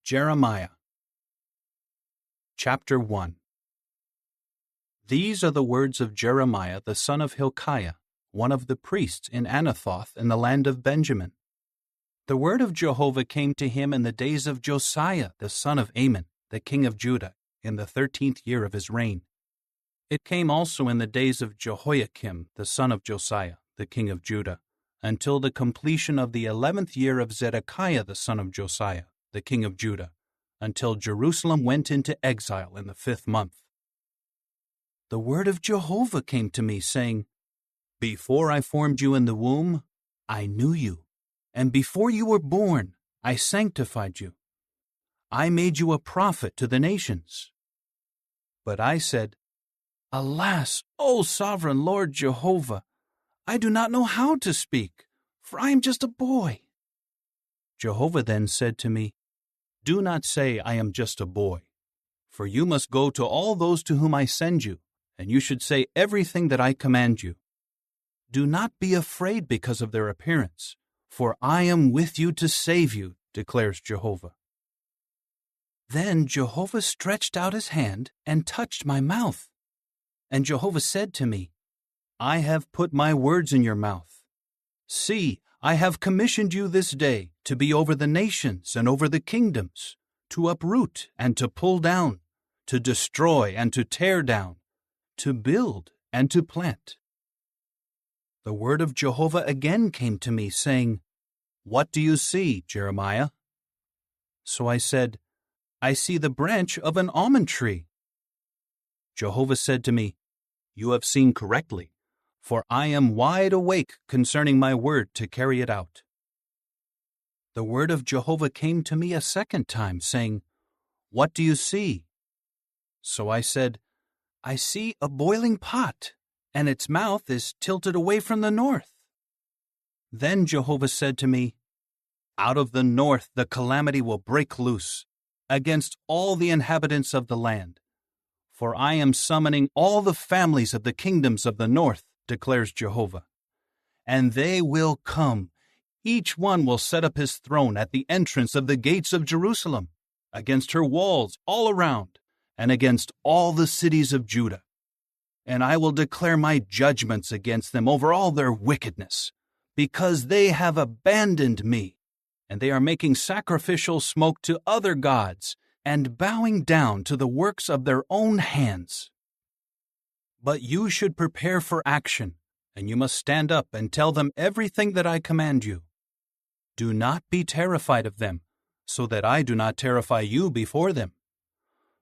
Jeremiah Chapter 1. These are the words of Jeremiah the son of Hilkiah, one of the priests in Anathoth in the land of Benjamin. The word of Jehovah came to him in the days of Josiah the son of Amon, the king of Judah, in the 13th year of his reign. It came also in the days of Jehoiakim the son of Josiah, the king of Judah, until the completion of the 11th year of Zedekiah the son of Josiah, the king of Judah, until Jerusalem went into exile in the 5th month. The word of Jehovah came to me, saying, Before I formed you in the womb, I knew you, and before you were born, I sanctified you. I made you a prophet to the nations. But I said, Alas, O sovereign Lord Jehovah, I do not know how to speak, for I am just a boy. Jehovah then said to me, Do not say, I am just a boy, for you must go to all those to whom I send you, and you should say everything that I command you. Do not be afraid because of their appearance, for I am with you to save you, declares Jehovah. Then Jehovah stretched out his hand and touched my mouth. And Jehovah said to me, I have put my words in your mouth. See, I have commissioned you this day to be over the nations and over the kingdoms, to uproot and to pull down, to destroy and to tear down, to build and to plant. The word of Jehovah again came to me, saying, What do you see, Jeremiah? So I said, I see the branch of an almond tree. Jehovah said to me, You have seen correctly, for I am wide awake concerning my word to carry it out. The word of Jehovah came to me a second time, saying, What do you see? So I said, I see a boiling pot, and its mouth is tilted away from the north. Then Jehovah said to me, Out of the north the calamity will break loose against all the inhabitants of the land. For I am summoning all the families of the kingdoms of the north, declares Jehovah. And they will come. Each one will set up his throne at the entrance of the gates of Jerusalem, against her walls all around, and against all the cities of Judah. And I will declare my judgments against them over all their wickedness, because they have abandoned me, and they are making sacrificial smoke to other gods, and bowing down to the works of their own hands. But you should prepare for action, and you must stand up and tell them everything that I command you. Do not be terrified of them, so that I do not terrify you before them.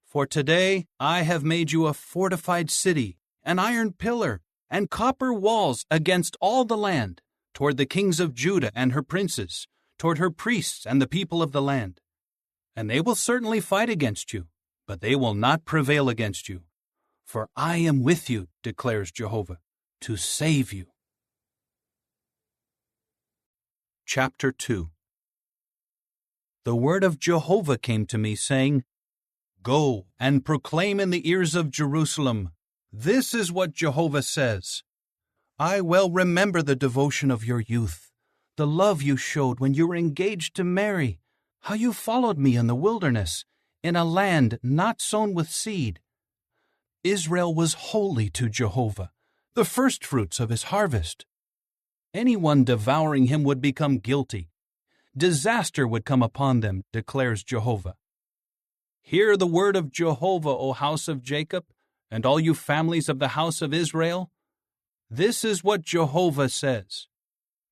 For today I have made you a fortified city, an iron pillar, and copper walls against all the land, toward the kings of Judah and her princes, toward her priests and the people of the land. And they will certainly fight against you, but they will not prevail against you. For I am with you, declares Jehovah, to save you. Chapter 2. The word of Jehovah came to me, saying, Go and proclaim in the ears of Jerusalem, This is what Jehovah says. I well remember the devotion of your youth, the love you showed when you were engaged to marry, how you followed me in the wilderness, in a land not sown with seed. Israel was holy to Jehovah, the firstfruits of his harvest. Anyone devouring him would become guilty. Disaster would come upon them, declares Jehovah. Hear the word of Jehovah, O house of Jacob, and all you families of the house of Israel. This is what Jehovah says.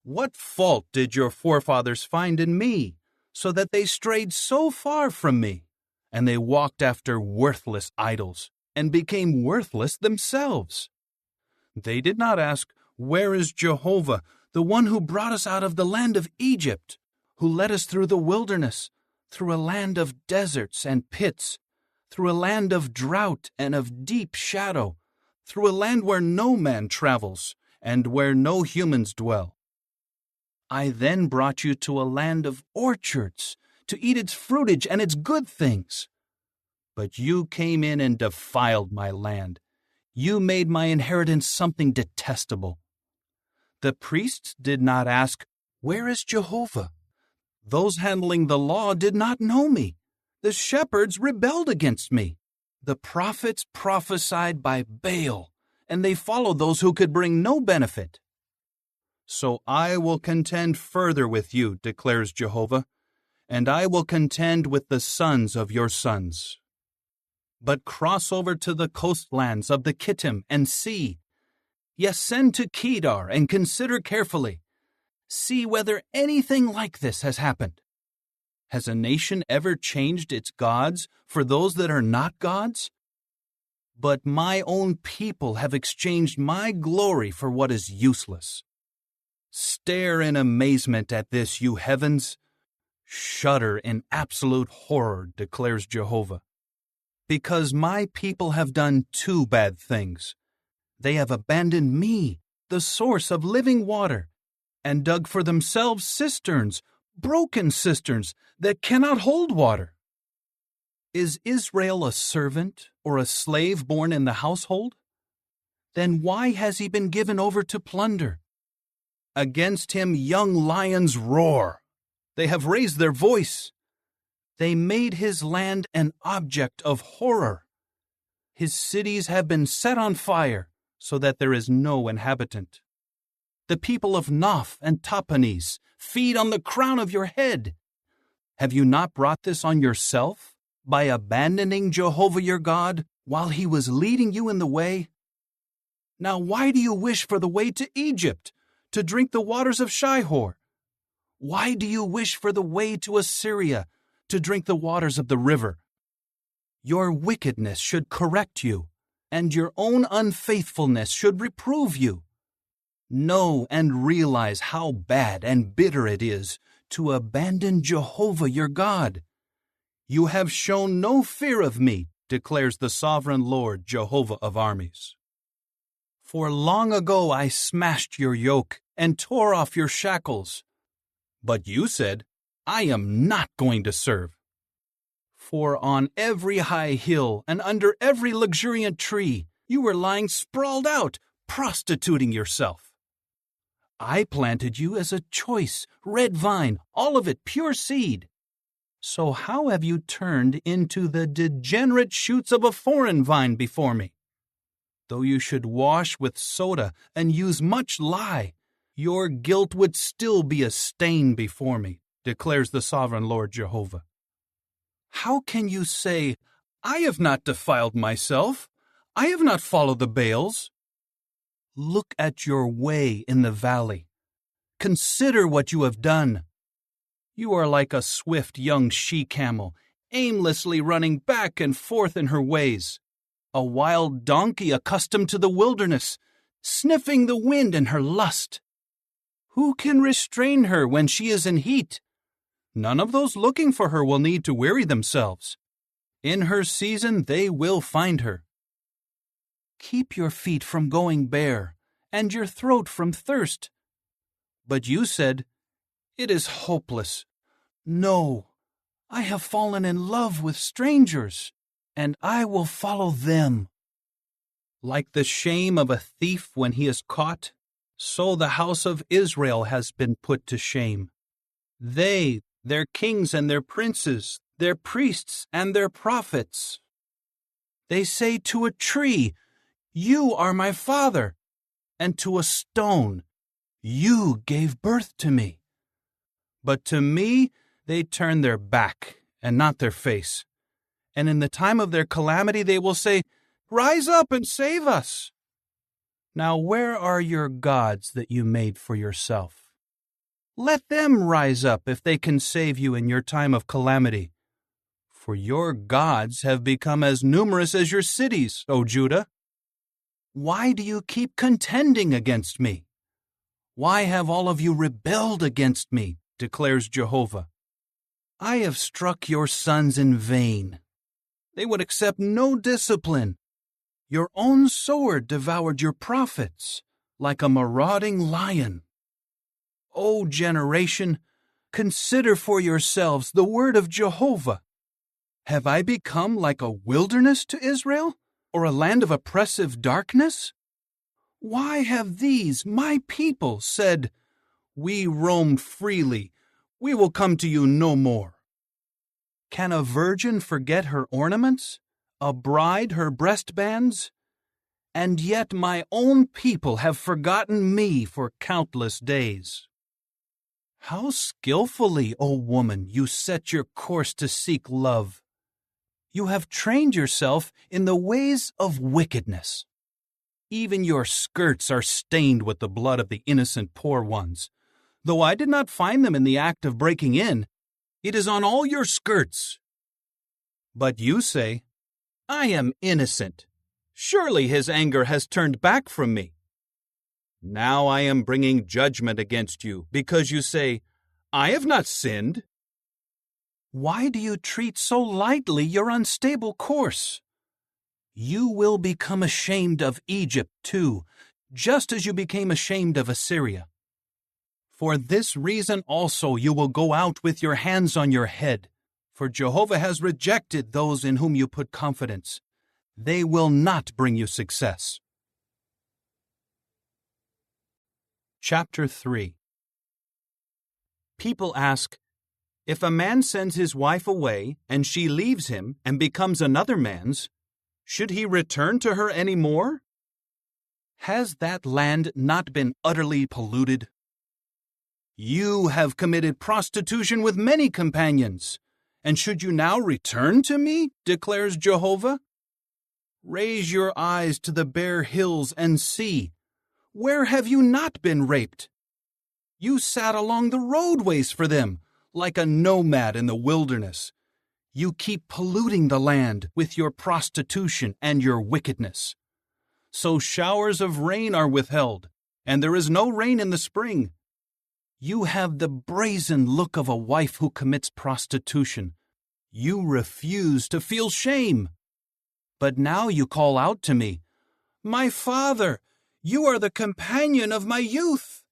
What fault did your forefathers find in me, so that they strayed so far from me, and they walked after worthless idols, and became worthless themselves? They did not ask, Where is Jehovah, the one who brought us out of the land of Egypt, who led us through the wilderness, through a land of deserts and pits, through a land of drought and of deep shadow, through a land where no man travels, and where no humans dwell? I then brought you to a land of orchards, to eat its fruitage and its good things. But you came in and defiled my land. You made my inheritance something detestable. The priests did not ask, Where is Jehovah? Those handling the law did not know me, The shepherds rebelled against me. The prophets prophesied by Baal, and they followed those who could bring no benefit. So I will contend further with you, declares Jehovah, and I will contend with the sons of your sons. But cross over to the coastlands of the Kittim and see. Yes, send to Kedar and consider carefully. See whether anything like this has happened. Has a nation ever changed its gods for those that are not gods? But my own people have exchanged my glory for what is useless. Stare in amazement at this, you heavens. Shudder in absolute horror, declares Jehovah. Because my people have done two bad things. They have abandoned me, the source of living water, and dug for themselves cisterns, broken cisterns that cannot hold water. Is Israel a servant or a slave born in the household? Then why has he been given over to plunder? Against him young lions roar. They have raised their voice. They made his land an object of horror. His cities have been set on fire, so that there is no inhabitant. The people of Noph and Tahpanhes feed on the crown of your head. Have you not brought this on yourself by abandoning Jehovah your God while he was leading you in the way? Now why do you wish for the way to Egypt, to drink the waters of Shihor? Why do you wish for the way to Assyria, to drink the waters of the river? Your wickedness should correct you, and your own unfaithfulness should reprove you. Know and realize how bad and bitter it is to abandon Jehovah your God. You have shown no fear of me, declares the sovereign Lord, Jehovah of armies. For long ago I smashed your yoke and tore off your shackles. But you said, I am not going to serve. For on every high hill and under every luxuriant tree, you were lying sprawled out, prostituting yourself. I planted you as a choice, red vine, all of it pure seed. So how have you turned into the degenerate shoots of a foreign vine before me? Though you should wash with soda and use much lye, your guilt would still be a stain before me, declares the sovereign Lord Jehovah. How can you say, I have not defiled myself, I have not followed the Baals? Look at your way in the valley. Consider what you have done. You are like a swift young she-camel, aimlessly running back and forth in her ways, a wild donkey accustomed to the wilderness, sniffing the wind in her lust. Who can restrain her when she is in heat? None of those looking for her will need to weary themselves. In her season they will find her. Keep your feet from going bare, and your throat from thirst. But you said, it is hopeless. No, I have fallen in love with strangers, and I will follow them. Like the shame of a thief when he is caught, so the house of Israel has been put to shame. They, their kings and their princes, their priests and their prophets. They say to a tree, you are my father, and to a stone, you gave birth to me. But to me they turn their back and not their face. And in the time of their calamity they will say, rise up and save us. Now where are your gods that you made for yourself? Let them rise up if they can save you in your time of calamity. For your gods have become as numerous as your cities, O Judah. Why do you keep contending against me? Why have all of you rebelled against me, declares Jehovah? I have struck your sons in vain. They would accept no discipline. Your own sword devoured your prophets, like a marauding lion. O generation, consider for yourselves the word of Jehovah. Have I become like a wilderness to Israel, or a land of oppressive darkness? Why have these, my people, said, we roam freely, we will come to you no more? Can a virgin forget her ornaments? A bride her breastbands? And yet my own people have forgotten me for countless days. How skillfully, O woman, you set your course to seek love. You have trained yourself in the ways of wickedness. Even your skirts are stained with the blood of the innocent poor ones. Though I did not find them in the act of breaking in, it is on all your skirts. But you say, I am innocent. Surely his anger has turned back from me. Now I am bringing judgment against you, because you say, I have not sinned. Why do you treat so lightly your unstable course? You will become ashamed of Egypt too, just as you became ashamed of Assyria. For this reason also you will go out with your hands on your head, for Jehovah has rejected those in whom you put confidence. They will not bring you success. Chapter 3. People ask, if a man sends his wife away and she leaves him and becomes another man's, should he return to her any more? Has that land not been utterly polluted? You have committed prostitution with many companions, and should you now return to me, declares Jehovah? Raise your eyes to the bare hills and see. Where have you not been raped? You sat along the roadways for them, like a nomad in the wilderness. You keep polluting the land with your prostitution and your wickedness. So showers of rain are withheld, and there is no rain in the spring. You have the brazen look of a wife who commits prostitution. You refuse to feel shame. But now you call out to me, My father, you are the companion of my youth.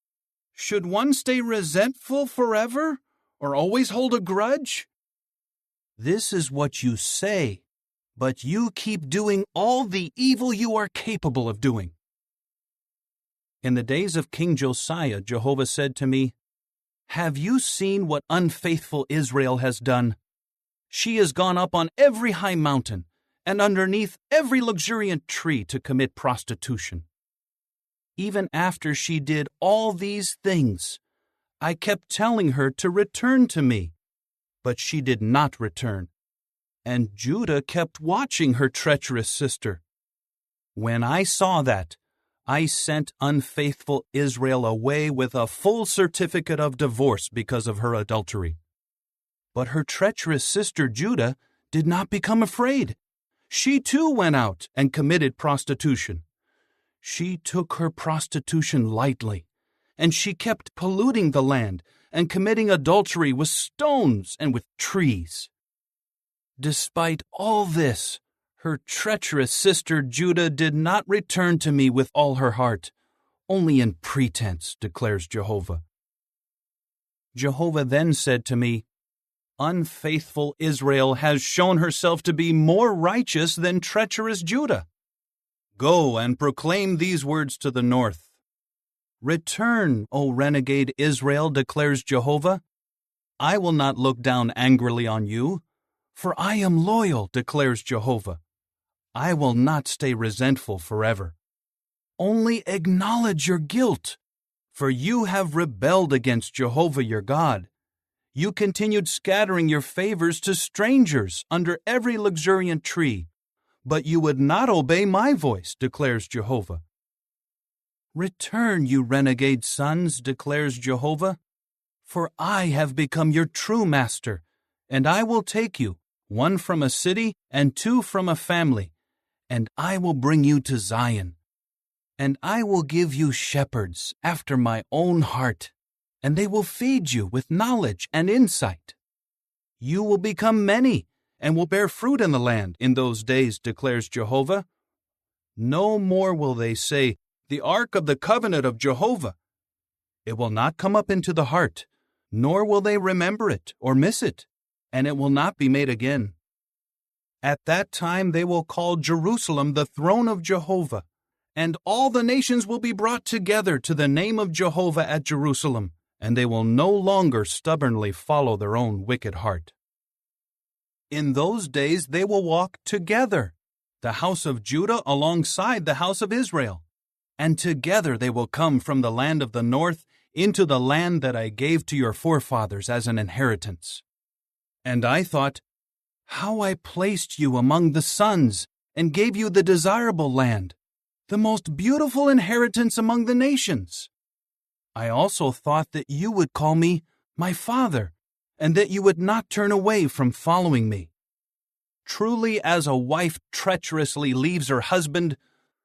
Should one stay resentful forever, or always hold a grudge? This is what you say, but you keep doing all the evil you are capable of doing. In the days of King Josiah, Jehovah said to me, Have you seen what unfaithful Israel has done? She has gone up on every high mountain and underneath every luxuriant tree to commit prostitution. Even after she did all these things, I kept telling her to return to me, but she did not return, and Judah kept watching her treacherous sister. When I saw that, I sent unfaithful Israel away with a full certificate of divorce because of her adultery. But her treacherous sister Judah did not become afraid. She too went out and committed prostitution. She took her prostitution lightly, and she kept polluting the land and committing adultery with stones and with trees. Despite all this, her treacherous sister Judah did not return to me with all her heart, only in pretense, declares Jehovah. Jehovah then said to me, Unfaithful Israel has shown herself to be more righteous than treacherous Judah. Go and proclaim these words to the north. Return, O renegade Israel, declares Jehovah. I will not look down angrily on you, for I am loyal, declares Jehovah. I will not stay resentful forever. Only acknowledge your guilt, for you have rebelled against Jehovah your God. You continued scattering your favors to strangers under every luxuriant tree, but you would not obey my voice, declares Jehovah. Return, you renegade sons, declares Jehovah, for I have become your true master, and I will take you, one from a city and two from a family, and I will bring you to Zion. And I will give you shepherds after my own heart, and they will feed you with knowledge and insight. You will become many, and will bear fruit in the land in those days, declares Jehovah. No more will they say, the ark of the covenant of Jehovah. It will not come up into the heart, nor will they remember it or miss it, and it will not be made again. At that time they will call Jerusalem the throne of Jehovah, and all the nations will be brought together to the name of Jehovah at Jerusalem, and they will no longer stubbornly follow their own wicked heart. In those days they will walk together, the house of Judah alongside the house of Israel, and together they will come from the land of the north into the land that I gave to your forefathers as an inheritance. And I thought, how I placed you among the sons and gave you the desirable land, the most beautiful inheritance among the nations. I also thought that you would call me my father, and that you would not turn away from following me. Truly, as a wife treacherously leaves her husband,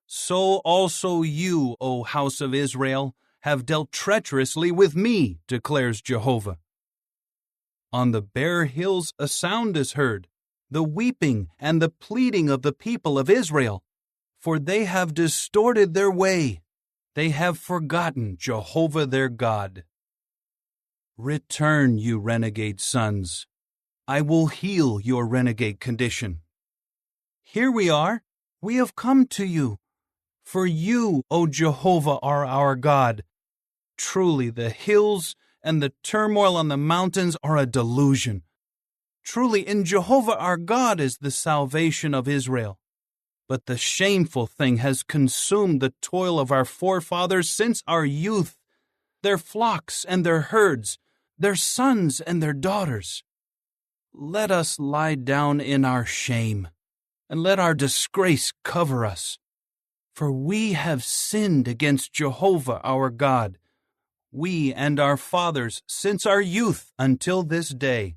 so also you, O house of Israel, have dealt treacherously with me, declares Jehovah. On the bare hills a sound is heard, the weeping and the pleading of the people of Israel, for they have distorted their way. They have forgotten Jehovah their God. Return, you renegade sons. I will heal your renegade condition. Here we are. We have come to you. For you, O Jehovah, are our God. Truly, the hills and the turmoil on the mountains are a delusion. Truly, in Jehovah our God is the salvation of Israel. But the shameful thing has consumed the toil of our forefathers since our youth, their flocks and their herds, their sons and their daughters. Let us lie down in our shame, and let our disgrace cover us. For we have sinned against Jehovah our God, we and our fathers since our youth until this day,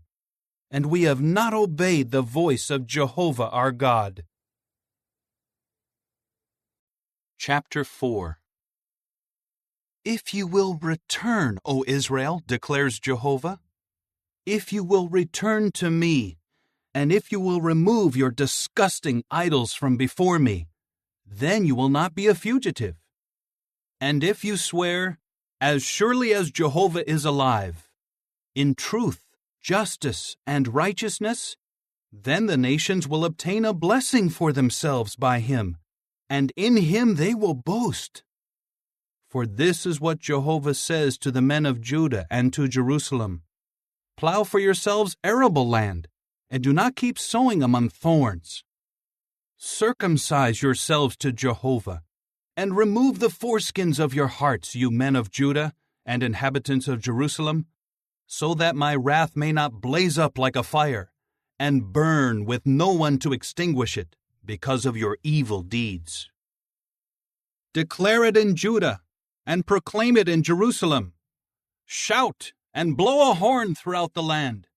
and we have not obeyed the voice of Jehovah our God. Chapter 4. If you will return, O Israel, declares Jehovah, if you will return to me, and if you will remove your disgusting idols from before me, then you will not be a fugitive. And if you swear, as surely as Jehovah is alive, in truth, justice, and righteousness, then the nations will obtain a blessing for themselves by him, and in him they will boast. For this is what Jehovah says to the men of Judah and to Jerusalem: Plow for yourselves arable land, and do not keep sowing among thorns. Circumcise yourselves to Jehovah, and remove the foreskins of your hearts, you men of Judah and inhabitants of Jerusalem, so that my wrath may not blaze up like a fire, and burn with no one to extinguish it, because of your evil deeds. Declare it in Judah, and proclaim it in Jerusalem. Shout and blow a horn throughout the land.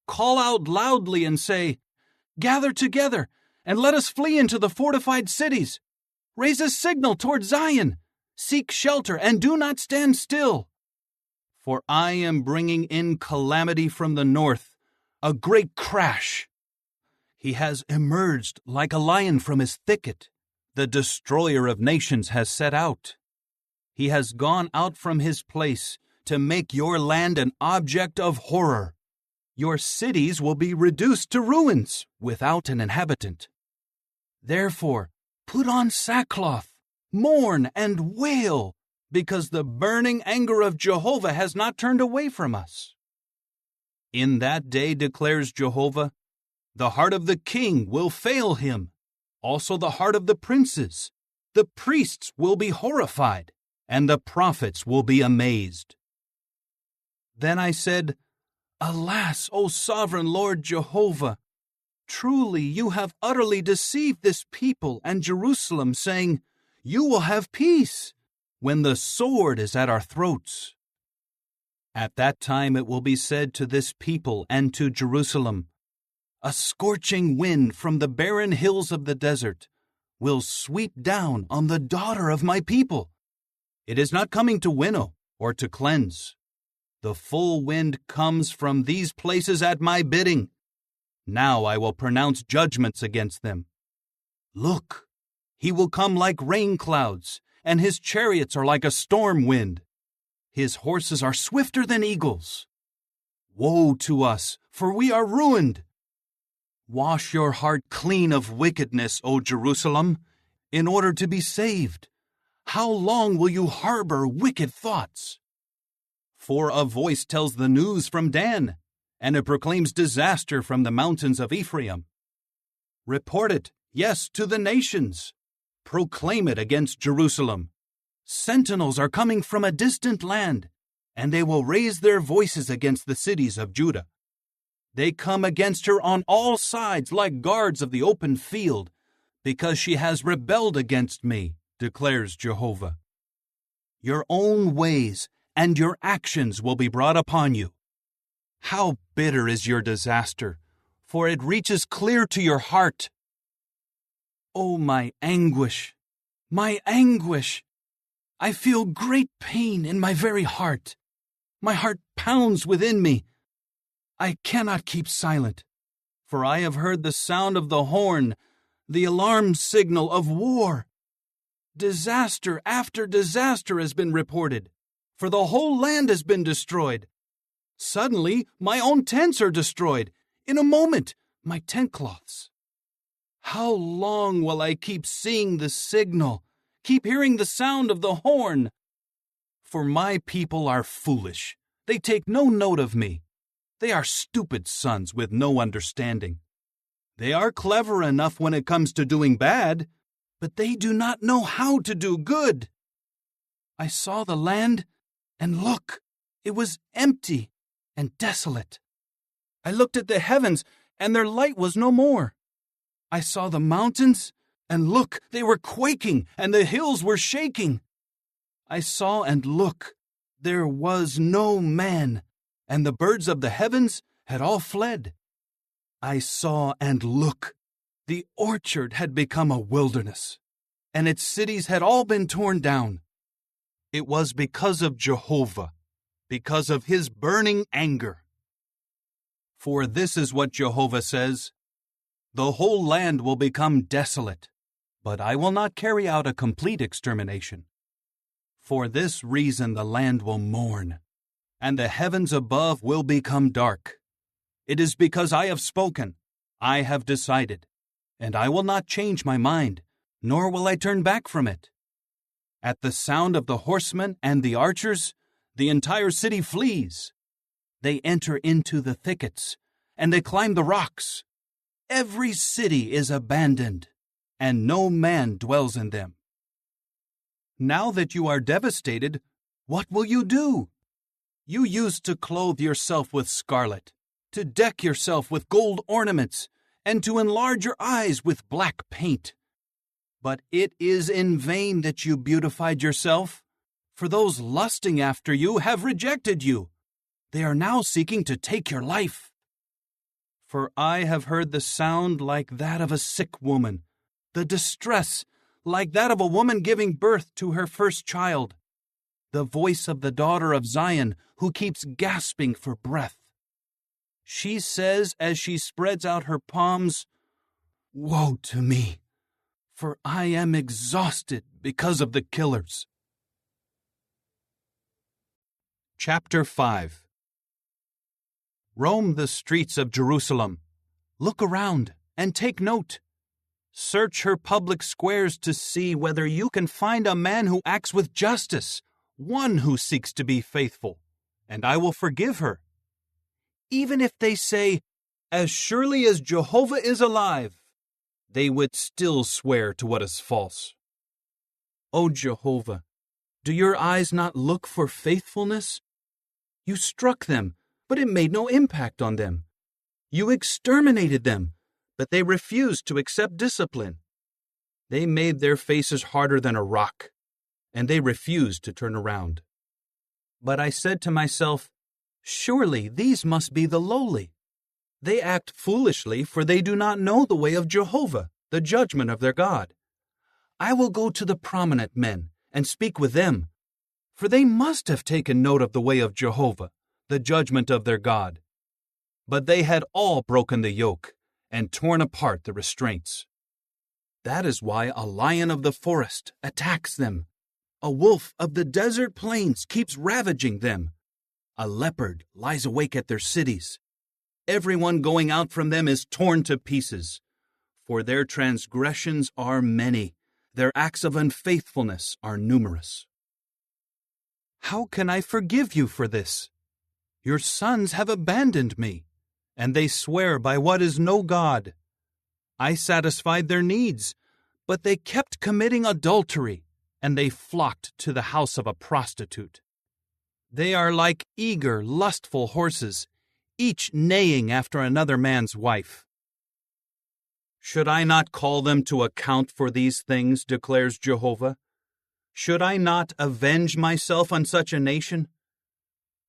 Call out loudly and say, Gather together, and let us flee into the fortified cities. Raise a signal toward Zion. Seek shelter, and do not stand still. For I am bringing in calamity from the north, a great crash. He has emerged like a lion from his thicket. The destroyer of nations has set out. He has gone out from his place to make your land an object of horror. Your cities will be reduced to ruins without an inhabitant. Therefore, put on sackcloth, mourn and wail, because the burning anger of Jehovah has not turned away from us. In that day, declares Jehovah, the heart of the king will fail him, also the heart of the princes. The priests will be horrified, and the prophets will be amazed. Then I said, Alas, O sovereign Lord Jehovah! Truly you have utterly deceived this people and Jerusalem, saying, You will have peace, when the sword is at our throats. At that time it will be said to this people and to Jerusalem, A scorching wind from the barren hills of the desert will sweep down on the daughter of my people. It is not coming to winnow or to cleanse. The full wind comes from these places at my bidding. Now I will pronounce judgments against them. Look, he will come like rain clouds, and his chariots are like a storm wind. His horses are swifter than eagles. Woe to us, for we are ruined. Wash your heart clean of wickedness, O Jerusalem, in order to be saved. How long will you harbor wicked thoughts? For a voice tells the news from Dan, and it proclaims disaster from the mountains of Ephraim. Report it, yes, to the nations. Proclaim it against Jerusalem. Sentinels are coming from a distant land, and they will raise their voices against the cities of Judah. They come against her on all sides like guards of the open field, because she has rebelled against me, declares Jehovah. Your own ways and your actions will be brought upon you. How bitter is your disaster, for it reaches clear to your heart. Oh, my anguish, my anguish! I feel great pain in my very heart. My heart pounds within me. I cannot keep silent, for I have heard the sound of the horn, the alarm signal of war. Disaster after disaster has been reported, for the whole land has been destroyed. Suddenly, my own tents are destroyed. In a moment, my tent cloths. How long will I keep seeing the signal, keep hearing the sound of the horn? For my people are foolish. They take no note of me. They are stupid sons with no understanding. They are clever enough when it comes to doing bad, but they do not know how to do good. I saw the land, and look, it was empty and desolate. I looked at the heavens, and their light was no more. I saw the mountains, and look, they were quaking, and the hills were shaking. I saw, and look, there was no man, and the birds of the heavens had all fled. I saw, and look, the orchard had become a wilderness, and its cities had all been torn down. It was because of Jehovah, because of his burning anger. For this is what Jehovah says: the whole land will become desolate, but I will not carry out a complete extermination. For this reason the land will mourn, and the heavens above will become dark. It is because I have spoken, I have decided, and I will not change my mind, nor will I turn back from it. At the sound of the horsemen and the archers, the entire city flees. They enter into the thickets, and they climb the rocks. Every city is abandoned, and no man dwells in them. Now that you are devastated, what will you do? You used to clothe yourself with scarlet, to deck yourself with gold ornaments, and to enlarge your eyes with black paint. But it is in vain that you beautified yourself, for those lusting after you have rejected you. They are now seeking to take your life. For I have heard the sound like that of a sick woman, the distress like that of a woman giving birth to her first child, the voice of the daughter of Zion who keeps gasping for breath. She says as she spreads out her palms, "Woe to me, for I am exhausted because of the killers." Chapter 5. Roam the streets of Jerusalem. Look around and take note. Search her public squares to see whether you can find a man who acts with justice, one who seeks to be faithful, and I will forgive her. Even if they say, "As surely as Jehovah is alive," they would still swear to what is false. O Jehovah, do your eyes not look for faithfulness? You struck them, but it made no impact on them. You exterminated them, but they refused to accept discipline. They made their faces harder than a rock, and they refused to turn around. But I said to myself, "Surely these must be the lowly. They act foolishly, for they do not know the way of Jehovah, the judgment of their God. I will go to the prominent men and speak with them, for they must have taken note of the way of Jehovah, the judgment of their God." But they had all broken the yoke and torn apart the restraints. That is why a lion of the forest attacks them. A wolf of the desert plains keeps ravaging them. A leopard lies awake at their cities. Everyone going out from them is torn to pieces. For their transgressions are many. Their acts of unfaithfulness are numerous. How can I forgive you for this? Your sons have abandoned me. and they swear by what is no God. I satisfied their needs, but they kept committing adultery, and they flocked to the house of a prostitute. They are like eager, lustful horses, each neighing after another man's wife. Should I not call them to account for these things, declares Jehovah? Should I not avenge myself on such a nation?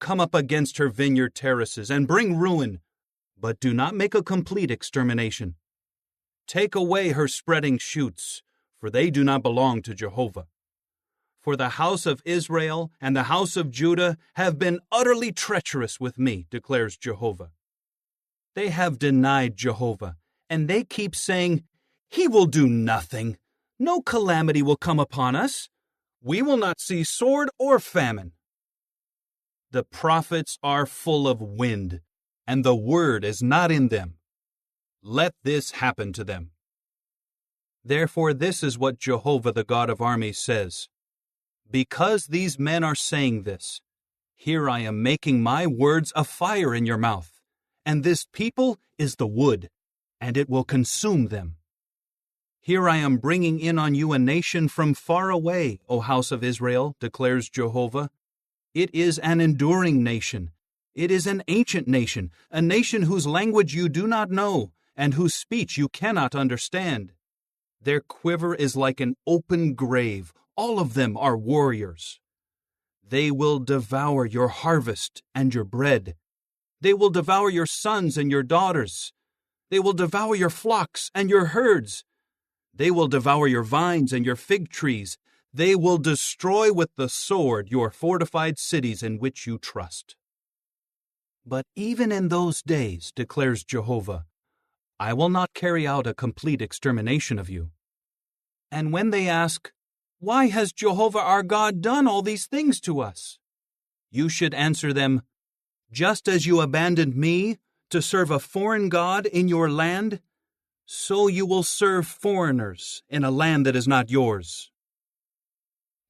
Come up against her vineyard terraces and bring ruin, but do not make a complete extermination. Take away her spreading shoots, for they do not belong to Jehovah. For the house of Israel and the house of Judah have been utterly treacherous with me, declares Jehovah. They have denied Jehovah, and they keep saying, He will do nothing. No calamity will come upon us. We will not see sword or famine. The prophets are full of wind, and the word is not in them. Let this happen to them. Therefore, this is what Jehovah, the God of armies, says. Because these men are saying this, here I am making my words a fire in your mouth, and this people is the wood, and it will consume them. Here I am bringing in on you a nation from far away, O house of Israel, declares Jehovah. It is an enduring nation. It is an ancient nation, a nation whose language you do not know, and whose speech you cannot understand. Their quiver is like an open grave. All of them are warriors. They will devour your harvest and your bread. They will devour your sons and your daughters. They will devour your flocks and your herds. They will devour your vines and your fig trees. They will destroy with the sword your fortified cities in which you trust. But even in those days, declares Jehovah, I will not carry out a complete extermination of you. And when they ask, Why has Jehovah our God done all these things to us? You should answer them, Just as you abandoned me to serve a foreign god in your land, so you will serve foreigners in a land that is not yours.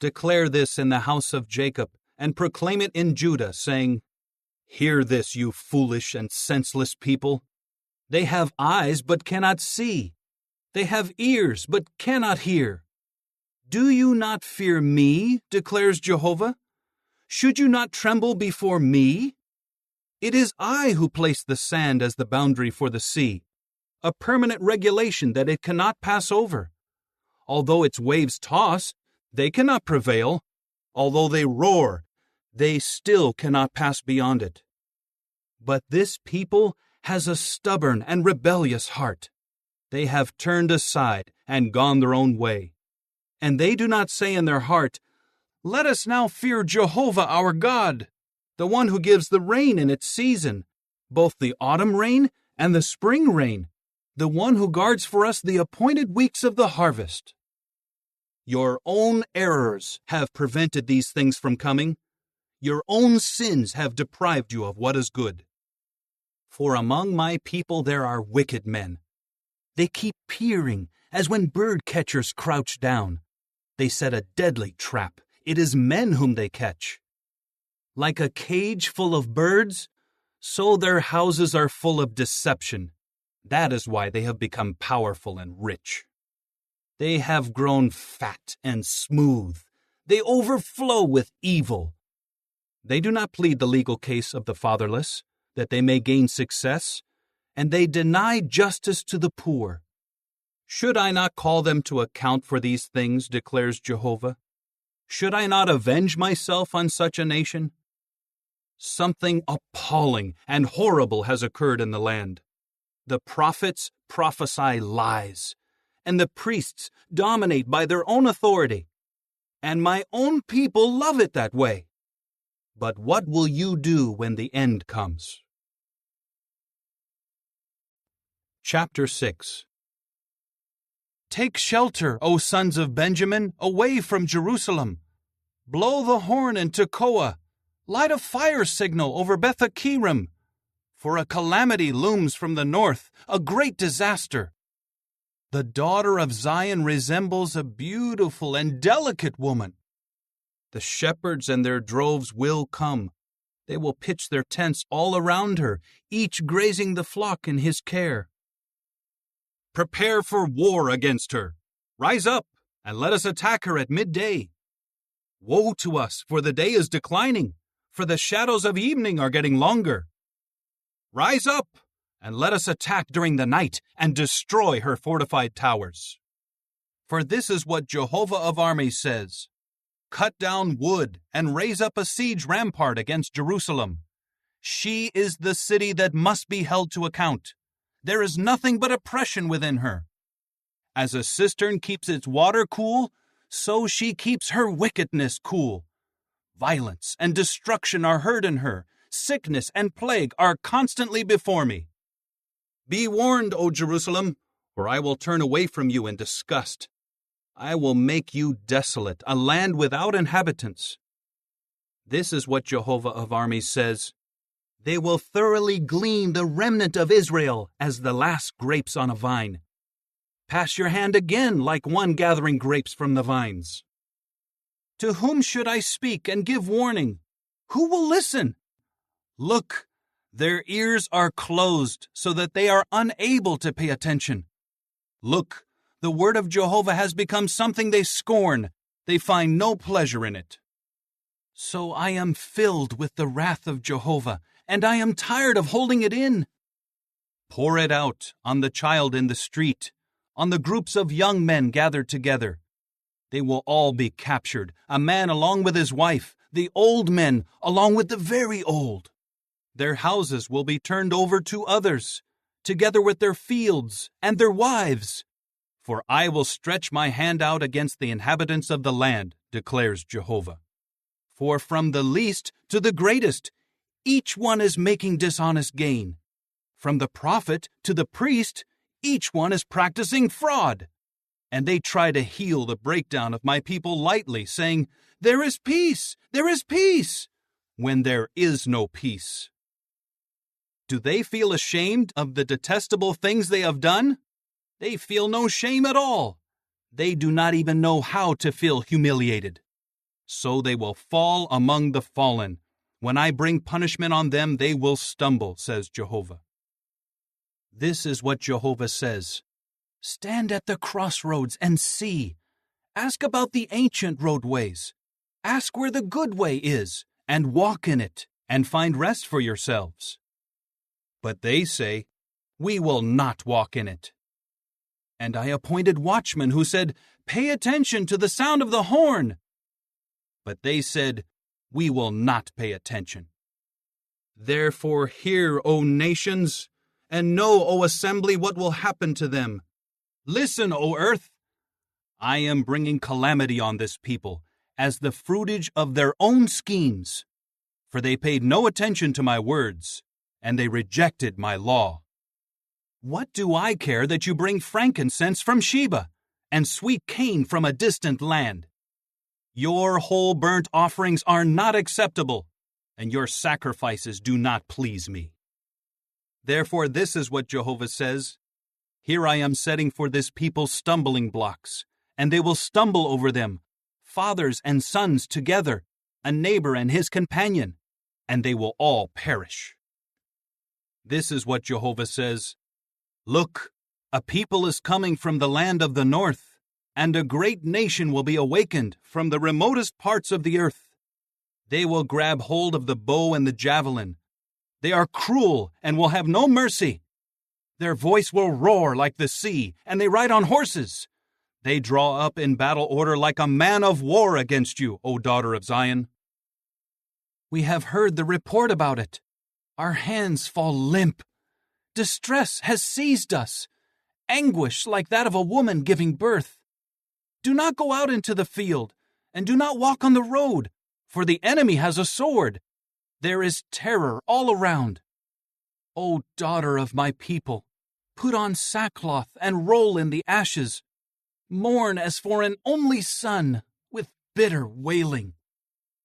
Declare this in the house of Jacob, and proclaim it in Judah, saying, Hear this, you foolish and senseless people. They have eyes but cannot see. They have ears but cannot hear. Do you not fear me, declares Jehovah? Should you not tremble before me? It is I who place the sand as the boundary for the sea, a permanent regulation that it cannot pass over. Although its waves toss, they cannot prevail. Although they roar, they still cannot pass beyond it. But this people has a stubborn and rebellious heart. They have turned aside and gone their own way. And they do not say in their heart, Let us now fear Jehovah our God, the one who gives the rain in its season, both the autumn rain and the spring rain, the one who guards for us the appointed weeks of the harvest. Your own errors have prevented these things from coming. Your own sins have deprived you of what is good. For among my people there are wicked men. They keep peering as when bird catchers crouch down. They set a deadly trap. It is men whom they catch. Like a cage full of birds, so their houses are full of deception. That is why they have become powerful and rich. They have grown fat and smooth. They overflow with evil. They do not plead the legal case of the fatherless, that they may gain success, and they deny justice to the poor. Should I not call them to account for these things, declares Jehovah? Should I not avenge myself on such a nation? Something appalling and horrible has occurred in the land. The prophets prophesy lies, and the priests dominate by their own authority. And my own people love it that way. But what will you do when the end comes? Chapter 6. Take shelter, O sons of Benjamin, away from Jerusalem. Blow the horn in Tekoa. Light a fire signal over Beth-Acherim. For a calamity looms from the north, a great disaster. The daughter of Zion resembles a beautiful and delicate woman. The shepherds and their droves will come. They will pitch their tents all around her, each grazing the flock in his care. Prepare for war against her. Rise up, and let us attack her at midday. Woe to us, for the day is declining, for the shadows of evening are getting longer. Rise up, and let us attack during the night and destroy her fortified towers. For this is what Jehovah of armies says: cut down wood and raise up a siege rampart against Jerusalem. She is the city that must be held to account. There is nothing but oppression within her. As a cistern keeps its water cool, so she keeps her wickedness cool. Violence and destruction are heard in her. Sickness and plague are constantly before me. Be warned, O Jerusalem, or I will turn away from you in disgust. I will make you desolate, a land without inhabitants. This is what Jehovah of armies says: they will thoroughly glean the remnant of Israel as the last grapes on a vine. Pass your hand again like one gathering grapes from the vines. To whom should I speak and give warning? Who will listen? Look, their ears are closed so that they are unable to pay attention. Look, the word of Jehovah has become something they scorn. They find no pleasure in it. So I am filled with the wrath of Jehovah, and I am tired of holding it in. Pour it out on the child in the street, on the groups of young men gathered together. They will all be captured, a man along with his wife, the old men along with the very old. Their houses will be turned over to others, together with their fields and their wives. For I will stretch my hand out against the inhabitants of the land, declares Jehovah. For from the least to the greatest, each one is making dishonest gain. From the prophet to the priest, each one is practicing fraud. And they try to heal the breakdown of my people lightly, saying, there is peace, when there is no peace. Do they feel ashamed of the detestable things they have done? They feel no shame at all. They do not even know how to feel humiliated. So they will fall among the fallen. When I bring punishment on them, they will stumble, says Jehovah. This is what Jehovah says: stand at the crossroads and see. Ask about the ancient roadways. Ask where the good way is, and walk in it, and find rest for yourselves. But they say, we will not walk in it. And I appointed watchmen who said, pay attention to the sound of the horn. But they said, we will not pay attention. Therefore hear, O nations, and know, O assembly, what will happen to them. Listen, O earth. I am bringing calamity on this people as the fruitage of their own schemes, for they paid no attention to my words, and they rejected my law. What do I care that you bring frankincense from Sheba and sweet cane from a distant land? Your whole burnt offerings are not acceptable, and your sacrifices do not please me. Therefore, this is what Jehovah says: here I am setting for this people stumbling blocks, and they will stumble over them, fathers and sons together, a neighbor and his companion, and they will all perish. This is what Jehovah says: look, a people is coming from the land of the north, and a great nation will be awakened from the remotest parts of the earth. They will grab hold of the bow and the javelin. They are cruel and will have no mercy. Their voice will roar like the sea, and they ride on horses. They draw up in battle order like a man of war against you, O daughter of Zion. We have heard the report about it. Our hands fall limp. Distress has seized us, anguish like that of a woman giving birth. Do not go out into the field, and do not walk on the road, for the enemy has a sword. There is terror all around. O daughter of my people, put on sackcloth and roll in the ashes. Mourn as for an only son, with bitter wailing.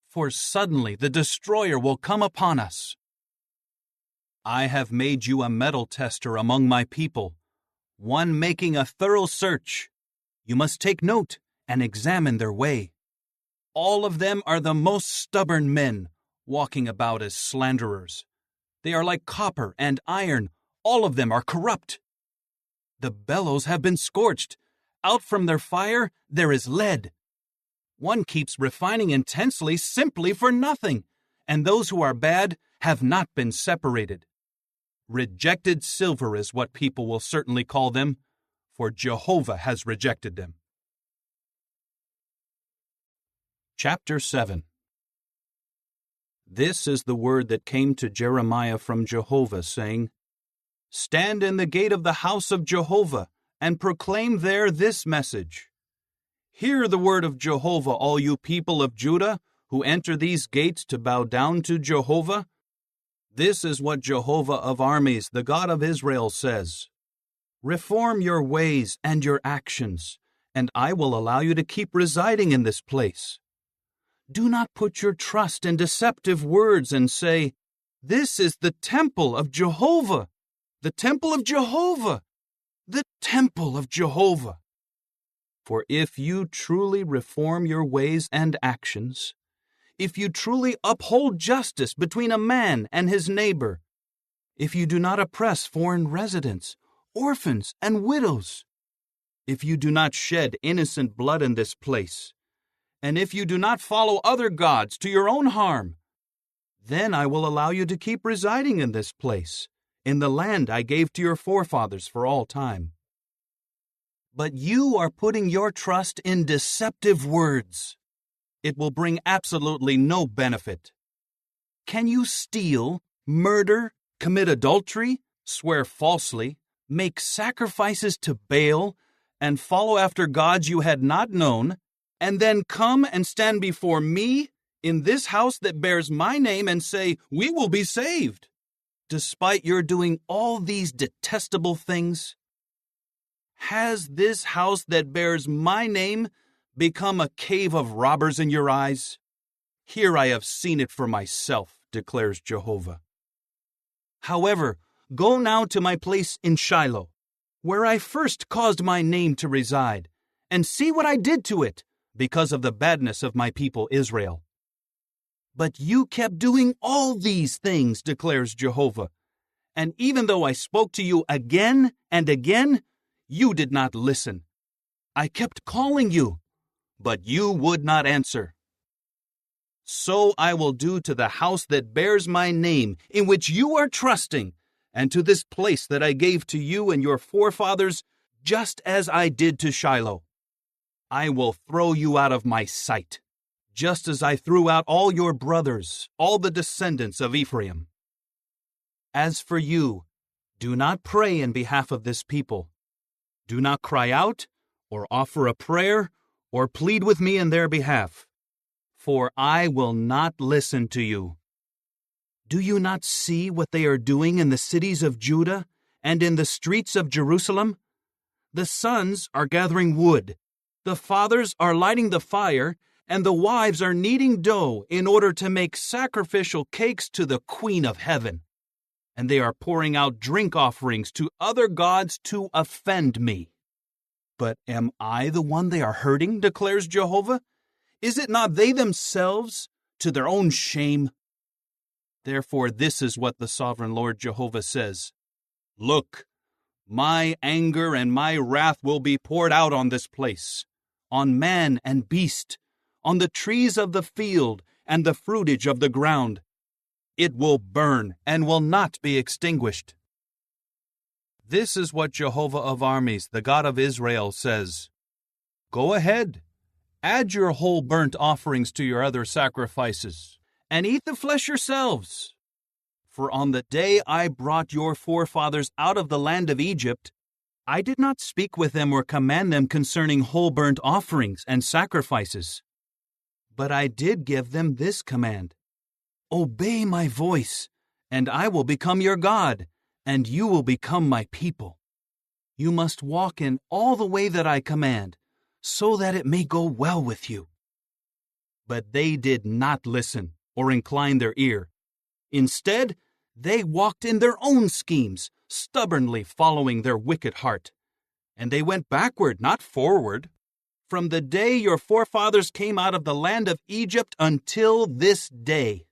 For suddenly the destroyer will come upon us. I have made you a metal tester among my people, one making a thorough search. You must take note and examine their way. All of them are the most stubborn men, walking about as slanderers. They are like copper and iron. All of them are corrupt. The bellows have been scorched. Out from their fire there is lead. One keeps refining intensely simply for nothing, and those who are bad have not been separated. Rejected silver is what people will certainly call them, for Jehovah has rejected them. Chapter 7. This is the word that came to Jeremiah from Jehovah, saying, Stand in the gate of the house of Jehovah, and proclaim there this message. Hear the word of Jehovah, all you people of Judah, who enter these gates to bow down to Jehovah. This is what Jehovah of armies, the God of Israel, says. Reform your ways and your actions, and I will allow you to keep residing in this place. Do not put your trust in deceptive words and say, This is the temple of Jehovah, the temple of Jehovah, the temple of Jehovah. For if you truly reform your ways and actions, if you truly uphold justice between a man and his neighbor, if you do not oppress foreign residents, orphans, and widows, if you do not shed innocent blood in this place, and if you do not follow other gods to your own harm, then I will allow you to keep residing in this place, in the land I gave to your forefathers for all time. But you are putting your trust in deceptive words. It will bring absolutely no benefit. Can you steal, murder, commit adultery, swear falsely, make sacrifices to Baal, and follow after gods you had not known, and then come and stand before me in this house that bears my name and say, We will be saved, despite your doing all these detestable things? Has this house that bears my name become a cave of robbers in your eyes? Here I have seen it for myself, declares Jehovah. However, go now to my place in Shiloh, where I first caused my name to reside, and see what I did to it, because of the badness of my people Israel. But you kept doing all these things, declares Jehovah, and even though I spoke to you again and again, you did not listen. I kept calling you, but you would not answer. So I will do to the house that bears my name, in which you are trusting, and to this place that I gave to you and your forefathers, just as I did to Shiloh. I will throw you out of my sight, just as I threw out all your brothers, all the descendants of Ephraim. As for you, do not pray in behalf of this people. Do not cry out, or offer a prayer, or plead with me in their behalf, for I will not listen to you. Do you not see what they are doing in the cities of Judah and in the streets of Jerusalem? The sons are gathering wood, the fathers are lighting the fire, and the wives are kneading dough in order to make sacrificial cakes to the Queen of Heaven. And they are pouring out drink offerings to other gods to offend me. But am I the one they are hurting, declares Jehovah? Is it not they themselves, to their own shame? Therefore this is what the sovereign Lord Jehovah says. Look, my anger and my wrath will be poured out on this place, on man and beast, on the trees of the field and the fruitage of the ground. It will burn and will not be extinguished. This is what Jehovah of armies, the God of Israel, says. Go ahead, add your whole burnt offerings to your other sacrifices, and eat the flesh yourselves. For on the day I brought your forefathers out of the land of Egypt, I did not speak with them or command them concerning whole burnt offerings and sacrifices. But I did give them this command. Obey my voice, and I will become your God, and you will become my people. You must walk in all the way that I command, so that it may go well with you. But they did not listen or incline their ear. Instead, they walked in their own schemes, stubbornly following their wicked heart. And they went backward, not forward, from the day your forefathers came out of the land of Egypt until this day.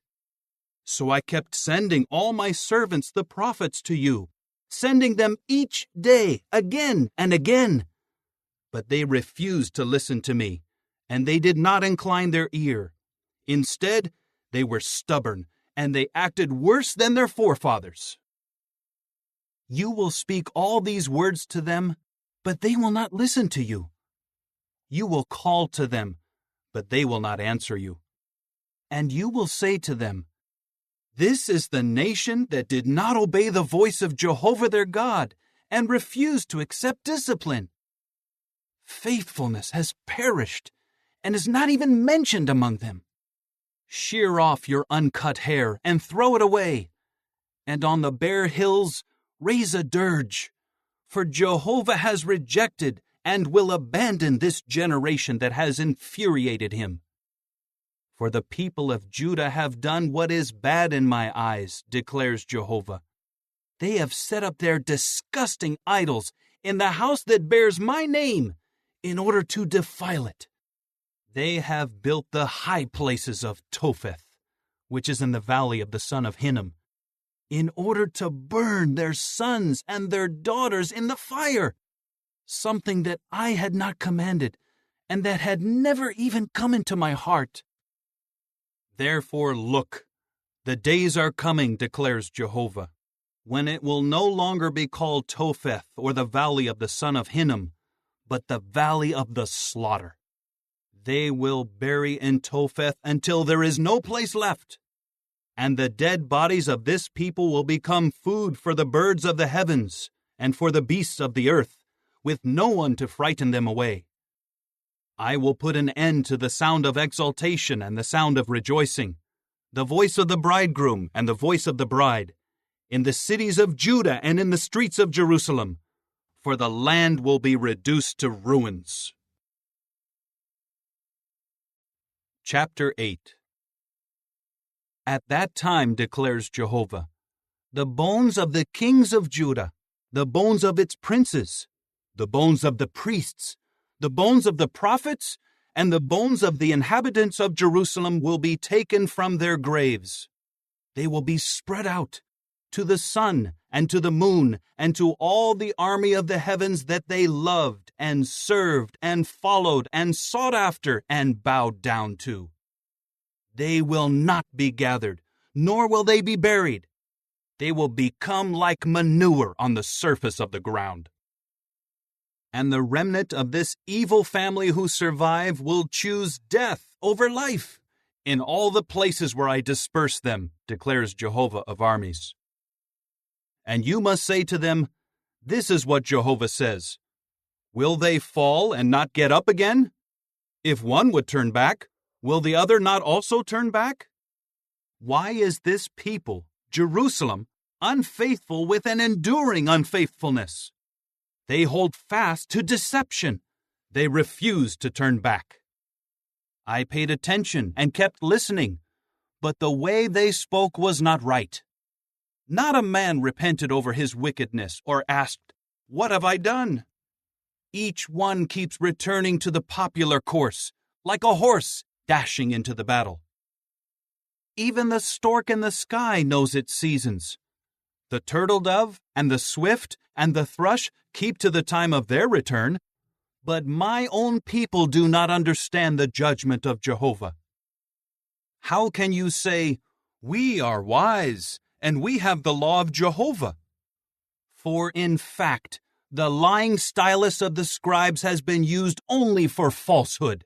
So I kept sending all my servants the prophets to you, sending them each day, again and again. But they refused to listen to me, and they did not incline their ear. Instead, they were stubborn, and they acted worse than their forefathers. You will speak all these words to them, but they will not listen to you. You will call to them, but they will not answer you. And you will say to them, This is the nation that did not obey the voice of Jehovah their God and refused to accept discipline. Faithfulness has perished and is not even mentioned among them. Shear off your uncut hair and throw it away, and on the bare hills raise a dirge, for Jehovah has rejected and will abandon this generation that has infuriated him. For the people of Judah have done what is bad in my eyes, declares Jehovah. They have set up their disgusting idols in the house that bears my name, in order to defile it. They have built the high places of Topheth, which is in the valley of the son of Hinnom, in order to burn their sons and their daughters in the fire, something that I had not commanded, and that had never even come into my heart. Therefore look, the days are coming, declares Jehovah, when it will no longer be called Topheth or the valley of the son of Hinnom, but the valley of the slaughter. They will bury in Topheth until there is no place left. And the dead bodies of this people will become food for the birds of the heavens and for the beasts of the earth, with no one to frighten them away. I will put an end to the sound of exultation and the sound of rejoicing, the voice of the bridegroom and the voice of the bride, in the cities of Judah and in the streets of Jerusalem, for the land will be reduced to ruins. Chapter 8. At that time, declares Jehovah, the bones of the kings of Judah, the bones of its princes, the bones of the priests, the bones of the prophets, and the bones of the inhabitants of Jerusalem will be taken from their graves. They will be spread out to the sun and to the moon and to all the army of the heavens that they loved and served and followed and sought after and bowed down to. They will not be gathered, nor will they be buried. They will become like manure on the surface of the ground. And the remnant of this evil family who survive will choose death over life in all the places where I disperse them, declares Jehovah of armies. And you must say to them, This is what Jehovah says. Will they fall and not get up again? If one would turn back, will the other not also turn back? Why is this people, Jerusalem, unfaithful with an enduring unfaithfulness? They hold fast to deception. They refuse to turn back. I paid attention and kept listening, but the way they spoke was not right. Not a man repented over his wickedness or asked, What have I done? Each one keeps returning to the popular course, like a horse dashing into the battle. Even the stork in the sky knows its seasons. The turtle dove and the swift and the thrush keep to the time of their return, but my own people do not understand the judgment of Jehovah. How can you say, We are wise, and we have the law of Jehovah? For in fact, the lying stylus of the scribes has been used only for falsehood.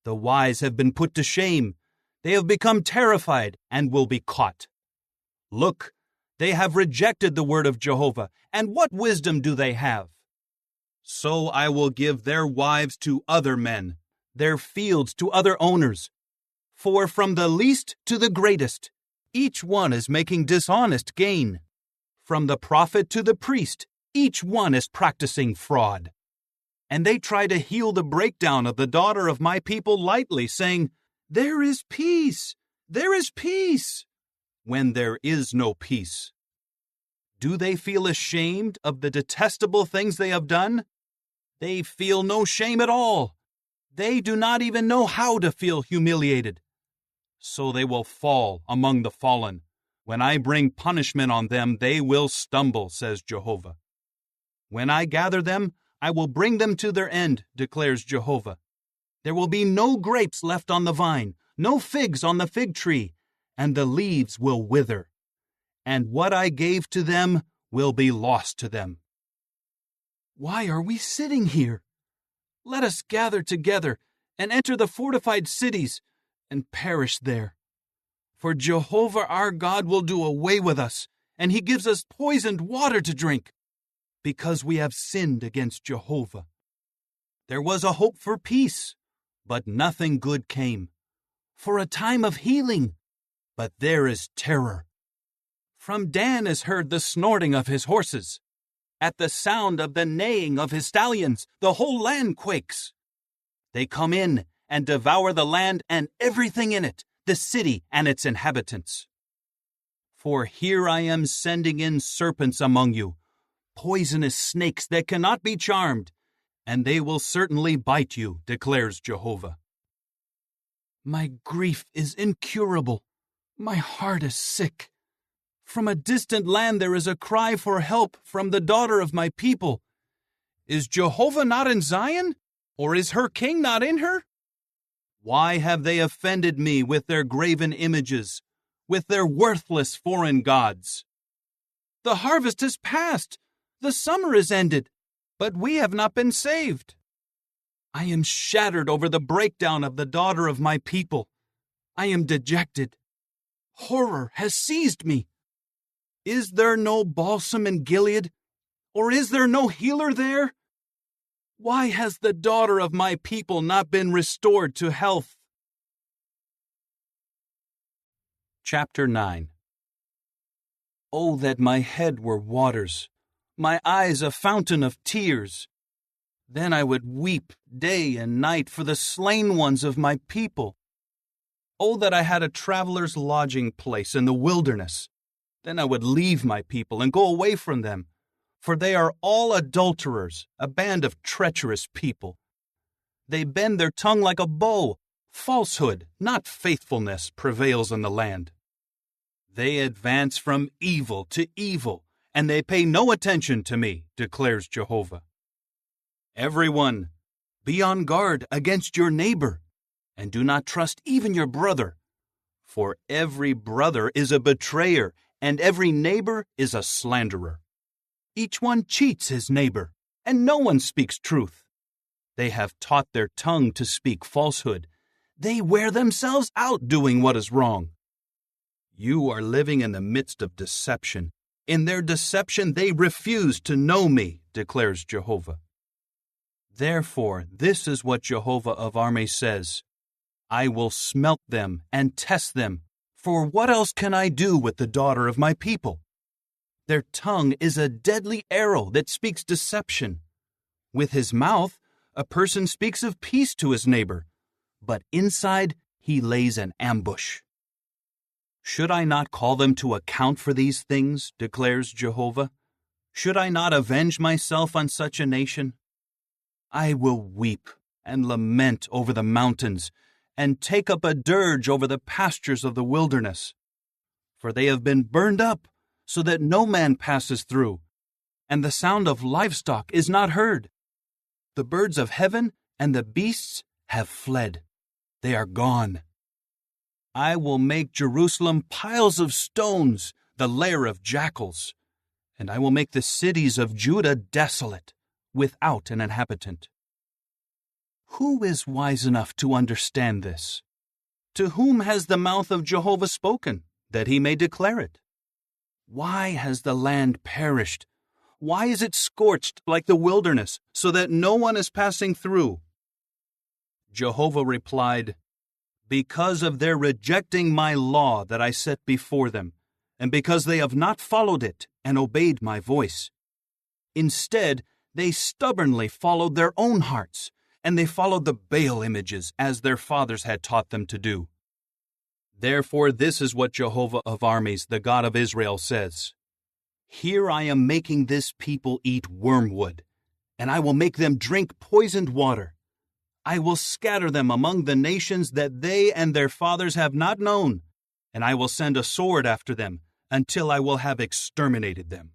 The wise have been put to shame. They have become terrified and will be caught. Look, they have rejected the word of Jehovah, and what wisdom do they have? So I will give their wives to other men, their fields to other owners. For from the least to the greatest, each one is making dishonest gain. From the prophet to the priest, each one is practicing fraud. And they try to heal the breakdown of the daughter of my people lightly, saying, There is peace, when there is no peace. Do they feel ashamed of the detestable things they have done? They feel no shame at all. They do not even know how to feel humiliated. so they will fall among the fallen. When I bring punishment on them, they will stumble, says Jehovah. When I gather them, I will bring them to their end, declares Jehovah. There will be no grapes left on the vine, no figs on the fig tree, and the leaves will wither. And what I gave to them will be lost to them. Why are we sitting here? Let us gather together and enter the fortified cities and perish there. For Jehovah our God will do away with us, and he gives us poisoned water to drink, because we have sinned against Jehovah. There was a hope for peace, but nothing good came. For a time of healing, but there is terror. From Dan is heard the snorting of his horses. At the sound of the neighing of his stallions, the whole land quakes. They come in and devour the land and everything in it, the city and its inhabitants. For here I am sending in serpents among you, poisonous snakes that cannot be charmed, and they will certainly bite you, declares Jehovah. My grief is incurable. My heart is sick. From a distant land there is a cry for help from the daughter of my people. Is Jehovah not in Zion? Or is her king not in her? Why have they offended me with their graven images, with their worthless foreign gods? The harvest is past, the summer is ended, but we have not been saved. I am shattered over the breakdown of the daughter of my people. I am dejected. Horror has seized me. Is there no balsam in Gilead? Or is there no healer there? Why has the daughter of my people not been restored to health? Chapter 9. Oh, that my head were waters, my eyes a fountain of tears. Then I would weep day and night for the slain ones of my people. Oh, that I had a traveler's lodging place in the wilderness. Then I would leave my people and go away from them. For they are all adulterers, a band of treacherous people. They bend their tongue like a bow. Falsehood, not faithfulness, prevails in the land. They advance from evil to evil, and they pay no attention to me, declares Jehovah. Everyone, be on guard against your neighbor, and do not trust even your brother. For every brother is a betrayer, and every neighbor is a slanderer. Each one cheats his neighbor, and no one speaks truth. They have taught their tongue to speak falsehood. They wear themselves out doing what is wrong. You are living in the midst of deception. In their deception they refuse to know me, declares Jehovah. Therefore, this is what Jehovah of armies says. I will smelt them and test them, for what else can I do with the daughter of my people? Their tongue is a deadly arrow that speaks deception. With his mouth, a person speaks of peace to his neighbor, but inside he lays an ambush. Should I not call them to account for these things, declares Jehovah? Should I not avenge myself on such a nation? I will weep and lament over the mountains, and take up a dirge over the pastures of the wilderness. For they have been burned up, so that no man passes through, and the sound of livestock is not heard. The birds of heaven and the beasts have fled. They are gone. I will make Jerusalem piles of stones, the lair of jackals, and I will make the cities of Judah desolate, without an inhabitant. Who is wise enough to understand this? To whom has the mouth of Jehovah spoken, that he may declare it? Why has the land perished? Why is it scorched like the wilderness, so that no one is passing through? Jehovah replied, Because of their rejecting my law that I set before them, and because they have not followed it and obeyed my voice. Instead, they stubbornly followed their own hearts, and they followed the Baal images as their fathers had taught them to do. Therefore, this is what Jehovah of armies, the God of Israel, says. Here I am making this people eat wormwood, and I will make them drink poisoned water. I will scatter them among the nations that they and their fathers have not known, and I will send a sword after them until I will have exterminated them.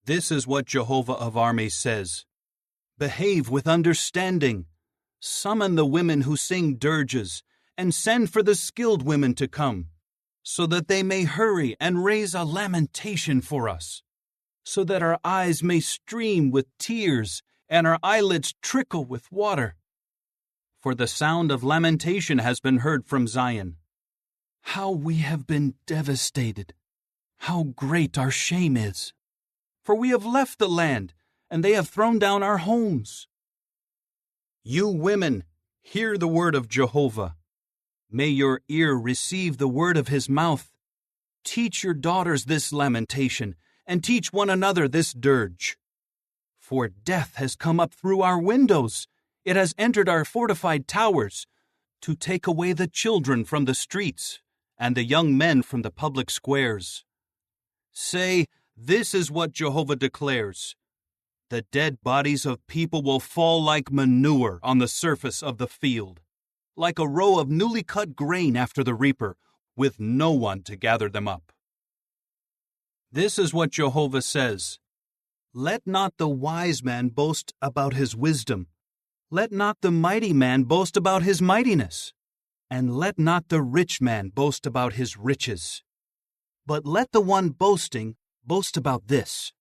This is what Jehovah of armies says. Behave with understanding. Summon the women who sing dirges, and send for the skilled women to come, so that they may hurry and raise a lamentation for us, so that our eyes may stream with tears and our eyelids trickle with water. For the sound of lamentation has been heard from Zion. How we have been devastated! How great our shame is! For we have left the land, and they have thrown down our homes. You women, hear the word of Jehovah. May your ear receive the word of his mouth. Teach your daughters this lamentation, and teach one another this dirge. For death has come up through our windows. It has entered our fortified towers, to take away the children from the streets, and the young men from the public squares. Say, this is what Jehovah declares. The dead bodies of people will fall like manure on the surface of the field, like a row of newly cut grain after the reaper, with no one to gather them up. This is what Jehovah says. Let not the wise man boast about his wisdom. Let not the mighty man boast about his mightiness. And let not the rich man boast about his riches. But let the one boasting boast about this,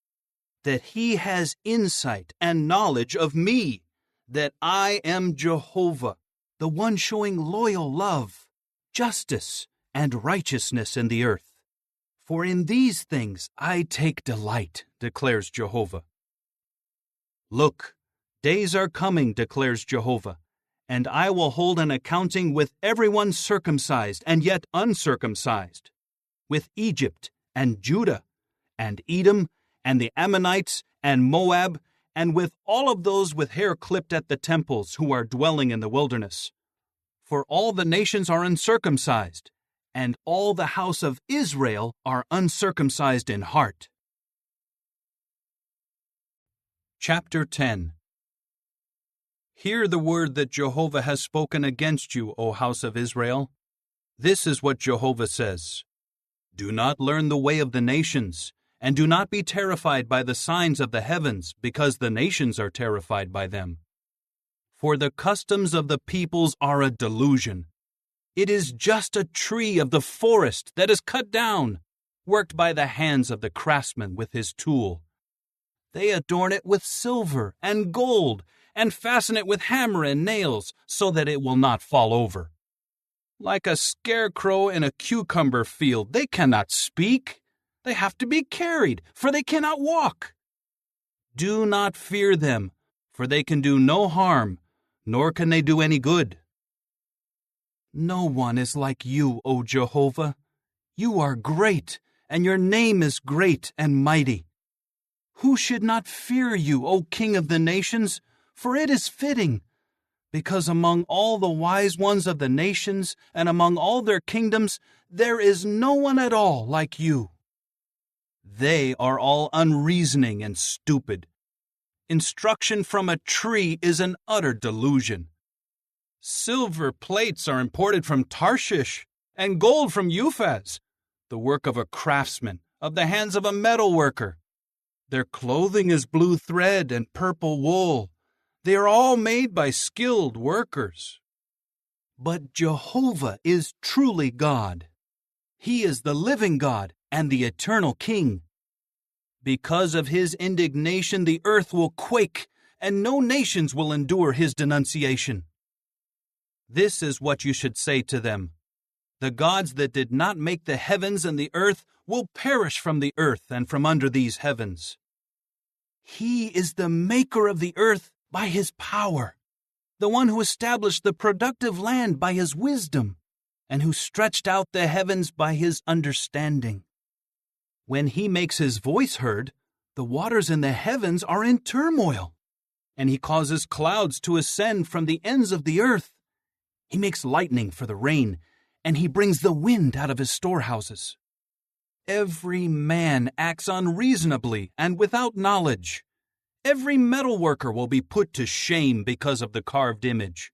that he has insight and knowledge of me, that I am Jehovah, the one showing loyal love, justice, and righteousness in the earth. For in these things I take delight, declares Jehovah. Look, days are coming, declares Jehovah, and I will hold an accounting with everyone circumcised and yet uncircumcised, with Egypt and Judah and Edom and the Ammonites and Moab, and with all of those with hair clipped at the temples who are dwelling in the wilderness. For all the nations are uncircumcised, and all the house of Israel are uncircumcised in heart. Chapter 10. Hear the word that Jehovah has spoken against you, O house of Israel. This is what Jehovah says. Do not learn the way of the nations, and do not be terrified by the signs of the heavens, because the nations are terrified by them. For the customs of the peoples are a delusion. It is just a tree of the forest that is cut down, worked by the hands of the craftsman with his tool. They adorn it with silver and gold, and fasten it with hammer and nails, so that it will not fall over. Like a scarecrow in a cucumber field, they cannot speak. They have to be carried, for they cannot walk. Do not fear them, for they can do no harm, nor can they do any good. No one is like you, O Jehovah. You are great, and your name is great and mighty. Who should not fear you, O King of the nations? For it is fitting, because among all the wise ones of the nations and among all their kingdoms, there is no one at all like you. They are all unreasoning and stupid. Instruction from a tree is an utter delusion. Silver plates are imported from Tarshish, and gold from Uphaz, the work of a craftsman, of the hands of a metal worker. Their clothing is blue thread and purple wool. They are all made by skilled workers. But Jehovah is truly God. He is the living God and the eternal King. Because of his indignation, the earth will quake, and no nations will endure his denunciation. This is what you should say to them. The gods that did not make the heavens and the earth will perish from the earth and from under these heavens. He is the maker of the earth by his power, the one who established the productive land by his wisdom, and who stretched out the heavens by his understanding. When he makes his voice heard, the waters in the heavens are in turmoil, and he causes clouds to ascend from the ends of the earth. He makes lightning for the rain, and he brings the wind out of his storehouses. Every man acts unreasonably and without knowledge. Every metal worker will be put to shame because of the carved image.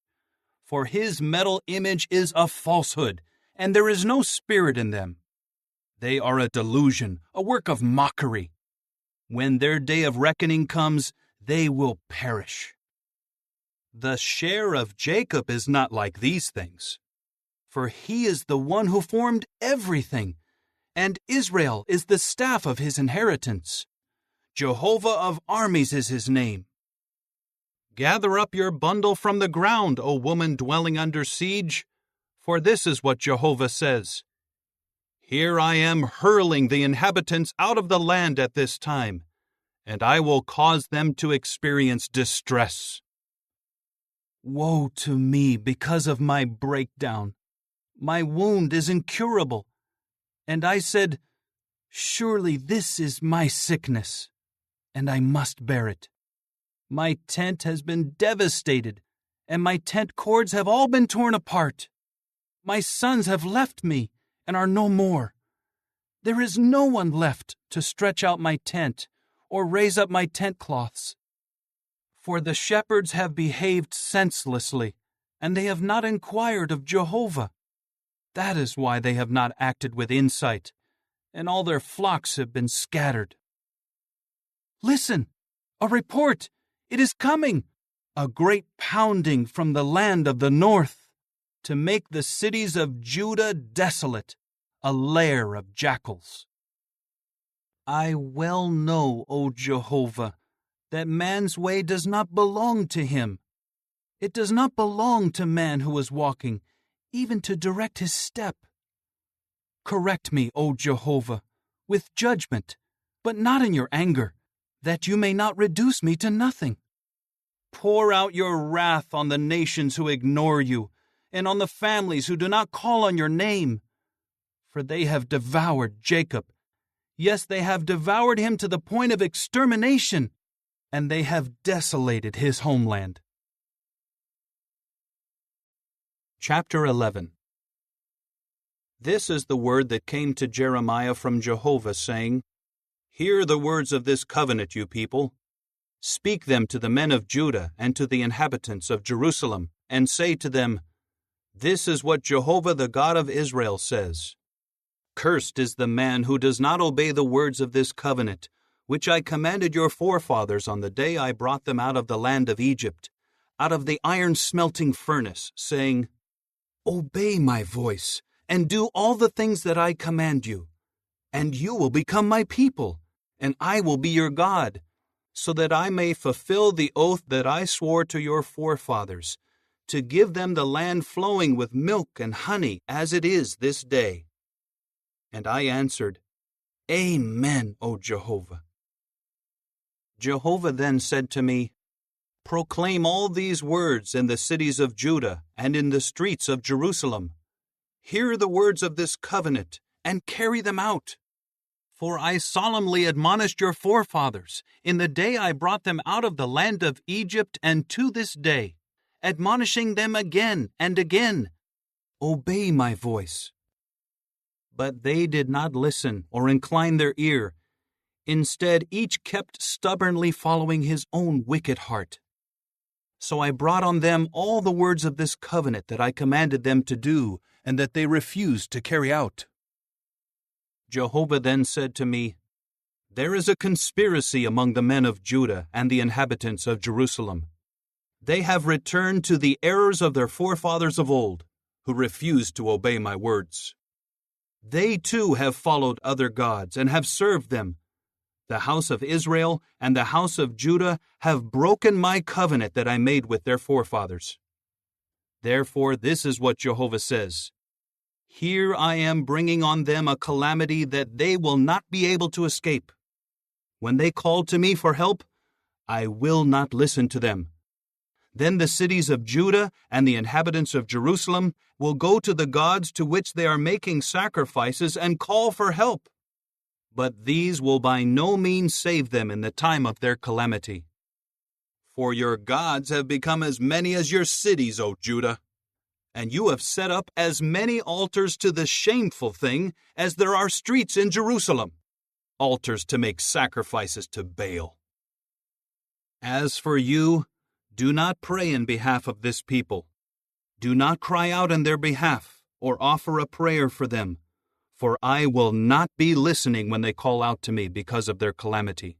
For his metal image is a falsehood, and there is no spirit in them. They are a delusion, a work of mockery. When their day of reckoning comes, they will perish. The share of Jacob is not like these things, for he is the one who formed everything, and Israel is the staff of his inheritance. Jehovah of armies is his name. Gather up your bundle from the ground, O woman dwelling under siege, for this is what Jehovah says. Here I am hurling the inhabitants out of the land at this time, and I will cause them to experience distress. Woe to me because of my breakdown. My wound is incurable. And I said, surely this is my sickness, and I must bear it. My tent has been devastated, and my tent cords have all been torn apart. My sons have left me and are no more. There is no one left to stretch out my tent or raise up my tent cloths. For the shepherds have behaved senselessly, and they have not inquired of Jehovah. That is why they have not acted with insight, and all their flocks have been scattered. Listen, a report! It is coming! A great pounding from the land of the north, to make the cities of Judah desolate, a lair of jackals. I well know, O Jehovah, that man's way does not belong to him. It does not belong to man who is walking, even to direct his step. Correct me, O Jehovah, with judgment, but not in your anger, that you may not reduce me to nothing. Pour out your wrath on the nations who ignore you, and on the families who do not call on your name. For they have devoured Jacob. Yes, they have devoured him to the point of extermination, and they have desolated his homeland. Chapter 11. This is the word that came to Jeremiah from Jehovah, saying, Hear the words of this covenant, you people. Speak them to the men of Judah and to the inhabitants of Jerusalem, and say to them, This is what Jehovah the God of Israel says. Cursed is the man who does not obey the words of this covenant, which I commanded your forefathers on the day I brought them out of the land of Egypt, out of the iron-smelting furnace, saying, Obey my voice, and do all the things that I command you, and you will become my people, and I will be your God, so that I may fulfill the oath that I swore to your forefathers, to give them the land flowing with milk and honey as it is this day. And I answered, Amen, O Jehovah. Jehovah then said to me, Proclaim all these words in the cities of Judah and in the streets of Jerusalem. Hear the words of this covenant and carry them out. For I solemnly admonished your forefathers in the day I brought them out of the land of Egypt and to this day, admonishing them again and again, Obey my voice. But they did not listen or incline their ear. Instead, each kept stubbornly following his own wicked heart. So I brought on them all the words of this covenant that I commanded them to do, and that they refused to carry out. Jehovah then said to me, There is a conspiracy among the men of Judah and the inhabitants of Jerusalem. They have returned to the errors of their forefathers of old, who refused to obey my words. They too have followed other gods and have served them. The house of Israel and the house of Judah have broken my covenant that I made with their forefathers. Therefore, this is what Jehovah says. Here I am bringing on them a calamity that they will not be able to escape. When they call to me for help, I will not listen to them. Then the cities of Judah and the inhabitants of Jerusalem will go to the gods to which they are making sacrifices and call for help. But these will by no means save them in the time of their calamity. For your gods have become as many as your cities, O Judah, and you have set up as many altars to the shameful thing as there are streets in Jerusalem, altars to make sacrifices to Baal. As for you, do not pray in behalf of this people. Do not cry out in their behalf or offer a prayer for them, for I will not be listening when they call out to me because of their calamity.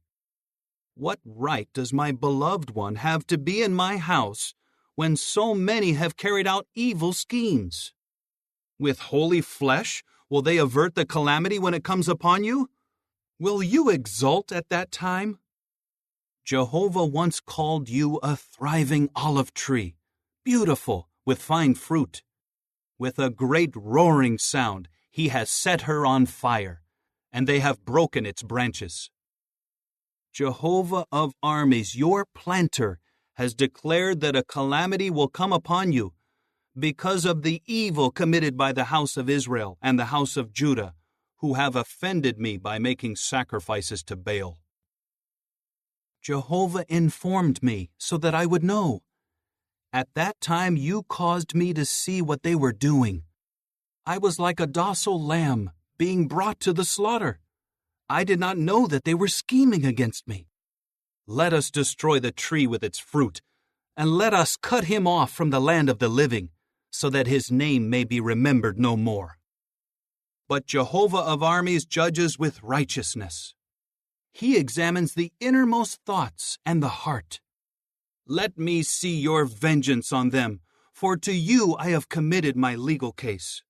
What right does my beloved one have to be in my house when so many have carried out evil schemes? With holy flesh will they avert the calamity when it comes upon you? Will you exult at that time? Jehovah once called you a thriving olive tree, beautiful, with fine fruit. With a great roaring sound, he has set her on fire, and they have broken its branches. Jehovah of armies, your planter, has declared that a calamity will come upon you because of the evil committed by the house of Israel and the house of Judah, who have offended me by making sacrifices to Baal. Jehovah informed me so that I would know. At that time you caused me to see what they were doing. I was like a docile lamb being brought to the slaughter. I did not know that they were scheming against me. Let us destroy the tree with its fruit, and let us cut him off from the land of the living, so that his name may be remembered no more. But Jehovah of armies judges with righteousness. He examines the innermost thoughts and the heart. Let me see your vengeance on them, for to you I have committed my legal case.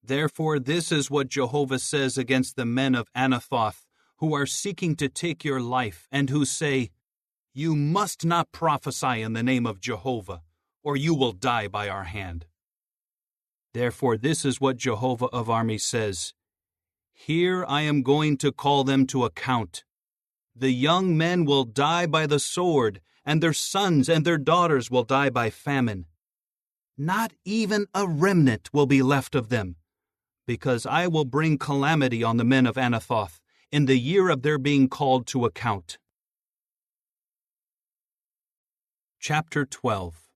Therefore this is what Jehovah says against the men of Anathoth, who are seeking to take your life, and who say, "You must not prophesy in the name of Jehovah, or you will die by our hand." Therefore this is what Jehovah of armies says, "Here I am going to call them to account. The young men will die by the sword, and their sons and their daughters will die by famine. Not even a remnant will be left of them, because I will bring calamity on the men of Anathoth in the year of their being called to account." Chapter 12.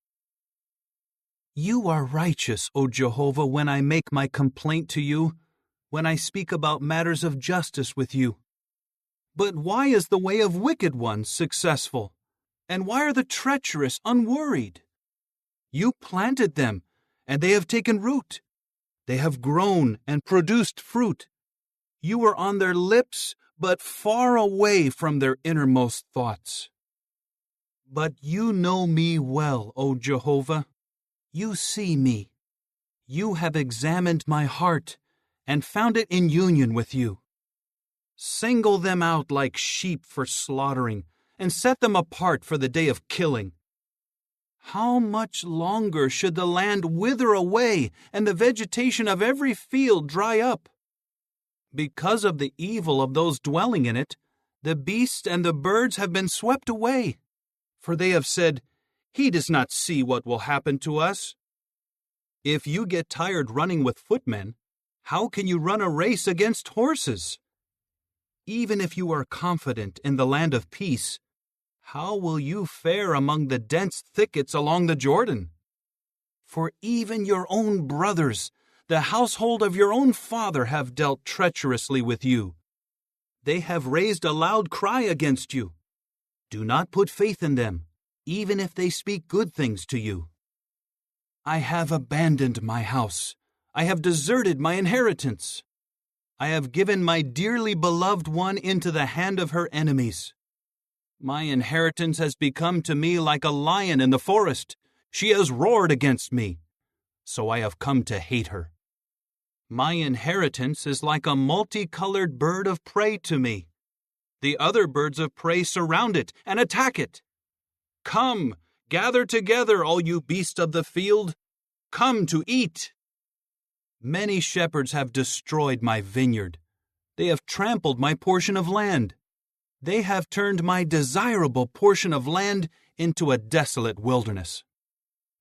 You are righteous, O Jehovah, when I make my complaint to you, when I speak about matters of justice with you. But why is the way of wicked ones successful? And why are the treacherous unworried? You planted them, and they have taken root. They have grown and produced fruit. You were on their lips, but far away from their innermost thoughts. But you know me well, O Jehovah. You see me. You have examined my heart and found it in union with you. Single them out like sheep for slaughtering, and set them apart for the day of killing. How much longer should the land wither away and the vegetation of every field dry up? Because of the evil of those dwelling in it, the beasts and the birds have been swept away. For they have said, "He does not see what will happen to us." If you get tired running with footmen, how can you run a race against horses? Even if you are confident in the land of peace, how will you fare among the dense thickets along the Jordan? For even your own brothers, the household of your own father, have dealt treacherously with you. They have raised a loud cry against you. Do not put faith in them, even if they speak good things to you. I have abandoned my house. I have deserted my inheritance. I have given my dearly beloved one into the hand of her enemies. My inheritance has become to me like a lion in the forest. She has roared against me, so I have come to hate her. My inheritance is like a multicolored bird of prey to me. The other birds of prey surround it and attack it. Come, gather together, all you beasts of the field. Come to eat. Many shepherds have destroyed my vineyard. They have trampled my portion of land. They have turned my desirable portion of land into a desolate wilderness.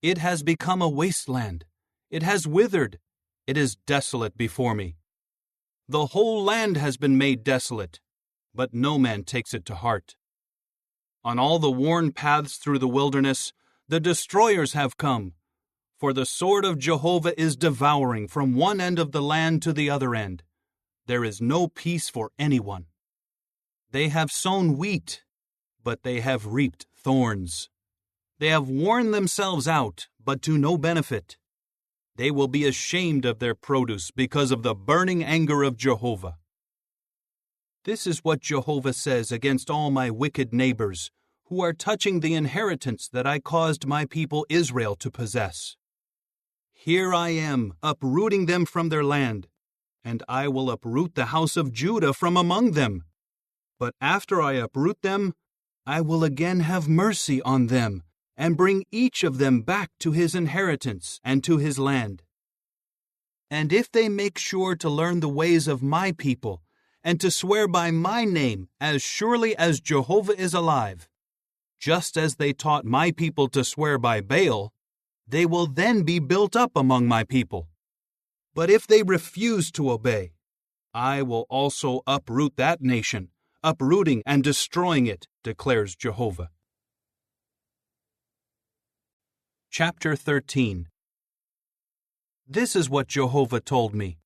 It has become a wasteland. It has withered. It is desolate before me. The whole land has been made desolate, but no man takes it to heart. On all the worn paths through the wilderness, the destroyers have come, for the sword of Jehovah is devouring from one end of the land to the other end. There is no peace for anyone. They have sown wheat. but they have reaped thorns. They have worn themselves out, but to no benefit. They will be ashamed of their produce because of the burning anger of Jehovah. This is what Jehovah says against all my wicked neighbors, who are touching the inheritance that I caused my people Israel to possess. Here I am, uprooting them from their land, and I will uproot the house of Judah from among them. But after I uproot them, I will again have mercy on them, and bring each of them back to his inheritance and to his land. And if they make sure to learn the ways of my people, and to swear by my name as surely as Jehovah is alive, just as they taught my people to swear by Baal, they will then be built up among my people. But if they refuse to obey, I will also uproot that nation, uprooting and destroying it, declares Jehovah. Chapter 13. This is what Jehovah told me.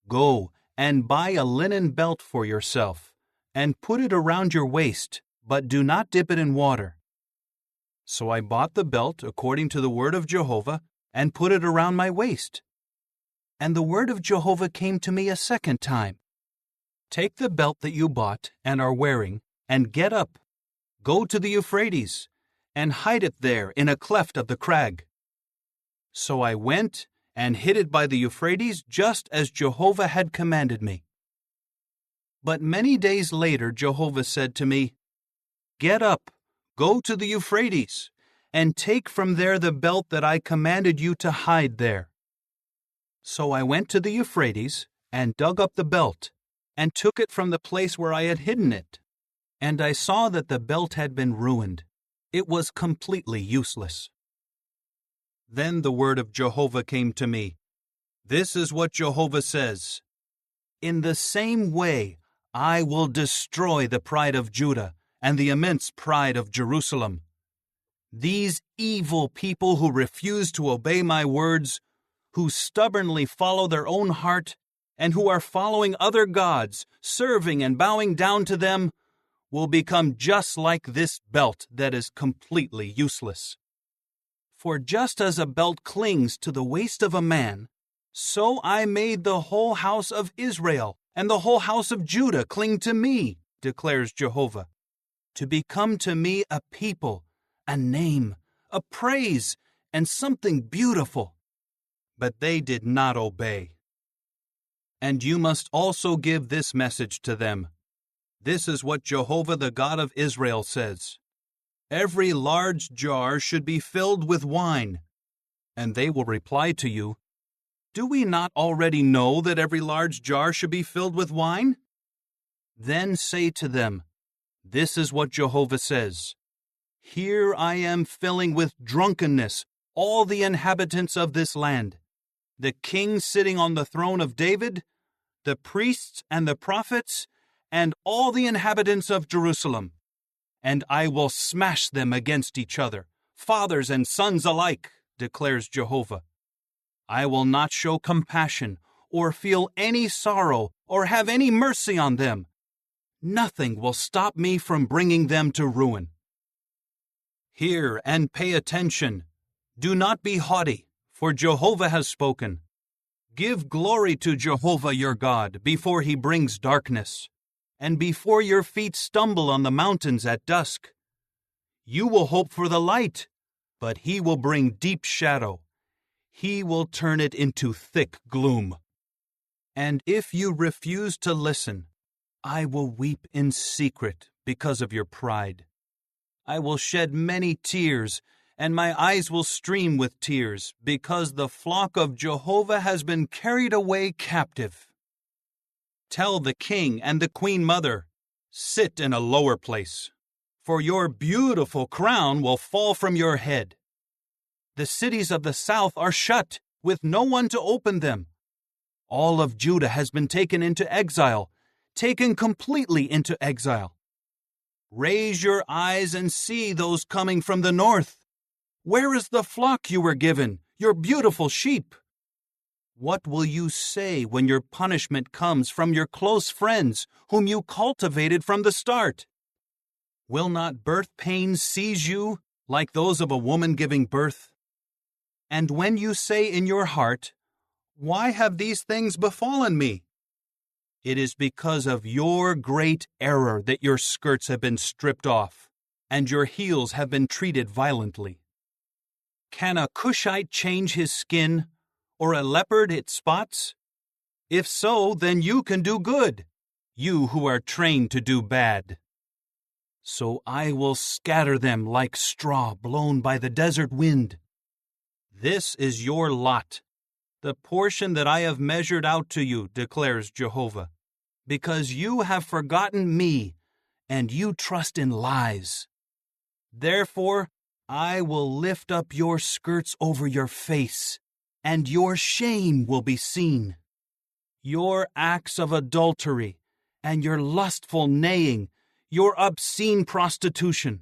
Go and buy a linen belt for yourself, and put it around your waist, but do not dip it in water. So I bought the belt according to the word of Jehovah, and put it around my waist. And the word of Jehovah came to me a second time. Take the belt that you bought and are wearing, and get up. Go to the Euphrates, and hide it there in a cleft of the crag. So I went and hid it by the Euphrates, just as Jehovah had commanded me. But many days later Jehovah said to me, Get up, go to the Euphrates, and take from there the belt that I commanded you to hide there. So I went to the Euphrates, and dug up the belt, and took it from the place where I had hidden it. And I saw that the belt had been ruined. It was completely useless. Then the word of Jehovah came to me. This is what Jehovah says. In the same way, I will destroy the pride of Judah and the immense pride of Jerusalem. These evil people who refuse to obey my words, who stubbornly follow their own heart, and who are following other gods, serving and bowing down to them, will become just like this belt that is completely useless. For just as a belt clings to the waist of a man, so I made the whole house of Israel and the whole house of Judah cling to me, declares Jehovah, to become to me a people, a name, a praise, and something beautiful. But they did not obey. And you must also give this message to them. This is what Jehovah the God of Israel says. Every large jar should be filled with wine. And they will reply to you, Do we not already know that every large jar should be filled with wine? Then say to them, This is what Jehovah says. Here I am filling with drunkenness all the inhabitants of this land, the king sitting on the throne of David, the priests and the prophets, and all the inhabitants of Jerusalem. And I will smash them against each other, fathers and sons alike, declares Jehovah. I will not show compassion, or feel any sorrow, or have any mercy on them. Nothing will stop me from bringing them to ruin. Hear and pay attention. Do not be haughty, for Jehovah has spoken. Give glory to Jehovah your God before he brings darkness, and before your feet stumble on the mountains at dusk. You will hope for the light, but he will bring deep shadow. He will turn it into thick gloom. And if you refuse to listen, I will weep in secret because of your pride. I will shed many tears, and my eyes will stream with tears, because the flock of Jehovah has been carried away captive. Tell the king and the queen mother, Sit in a lower place, for your beautiful crown will fall from your head. The cities of the south are shut, with no one to open them. All of Judah has been taken into exile, taken completely into exile. Raise your eyes and see those coming from the north. Where is the flock you were given, your beautiful sheep? What will you say when your punishment comes from your close friends, whom you cultivated from the start? Will not birth pains seize you like those of a woman giving birth? And when you say in your heart, "Why have these things befallen me?" It is because of your great error that your skirts have been stripped off, and your heels have been treated violently. Can a Cushite change his skin, or a leopard its spots? If so, then you can do good, you who are trained to do bad. So I will scatter them like straw blown by the desert wind. This is your lot, the portion that I have measured out to you, declares Jehovah, because you have forgotten me, and you trust in lies. Therefore, I will lift up your skirts over your face, and your shame will be seen. Your acts of adultery, and your lustful neighing, your obscene prostitution.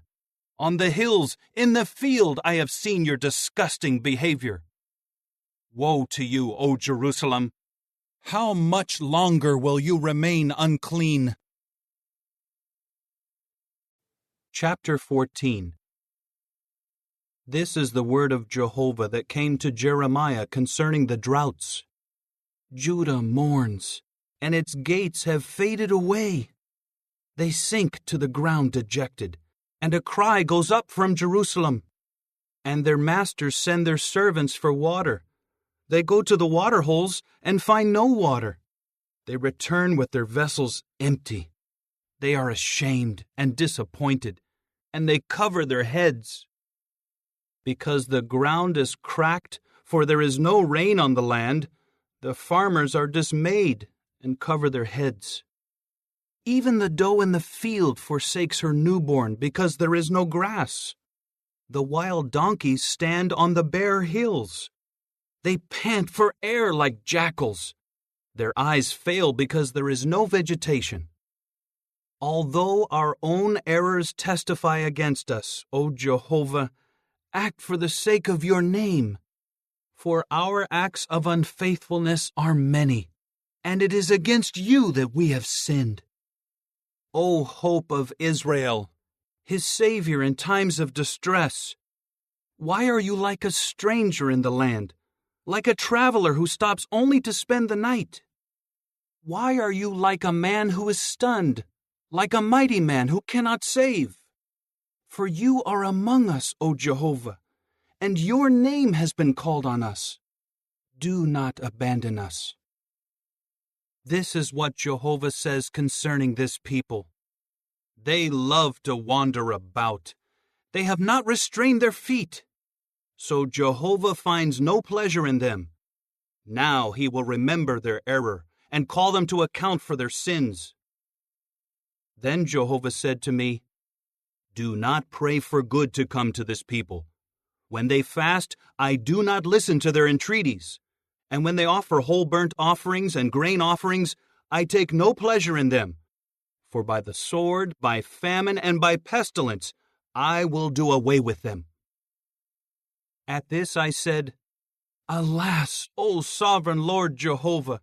On the hills, in the field, I have seen your disgusting behavior. Woe to you, O Jerusalem! How much longer will you remain unclean? Chapter 14. This is the word of Jehovah that came to Jeremiah concerning the droughts. Judah mourns, and its gates have faded away. They sink to the ground dejected, and a cry goes up from Jerusalem. And their masters send their servants for water. They go to the water holes and find no water. They return with their vessels empty. They are ashamed and disappointed, and they cover their heads. Because the ground is cracked, for there is no rain on the land, the farmers are dismayed and cover their heads. Even the doe in the field forsakes her newborn because there is no grass. The wild donkeys stand on the bare hills. They pant for air like jackals. Their eyes fail because there is no vegetation. Although our own errors testify against us, O Jehovah, act for the sake of your name. For our acts of unfaithfulness are many, and it is against you that we have sinned. O hope of Israel, his Savior in times of distress, why are you like a stranger in the land, like a traveler who stops only to spend the night? Why are you like a man who is stunned, like a mighty man who cannot save? For you are among us, O Jehovah, and your name has been called on us. Do not abandon us. This is what Jehovah says concerning this people. They love to wander about. They have not restrained their feet. So Jehovah finds no pleasure in them. Now he will remember their error and call them to account for their sins. Then Jehovah said to me, Do not pray for good to come to this people. When they fast, I do not listen to their entreaties. And when they offer whole burnt offerings and grain offerings, I take no pleasure in them. For by the sword, by famine, and by pestilence, I will do away with them. At this I said, Alas, O sovereign Lord Jehovah!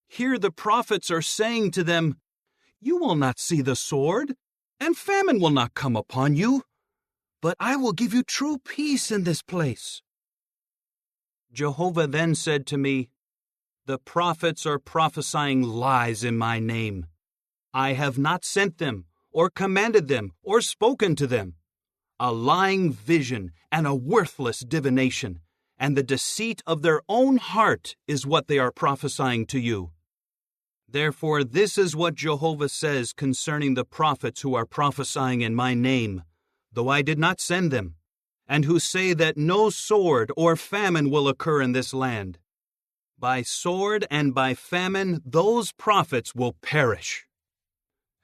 Here the prophets are saying to them, You will not see the sword, and famine will not come upon you, but I will give you true peace in this place. Jehovah then said to me, The prophets are prophesying lies in my name. I have not sent them, or commanded them, or spoken to them. A lying vision and a worthless divination, and the deceit of their own heart is what they are prophesying to you. Therefore, this is what Jehovah says concerning the prophets who are prophesying in my name, though I did not send them, and who say that no sword or famine will occur in this land. By sword and by famine, those prophets will perish.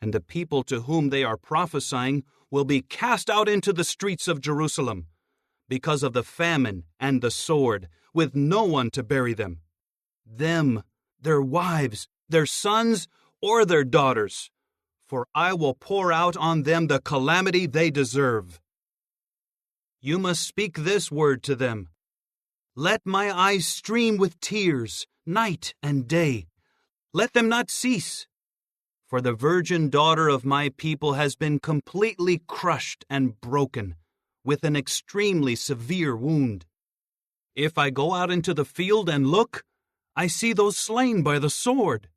And the people to whom they are prophesying will be cast out into the streets of Jerusalem, because of the famine and the sword, with no one to bury them. Them, their wives, their sons, or their daughters, for I will pour out on them the calamity they deserve. You must speak this word to them. Let my eyes stream with tears, night and day. Let them not cease. For the virgin daughter of my people has been completely crushed and broken, with an extremely severe wound. If I go out into the field and look, I see those slain by the sword.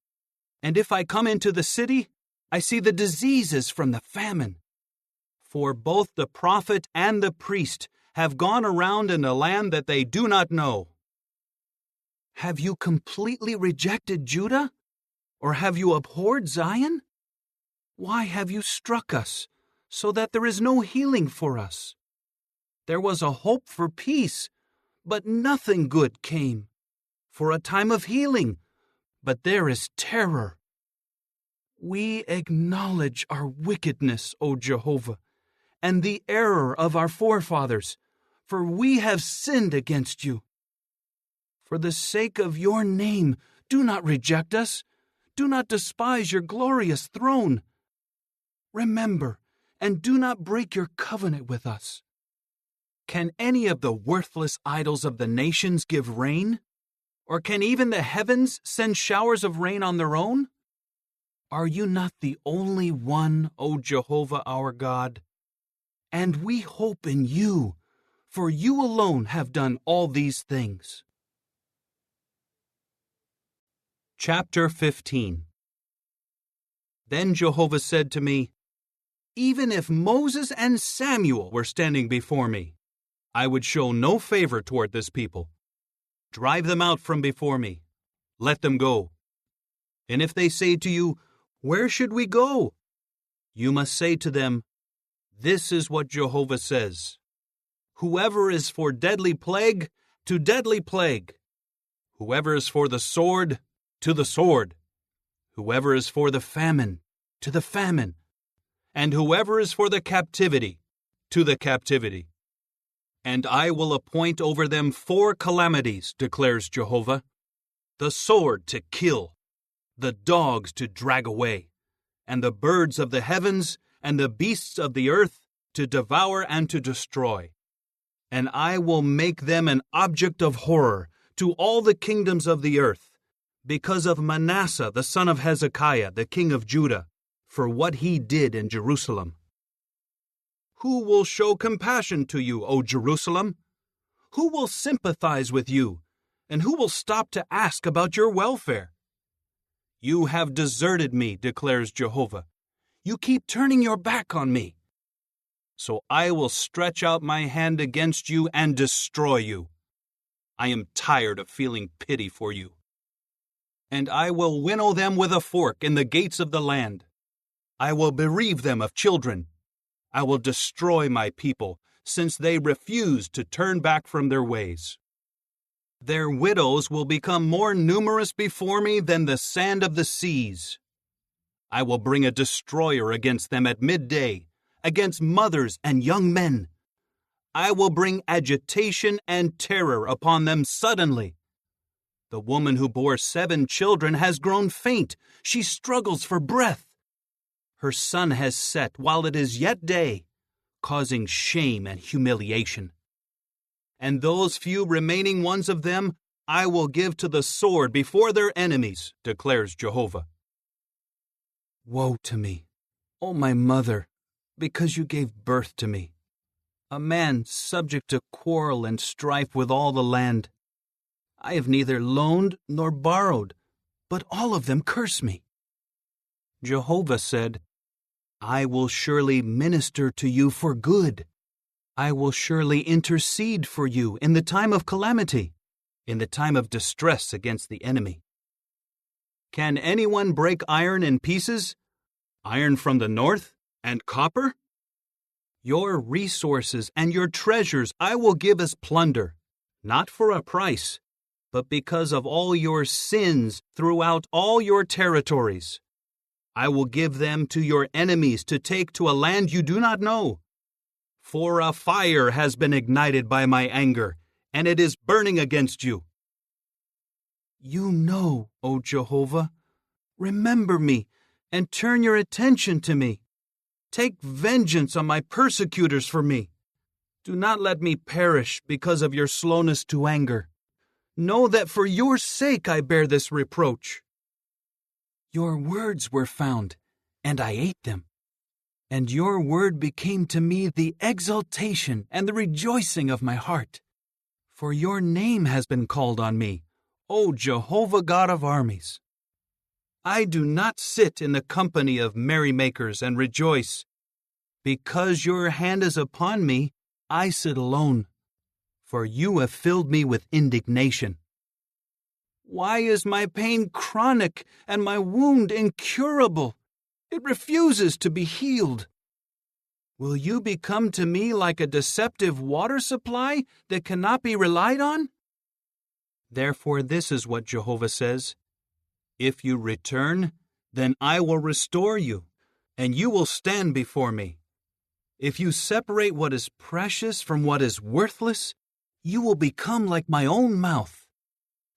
And if I come into the city, I see the diseases from the famine. For both the prophet and the priest have gone around in a land that they do not know. Have you completely rejected Judah? Or have you abhorred Zion? Why have you struck us, so that there is no healing for us? There was a hope for peace, but nothing good came. For a time of healing, but there is terror. We acknowledge our wickedness, O Jehovah, and the error of our forefathers, for we have sinned against you. For the sake of your name, do not reject us. Do not despise your glorious throne. Remember, and do not break your covenant with us. Can any of the worthless idols of the nations give rain? Or can even the heavens send showers of rain on their own? Are you not the only one, O Jehovah our God? And we hope in you, for you alone have done all these things. Chapter 15. Then Jehovah said to me, Even if Moses and Samuel were standing before me, I would show no favor toward this people. Drive them out from before me. Let them go. And if they say to you, Where should we go? You must say to them, This is what Jehovah says. Whoever is for deadly plague, to deadly plague. Whoever is for the sword, to the sword. Whoever is for the famine, to the famine. And whoever is for the captivity, to the captivity. And I will appoint over them 4 calamities, declares Jehovah. The sword to kill, the dogs to drag away, and the birds of the heavens and the beasts of the earth to devour and to destroy. And I will make them an object of horror to all the kingdoms of the earth, because of Manasseh the son of Hezekiah, the king of Judah, for what he did in Jerusalem. Who will show compassion to you, O Jerusalem? Who will sympathize with you, and who will stop to ask about your welfare? You have deserted me, declares Jehovah. You keep turning your back on me. So I will stretch out my hand against you and destroy you. I am tired of feeling pity for you. And I will winnow them with a fork in the gates of the land. I will bereave them of children. I will destroy my people, since they refuse to turn back from their ways. Their widows will become more numerous before me than the sand of the seas. I will bring a destroyer against them at midday, against mothers and young men. I will bring agitation and terror upon them suddenly. The woman who bore 7 children has grown faint. She struggles for breath. Her sun has set while it is yet day, causing shame and humiliation. And those few remaining ones of them I will give to the sword before their enemies, declares Jehovah. Woe to me, O my mother, because you gave birth to me, a man subject to quarrel and strife with all the land. I have neither loaned nor borrowed, but all of them curse me. Jehovah said, I will surely minister to you for good. I will surely intercede for you in the time of calamity, in the time of distress against the enemy. Can anyone break iron in pieces? Iron from the north and copper? Your resources and your treasures I will give as plunder, not for a price, but because of all your sins throughout all your territories. I will give them to your enemies to take to a land you do not know. For a fire has been ignited by my anger, and it is burning against you. You know, O Jehovah, remember me and turn your attention to me. Take vengeance on my persecutors for me. Do not let me perish because of your slowness to anger. Know that for your sake I bear this reproach. Your words were found, and I ate them. And your word became to me the exultation and the rejoicing of my heart. For your name has been called on me, O Jehovah God of armies. I do not sit in the company of merrymakers and rejoice. Because your hand is upon me, I sit alone, for you have filled me with indignation. Why is my pain chronic and my wound incurable? It refuses to be healed. Will you become to me like a deceptive water supply that cannot be relied on? Therefore, this is what Jehovah says. If you return, then I will restore you, and you will stand before me. If you separate what is precious from what is worthless, you will become like my own mouth.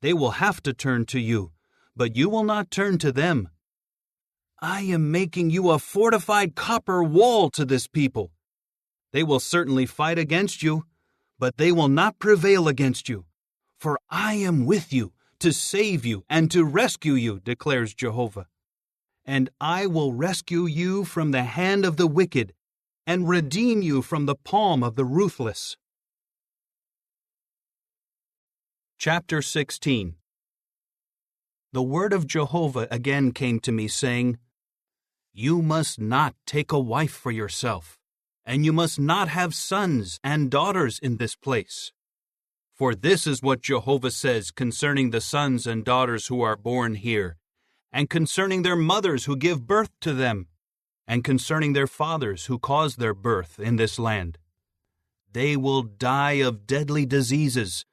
They will have to turn to you, but you will not turn to them. I am making you a fortified copper wall to this people. They will certainly fight against you, but they will not prevail against you. For I am with you to save you and to rescue you, declares Jehovah. And I will rescue you from the hand of the wicked and redeem you from the palm of the ruthless. Chapter 16. The word of Jehovah again came to me, saying, You must not take a wife for yourself, and you must not have sons and daughters in this place. For this is what Jehovah says concerning the sons and daughters who are born here, and concerning their mothers who give birth to them, and concerning their fathers who cause their birth in this land. They will die of deadly diseases,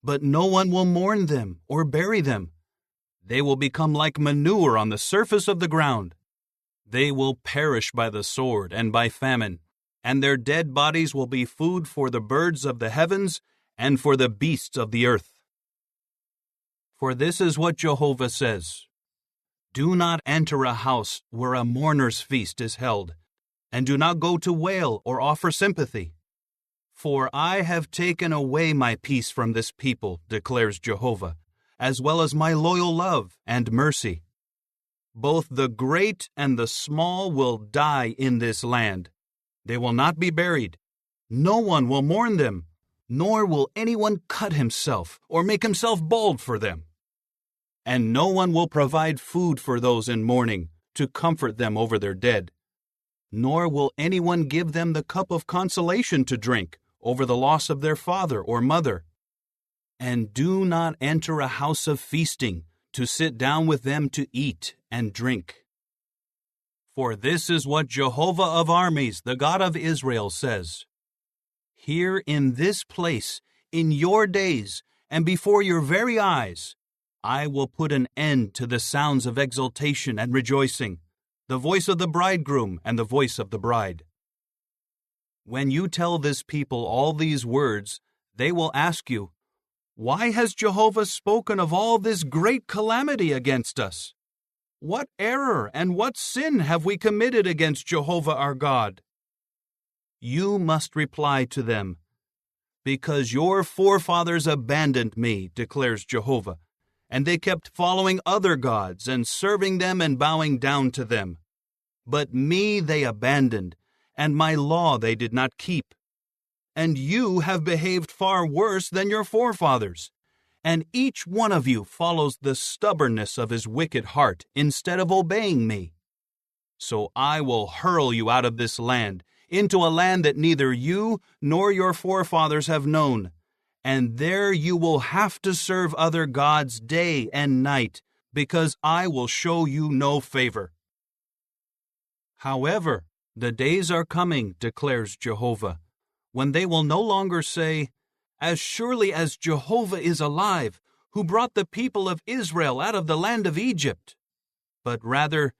but no one will mourn them or bury them. They will become like manure on the surface of the ground. They will perish by the sword and by famine, and their dead bodies will be food for the birds of the heavens and for the beasts of the earth. For this is what Jehovah says, Do not enter a house where a mourner's feast is held, and do not go to wail or offer sympathy. For I have taken away my peace from this people, declares Jehovah, as well as my loyal love and mercy. Both the great and the small will die in this land. They will not be buried. No one will mourn them, nor will anyone cut himself or make himself bald for them. And no one will provide food for those in mourning to comfort them over their dead, nor will anyone give them the cup of consolation to drink over the loss of their father or mother. And do not enter a house of feasting to sit down with them to eat and drink. For this is what Jehovah of armies, the God of Israel, says. Here in this place, in your days, and before your very eyes, I will put an end to the sounds of exultation and rejoicing, the voice of the bridegroom and the voice of the bride. When you tell this people all these words, they will ask you, Why has Jehovah spoken of all this great calamity against us? What error and what sin have we committed against Jehovah our God? You must reply to them, Because your forefathers abandoned me, declares Jehovah, and they kept following other gods and serving them and bowing down to them. But me they abandoned, and my law they did not keep. And you have behaved far worse than your forefathers, and each one of you follows the stubbornness of his wicked heart instead of obeying me. So I will hurl you out of this land, into a land that neither you nor your forefathers have known, and there you will have to serve other gods day and night, because I will show you no favor. However, the days are coming, declares Jehovah, when they will no longer say, As surely as Jehovah is alive, who brought the people of Israel out of the land of Egypt, but rather,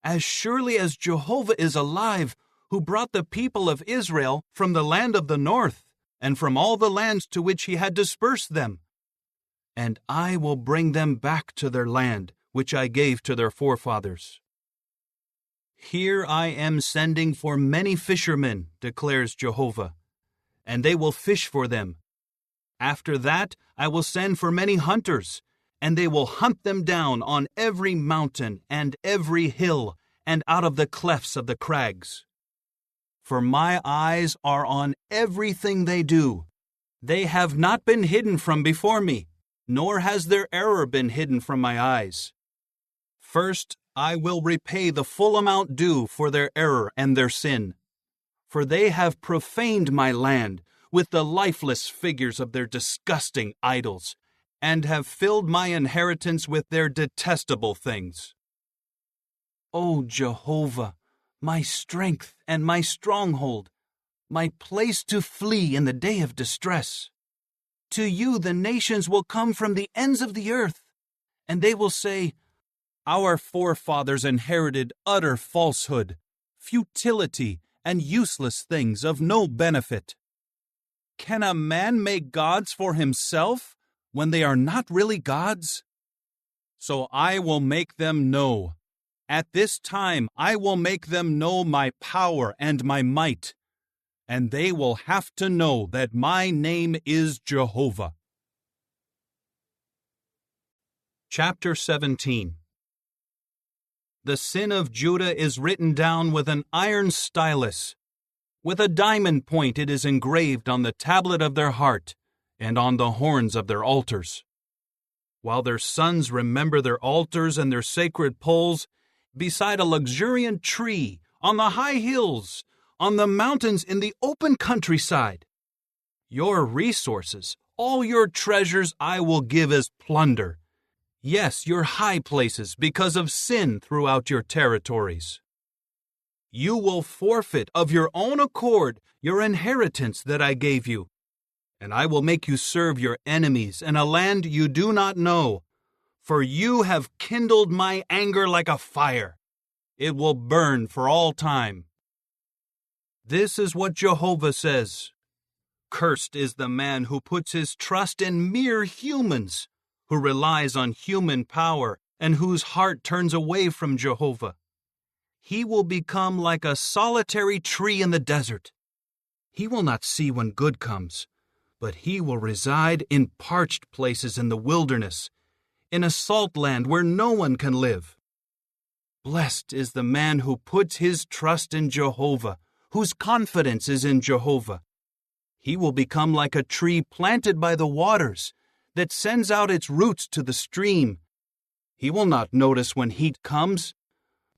As surely as Jehovah is alive, who brought the people of Israel from the land of the north, and from all the lands to which he had dispersed them. And I will bring them back to their land, which I gave to their forefathers. Here I am sending for many fishermen, declares Jehovah, and they will fish for them. After that I will send for many hunters, and they will hunt them down on every mountain and every hill, and out of the clefts of the crags. For my eyes are on everything they do. They have not been hidden from before me, nor has their error been hidden from my eyes. First, I will repay the full amount due for their error and their sin. For they have profaned my land with the lifeless figures of their disgusting idols, and have filled my inheritance with their detestable things. O Jehovah, my strength and my stronghold, my place to flee in the day of distress. To you the nations will come from the ends of the earth, and they will say, Our forefathers inherited utter falsehood, futility, and useless things of no benefit. Can a man make gods for himself when they are not really gods? So I will make them know. At this time I will make them know my power and my might, and they will have to know that my name is Jehovah. Chapter 17. The sin of Judah is written down with an iron stylus. With a diamond point it is engraved on the tablet of their heart and on the horns of their altars. While their sons remember their altars and their sacred poles, beside a luxuriant tree, on the high hills, on the mountains in the open countryside. Your resources, all your treasures I will give as plunder. Yes, your high places because of sin throughout your territories. You will forfeit of your own accord your inheritance that I gave you, and I will make you serve your enemies in a land you do not know, for you have kindled my anger like a fire. It will burn for all time. This is what Jehovah says. Cursed is the man who puts his trust in mere humans, who relies on human power, and whose heart turns away from Jehovah. He will become like a solitary tree in the desert. He will not see when good comes, but he will reside in parched places in the wilderness, in a salt land where no one can live. Blessed is the man who puts his trust in Jehovah, whose confidence is in Jehovah. He will become like a tree planted by the waters, that sends out its roots to the stream. He will not notice when heat comes,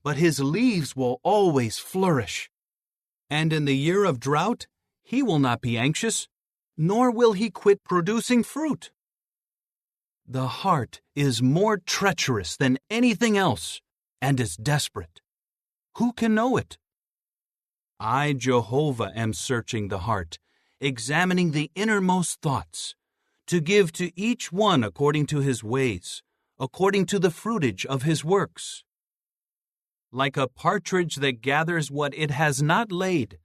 but his leaves will always flourish. And in the year of drought, he will not be anxious, nor will he quit producing fruit. The heart is more treacherous than anything else, and is desperate. Who can know it? I, Jehovah, am searching the heart, examining the innermost thoughts, to give to each one according to his ways, according to the fruitage of his works. Like a partridge that gathers what it has not laid,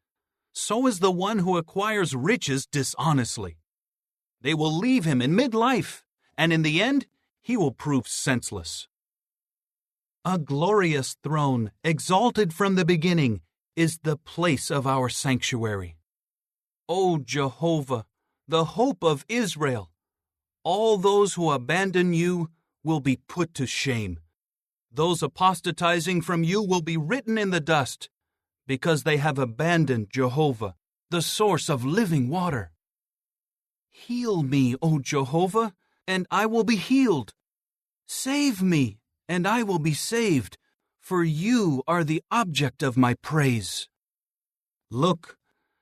so is the one who acquires riches dishonestly. They will leave him in midlife, and in the end he will prove senseless. A glorious throne, exalted from the beginning, is the place of our sanctuary. O Jehovah, the hope of Israel, all those who abandon you will be put to shame. Those apostatizing from you will be written in the dust, because they have abandoned Jehovah, the source of living water. Heal me, O Jehovah, and I will be healed. Save me, and I will be saved, for you are the object of my praise. Look,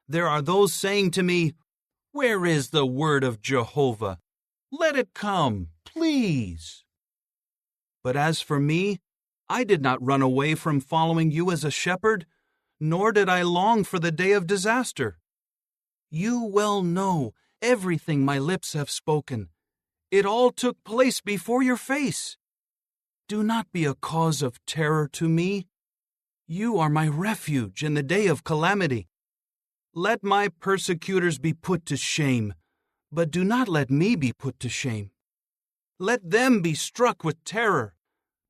there are those saying to me, Where is the word of Jehovah? Let it come, please. But as for me, I did not run away from following you as a shepherd, nor did I long for the day of disaster. You well know everything my lips have spoken. It all took place before your face. Do not be a cause of terror to me. You are my refuge in the day of calamity. Let my persecutors be put to shame, but do not let me be put to shame. Let them be struck with terror,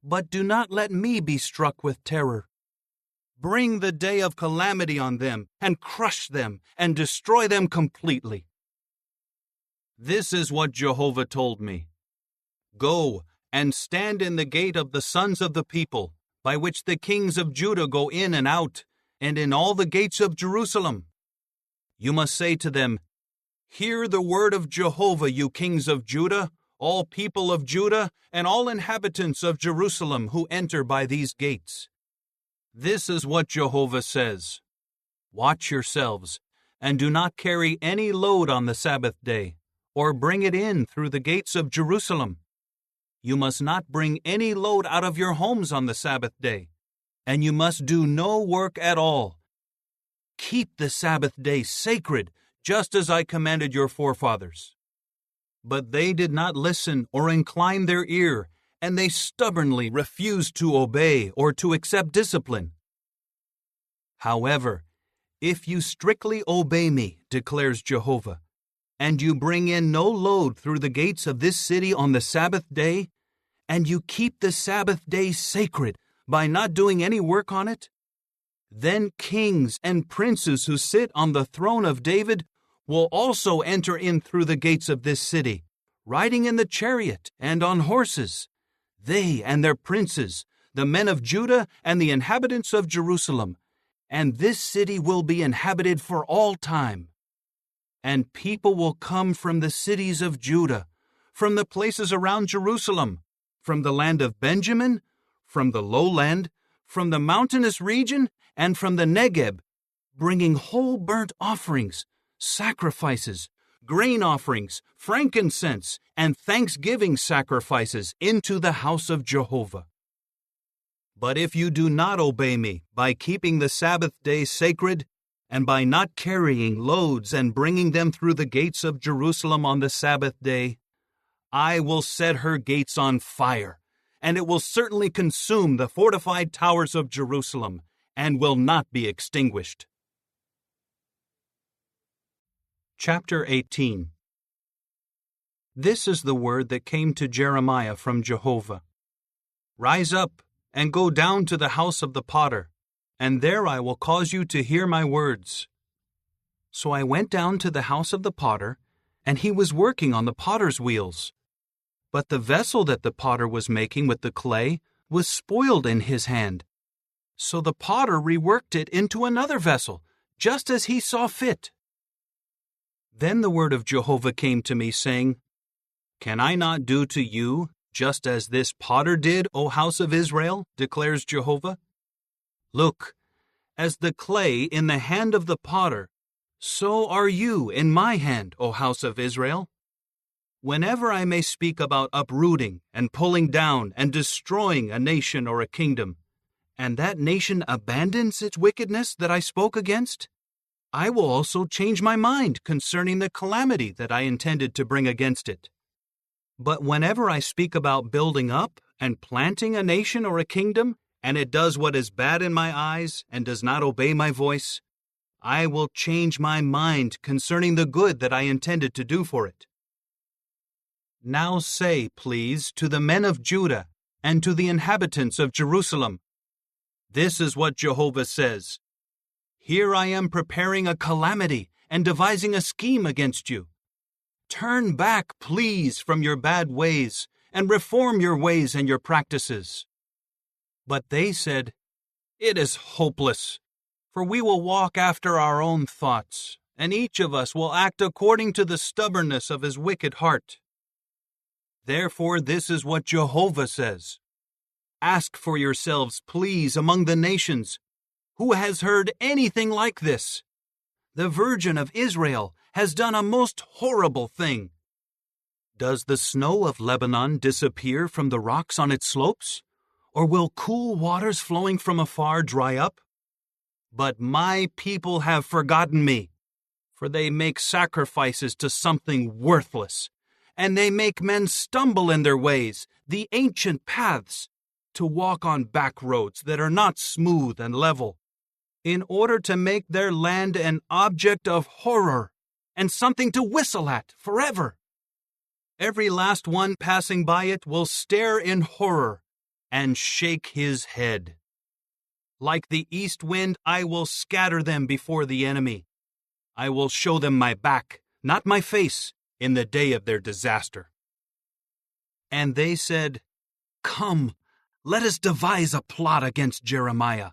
but do not let me be struck with terror. Bring the day of calamity on them, and crush them, and destroy them completely. This is what Jehovah told me. Go and stand in the gate of the sons of the people, by which the kings of Judah go in and out, and in all the gates of Jerusalem. You must say to them, Hear the word of Jehovah, you kings of Judah, all people of Judah, and all inhabitants of Jerusalem who enter by these gates. This is what Jehovah says. Watch yourselves, and do not carry any load on the Sabbath day, or bring it in through the gates of Jerusalem. You must not bring any load out of your homes on the Sabbath day, and you must do no work at all. Keep the Sabbath day sacred, just as I commanded your forefathers. But they did not listen or incline their ear, and they stubbornly refused to obey or to accept discipline. However, if you strictly obey me, declares Jehovah, and you bring in no load through the gates of this city on the Sabbath day, and you keep the Sabbath day sacred by not doing any work on it, then kings and princes who sit on the throne of David will also enter in through the gates of this city, riding in the chariot and on horses, they and their princes, the men of Judah and the inhabitants of Jerusalem, and this city will be inhabited for all time. And people will come from the cities of Judah, from the places around Jerusalem, from the land of Benjamin, from the lowland, from the mountainous region, and from the Negeb, bringing whole burnt offerings, sacrifices, grain offerings, frankincense, and thanksgiving sacrifices into the house of Jehovah. But if you do not obey me by keeping the Sabbath day sacred, and by not carrying loads and bringing them through the gates of Jerusalem on the Sabbath day, I will set her gates on fire, and it will certainly consume the fortified towers of Jerusalem, and will not be extinguished. Chapter 18. This is the word that came to Jeremiah from Jehovah. Rise up, and go down to the house of the potter, and there I will cause you to hear my words. So I went down to the house of the potter, and he was working on the potter's wheels. But the vessel that the potter was making with the clay was spoiled in his hand. So the potter reworked it into another vessel, just as he saw fit. Then the word of Jehovah came to me, saying, Can I not do to you just as this potter did, O house of Israel, declares Jehovah? Look, as the clay in the hand of the potter, so are you in my hand, O house of Israel. Whenever I may speak about uprooting and pulling down and destroying a nation or a kingdom, and that nation abandons its wickedness that I spoke against, I will also change my mind concerning the calamity that I intended to bring against it. But whenever I speak about building up and planting a nation or a kingdom, and it does what is bad in my eyes and does not obey my voice, I will change my mind concerning the good that I intended to do for it. Now say, please, to the men of Judah and to the inhabitants of Jerusalem, This is what Jehovah says. Here I am preparing a calamity and devising a scheme against you. Turn back, please, from your bad ways and reform your ways and your practices. But they said, It is hopeless, for we will walk after our own thoughts, and each of us will act according to the stubbornness of his wicked heart. Therefore, this is what Jehovah says. Ask for yourselves, please, among the nations, who has heard anything like this? The Virgin of Israel has done a most horrible thing. Does the snow of Lebanon disappear from the rocks on its slopes? Or will cool waters flowing from afar dry up? But my people have forgotten me, for they make sacrifices to something worthless, and they make men stumble in their ways, the ancient paths, to walk on back roads that are not smooth and level, in order to make their land an object of horror and something to whistle at forever. Every last one passing by it will stare in horror and shake his head. Like the east wind, I will scatter them before the enemy. I will show them my back, not my face, in the day of their disaster. And they said, Come, Let us devise a plot against Jeremiah,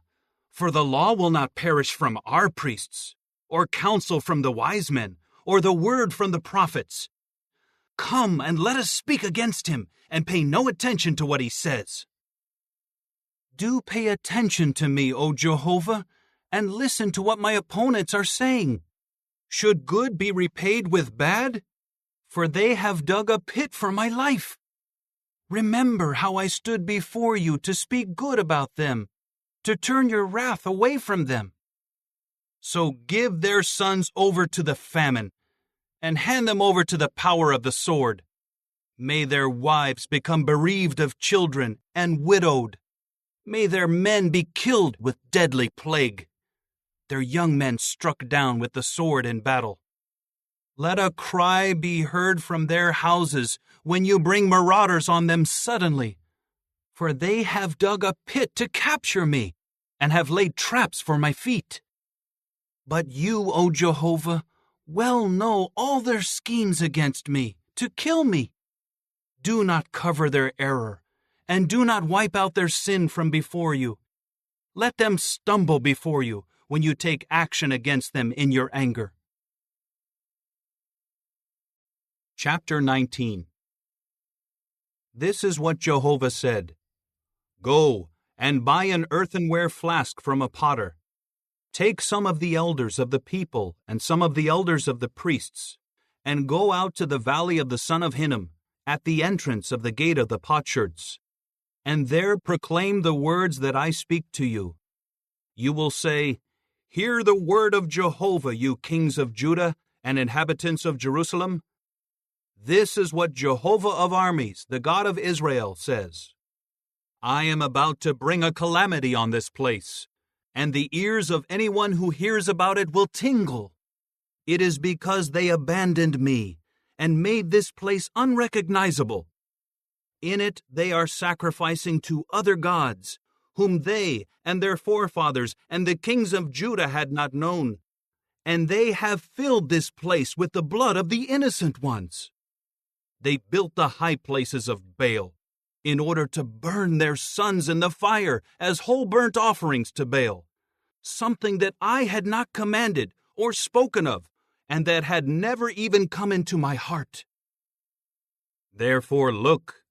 for the law will not perish from our priests, or counsel from the wise men, or the word from the prophets. Come and let us speak against him, and pay no attention to what he says. Do pay attention to me, O Jehovah, and listen to what my opponents are saying. Should good be repaid with bad? For they have dug a pit for my life. Remember how I stood before you to speak good about them, to turn your wrath away from them. So give their sons over to the famine, and hand them over to the power of the sword. May their wives become bereaved of children and widowed. May their men be killed with deadly plague, their young men struck down with the sword in battle. Let a cry be heard from their houses when you bring marauders on them suddenly, for they have dug a pit to capture me and have laid traps for my feet. But you, O Jehovah, well know all their schemes against me, to kill me. Do not cover their error, and do not wipe out their sin from before you. Let them stumble before you when you take action against them in your anger. Chapter 19. This is what Jehovah said. Go and buy an earthenware flask from a potter. Take some of the elders of the people and some of the elders of the priests, and go out to the valley of the son of Hinnom, at the entrance of the gate of the potsherds, and there proclaim the words that I speak to you. You will say, Hear the word of Jehovah, you kings of Judah and inhabitants of Jerusalem. This is what Jehovah of armies, the God of Israel, says. I am about to bring a calamity on this place, and the ears of anyone who hears about it will tingle. It is because they abandoned me and made this place unrecognizable. In it they are sacrificing to other gods, whom they and their forefathers and the kings of Judah had not known, and they have filled this place with the blood of the innocent ones. They built the high places of Baal, in order to burn their sons in the fire as whole burnt offerings to Baal, something that I had not commanded or spoken of, and that had never even come into my heart. Therefore look,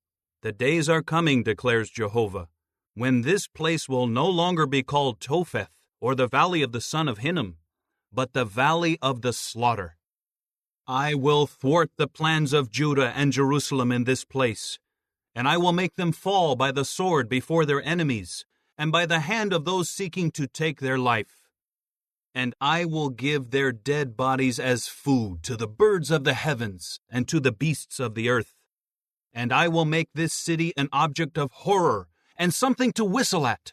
the days are coming, declares Jehovah, when this place will no longer be called Topheth, or the valley of the son of Hinnom, but the valley of the slaughter. I will thwart the plans of Judah and Jerusalem in this place, and I will make them fall by the sword before their enemies, and by the hand of those seeking to take their life. And I will give their dead bodies as food to the birds of the heavens and to the beasts of the earth. And I will make this city an object of horror and something to whistle at.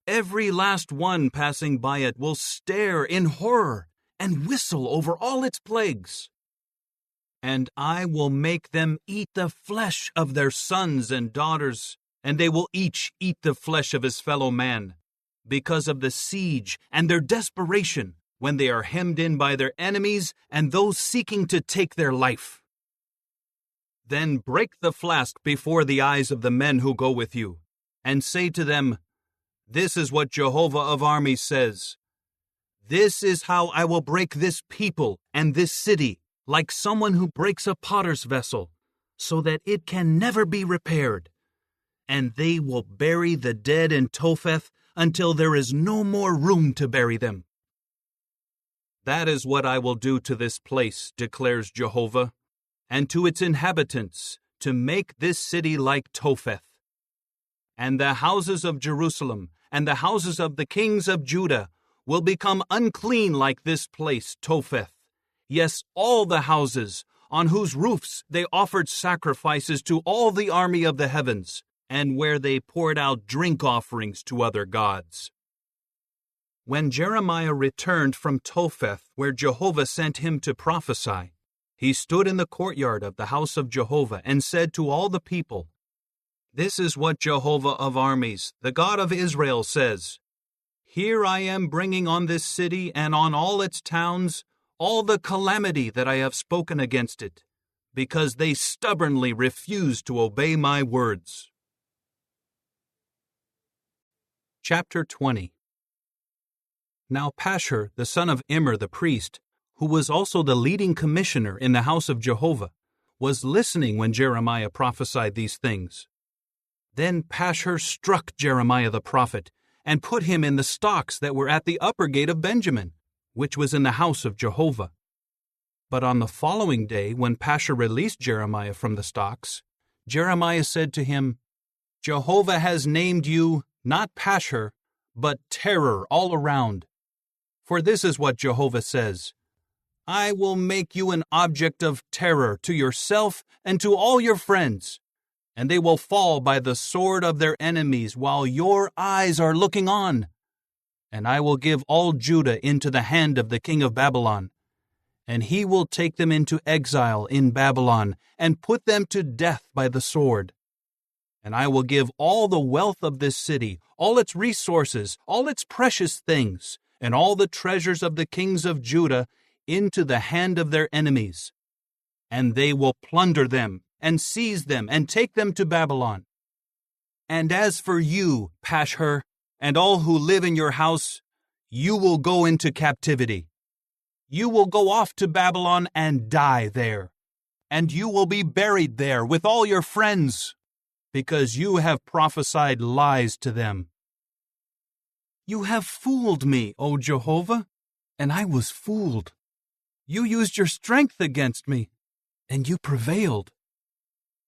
Every last one passing by it will stare in horror and whistle over all its plagues. And I will make them eat the flesh of their sons and daughters, and they will each eat the flesh of his fellow man, because of the siege and their desperation when they are hemmed in by their enemies and those seeking to take their life. Then break the flask before the eyes of the men who go with you, and say to them, This is what Jehovah of armies says. This is how I will break this people and this city, like someone who breaks a potter's vessel, so that it can never be repaired. And they will bury the dead in Topheth until there is no more room to bury them. That is what I will do to this place, declares Jehovah, and to its inhabitants, to make this city like Topheth. And the houses of Jerusalem and the houses of the kings of Judah will become unclean like this place, Topheth. Yes, all the houses on whose roofs they offered sacrifices to all the army of the heavens, and where they poured out drink offerings to other gods. When Jeremiah returned from Topheth, where Jehovah sent him to prophesy, he stood in the courtyard of the house of Jehovah and said to all the people, This is what Jehovah of armies, the God of Israel, says. Here I am bringing on this city and on all its towns all the calamity that I have spoken against it, because they stubbornly refuse to obey my words. Chapter 20. Now Pashur, the son of Immer the priest, who was also the leading commissioner in the house of Jehovah, was listening when Jeremiah prophesied these things. Then Pashur struck Jeremiah the prophet, and put him in the stocks that were at the upper gate of Benjamin, which was in the house of Jehovah. But on the following day, when Pashur released Jeremiah from the stocks, Jeremiah said to him, Jehovah has named you not Pashur, but terror all around. For this is what Jehovah says, I will make you an object of terror to yourself and to all your friends, and they will fall by the sword of their enemies while your eyes are looking on. And I will give all Judah into the hand of the king of Babylon, and he will take them into exile in Babylon, and put them to death by the sword. And I will give all the wealth of this city, all its resources, all its precious things, and all the treasures of the kings of Judah into the hand of their enemies. And they will plunder them, and seize them, and take them to Babylon. And as for you, Pashur, and all who live in your house, you will go into captivity. You will go off to Babylon and die there, and you will be buried there with all your friends, because you have prophesied lies to them. You have fooled me, O Jehovah, and I was fooled. You used your strength against me, and you prevailed.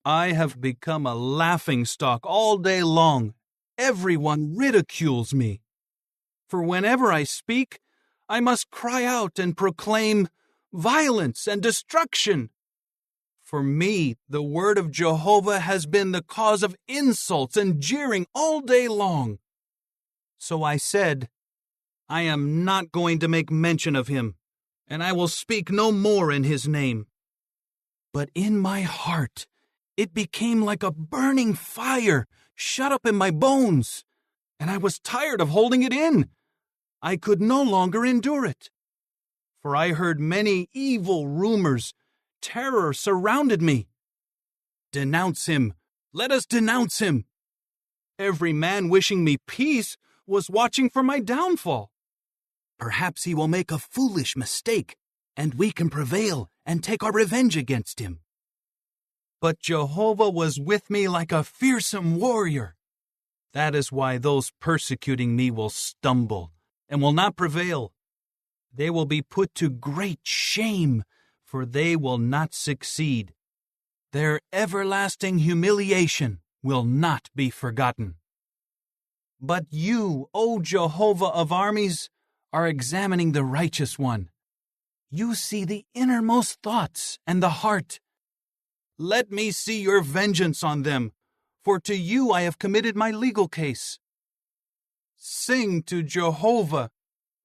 I have become a laughingstock all day long. Everyone ridicules me. For whenever I speak, I must cry out and proclaim violence and destruction. For me, the word of Jehovah has been the cause of insults and jeering all day long. So I said, I am not going to make mention of him, and I will speak no more in his name. But in my heart, it became like a burning fire shut up in my bones, and I was tired of holding it in. I could no longer endure it. For I heard many evil rumors. Terror surrounded me. Denounce him. Let us denounce him. Every man wishing me peace was watching for my downfall. Perhaps he will make a foolish mistake, and we can prevail and take our revenge against him. But Jehovah was with me like a fearsome warrior. That is why those persecuting me will stumble and will not prevail. They will be put to great shame, for they will not succeed. Their everlasting humiliation will not be forgotten. But you, O Jehovah of armies, are examining the righteous one. You see the innermost thoughts and the heart. Let me see your vengeance on them, for to you I have committed my legal case. Sing to Jehovah,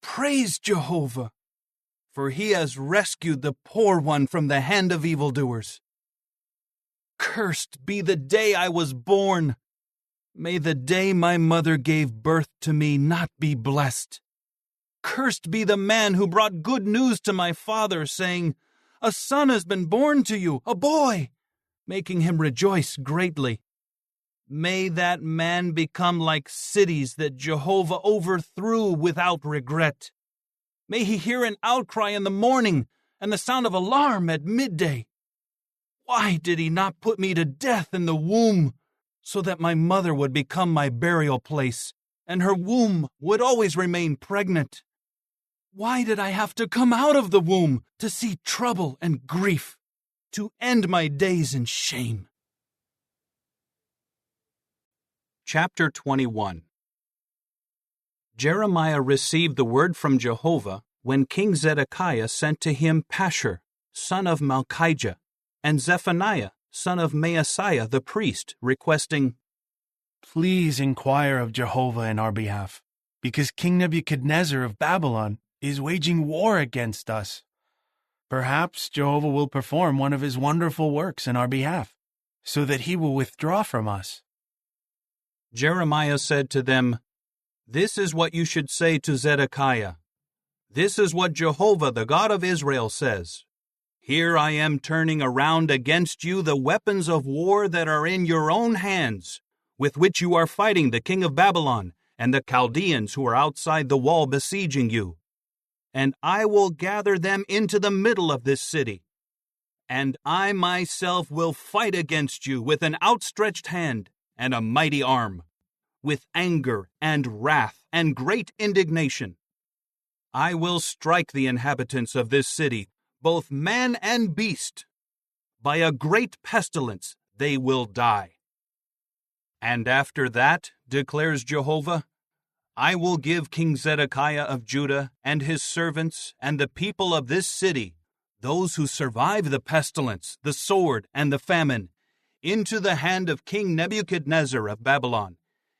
praise Jehovah, for he has rescued the poor one from the hand of evildoers. Cursed be the day I was born. May the day my mother gave birth to me not be blessed. Cursed be the man who brought good news to my father, saying, A son has been born to you, a boy, making him rejoice greatly. May that man become like cities that Jehovah overthrew without regret. May he hear an outcry in the morning and the sound of alarm at midday. Why did he not put me to death in the womb, so that my mother would become my burial place, and her womb would always remain pregnant? Why did I have to come out of the womb to see trouble and grief, to end my days in shame? Chapter 21. Jeremiah received the word from Jehovah when King Zedekiah sent to him Pashur, son of Malchijah, and Zephaniah, son of Maaseiah the priest, requesting, Please inquire of Jehovah in our behalf, because King Nebuchadnezzar of Babylon is waging war against us. Perhaps Jehovah will perform one of his wonderful works in our behalf, so that he will withdraw from us. Jeremiah said to them, This is what you should say to Zedekiah. This is what Jehovah, the God of Israel, says. Here I am turning around against you the weapons of war that are in your own hands, with which you are fighting the king of Babylon, and the Chaldeans who are outside the wall besieging you. And I will gather them into the middle of this city. And I myself will fight against you with an outstretched hand and a mighty arm, with anger and wrath and great indignation. I will strike the inhabitants of this city, both man and beast. By a great pestilence they will die. And after that, declares Jehovah, I will give King Zedekiah of Judah and his servants and the people of this city, those who survive the pestilence, the sword, and the famine, into the hand of King Nebuchadnezzar of Babylon,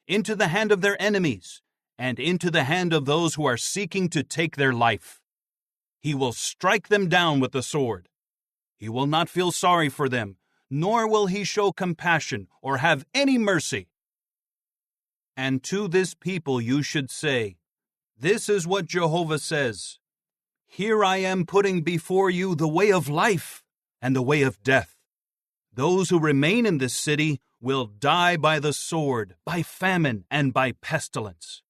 into the hand of their enemies, and into the hand of those who are seeking to take their life. He will strike them down with the sword. He will not feel sorry for them, nor will he show compassion or have any mercy. And to this people you should say, This is what Jehovah says. Here I am putting before you the way of life and the way of death. Those who remain in this city will die by the sword, by famine, and by pestilence.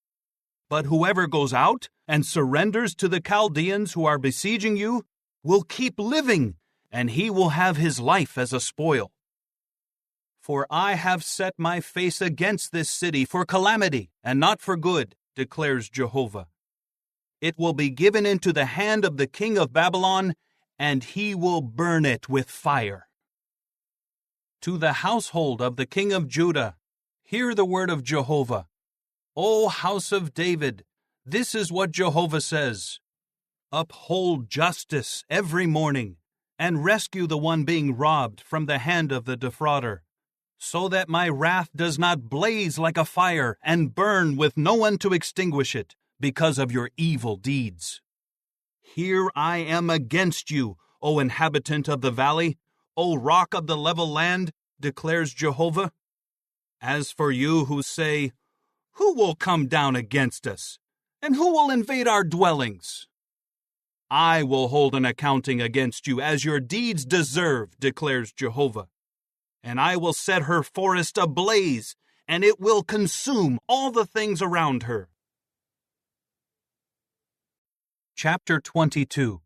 But whoever goes out and surrenders to the Chaldeans who are besieging you will keep living, and he will have his life as a spoil. For I have set my face against this city for calamity and not for good, declares Jehovah. It will be given into the hand of the king of Babylon, and he will burn it with fire. To the household of the king of Judah, hear the word of Jehovah. O house of David, this is what Jehovah says. Uphold justice every morning, and rescue the one being robbed from the hand of the defrauder, so that my wrath does not blaze like a fire and burn with no one to extinguish it because of your evil deeds. Here I am against you, O inhabitant of the valley, O rock of the level land, declares Jehovah. As for you who say, Who will come down against us? And who will invade our dwellings? I will hold an accounting against you as your deeds deserve, declares Jehovah. And I will set her forest ablaze, and it will consume all the things around her. Chapter 22.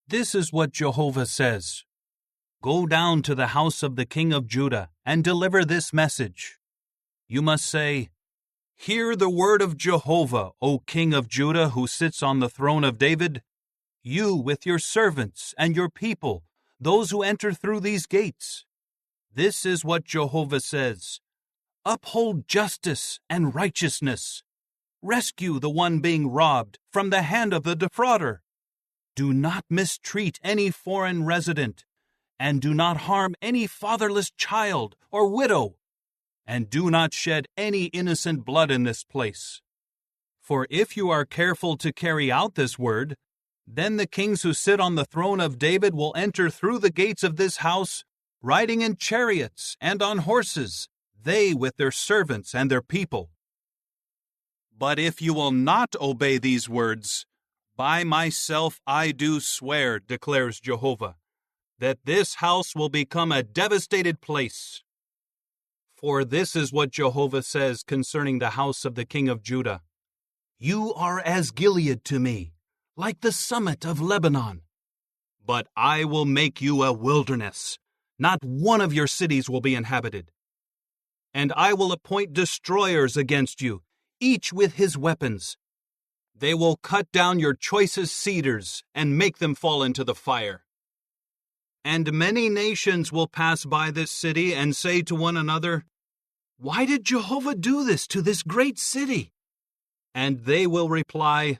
This is what Jehovah says. Go down to the house of the king of Judah and deliver this message. You must say, Hear the word of Jehovah, O king of Judah, who sits on the throne of David. You with your servants and your people, those who enter through these gates. This is what Jehovah says. Uphold justice and righteousness. Rescue the one being robbed from the hand of the defrauder. Do not mistreat any foreign resident, and do not harm any fatherless child or widow, and do not shed any innocent blood in this place. For if you are careful to carry out this word, then the kings who sit on the throne of David will enter through the gates of this house, riding in chariots and on horses, they with their servants and their people. But if you will not obey these words, by myself I do swear, declares Jehovah, that this house will become a devastated place. For this is what Jehovah says concerning the house of the king of Judah. You are as Gilead to me, like the summit of Lebanon. But I will make you a wilderness. Not one of your cities will be inhabited. And I will appoint destroyers against you, each with his weapons. They will cut down your choicest cedars and make them fall into the fire. And many nations will pass by this city and say to one another, Why did Jehovah do this to this great city? And they will reply,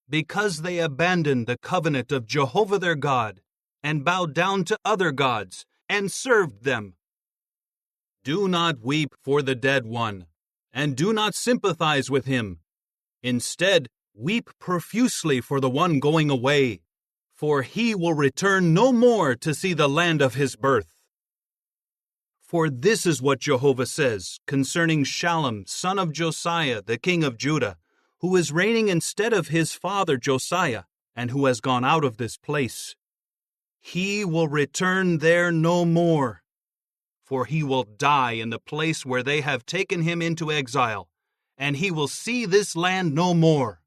Because they abandoned the covenant of Jehovah their God, and bowed down to other gods, and served them. Do not weep for the dead one, and do not sympathize with him. Instead, weep profusely for the one going away, for he will return no more to see the land of his birth. For this is what Jehovah says concerning Shallum, son of Josiah, the king of Judah, who is reigning instead of his father Josiah, and who has gone out of this place. He will return there no more, for he will die in the place where they have taken him into exile, and he will see this land no more.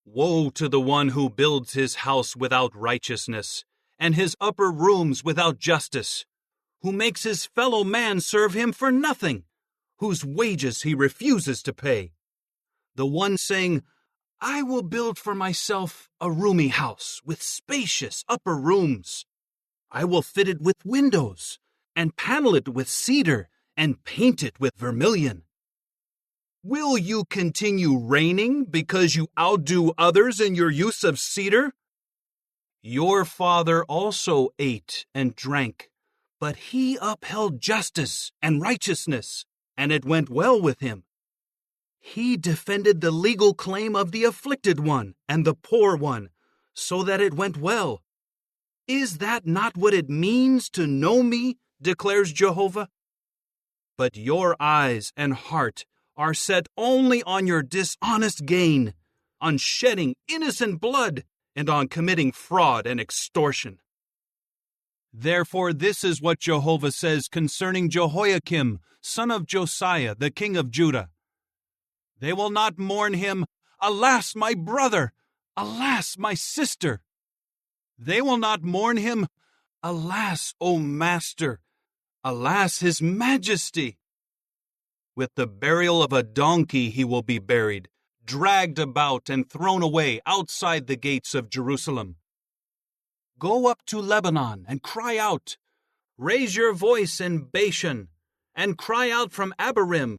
Woe to the one who builds his house without righteousness, and his upper rooms without justice, who makes his fellow man serve him for nothing, whose wages he refuses to pay. The one saying, I will build for myself a roomy house with spacious upper rooms. I will fit it with windows, and panel it with cedar, and paint it with vermilion. Will you continue reigning because you outdo others in your use of cedar? Your father also ate and drank, but he upheld justice and righteousness, and it went well with him. He defended the legal claim of the afflicted one and the poor one, so that it went well. Is that not what it means to know me, declares Jehovah? But your eyes and heart are set only on your dishonest gain, on shedding innocent blood, and on committing fraud and extortion. Therefore, this is what Jehovah says concerning Jehoiakim, son of Josiah, the king of Judah. They will not mourn him, alas, my brother, alas, my sister. They will not mourn him, alas, O master, alas, his majesty. With the burial of a donkey he will be buried, dragged about and thrown away outside the gates of Jerusalem. Go up to Lebanon and cry out. Raise your voice in Bashan and cry out from Abarim,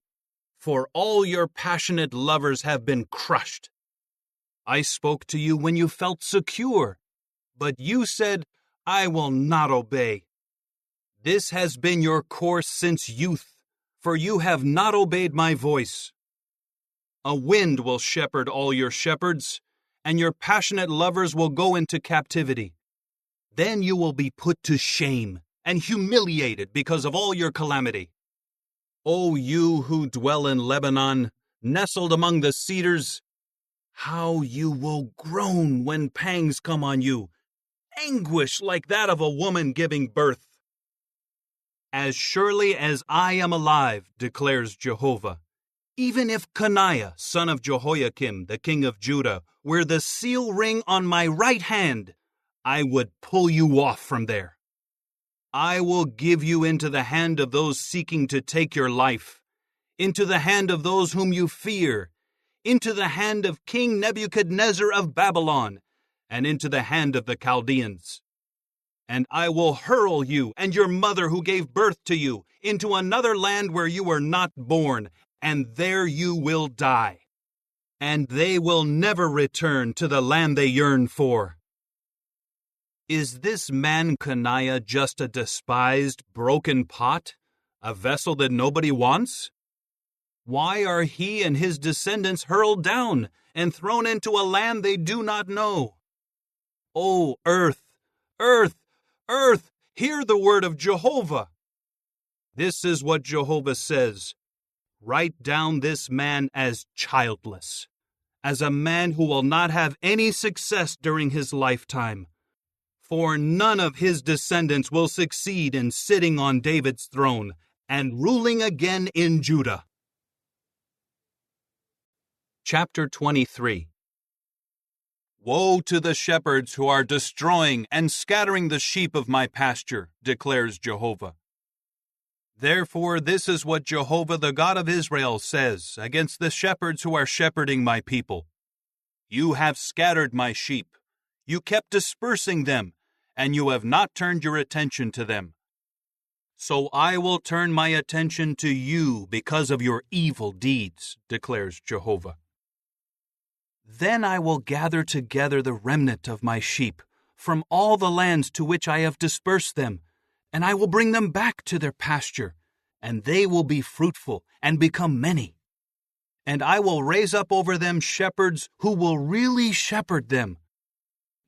for all your passionate lovers have been crushed. I spoke to you when you felt secure, but you said, I will not obey. This has been your course since youth, for you have not obeyed my voice. A wind will shepherd all your shepherds, and your passionate lovers will go into captivity. Then you will be put to shame and humiliated because of all your calamity. O you who dwell in Lebanon, nestled among the cedars, how you will groan when pangs come on you, anguish like that of a woman giving birth. As surely as I am alive, declares Jehovah, even if Coniah, son of Jehoiakim, the king of Judah, were the seal ring on my right hand, I would pull you off from there. I will give you into the hand of those seeking to take your life, into the hand of those whom you fear, into the hand of King Nebuchadnezzar of Babylon, and into the hand of the Chaldeans. And I will hurl you and your mother who gave birth to you into another land where you were not born, and there you will die. And they will never return to the land they yearn for. Is this man Coniah just a despised, broken pot, a vessel that nobody wants? Why are he and his descendants hurled down and thrown into a land they do not know? O earth, earth, earth, hear the word of Jehovah. This is what Jehovah says. Write down this man as childless, as a man who will not have any success during his lifetime. For none of his descendants will succeed in sitting on David's throne and ruling again in Judah. Chapter 23. Woe to the shepherds who are destroying and scattering the sheep of my pasture, declares Jehovah. Therefore, this is what Jehovah, the God of Israel, says against the shepherds who are shepherding my people. You have scattered my sheep. You kept dispersing them, and you have not turned your attention to them. So I will turn my attention to you because of your evil deeds, declares Jehovah. Then I will gather together the remnant of my sheep from all the lands to which I have dispersed them, and I will bring them back to their pasture, and they will be fruitful and become many. And I will raise up over them shepherds who will really shepherd them.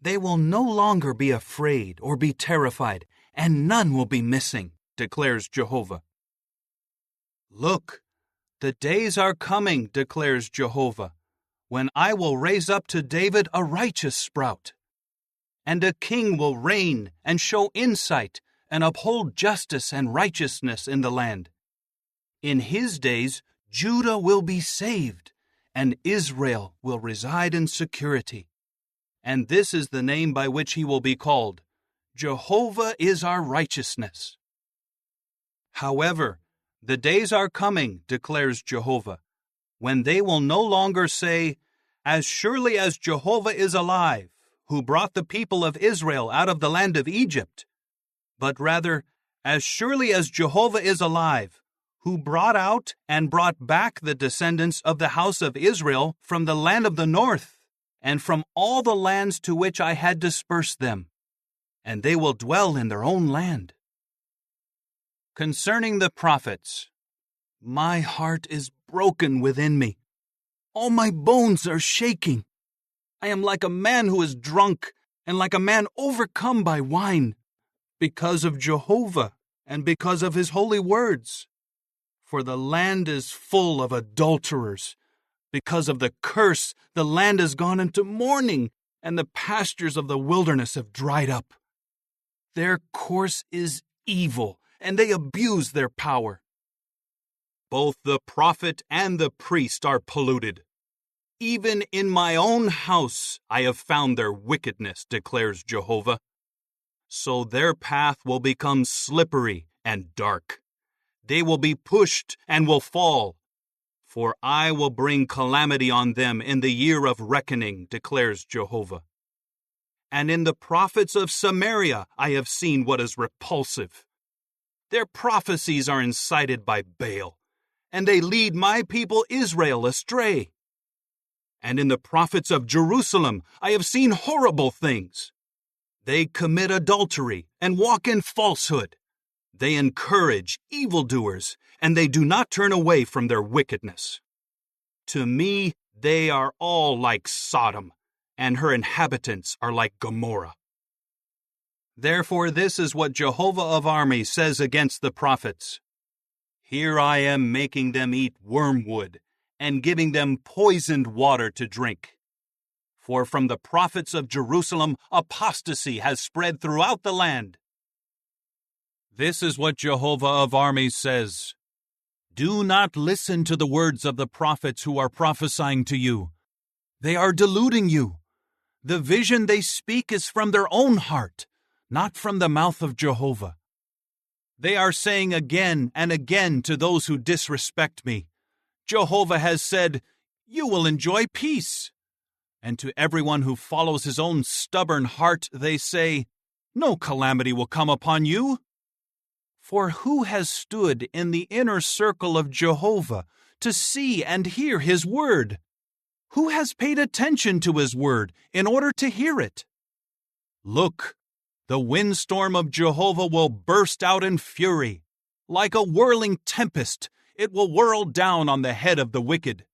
They will no longer be afraid or be terrified, and none will be missing, declares Jehovah. Look, the days are coming, declares Jehovah, when I will raise up to David a righteous sprout. And a king will reign and show insight and uphold justice and righteousness in the land. In his days, Judah will be saved, and Israel will reside in security. And this is the name by which he will be called: Jehovah is our righteousness. However, the days are coming, declares Jehovah, when they will no longer say, As surely as Jehovah is alive, who brought the people of Israel out of the land of Egypt, but rather, As surely as Jehovah is alive, who brought out and brought back the descendants of the house of Israel from the land of the north, and from all the lands to which I had dispersed them, and they will dwell in their own land. Concerning the prophets, my heart is broken within me. All my bones are shaking. I am like a man who is drunk, and like a man overcome by wine, because of Jehovah and because of his holy words. For the land is full of adulterers. Because of the curse, the land has gone into mourning, and the pastures of the wilderness have dried up. Their course is evil, and they abuse their power. Both the prophet and the priest are polluted. Even in my own house I have found their wickedness, declares Jehovah. So their path will become slippery and dark. They will be pushed and will fall. For I will bring calamity on them in the year of reckoning, declares Jehovah. And in the prophets of Samaria I have seen what is repulsive. Their prophecies are incited by Baal, and they lead my people Israel astray. And in the prophets of Jerusalem I have seen horrible things. They commit adultery and walk in falsehood. They encourage evildoers, and they do not turn away from their wickedness. To me, they are all like Sodom, and her inhabitants are like Gomorrah. Therefore, this is what Jehovah of armies says against the prophets. Here I am making them eat wormwood, and giving them poisoned water to drink. For from the prophets of Jerusalem, apostasy has spread throughout the land. This is what Jehovah of armies says. Do not listen to the words of the prophets who are prophesying to you. They are deluding you. The vision they speak is from their own heart, not from the mouth of Jehovah. They are saying again and again to those who disrespect me, Jehovah has said, you will enjoy peace. And to everyone who follows his own stubborn heart, they say, no calamity will come upon you. For who has stood in the inner circle of Jehovah to see and hear his word? Who has paid attention to his word in order to hear it? Look, the windstorm of Jehovah will burst out in fury. Like a whirling tempest, it will whirl down on the head of the wicked.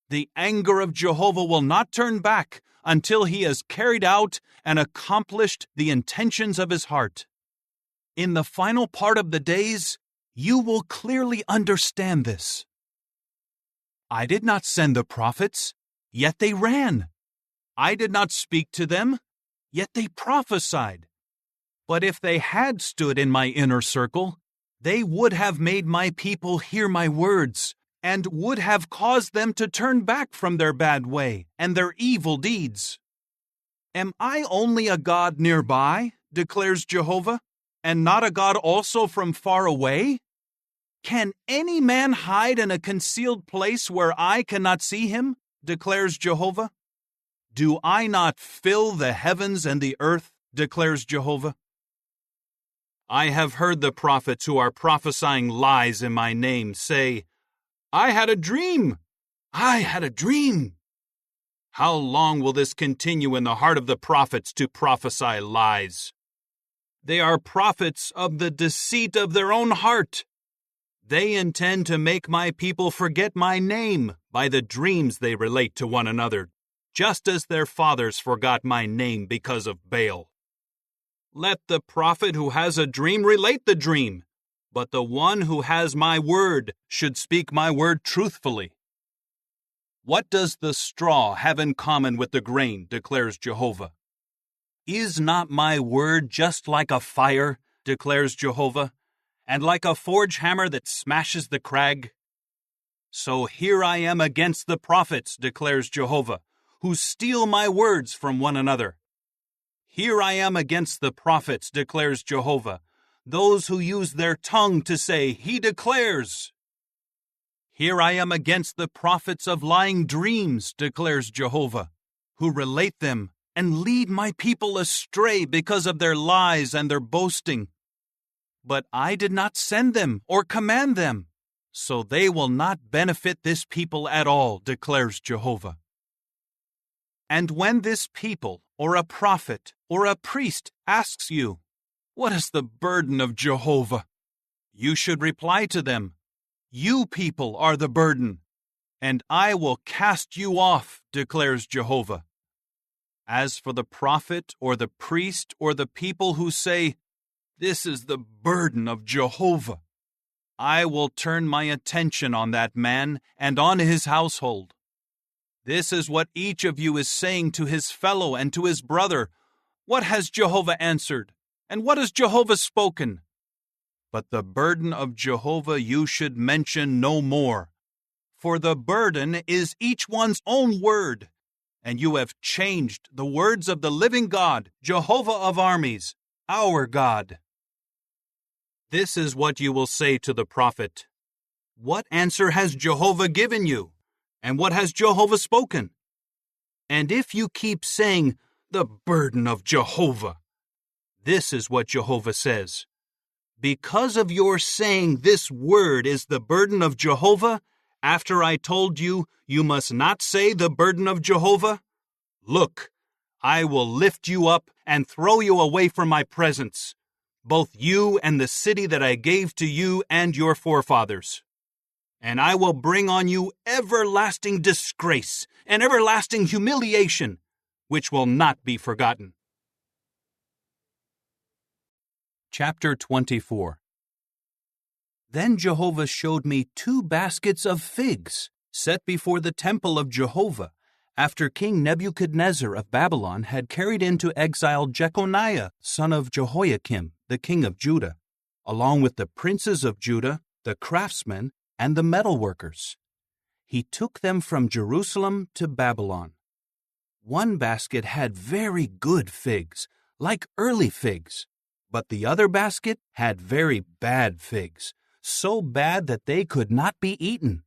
The anger of Jehovah will not turn back until he has carried out and accomplished the intentions of his heart. In the final part of the days, you will clearly understand this. I did not send the prophets, yet they ran. I did not speak to them, yet they prophesied. But if they had stood in my inner circle, they would have made my people hear my words, and would have caused them to turn back from their bad way and their evil deeds. Am I only a God nearby, declares Jehovah, and not a God also from far away? Can any man hide in a concealed place where I cannot see him, declares Jehovah? Do I not fill the heavens and the earth, declares Jehovah? I have heard the prophets who are prophesying lies in my name say, I had a dream! I had a dream! How long will this continue in the heart of the prophets to prophesy lies? They are prophets of the deceit of their own heart. They intend to make my people forget my name by the dreams they relate to one another, just as their fathers forgot my name because of Baal. Let the prophet who has a dream relate the dream, but the one who has my word should speak my word truthfully. What does the straw have in common with the grain, declares Jehovah? Is not my word just like a fire, declares Jehovah, and like a forge hammer that smashes the crag? So here I am against the prophets, declares Jehovah, who steal my words from one another. Here I am against the prophets, declares Jehovah, those who use their tongue to say, He declares. Here I am against the prophets of lying dreams, declares Jehovah, who relate them and lead my people astray because of their lies and their boasting. But I did not send them or command them, so they will not benefit this people at all, declares Jehovah. And when this people, or a prophet, or a priest asks you, What is the burden of Jehovah? You should reply to them, You people are the burden, and I will cast you off, declares Jehovah. As for the prophet, or the priest, or the people who say, This is the burden of Jehovah, I will turn my attention on that man and on his household. This is what each of you is saying to his fellow and to his brother. What has Jehovah answered? And what has Jehovah spoken? But the burden of Jehovah you should mention no more. For the burden is each one's own word, and you have changed the words of the living God, Jehovah of armies, our God. This is what you will say to the prophet. What answer has Jehovah given you? And what has Jehovah spoken? And if you keep saying, The burden of Jehovah, this is what Jehovah says. Because of your saying this word is the burden of Jehovah, after I told you, you must not say the burden of Jehovah, look, I will lift you up and throw you away from my presence, both you and the city that I gave to you and your forefathers. And I will bring on you everlasting disgrace and everlasting humiliation, which will not be forgotten. Chapter 24. Then Jehovah showed me 2 baskets of figs set before the temple of Jehovah, after King Nebuchadnezzar of Babylon had carried into exile Jeconiah, son of Jehoiakim, the king of Judah, along with the princes of Judah, the craftsmen, and the metalworkers. He took them from Jerusalem to Babylon. One basket had very good figs, like early figs, but the other basket had very bad figs, so bad that they could not be eaten.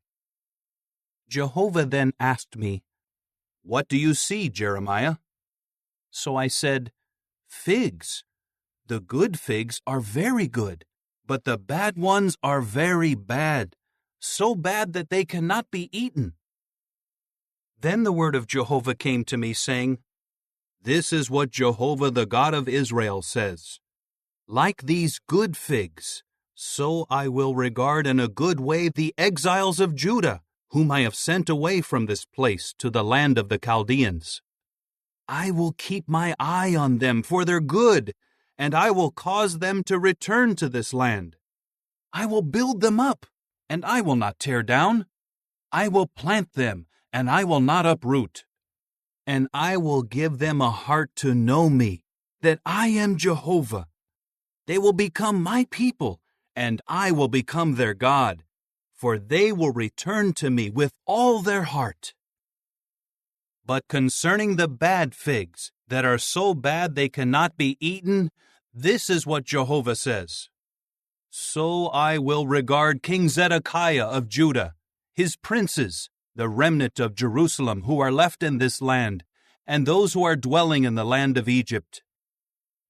Jehovah then asked me, What do you see, Jeremiah? So I said, Figs. The good figs are very good, but the bad ones are very bad, so bad that they cannot be eaten. Then the word of Jehovah came to me, saying, This is what Jehovah the God of Israel says. Like these good figs, so I will regard in a good way the exiles of Judah, whom I have sent away from this place to the land of the Chaldeans. I will keep my eye on them for their good, and I will cause them to return to this land. I will build them up, and I will not tear down. I will plant them, and I will not uproot. And I will give them a heart to know me, that I am Jehovah. They will become my people, and I will become their God, for they will return to me with all their heart. But concerning the bad figs, that are so bad they cannot be eaten, this is what Jehovah says. So I will regard King Zedekiah of Judah, his princes, the remnant of Jerusalem who are left in this land, and those who are dwelling in the land of Egypt.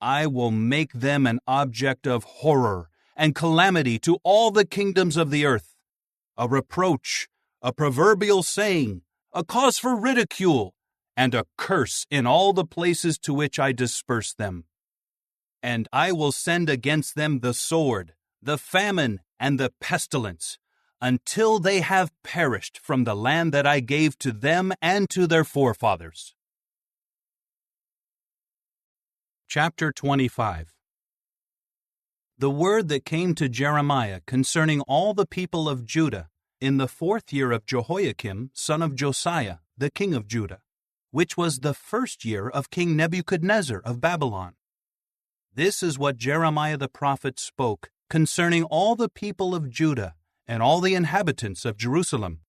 I will make them an object of horror and calamity to all the kingdoms of the earth, a reproach, a proverbial saying, a cause for ridicule, and a curse in all the places to which I disperse them. And I will send against them the sword, the famine, and the pestilence, until they have perished from the land that I gave to them and to their forefathers. Chapter 25. The word that came to Jeremiah concerning all the people of Judah in the 4th year of Jehoiakim, son of Josiah, the king of Judah, which was the 1st year of King Nebuchadnezzar of Babylon. This is what Jeremiah the prophet spoke concerning all the people of Judah and all the inhabitants of Jerusalem.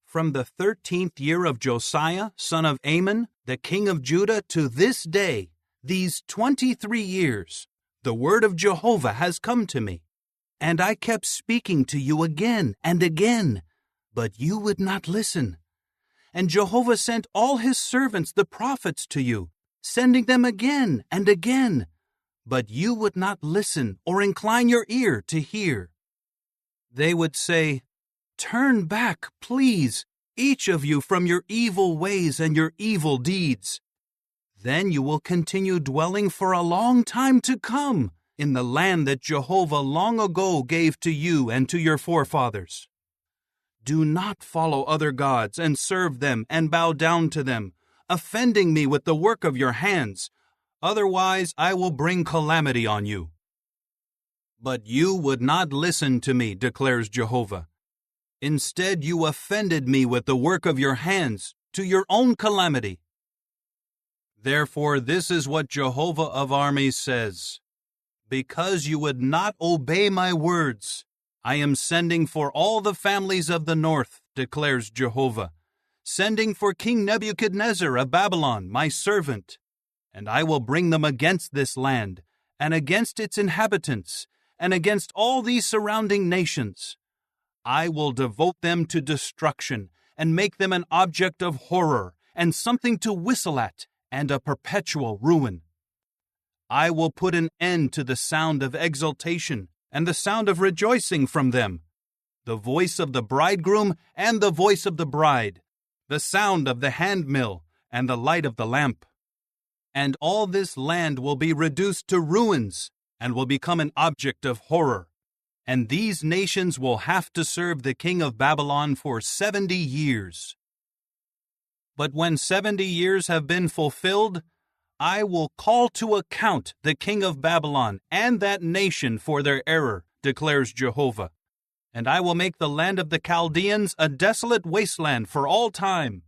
From the 13th year of Josiah, son of Amon, the king of Judah, to this day, these 23 years, the word of Jehovah has come to me. And I kept speaking to you again and again, but you would not listen. And Jehovah sent all his servants, the prophets, to you, sending them again and again, but you would not listen or incline your ear to hear. They would say, "Turn back, please, each of you from your evil ways and your evil deeds. Then you will continue dwelling for a long time to come in the land that Jehovah long ago gave to you and to your forefathers. Do not follow other gods and serve them and bow down to them, offending me with the work of your hands. Otherwise I will bring calamity on you." But you would not listen to me, declares Jehovah. Instead, you offended me with the work of your hands, to your own calamity. Therefore, this is what Jehovah of armies says: because you would not obey my words, I am sending for all the families of the north, declares Jehovah, sending for King Nebuchadnezzar of Babylon, my servant. And I will bring them against this land, and against its inhabitants, and against all these surrounding nations. I will devote them to destruction, and make them an object of horror, and something to whistle at, and a perpetual ruin. I will put an end to the sound of exultation, and the sound of rejoicing from them, the voice of the bridegroom and the voice of the bride, the sound of the handmill and the light of the lamp. And all this land will be reduced to ruins, and will become an object of horror. And these nations will have to serve the king of Babylon for 70 years. But when 70 years have been fulfilled, I will call to account the king of Babylon and that nation for their error, declares Jehovah. And I will make the land of the Chaldeans a desolate wasteland for all time.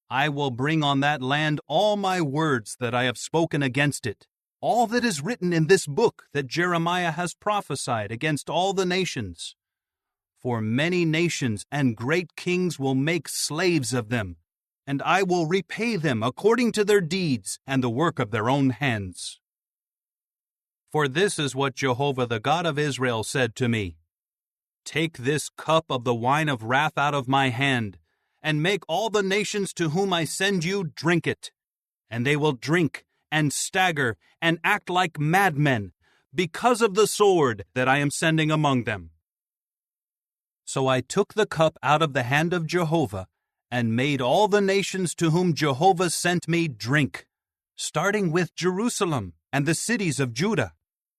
I will bring on that land all my words that I have spoken against it, all that is written in this book that Jeremiah has prophesied against all the nations. For many nations and great kings will make slaves of them, and I will repay them according to their deeds and the work of their own hands. For this is what Jehovah the God of Israel said to me: Take this cup of the wine of wrath out of my hand, and make all the nations to whom I send you drink it. And they will drink and stagger and act like madmen because of the sword that I am sending among them. So I took the cup out of the hand of Jehovah and made all the nations to whom Jehovah sent me drink, starting with Jerusalem and the cities of Judah,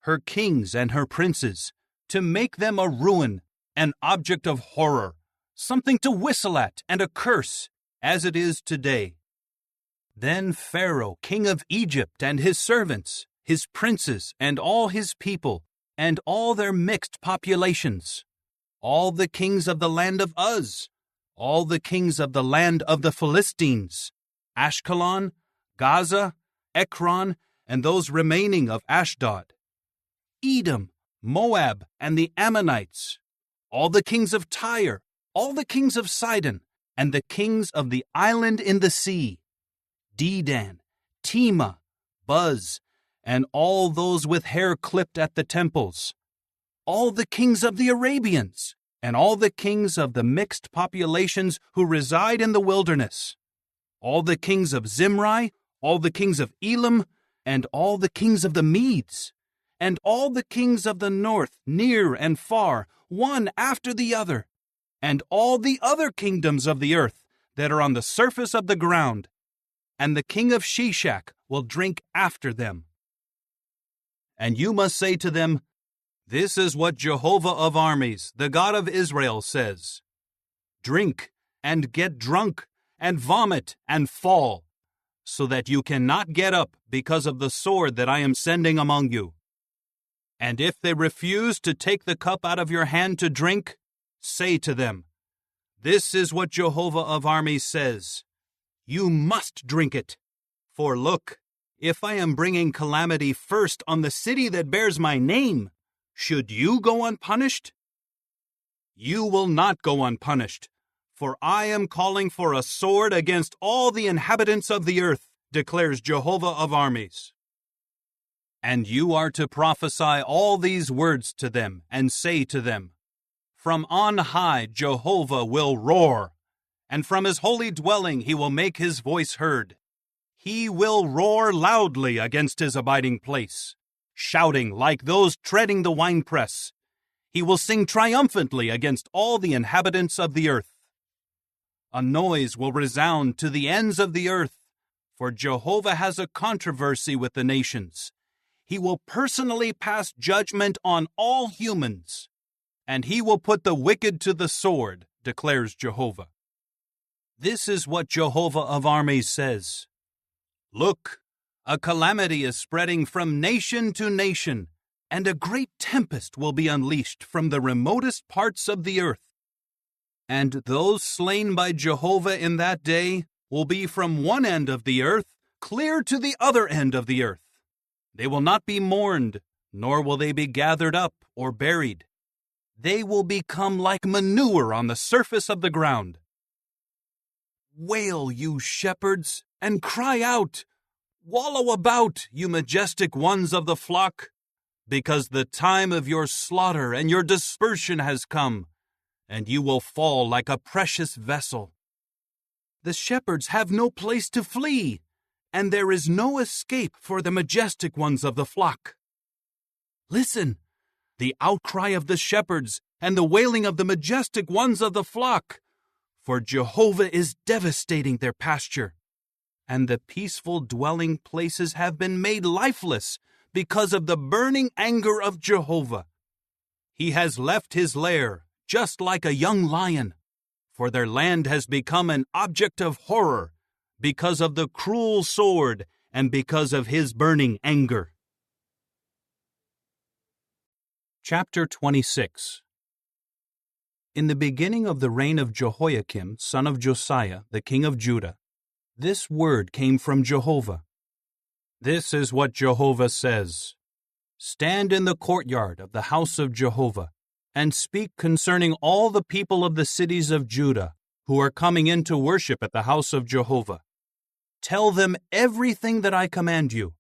her kings and her princes, to make them a ruin, an object of horror, something to whistle at and a curse, as it is today. Then Pharaoh, king of Egypt, and his servants, his princes, and all his people, and all their mixed populations, all the kings of the land of Uz, all the kings of the land of the Philistines, Ashkelon, Gaza, Ekron, and those remaining of Ashdod, Edom, Moab, and the Ammonites, all the kings of Tyre, all the kings of Sidon, and the kings of the island in the sea, Dedan, Tema, Buz, and all those with hair clipped at the temples, all the kings of the Arabians, and all the kings of the mixed populations who reside in the wilderness, all the kings of Zimri, all the kings of Elam, and all the kings of the Medes, and all the kings of the north, near and far, one after the other, and all the other kingdoms of the earth that are on the surface of the ground, and the king of Sheshach will drink after them. And you must say to them, This is what Jehovah of armies, the God of Israel, says: Drink, and get drunk, and vomit, and fall, so that you cannot get up because of the sword that I am sending among you. And if they refuse to take the cup out of your hand to drink, say to them, This is what Jehovah of armies says: You must drink it. For look, if I am bringing calamity first on the city that bears my name, should you go unpunished? You will not go unpunished, for I am calling for a sword against all the inhabitants of the earth, declares Jehovah of armies. And you are to prophesy all these words to them, and say to them, From on high Jehovah will roar, and from his holy dwelling he will make his voice heard. He will roar loudly against his abiding place, shouting like those treading the winepress. He will sing triumphantly against all the inhabitants of the earth. A noise will resound to the ends of the earth, for Jehovah has a controversy with the nations. He will personally pass judgment on all humans, and he will put the wicked to the sword, declares Jehovah. This is what Jehovah of armies says. Look, a calamity is spreading from nation to nation, and a great tempest will be unleashed from the remotest parts of the earth. And those slain by Jehovah in that day will be from one end of the earth clear to the other end of the earth. They will not be mourned, nor will they be gathered up or buried. They will become like manure on the surface of the ground. Wail, you shepherds, and cry out. Wallow about, you majestic ones of the flock, because the time of your slaughter and your dispersion has come, and you will fall like a precious vessel. The shepherds have no place to flee, and there is no escape for the majestic ones of the flock. Listen, the outcry of the shepherds and the wailing of the majestic ones of the flock, for Jehovah is devastating their pasture, and the peaceful dwelling places have been made lifeless because of the burning anger of Jehovah. He has left his lair just like a young lion, for their land has become an object of horror because of the cruel sword and because of his burning anger. Chapter 26. In the beginning of the reign of Jehoiakim, son of Josiah, the king of Judah, this word came from Jehovah. This is what Jehovah says. Stand in the courtyard of the house of Jehovah, and speak concerning all the people of the cities of Judah who are coming in to worship at the house of Jehovah. Tell them everything that I command you.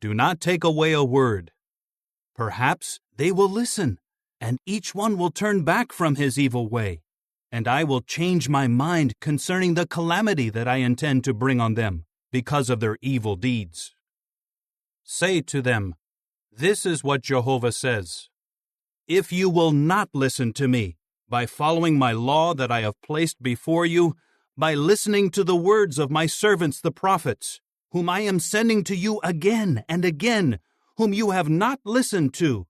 Do not take away a word. Perhaps they will listen, and each one will turn back from his evil way, and I will change my mind concerning the calamity that I intend to bring on them because of their evil deeds. Say to them, This is what Jehovah says. If you will not listen to me by following my law that I have placed before you, by listening to the words of my servants the prophets, whom I am sending to you again and again, whom you have not listened to,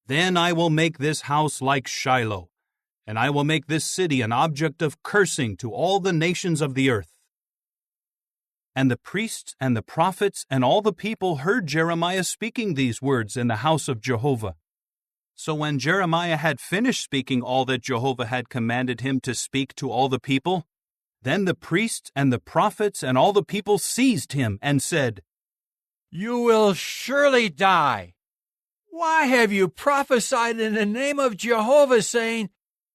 then I will make this house like Shiloh, and I will make this city an object of cursing to all the nations of the earth. And the priests and the prophets and all the people heard Jeremiah speaking these words in the house of Jehovah. So when Jeremiah had finished speaking all that Jehovah had commanded him to speak to all the people, then the priests and the prophets and all the people seized him and said, You will surely die. Why have you prophesied in the name of Jehovah, saying,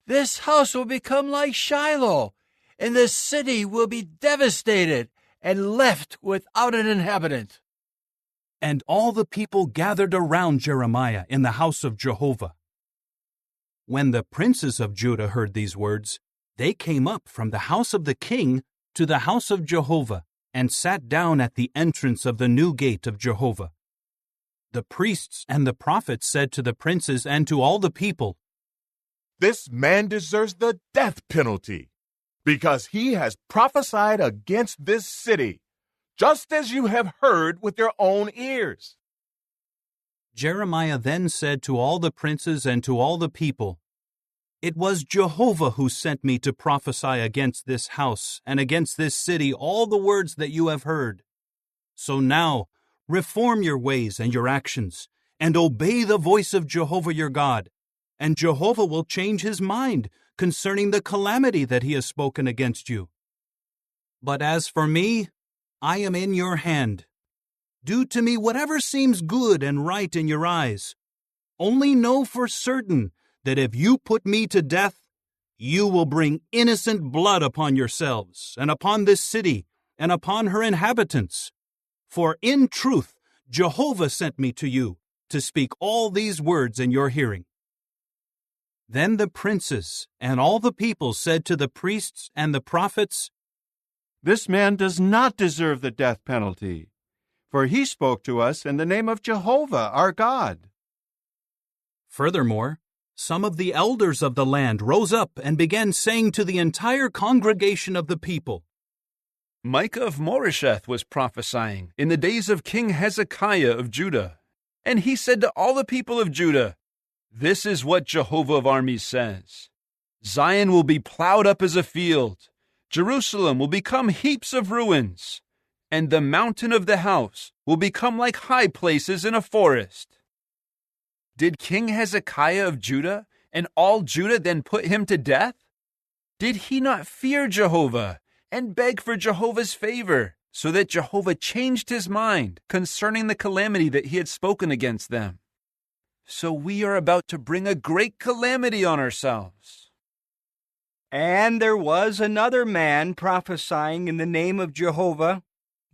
This house will become like Shiloh, and this city will be devastated and left without an inhabitant? And all the people gathered around Jeremiah in the house of Jehovah. When the princes of Judah heard these words, they came up from the house of the king to the house of Jehovah and sat down at the entrance of the new gate of Jehovah. The priests and the prophets said to the princes and to all the people, This man deserves the death penalty, because he has prophesied against this city, just as you have heard with your own ears. Jeremiah then said to all the princes and to all the people, It was Jehovah who sent me to prophesy against this house and against this city all the words that you have heard. So now, reform your ways and your actions, and obey the voice of Jehovah your God, and Jehovah will change his mind concerning the calamity that he has spoken against you. But as for me, I am in your hand. Do to me whatever seems good and right in your eyes. Only know for certain that if you put me to death, You will bring innocent blood upon yourselves, and upon this city, and upon her inhabitants. For in truth, Jehovah sent me to you, to speak all these words in your hearing. Then the princes and all the people said to the priests and the prophets, This man does not deserve the death penalty, for he spoke to us in the name of Jehovah, our God. Furthermore, some of the elders of the land rose up and began saying to the entire congregation of the people, Micah of Moresheth was prophesying in the days of King Hezekiah of Judah. And he said to all the people of Judah, This is what Jehovah of armies says. Zion will be plowed up as a field. Jerusalem will become heaps of ruins. And the mountain of the house will become like high places in a forest. Did King Hezekiah of Judah and all Judah then put him to death? Did he not fear Jehovah and beg for Jehovah's favor, so that Jehovah changed his mind concerning the calamity that he had spoken against them? So we are about to bring a great calamity on ourselves. And there was another man prophesying in the name of Jehovah,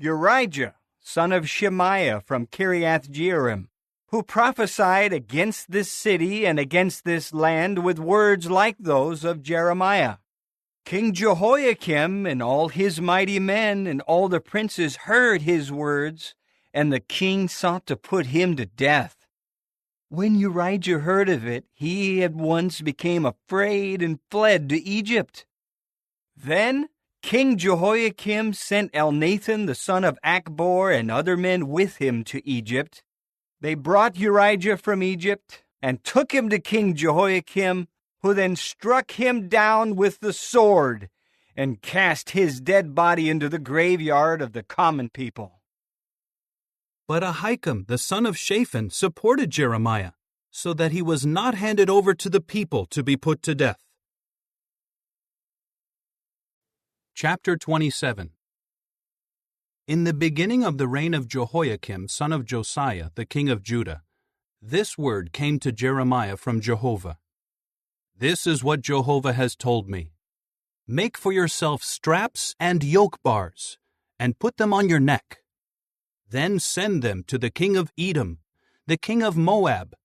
Urijah, son of Shemaiah from Kiriath-Jearim, who prophesied against this city and against this land with words like those of Jeremiah. King Jehoiakim and all his mighty men and all the princes heard his words, and the king sought to put him to death. When Urijah heard of it, he at once became afraid and fled to Egypt. Then King Jehoiakim sent Elnathan the son of Achbor and other men with him to Egypt. They brought Urijah from Egypt and took him to King Jehoiakim, who then struck him down with the sword and cast his dead body into the graveyard of the common people. But Ahikam, the son of Shaphan, supported Jeremiah, so that he was not handed over to the people to be put to death. Chapter 27. In the beginning of the reign of Jehoiakim, son of Josiah, the king of Judah, this word came to Jeremiah from Jehovah. This is what Jehovah has told me. Make for yourself straps and yoke bars, and put them on your neck. Then send them to the king of Edom, the king of Moab,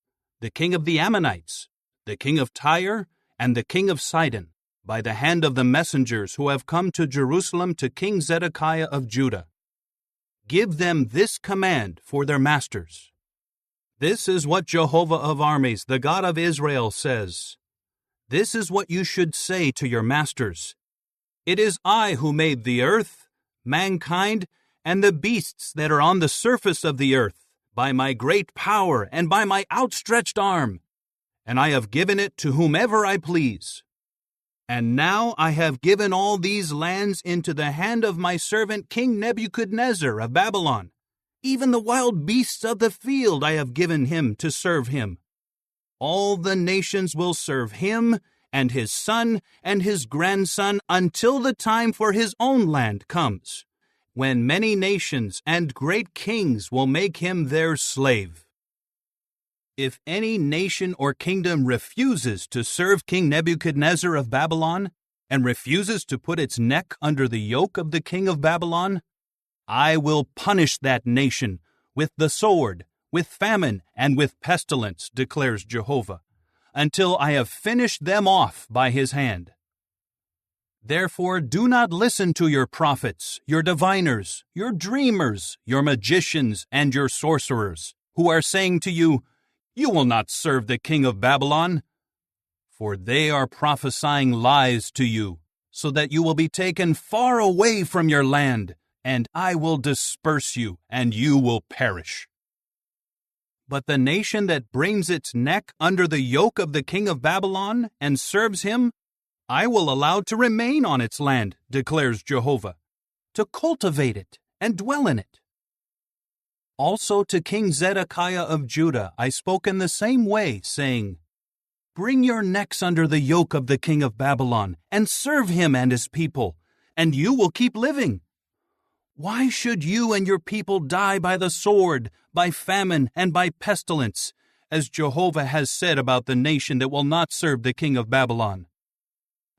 the king of the Ammonites, the king of Tyre, and the king of Sidon, by the hand of the messengers who have come to Jerusalem to King Zedekiah of Judah. Give them this command for their masters. This is what Jehovah of armies, the God of Israel, says. This is what you should say to your masters. It is I who made the earth, mankind, and the beasts that are on the surface of the earth, by my great power and by my outstretched arm, and I have given it to whomever I please. And now I have given all these lands into the hand of my servant King Nebuchadnezzar of Babylon. Even the wild beasts of the field I have given him to serve him. All the nations will serve him and his son and his grandson until the time for his own land comes, when many nations and great kings will make him their slave. If any nation or kingdom refuses to serve King Nebuchadnezzar of Babylon and refuses to put its neck under the yoke of the king of Babylon, I will punish that nation with the sword, with famine, and with pestilence, declares Jehovah, until I have finished them off by his hand. Therefore do not listen to your prophets, your diviners, your dreamers, your magicians, and your sorcerers, who are saying to you, You will not serve the king of Babylon. For they are prophesying lies to you, so that you will be taken far away from your land, and I will disperse you, and you will perish. But the nation that brings its neck under the yoke of the king of Babylon and serves him, I will allow to remain on its land, declares Jehovah, to cultivate it and dwell in it. Also to King Zedekiah of Judah I spoke in the same way, saying, Bring your necks under the yoke of the king of Babylon, and serve him and his people, and you will keep living. Why should you and your people die by the sword, by famine, and by pestilence, as Jehovah has said about the nation that will not serve the king of Babylon?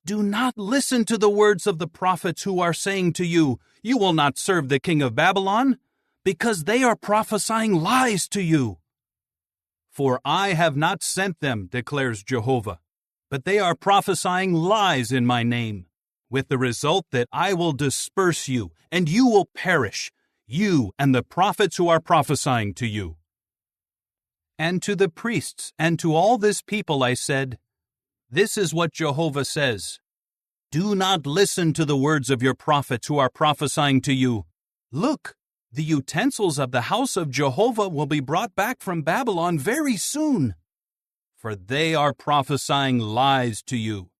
Do not listen to the words of the prophets who are saying to you, 'You will not serve the king of Babylon,' because they are prophesying lies to you. For I have not sent them, declares Jehovah, but they are prophesying lies in my name, with the result that I will disperse you, and you will perish, you and the prophets who are prophesying to you." And to the priests and to all this people I said, "This is what Jehovah says. Do not listen to the words of your prophets who are prophesying to you. Look, the utensils of the house of Jehovah will be brought back from Babylon very soon. For they are prophesying lies to you.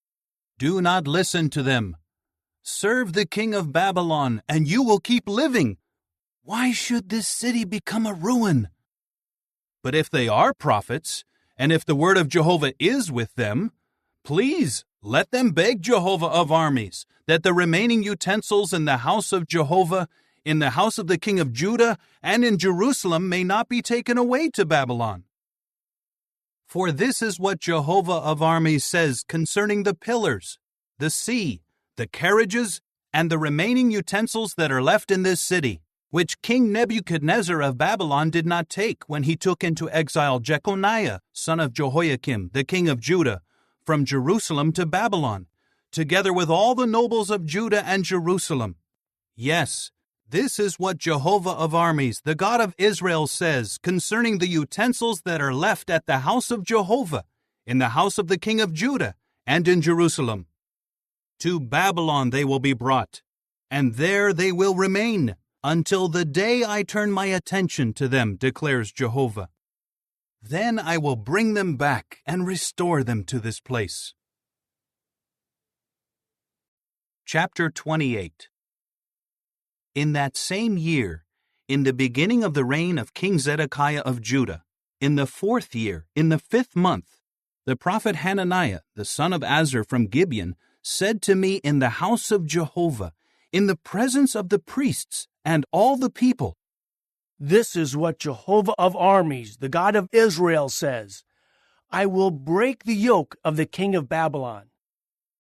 Do not listen to them. Serve the king of Babylon, and you will keep living. Why should this city become a ruin? But if they are prophets, and if the word of Jehovah is with them, please let them beg Jehovah of armies that the remaining utensils in the house of Jehovah, in the house of the king of Judah, and in Jerusalem may not be taken away to Babylon. For this is what Jehovah of armies says concerning the pillars, the sea, the carriages, and the remaining utensils that are left in this city, which King Nebuchadnezzar of Babylon did not take when he took into exile Jeconiah, son of Jehoiakim, the king of Judah, from Jerusalem to Babylon, together with all the nobles of Judah and Jerusalem. Yes, this is what Jehovah of armies, the God of Israel, says concerning the utensils that are left at the house of Jehovah, in the house of the king of Judah, and in Jerusalem. To Babylon they will be brought, and there they will remain, until the day I turn my attention to them, declares Jehovah. Then I will bring them back and restore them to this place. Chapter 28. In that same year, in the beginning of the reign of King Zedekiah of Judah, in the 4th year, in the 5th month, the prophet Hananiah, the son of Azur from Gibeon, said to me in the house of Jehovah, in the presence of the priests and all the people, "This is what Jehovah of armies, the God of Israel, says. I will break the yoke of the king of Babylon.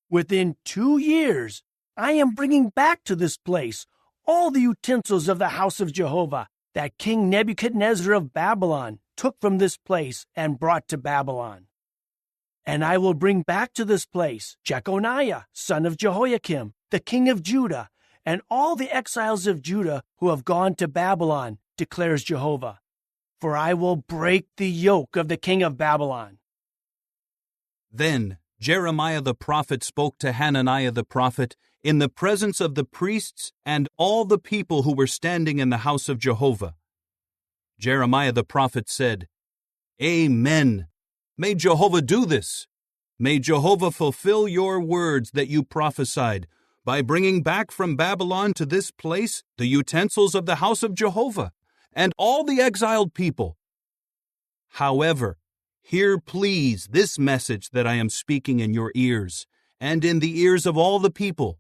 Within 2 years, I am bringing back to this place all the utensils of the house of Jehovah that King Nebuchadnezzar of Babylon took from this place and brought to Babylon. And I will bring back to this place Jeconiah, son of Jehoiakim, the king of Judah, and all the exiles of Judah who have gone to Babylon, declares Jehovah. For I will break the yoke of the king of Babylon." Then Jeremiah the prophet spoke to Hananiah the prophet in the presence of the priests and all the people who were standing in the house of Jehovah. Jeremiah the prophet said, "Amen. May Jehovah do this. May Jehovah fulfill your words that you prophesied by bringing back from Babylon to this place the utensils of the house of Jehovah and all the exiled people. However, hear please this message that I am speaking in your ears and in the ears of all the people.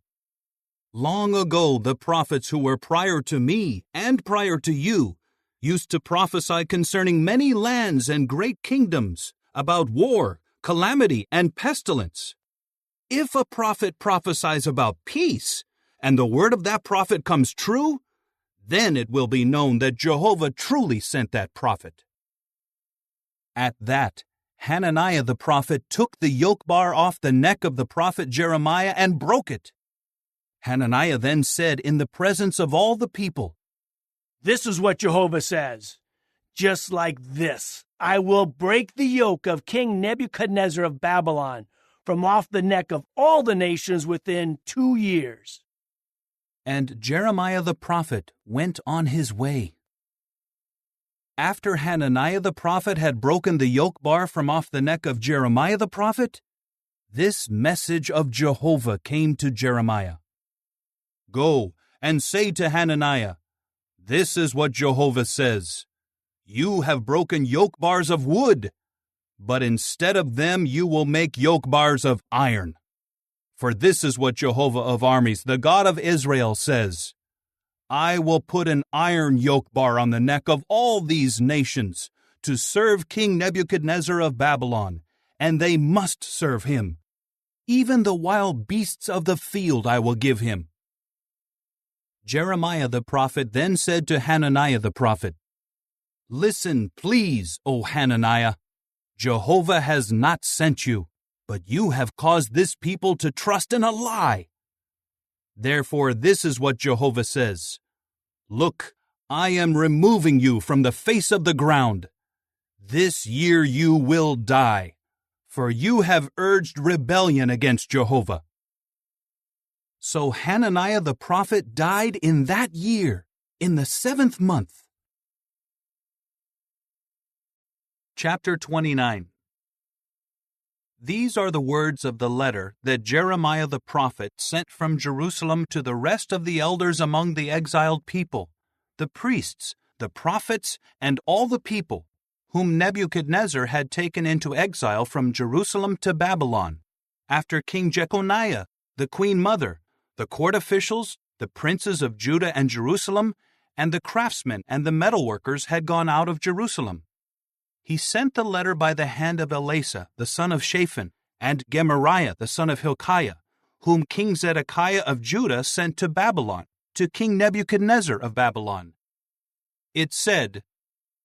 Long ago, the prophets who were prior to me and prior to you used to prophesy concerning many lands and great kingdoms, about war, calamity, and pestilence. If a prophet prophesies about peace, and the word of that prophet comes true, then it will be known that Jehovah truly sent that prophet." At that, Hananiah the prophet took the yoke bar off the neck of the prophet Jeremiah and broke it. Hananiah then said in the presence of all the people, "This is what Jehovah says. Just like this, I will break the yoke of King Nebuchadnezzar of Babylon from off the neck of all the nations within 2 years." And Jeremiah the prophet went on his way. After Hananiah the prophet had broken the yoke bar from off the neck of Jeremiah the prophet, this message of Jehovah came to Jeremiah. "Go and say to Hananiah, this is what Jehovah says. You have broken yoke bars of wood, but instead of them you will make yoke bars of iron. For this is what Jehovah of armies, the God of Israel, says. I will put an iron yoke bar on the neck of all these nations to serve King Nebuchadnezzar of Babylon, and they must serve him. Even the wild beasts of the field I will give him." Jeremiah the prophet then said to Hananiah the prophet, "Listen, please, O Hananiah. Jehovah has not sent you, but you have caused this people to trust in a lie. Therefore, this is what Jehovah says: Look, I am removing you from the face of the ground. This year you will die, for you have urged rebellion against Jehovah." So Hananiah the prophet died in that year, in the 7th month. Chapter 29. These are the words of the letter that Jeremiah the prophet sent from Jerusalem to the rest of the elders among the exiled people, the priests, the prophets, and all the people, whom Nebuchadnezzar had taken into exile from Jerusalem to Babylon, after King Jeconiah, the queen mother, the court officials, the princes of Judah and Jerusalem, and the craftsmen and the metalworkers had gone out of Jerusalem. He sent the letter by the hand of Elasah, the son of Shaphan, and Gemariah, the son of Hilkiah, whom King Zedekiah of Judah sent to Babylon, to King Nebuchadnezzar of Babylon. It said,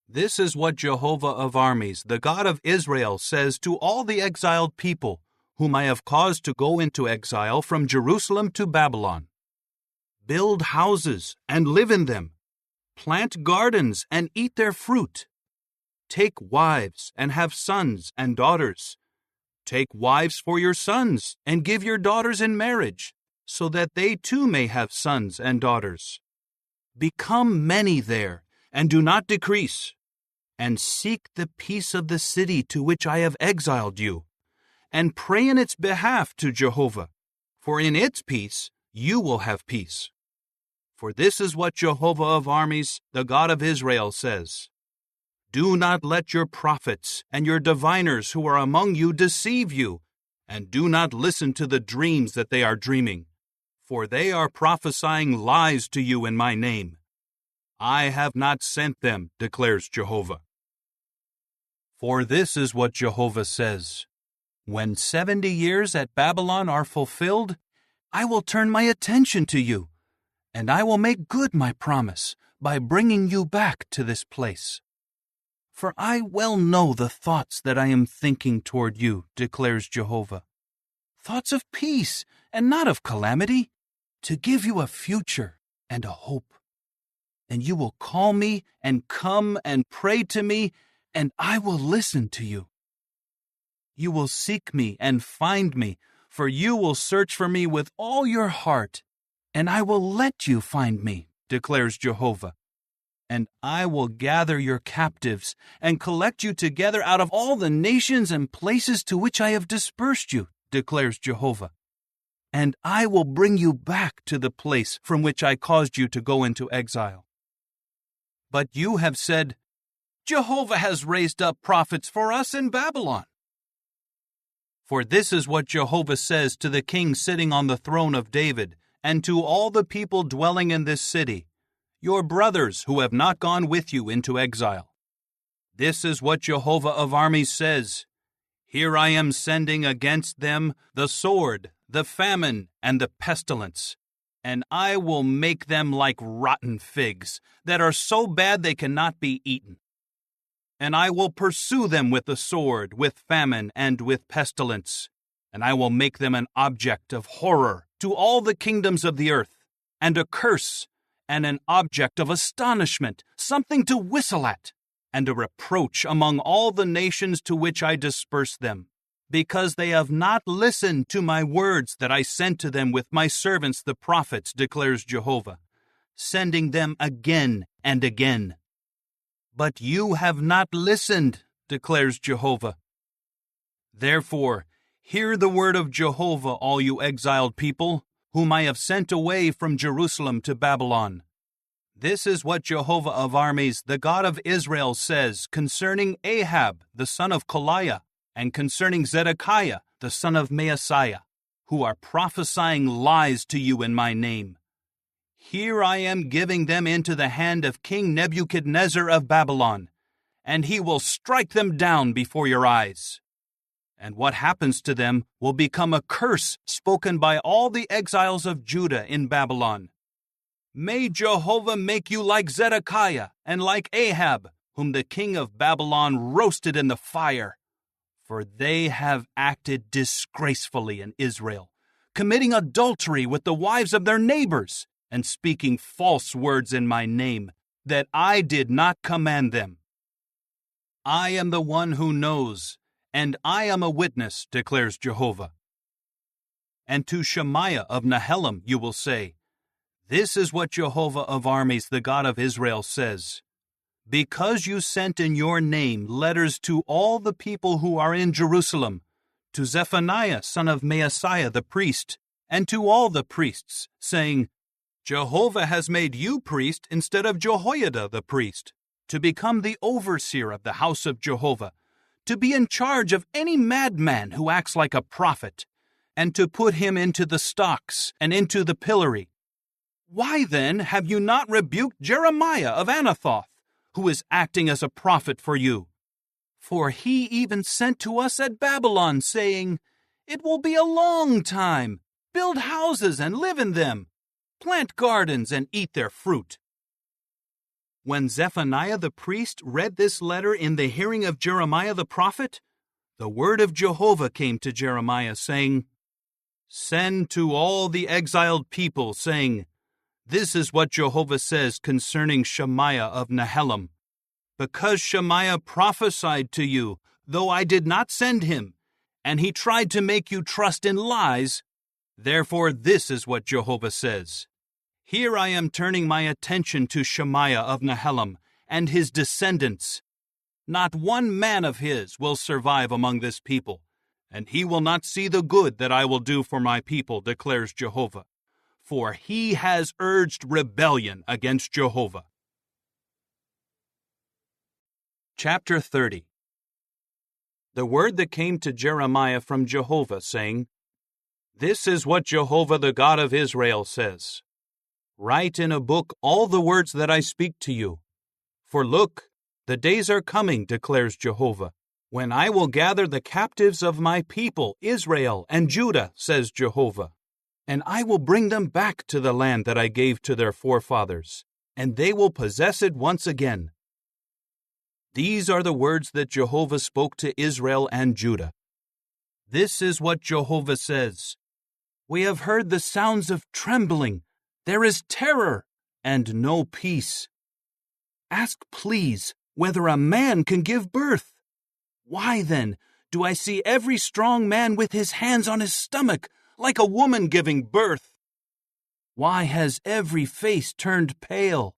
"This is what Jehovah of armies, the God of Israel, says to all the exiled people, whom I have caused to go into exile from Jerusalem to Babylon. Build houses and live in them. Plant gardens and eat their fruit. Take wives and have sons and daughters. Take wives for your sons and give your daughters in marriage, so that they too may have sons and daughters. Become many there, and do not decrease. And seek the peace of the city to which I have exiled you, and pray in its behalf to Jehovah, for in its peace you will have peace. For this is what Jehovah of armies, the God of Israel, says: Do not let your prophets and your diviners who are among you deceive you, and do not listen to the dreams that they are dreaming, for they are prophesying lies to you in my name. I have not sent them, declares Jehovah. For this is what Jehovah says: When 70 years at Babylon are fulfilled, I will turn my attention to you, and I will make good my promise by bringing you back to this place. For I well know the thoughts that I am thinking toward you, declares Jehovah. Thoughts of peace and not of calamity, to give you a future and a hope. And you will call me and come and pray to me, and I will listen to you. You will seek me and find me, for you will search for me with all your heart, and I will let you find me, declares Jehovah. And I will gather your captives and collect you together out of all the nations and places to which I have dispersed you, declares Jehovah. And I will bring you back to the place from which I caused you to go into exile. But you have said, Jehovah has raised up prophets for us in Babylon. For this is what Jehovah says to the king sitting on the throne of David, and to all the people dwelling in this city, your brothers who have not gone with you into exile. This is what Jehovah of armies says: Here I am sending against them the sword, the famine, and the pestilence, and I will make them like rotten figs, that are so bad they cannot be eaten. And I will pursue them with the sword, with famine, and with pestilence, and I will make them an object of horror to all the kingdoms of the earth, and a curse, and an object of astonishment, something to whistle at, and a reproach among all the nations to which I disperse them, because they have not listened to my words that I sent to them with my servants the prophets, declares Jehovah, sending them again and again. But you have not listened, declares Jehovah. Therefore, hear the word of Jehovah, all you exiled people, whom I have sent away from Jerusalem to Babylon. This is what Jehovah of armies, the God of Israel, says concerning Ahab, the son of Koliah, and concerning Zedekiah, the son of Maaseiah, who are prophesying lies to you in my name. Here I am giving them into the hand of King Nebuchadnezzar of Babylon, and he will strike them down before your eyes. and what happens to them will become a curse spoken by all the exiles of Judah in Babylon. May Jehovah make you like Zedekiah and like Ahab, whom the king of Babylon roasted in the fire. For they have acted disgracefully in Israel, committing adultery with the wives of their neighbors, and speaking false words in my name, that I did not command them. I am the one who knows, and I am a witness, declares Jehovah. And to Shemaiah of Nehelam you will say, This is what Jehovah of armies, the God of Israel, says. Because you sent in your name letters to all the people who are in Jerusalem, to Zephaniah son of Maaseiah the priest, and to all the priests, saying, Jehovah has made you priest instead of Jehoiada the priest, to become the overseer of the house of Jehovah, to be in charge of any madman who acts like a prophet, and to put him into the stocks and into the pillory. Why then have you not rebuked Jeremiah of Anathoth, who is acting as a prophet for you? For he even sent to us at Babylon, saying, It will be a long time. Build houses and live in them. Plant gardens and eat their fruit. When Zephaniah the priest read this letter in the hearing of Jeremiah the prophet, the word of Jehovah came to Jeremiah, saying, Send to all the exiled people, saying, This is what Jehovah says concerning Shemaiah of Nehelam. Because Shemaiah prophesied to you, though I did not send him, and he tried to make you trust in lies, therefore this is what Jehovah says. Here I am turning my attention to Shemaiah of Nehelam and his descendants. Not one man of his will survive among this people, and he will not see the good that I will do for my people, declares Jehovah. For he has urged rebellion against Jehovah. Chapter 30. The word that came to Jeremiah from Jehovah, saying, This is what Jehovah the God of Israel says. Write in a book all the words that I speak to you. For look, the days are coming, declares Jehovah, when I will gather the captives of my people, Israel and Judah, says Jehovah. And I will bring them back to the land that I gave to their forefathers, and they will possess it once again. These are the words that Jehovah spoke to Israel and Judah. This is what Jehovah says. We have heard the sounds of trembling. There is terror and no peace. Ask, please, whether a man can give birth. Why, then, do I see every strong man with his hands on his stomach, like a woman giving birth? Why has every face turned pale?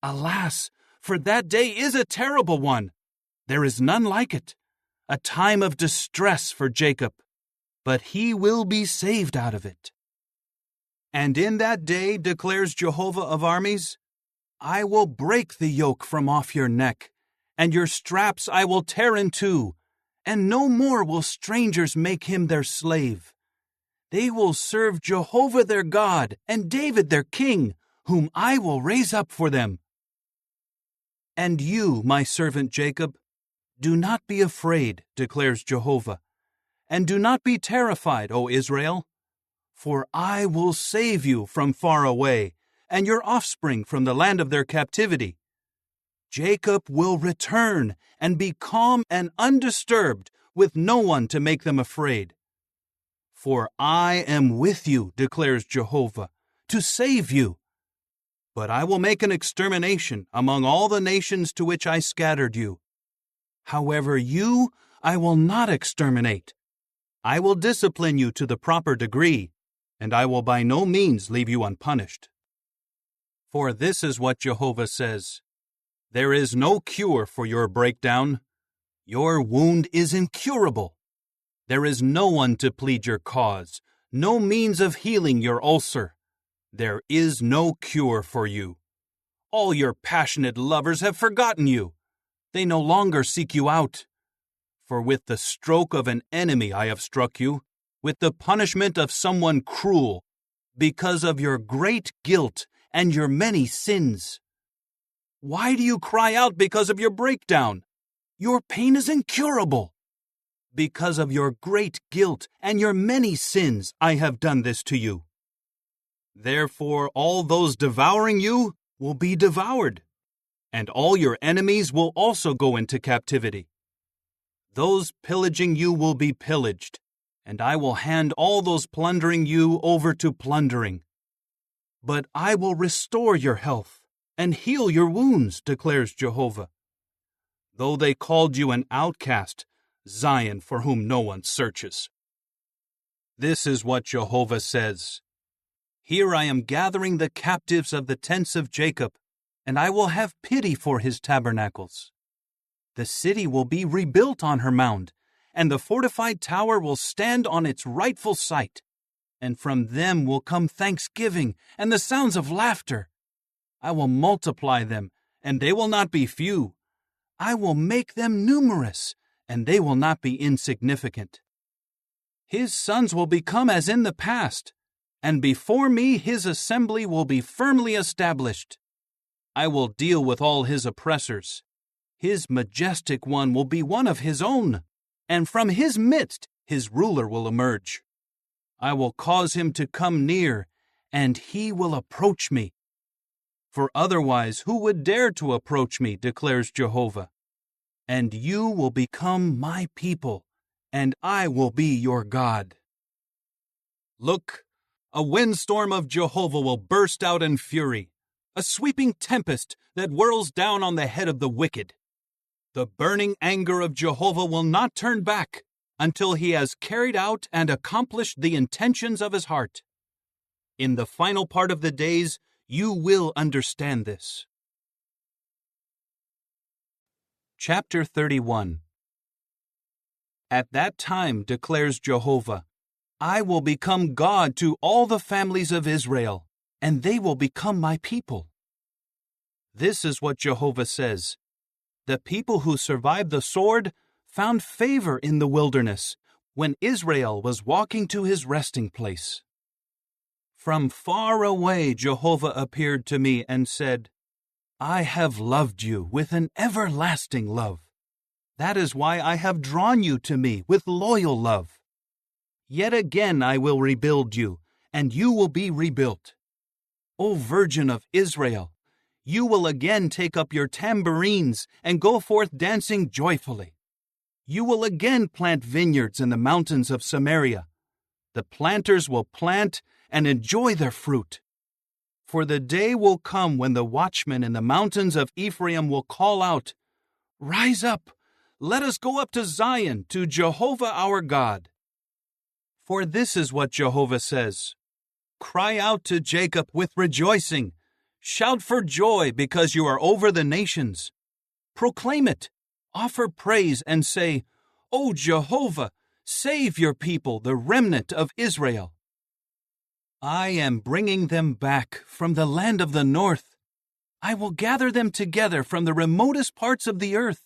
Alas, for that day is a terrible one. There is none like it, a time of distress for Jacob, but he will be saved out of it. And in that day, declares Jehovah of armies, I will break the yoke from off your neck, and your straps I will tear in two, and no more will strangers make him their slave. They will serve Jehovah their God and David their king, whom I will raise up for them. And you, my servant Jacob, do not be afraid, declares Jehovah, and do not be terrified, O Israel, for I will save you from far away, and your offspring from the land of their captivity. Jacob will return and be calm and undisturbed, with no one to make them afraid. For I am with you, declares Jehovah, to save you. But I will make an extermination among all the nations to which I scattered you. However, you I will not exterminate. I will discipline you to the proper degree, and I will by no means leave you unpunished. For this is what Jehovah says, There is no cure for your breakdown. Your wound is incurable. There is no one to plead your cause, no means of healing your ulcer. There is no cure for you. All your passionate lovers have forgotten you. They no longer seek you out. For with the stroke of an enemy I have struck you, with the punishment of someone cruel, because of your great guilt and your many sins. Why do you cry out because of your breakdown? Your pain is incurable. Because of your great guilt and your many sins, I have done this to you. Therefore, all those devouring you will be devoured, and all your enemies will also go into captivity. Those pillaging you will be pillaged, and I will hand all those plundering you over to plundering. But I will restore your health and heal your wounds, declares Jehovah. Though they called you an outcast, Zion for whom no one searches. This is what Jehovah says. Here I am gathering the captives of the tents of Jacob, and I will have pity for his tabernacles. The city will be rebuilt on her mound, and the fortified tower will stand on its rightful site, and from them will come thanksgiving and the sounds of laughter. I will multiply them, and they will not be few. I will make them numerous, and they will not be insignificant. His sons will become as in the past, and before me his assembly will be firmly established. I will deal with all his oppressors. His majestic one will be one of his own, and from his midst his ruler will emerge. I will cause him to come near, and he will approach me. For otherwise who would dare to approach me, declares Jehovah? And you will become my people, and I will be your God. Look, a windstorm of Jehovah will burst out in fury, a sweeping tempest that whirls down on the head of the wicked. The burning anger of Jehovah will not turn back until he has carried out and accomplished the intentions of his heart. In the final part of the days, you will understand this. Chapter 31. At that time, declares Jehovah, I will become God to all the families of Israel, and they will become my people. This is what Jehovah says. The people who survived the sword found favor in the wilderness when Israel was walking to his resting place. From far away Jehovah appeared to me and said, I have loved you with an everlasting love. That is why I have drawn you to me with loyal love. Yet again I will rebuild you, and you will be rebuilt. O Virgin of Israel, you will again take up your tambourines and go forth dancing joyfully. You will again plant vineyards in the mountains of Samaria. The planters will plant and enjoy their fruit. For the day will come when the watchmen in the mountains of Ephraim will call out, Rise up, let us go up to Zion, to Jehovah our God. For this is what Jehovah says, Cry out to Jacob with rejoicing. Shout for joy because you are over the nations. Proclaim it, offer praise, and say, O Jehovah, save your people, the remnant of Israel. I am bringing them back from the land of the north. I will gather them together from the remotest parts of the earth.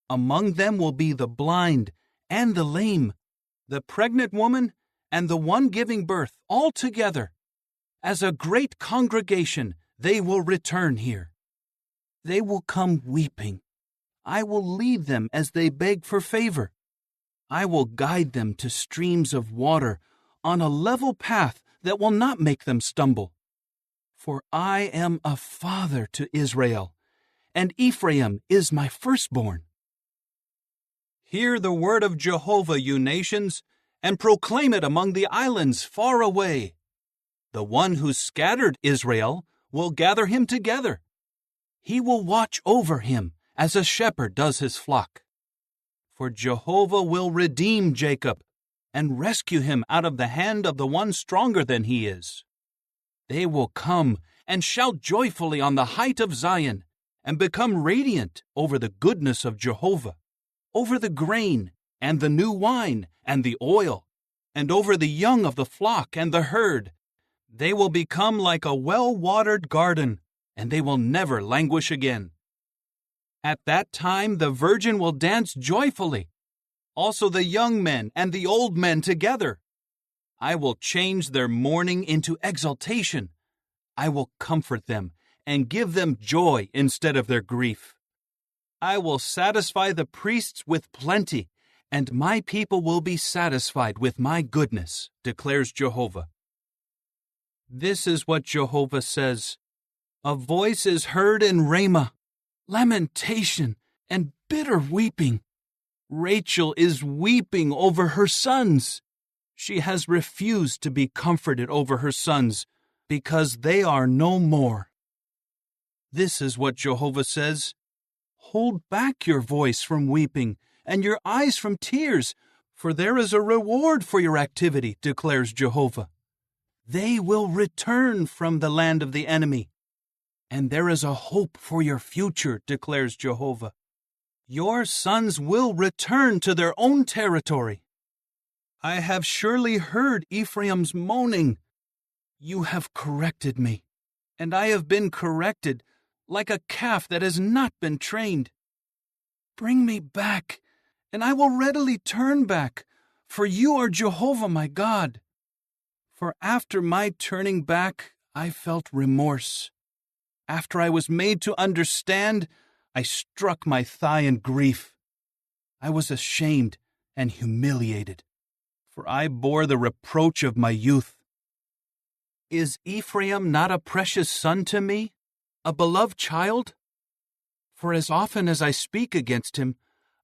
Among them will be the blind and the lame, the pregnant woman and the one giving birth, all together. As a great congregation, they will return here. They will come weeping. I will lead them as they beg for favor. I will guide them to streams of water on a level path that will not make them stumble. For I am a father to Israel, and Ephraim is my firstborn. Hear the word of Jehovah, you nations, and proclaim it among the islands far away. The one who scattered Israel will gather him together. He will watch over him as a shepherd does his flock. For Jehovah will redeem Jacob and rescue him out of the hand of the one stronger than he is. They will come and shout joyfully on the height of Zion and become radiant over the goodness of Jehovah, over the grain and the new wine and the oil, and over the young of the flock and the herd. They will become like a well-watered garden, and they will never languish again. At that time the virgin will dance joyfully, also the young men and the old men together. I will change their mourning into exultation. I will comfort them and give them joy instead of their grief. I will satisfy the priests with plenty and my people will be satisfied with my goodness, declares Jehovah. This is what Jehovah says. A voice is heard in Ramah, lamentation and bitter weeping. Rachel is weeping over her sons. She has refused to be comforted over her sons because they are no more. This is what Jehovah says. Hold back your voice from weeping and your eyes from tears, for there is a reward for your activity, declares Jehovah. They will return from the land of the enemy, and there is a hope for your future, declares Jehovah. Your sons will return to their own territory. I have surely heard Ephraim's moaning. You have corrected me, and I have been corrected like a calf that has not been trained. Bring me back, and I will readily turn back, for you are Jehovah my God. For after my turning back, I felt remorse. After I was made to understand, I struck my thigh in grief. I was ashamed and humiliated, for I bore the reproach of my youth. Is Ephraim not a precious son to me, a beloved child? For as often as I speak against him,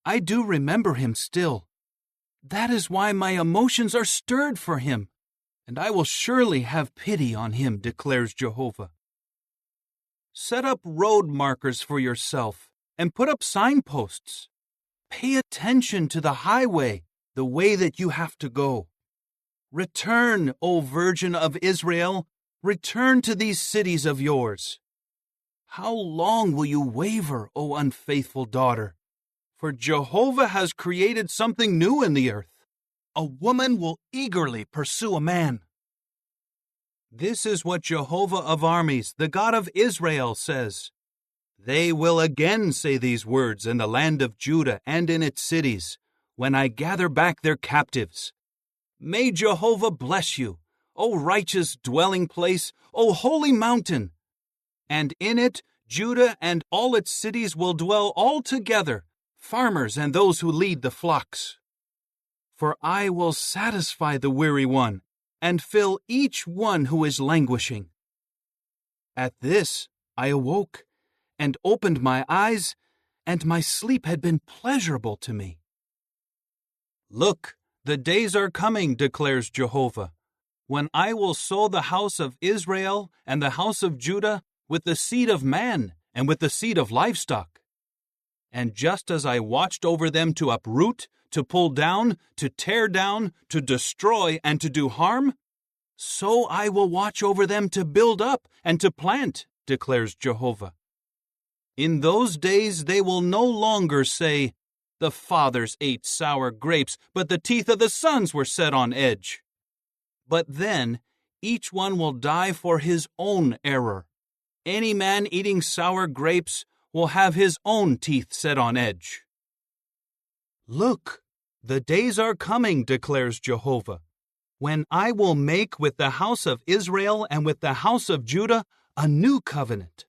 I do remember him still. That is why my emotions are stirred for him, and I will surely have pity on him, declares Jehovah. Set up road markers for yourself, and put up signposts. Pay attention to the highway, the way that you have to go. Return, O Virgin of Israel, return to these cities of yours. How long will you waver, O unfaithful daughter? For Jehovah has created something new in the earth. A woman will eagerly pursue a man. This is what Jehovah of armies, the God of Israel, says. They will again say these words in the land of Judah and in its cities, when I gather back their captives. May Jehovah bless you, O righteous dwelling place, O holy mountain. And in it Judah and all its cities will dwell all together, farmers and those who lead the flocks. For I will satisfy the weary one, and fill each one who is languishing. At this I awoke, and opened my eyes, and my sleep had been pleasurable to me. Look, the days are coming, declares Jehovah, when I will sow the house of Israel and the house of Judah with the seed of man and with the seed of livestock. And just as I watched over them to uproot, to pull down, to tear down, to destroy, and to do harm, so I will watch over them to build up and to plant, declares Jehovah. In those days they will no longer say, the fathers ate sour grapes, but the teeth of the sons were set on edge. But then each one will die for his own error. Any man eating sour grapes will have his own teeth set on edge. Look, the days are coming, declares Jehovah, when I will make with the house of Israel and with the house of Judah a new covenant.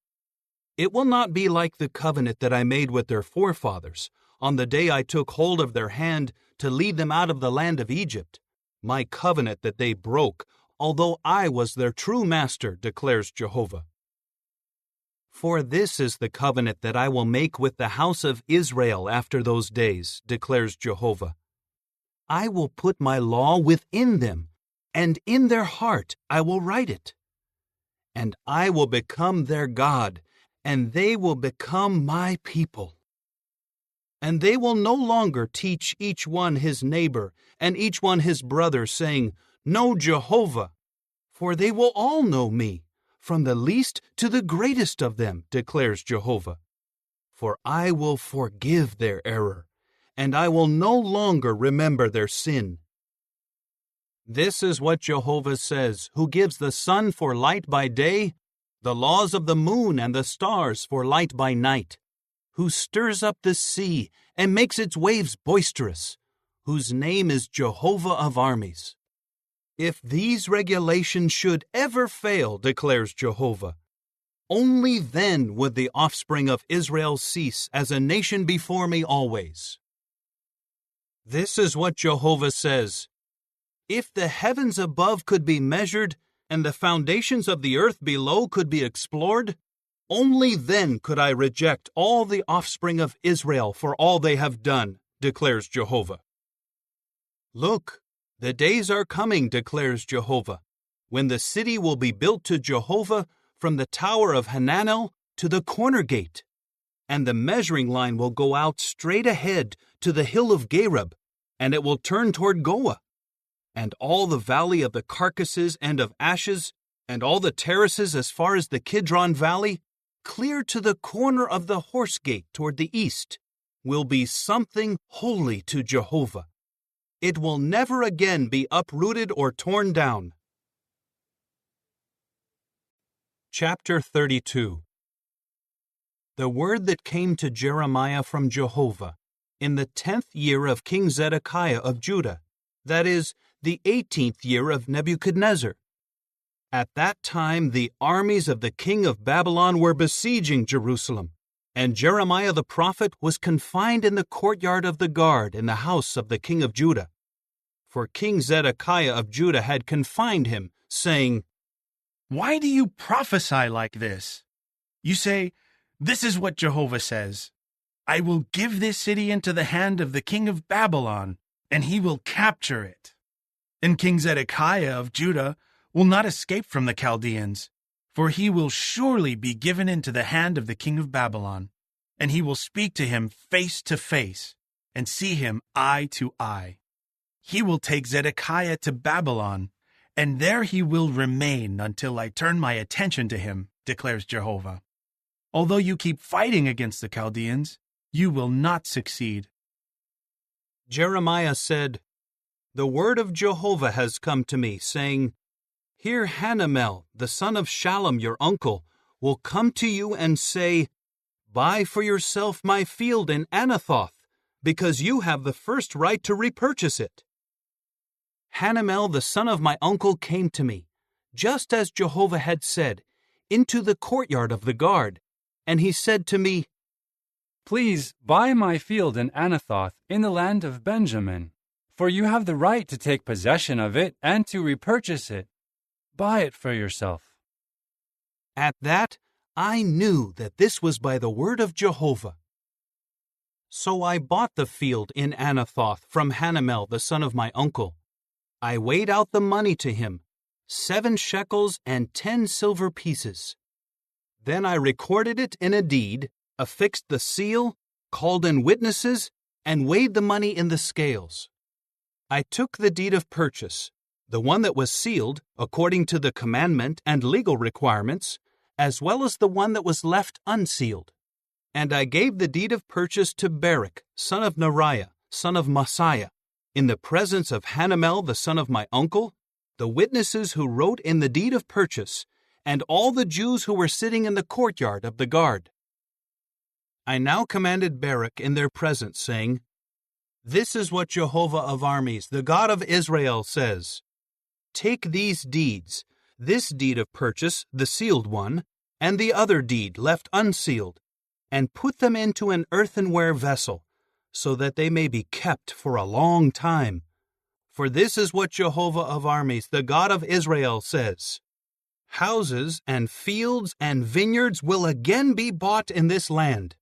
It will not be like the covenant that I made with their forefathers on the day I took hold of their hand to lead them out of the land of Egypt, my covenant that they broke, although I was their true master, declares Jehovah. For this is the covenant that I will make with the house of Israel after those days, declares Jehovah. I will put my law within them, and in their heart I will write it. And I will become their God, and they will become my people. And they will no longer teach each one his neighbor and each one his brother, saying, Know Jehovah, for they will all know me, from the least to the greatest of them, declares Jehovah. For I will forgive their error, and I will no longer remember their sin. This is what Jehovah says, who gives the sun for light by day, the laws of the moon and the stars for light by night, who stirs up the sea and makes its waves boisterous, whose name is Jehovah of armies. If these regulations should ever fail, declares Jehovah, only then would the offspring of Israel cease as a nation before me always. This is what Jehovah says. If the heavens above could be measured, and the foundations of the earth below could be explored, only then could I reject all the offspring of Israel for all they have done, declares Jehovah. Look, the days are coming, declares Jehovah, when the city will be built to Jehovah from the tower of Hananel to the corner gate, and the measuring line will go out straight ahead to the hill of Gareb, and it will turn toward Goah. And all the valley of the carcasses and of ashes, and all the terraces as far as the Kidron valley, clear to the corner of the horse gate toward the east, will be something holy to Jehovah. It will never again be uprooted or torn down. Chapter 32. The word that came to Jeremiah from Jehovah in the 10th year of King Zedekiah of Judah, that is, the 18th year of Nebuchadnezzar. At that time the armies of the king of Babylon were besieging Jerusalem, and Jeremiah the prophet was confined in the courtyard of the guard in the house of the king of Judah. For King Zedekiah of Judah had confined him, saying, Why do you prophesy like this? You say, This is what Jehovah says. I will give this city into the hand of the king of Babylon, and he will capture it. And King Zedekiah of Judah will not escape from the Chaldeans, for he will surely be given into the hand of the king of Babylon, and he will speak to him face to face, and see him eye to eye. He will take Zedekiah to Babylon, and there he will remain until I turn my attention to him, declares Jehovah. Although you keep fighting against the Chaldeans, you will not succeed. Jeremiah said, The word of Jehovah has come to me, saying, Here Hanamel, the son of Shallum, your uncle, will come to you and say, Buy for yourself my field in Anathoth, because you have the first right to repurchase it. Hanamel, the son of my uncle, came to me, just as Jehovah had said, into the courtyard of the guard, and he said to me, Please buy my field in Anathoth in the land of Benjamin, for you have the right to take possession of it and to repurchase it. Buy it for yourself. At that, I knew that this was by the word of Jehovah. So I bought the field in Anathoth from Hanamel, the son of my uncle. I weighed out the money to him, 7 shekels and 10 silver pieces. Then I recorded it in a deed, affixed the seal, called in witnesses, and weighed the money in the scales. I took the deed of purchase, the one that was sealed according to the commandment and legal requirements, as well as the one that was left unsealed. And I gave the deed of purchase to Baruch, son of Neriah, son of Messiah, in the presence of Hanamel, the son of my uncle, the witnesses who wrote in the deed of purchase, and all the Jews who were sitting in the courtyard of the guard. I now commanded Baruch in their presence, saying, This is what Jehovah of armies, the God of Israel, says. Take these deeds, this deed of purchase, the sealed one, and the other deed left unsealed, and put them into an earthenware vessel, so that they may be kept for a long time. For this is what Jehovah of armies, the God of Israel, says. Houses and fields and vineyards will again be bought in this land.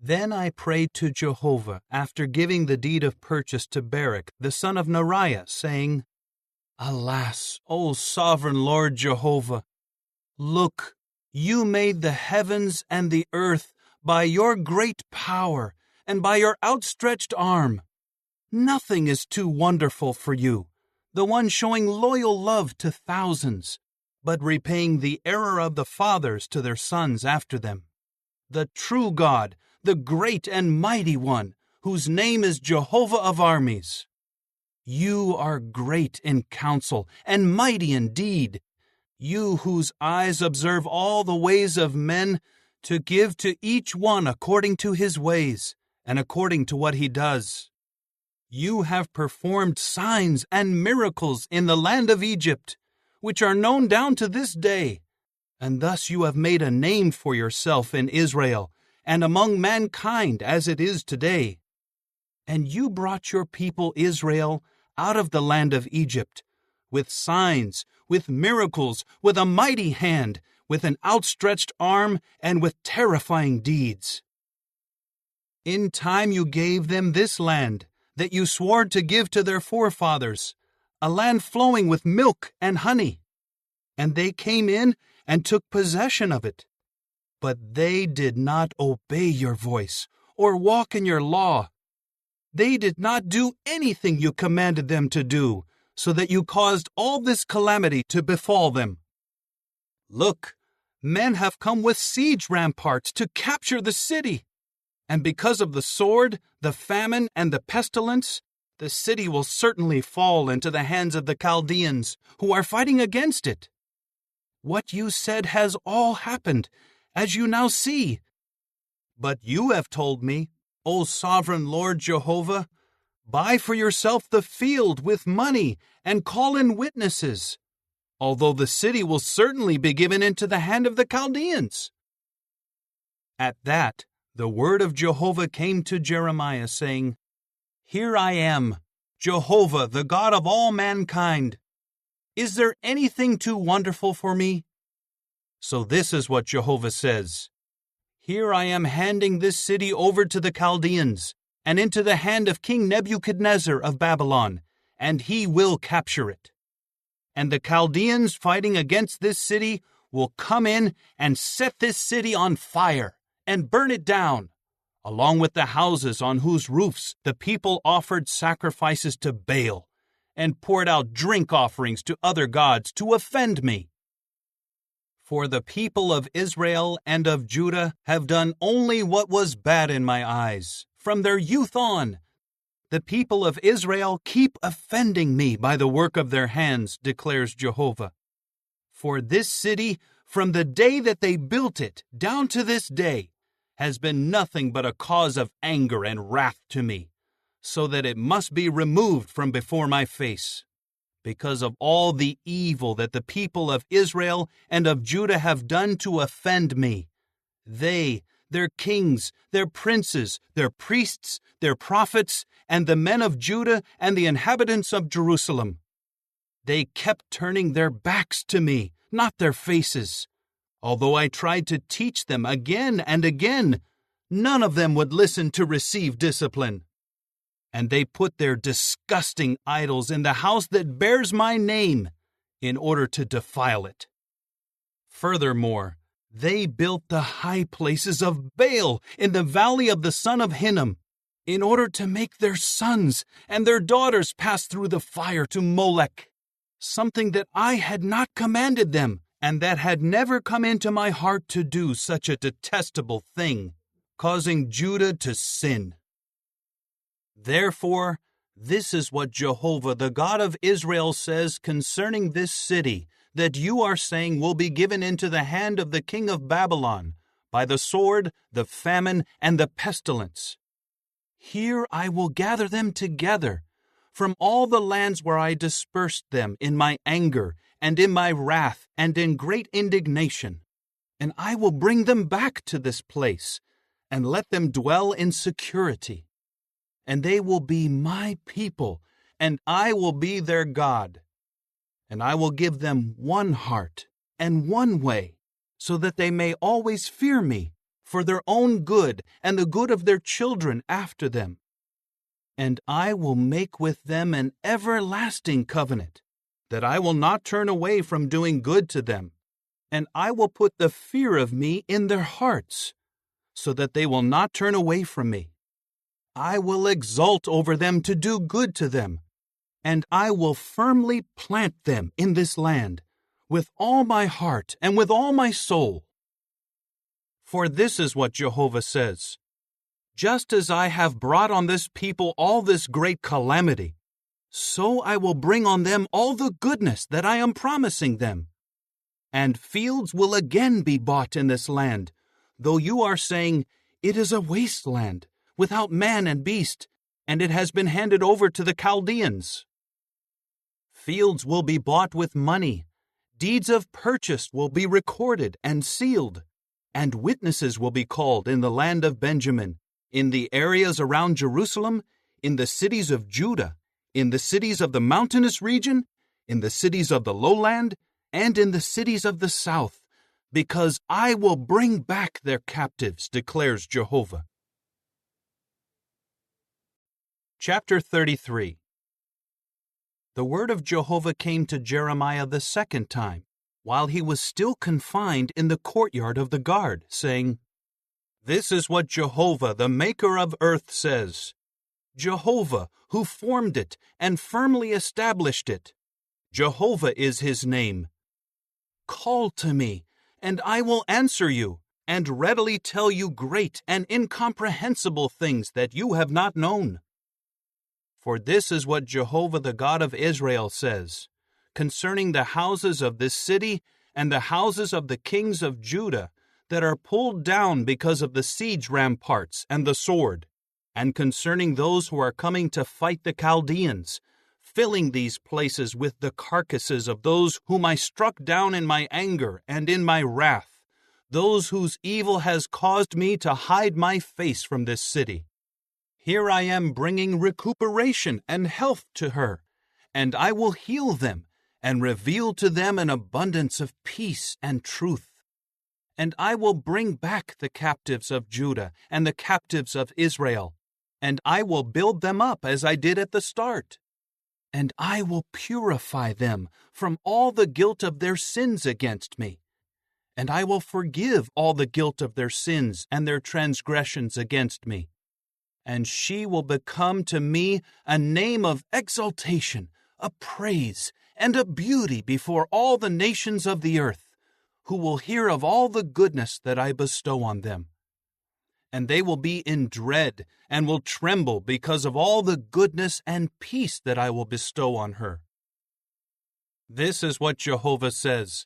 Then I prayed to Jehovah after giving the deed of purchase to Baruch, the son of Neriah, saying, Alas, O sovereign Lord Jehovah! Look, you made the heavens and the earth by your great power and by your outstretched arm. Nothing is too wonderful for you, the one showing loyal love to thousands, but repaying the error of the fathers to their sons after them. The true God, the great and mighty one, whose name is Jehovah of armies. You are great in counsel and mighty in deed, you whose eyes observe all the ways of men, to give to each one according to his ways and according to what he does. You have performed signs and miracles in the land of Egypt, which are known down to this day, and thus you have made a name for yourself in Israel and among mankind as it is today. And you brought your people Israel out of the land of Egypt, with signs, with miracles, with a mighty hand, with an outstretched arm, and with terrifying deeds. In time you gave them this land that you swore to give to their forefathers, a land flowing with milk and honey. And they came in and took possession of it. But they did not obey your voice or walk in your law. They did not do anything you commanded them to do, so that you caused all this calamity to befall them. Look, men have come with siege ramparts to capture the city. And because of the sword, the famine, and the pestilence, the city will certainly fall into the hands of the Chaldeans, who are fighting against it. What you said has all happened, as you now see. But you have told me, O sovereign Lord Jehovah, buy for yourself the field with money and call in witnesses, although the city will certainly be given into the hand of the Chaldeans. At that, the word of Jehovah came to Jeremiah, saying, Here I am, Jehovah, the God of all mankind. Is there anything too wonderful for me? So this is what Jehovah says. Here I am handing this city over to the Chaldeans, and into the hand of King Nebuchadnezzar of Babylon, and he will capture it. And the Chaldeans fighting against this city will come in and set this city on fire and burn it down, along with the houses on whose roofs the people offered sacrifices to Baal and poured out drink offerings to other gods to offend me. For the people of Israel and of Judah have done only what was bad in my eyes, from their youth on. The people of Israel keep offending me by the work of their hands, declares Jehovah. For this city, from the day that they built it down to this day, has been nothing but a cause of anger and wrath to me, so that it must be removed from before my face. Because of all the evil that the people of Israel and of Judah have done to offend me, they, their kings, their princes, their priests, their prophets, and the men of Judah and the inhabitants of Jerusalem, they kept turning their backs to me, not their faces. Although I tried to teach them again and again, none of them would listen to receive discipline. And they put their disgusting idols in the house that bears my name in order to defile it. Furthermore, they built the high places of Baal in the valley of the son of Hinnom in order to make their sons and their daughters pass through the fire to Molech, something that I had not commanded them, and that had never come into my heart to do such a detestable thing, causing Judah to sin. Therefore, this is what Jehovah, the God of Israel, says concerning this city that you are saying will be given into the hand of the king of Babylon by the sword, the famine, and the pestilence. Here I will gather them together from all the lands where I dispersed them in my anger and in my wrath and in great indignation, and I will bring them back to this place and let them dwell in security. And they will be my people, and I will be their God. And I will give them one heart and one way, so that they may always fear me for their own good and the good of their children after them. And I will make with them an everlasting covenant, that I will not turn away from doing good to them, and I will put the fear of me in their hearts, so that they will not turn away from me. I will exult over them to do good to them, and I will firmly plant them in this land, with all my heart and with all my soul. For this is what Jehovah says: just as I have brought on this people all this great calamity, so I will bring on them all the goodness that I am promising them. And fields will again be bought in this land, though you are saying, it is a wasteland, without man and beast, and it has been handed over to the Chaldeans. Fields will be bought with money, deeds of purchase will be recorded and sealed, and witnesses will be called in the land of Benjamin, in the areas around Jerusalem, in the cities of Judah, in the cities of the mountainous region, in the cities of the lowland, and in the cities of the south, because I will bring back their captives, declares Jehovah. Chapter 33. The word of Jehovah came to Jeremiah the second time, while he was still confined in the courtyard of the guard, saying, This is what Jehovah, the maker of earth, says. Jehovah, who formed it and firmly established it. Jehovah is his name. Call to me, and I will answer you, and readily tell you great and incomprehensible things that you have not known. For this is what Jehovah the God of Israel says, concerning the houses of this city and the houses of the kings of Judah that are pulled down because of the siege ramparts and the sword, and concerning those who are coming to fight the Chaldeans, filling these places with the carcasses of those whom I struck down in my anger and in my wrath, those whose evil has caused me to hide my face from this city. Here I am bringing recuperation and health to her, and I will heal them and reveal to them an abundance of peace and truth. And I will bring back the captives of Judah and the captives of Israel, and I will build them up as I did at the start. And I will purify them from all the guilt of their sins against me. And I will forgive all the guilt of their sins and their transgressions against me. And she will become to me a name of exaltation, a praise, and a beauty before all the nations of the earth, who will hear of all the goodness that I bestow on them. And they will be in dread and will tremble because of all the goodness and peace that I will bestow on her. This is what Jehovah says.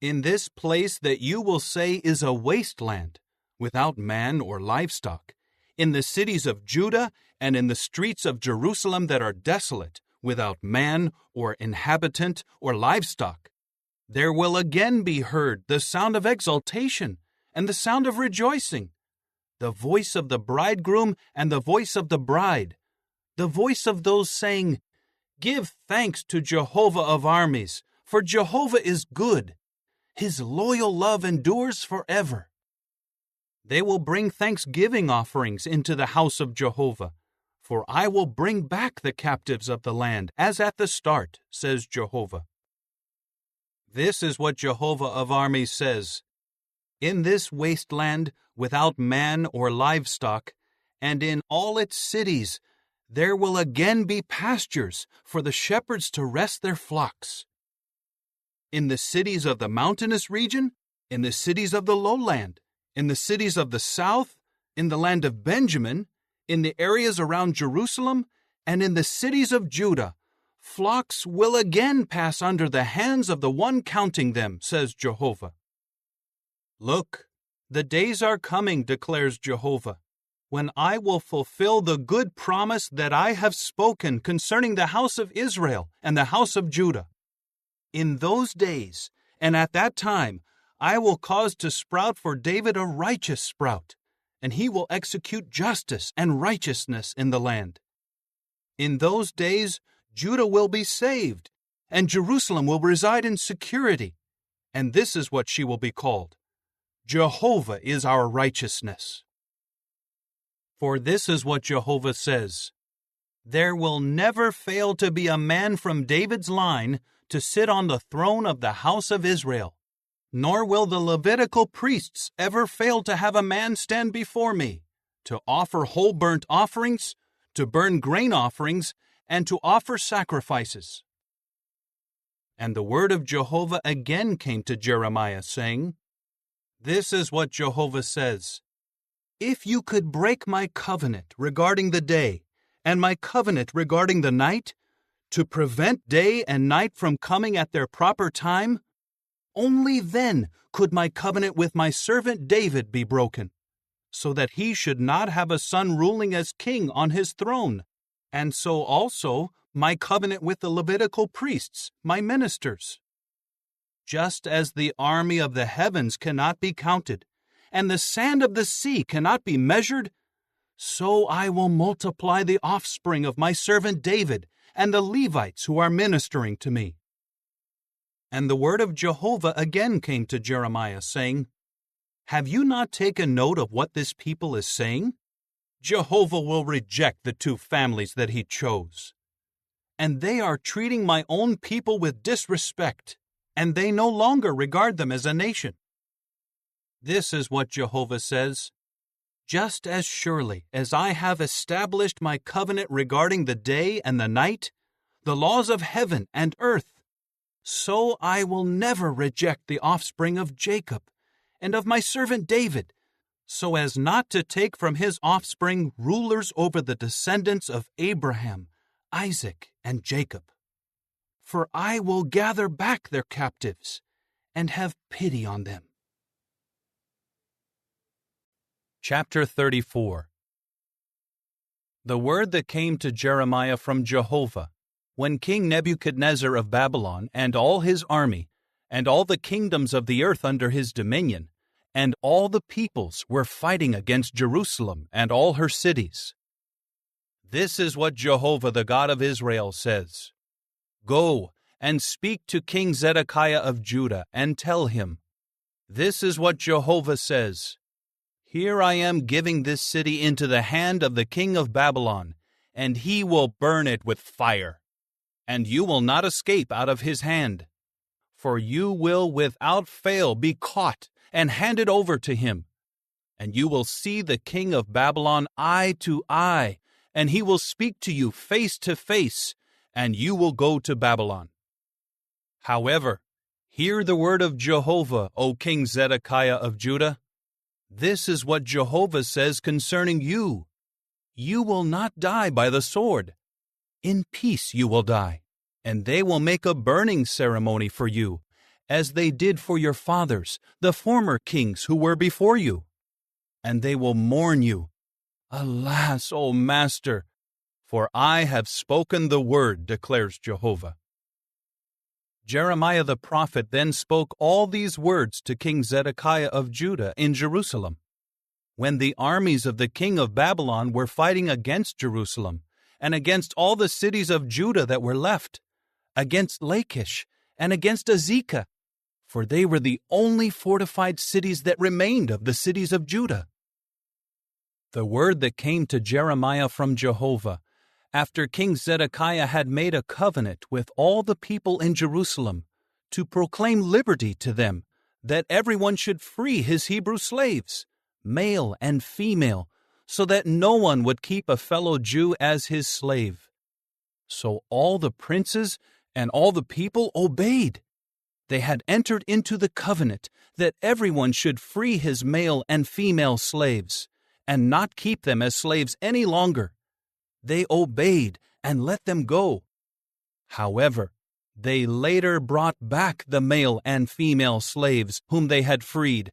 In this place that you will say is a wasteland, without man or livestock, in the cities of Judah and in the streets of Jerusalem that are desolate, without man or inhabitant or livestock, there will again be heard the sound of exultation and the sound of rejoicing, the voice of the bridegroom and the voice of the bride, the voice of those saying, Give thanks to Jehovah of armies, for Jehovah is good. His loyal love endures forever. They will bring thanksgiving offerings into the house of Jehovah, for I will bring back the captives of the land as at the start, says Jehovah. This is what Jehovah of armies says. In this wasteland, without man or livestock, and in all its cities, there will again be pastures for the shepherds to rest their flocks. In the cities of the mountainous region, in the cities of the lowland, in the cities of the south, in the land of Benjamin, in the areas around Jerusalem, and in the cities of Judah, flocks will again pass under the hands of the one counting them, says Jehovah. Look, the days are coming, declares Jehovah, when I will fulfill the good promise that I have spoken concerning the house of Israel and the house of Judah. In those days, and at that time, I will cause to sprout for David a righteous sprout, and he will execute justice and righteousness in the land. In those days, Judah will be saved, and Jerusalem will reside in security, and this is what she will be called. Jehovah is our righteousness. For this is what Jehovah says. There will never fail to be a man from David's line to sit on the throne of the house of Israel, nor will the Levitical priests ever fail to have a man stand before me, to offer whole burnt offerings, to burn grain offerings, and to offer sacrifices. And the word of Jehovah again came to Jeremiah, saying, This is what Jehovah says. If you could break my covenant regarding the day, and my covenant regarding the night, to prevent day and night from coming at their proper time, only then could my covenant with my servant David be broken, so that he should not have a son ruling as king on his throne, and so also my covenant with the Levitical priests, my ministers. Just as the army of the heavens cannot be counted, and the sand of the sea cannot be measured, so I will multiply the offspring of my servant David and the Levites who are ministering to me. And the word of Jehovah again came to Jeremiah, saying, Have you not taken note of what this people is saying? Jehovah will reject the two families that he chose. And they are treating my own people with disrespect, and they no longer regard them as a nation. This is what Jehovah says. Just as surely as I have established my covenant regarding the day and the night, the laws of heaven and earth, so I will never reject the offspring of Jacob and of my servant David, so as not to take from his offspring rulers over the descendants of Abraham, Isaac, and Jacob. For I will gather back their captives and have pity on them. Chapter 34. The word that came to Jeremiah from Jehovah, when King Nebuchadnezzar of Babylon and all his army, and all the kingdoms of the earth under his dominion, and all the peoples were fighting against Jerusalem and all her cities. This is what Jehovah the God of Israel says. Go and speak to King Zedekiah of Judah and tell him, This is what Jehovah says. Here I am giving this city into the hand of the king of Babylon, and he will burn it with fire. And you will not escape out of his hand. For you will without fail be caught and handed over to him. And you will see the king of Babylon eye to eye, and he will speak to you face to face, and you will go to Babylon. However, hear the word of Jehovah, O King Zedekiah of Judah. This is what Jehovah says concerning you. You will not die by the sword. In peace you will die, and they will make a burning ceremony for you, as they did for your fathers, the former kings who were before you. And they will mourn you. Alas, O Master, for I have spoken the word, declares Jehovah. Jeremiah the prophet then spoke all these words to King Zedekiah of Judah in Jerusalem, when the armies of the king of Babylon were fighting against Jerusalem, and against all the cities of Judah that were left, against Lachish, and against Azekah, for they were the only fortified cities that remained of the cities of Judah. The word that came to Jeremiah from Jehovah, after King Zedekiah had made a covenant with all the people in Jerusalem, to proclaim liberty to them, that everyone should free his Hebrew slaves, male and female, so that no one would keep a fellow Jew as his slave. So all the princes and all the people obeyed. They had entered into the covenant that everyone should free his male and female slaves, and not keep them as slaves any longer. They obeyed and let them go. However, they later brought back the male and female slaves whom they had freed,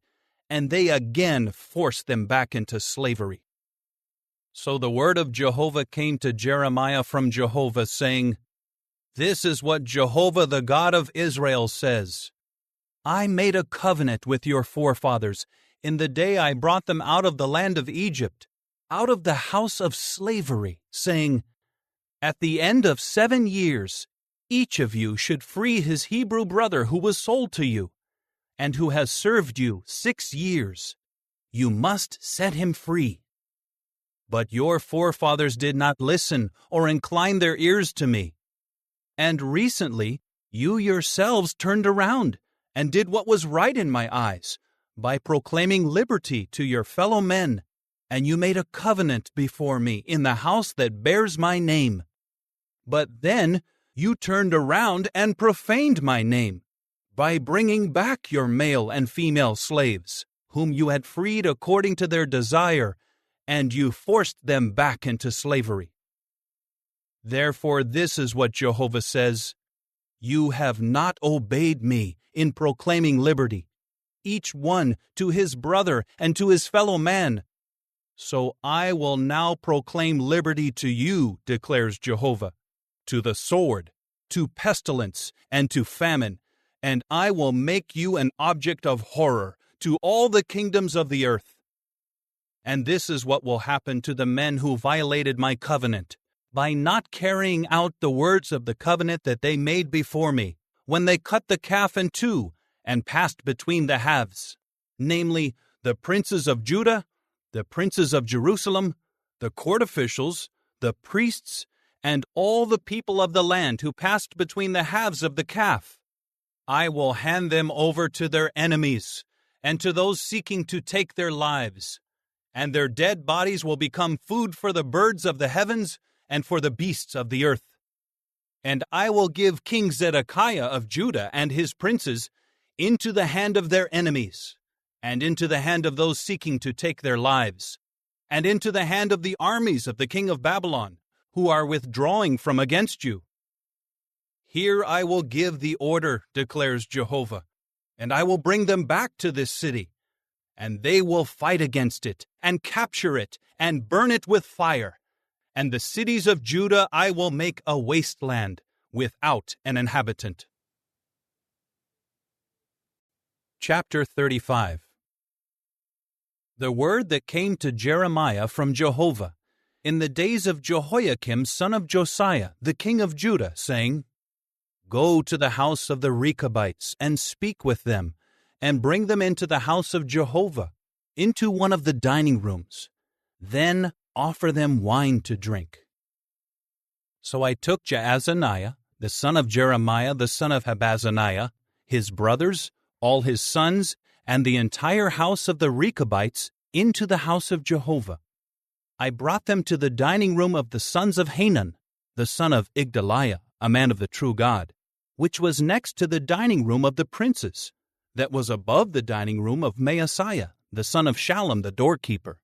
and they again forced them back into slavery. So the word of Jehovah came to Jeremiah from Jehovah, saying, This is what Jehovah the God of Israel says. I made a covenant with your forefathers in the day I brought them out of the land of Egypt, out of the house of slavery, saying, At the end of 7 years, each of you should free his Hebrew brother who was sold to you, and who has served you 6 years. You must set him free. But your forefathers did not listen or incline their ears to me. And recently, you yourselves turned around and did what was right in my eyes, by proclaiming liberty to your fellow men, and you made a covenant before me in the house that bears my name. But then you turned around and profaned my name, by bringing back your male and female slaves, whom you had freed according to their desire, and you forced them back into slavery. Therefore this is what Jehovah says, You have not obeyed me in proclaiming liberty, each one to his brother and to his fellow man. So I will now proclaim liberty to you, declares Jehovah, to the sword, to pestilence, and to famine, and I will make you an object of horror to all the kingdoms of the earth. And this is what will happen to the men who violated my covenant, by not carrying out the words of the covenant that they made before me, when they cut the calf in two and passed between the halves, namely, the princes of Judah, the princes of Jerusalem, the court officials, the priests, and all the people of the land who passed between the halves of the calf. I will hand them over to their enemies and to those seeking to take their lives, and their dead bodies will become food for the birds of the heavens and for the beasts of the earth. And I will give King Zedekiah of Judah and his princes into the hand of their enemies, and into the hand of those seeking to take their lives, and into the hand of the armies of the king of Babylon, who are withdrawing from against you. Here I will give the order, declares Jehovah, and I will bring them back to this city, and they will fight against it, and capture it, and burn it with fire. And the cities of Judah I will make a wasteland, without an inhabitant. Chapter 35. The word that came to Jeremiah from Jehovah in the days of Jehoiakim son of Josiah, the king of Judah, saying, Go to the house of the Rechabites, and speak with them, and bring them into the house of Jehovah, into one of the dining rooms. Then offer them wine to drink. So I took Jaazaniah, the son of Jeremiah, the son of Habazaniah, his brothers, all his sons, and the entire house of the Rechabites into the house of Jehovah. I brought them to the dining room of the sons of Hanan, the son of Igdaliah, a man of the true God, which was next to the dining room of the princes, that was above the dining room of Maaseiah, the son of Shallum the doorkeeper.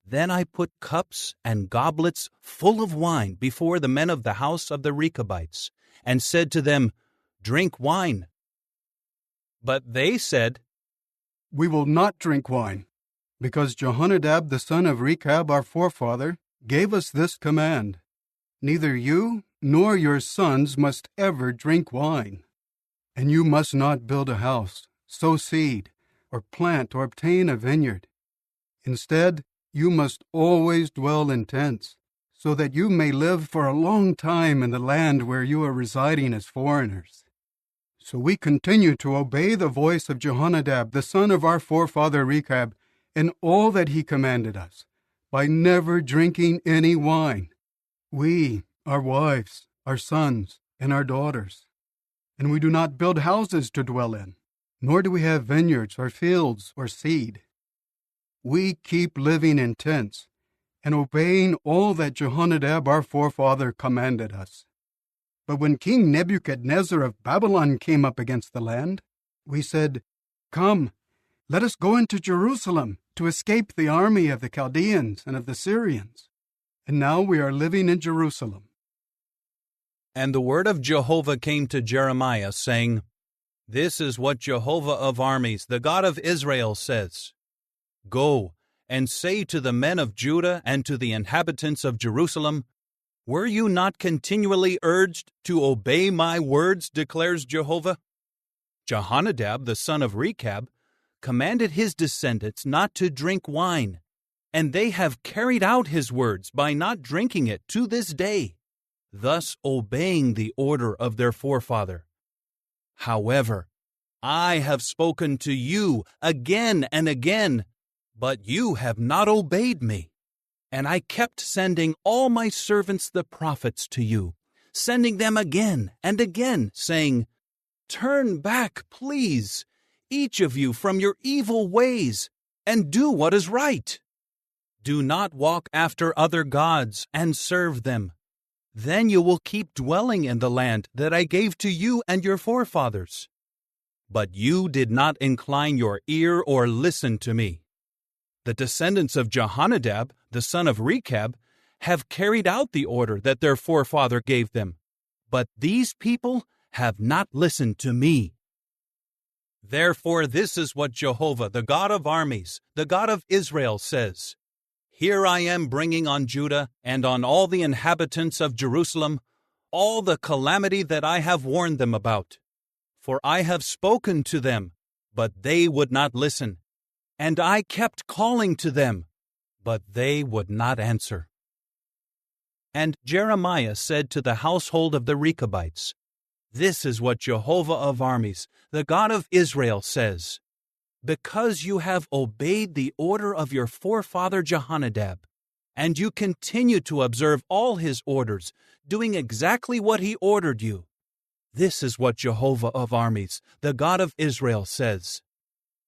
Then I put cups and goblets full of wine before the men of the house of the Rechabites, and said to them, Drink wine. But they said, We will not drink wine, because Jehonadab the son of Rechab our forefather gave us this command, Neither you nor your sons must ever drink wine. And you must not build a house, sow seed, or plant or obtain a vineyard. Instead, you must always dwell in tents, so that you may live for a long time in the land where you are residing as foreigners. So we continue to obey the voice of Jehonadab, the son of our forefather Rechab, in all that he commanded us, by never drinking any wine, we, our wives, our sons, and our daughters. And we do not build houses to dwell in, nor do we have vineyards or fields or seed. We keep living in tents and obeying all that Jehonadab our forefather commanded us. But when King Nebuchadnezzar of Babylon came up against the land, we said, Come, let us go into Jerusalem to escape the army of the Chaldeans and of the Syrians. And now we are living in Jerusalem. And the word of Jehovah came to Jeremiah, saying, This is what Jehovah of armies, the God of Israel, says. Go and say to the men of Judah and to the inhabitants of Jerusalem, Were you not continually urged to obey my words, declares Jehovah? Jehonadab, the son of Rechab, commanded his descendants not to drink wine, and they have carried out his words by not drinking it to this day, thus obeying the order of their forefather. However, I have spoken to you again and again, but you have not obeyed me. And I kept sending all my servants the prophets to you, sending them again and again, saying, Turn back, please, each of you from your evil ways, and do what is right. Do not walk after other gods and serve them. Then you will keep dwelling in the land that I gave to you and your forefathers. But you did not incline your ear or listen to me. The descendants of Jehonadab, the son of Rechab, have carried out the order that their forefather gave them, but these people have not listened to me. Therefore this is what Jehovah, the God of armies, the God of Israel, says. Here I am bringing on Judah and on all the inhabitants of Jerusalem all the calamity that I have warned them about. For I have spoken to them, but they would not listen. And I kept calling to them, But they would not answer. And Jeremiah said to the household of the Rechabites, This is what Jehovah of armies, the God of Israel, says. Because you have obeyed the order of your forefather Jehonadab, and you continue to observe all his orders, doing exactly what he ordered you, this is what Jehovah of armies, the God of Israel, says.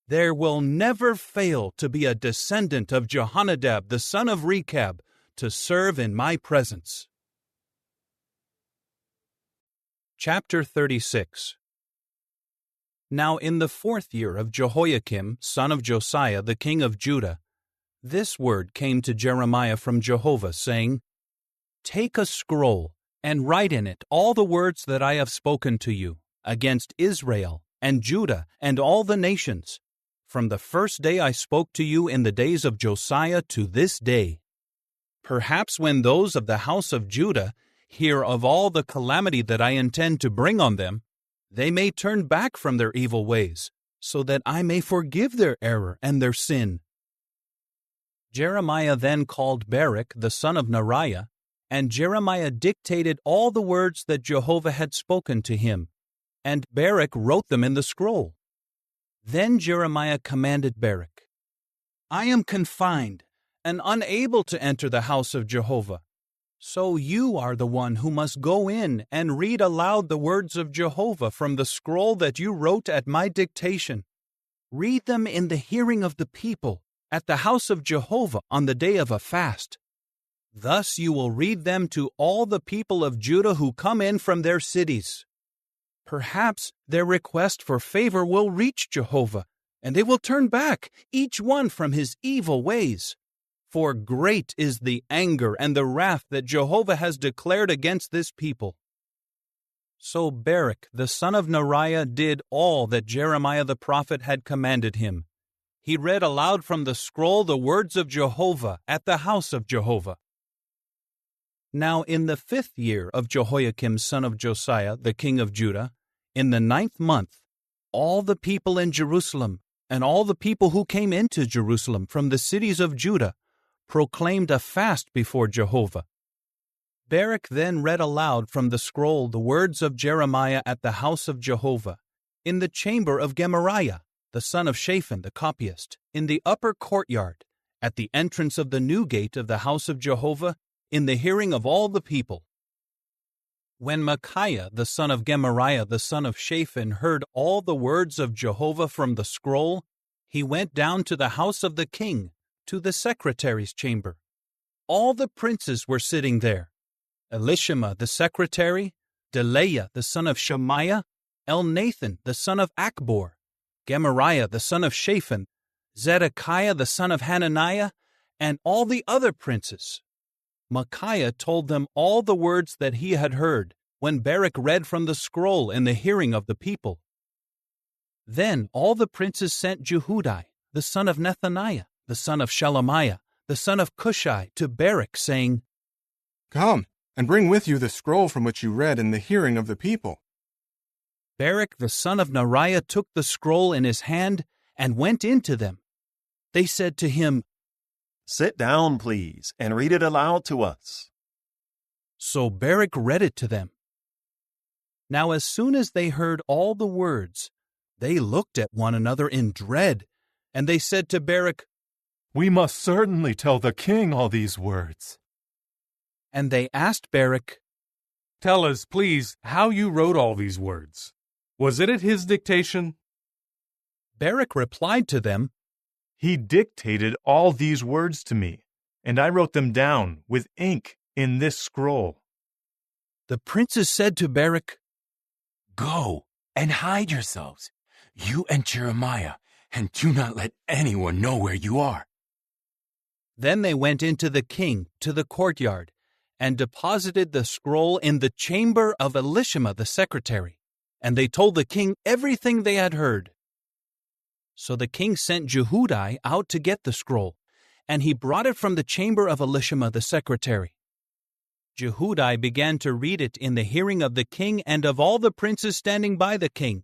There will never fail to be a descendant of Jehonadab, the son of Rechab, to serve in my presence. Chapter 36. Now in the 4th year of Jehoiakim, son of Josiah, the king of Judah, this word came to Jeremiah from Jehovah, saying, Take a scroll, and write in it all the words that I have spoken to you against Israel and Judah and all the nations, from the first day I spoke to you in the days of Josiah to this day. Perhaps when those of the house of Judah hear of all the calamity that I intend to bring on them, they may turn back from their evil ways, so that I may forgive their error and their sin. Jeremiah then called Baruch the son of Neriah, and Jeremiah dictated all the words that Jehovah had spoken to him, and Baruch wrote them in the scroll. Then Jeremiah commanded Baruch, I am confined and unable to enter the house of Jehovah. So you are the one who must go in and read aloud the words of Jehovah from the scroll that you wrote at my dictation. Read them in the hearing of the people at the house of Jehovah on the day of a fast. Thus you will read them to all the people of Judah who come in from their cities. Perhaps their request for favor will reach Jehovah, and they will turn back, each one from his evil ways. For great is the anger and the wrath that Jehovah has declared against this people. So Baruch the son of Neriah did all that Jeremiah the prophet had commanded him. He read aloud from the scroll the words of Jehovah at the house of Jehovah. Now in the 5th year of Jehoiakim son of Josiah, the king of Judah, in the 9th month, all the people in Jerusalem and all the people who came into Jerusalem from the cities of Judah proclaimed a fast before Jehovah. Baruch then read aloud from the scroll the words of Jeremiah at the house of Jehovah, in the chamber of Gemariah, the son of Shaphan the copyist, in the upper courtyard, at the entrance of the new gate of the house of Jehovah, in the hearing of all the people. When Micaiah the son of Gemariah the son of Shaphan heard all the words of Jehovah from the scroll, he went down to the house of the king, to the secretary's chamber. All the princes were sitting there: Elishama the secretary, Delaiah the son of Shemaiah, Elnathan the son of Achbor, Gemariah the son of Shaphan, Zedekiah the son of Hananiah, and all the other princes. Micaiah told them all the words that he had heard when Baruch read from the scroll in the hearing of the people. Then all the princes sent Jehudi the son of Nethaniah, the son of Shelemiah, the son of Cushai, to Baruch, saying, Come, and bring with you the scroll from which you read in the hearing of the people. Baruch the son of Neriah took the scroll in his hand and went in to them. They said to him, Sit down, please, and read it aloud to us. So Baruch read it to them. Now as soon as they heard all the words, they looked at one another in dread, and they said to Baruch, We must certainly tell the king all these words. And they asked Baruch, Tell us, please, how you wrote all these words. Was it at his dictation? Baruch replied to them, He dictated all these words to me, and I wrote them down with ink in this scroll. The princes said to Baruch, Go and hide yourselves, you and Jeremiah, and do not let anyone know where you are. Then they went into the king to the courtyard and deposited the scroll in the chamber of Elishama the secretary, and they told the king everything they had heard. So the king sent Jehudi out to get the scroll, and he brought it from the chamber of Elishama the secretary. Jehudi began to read it in the hearing of the king and of all the princes standing by the king.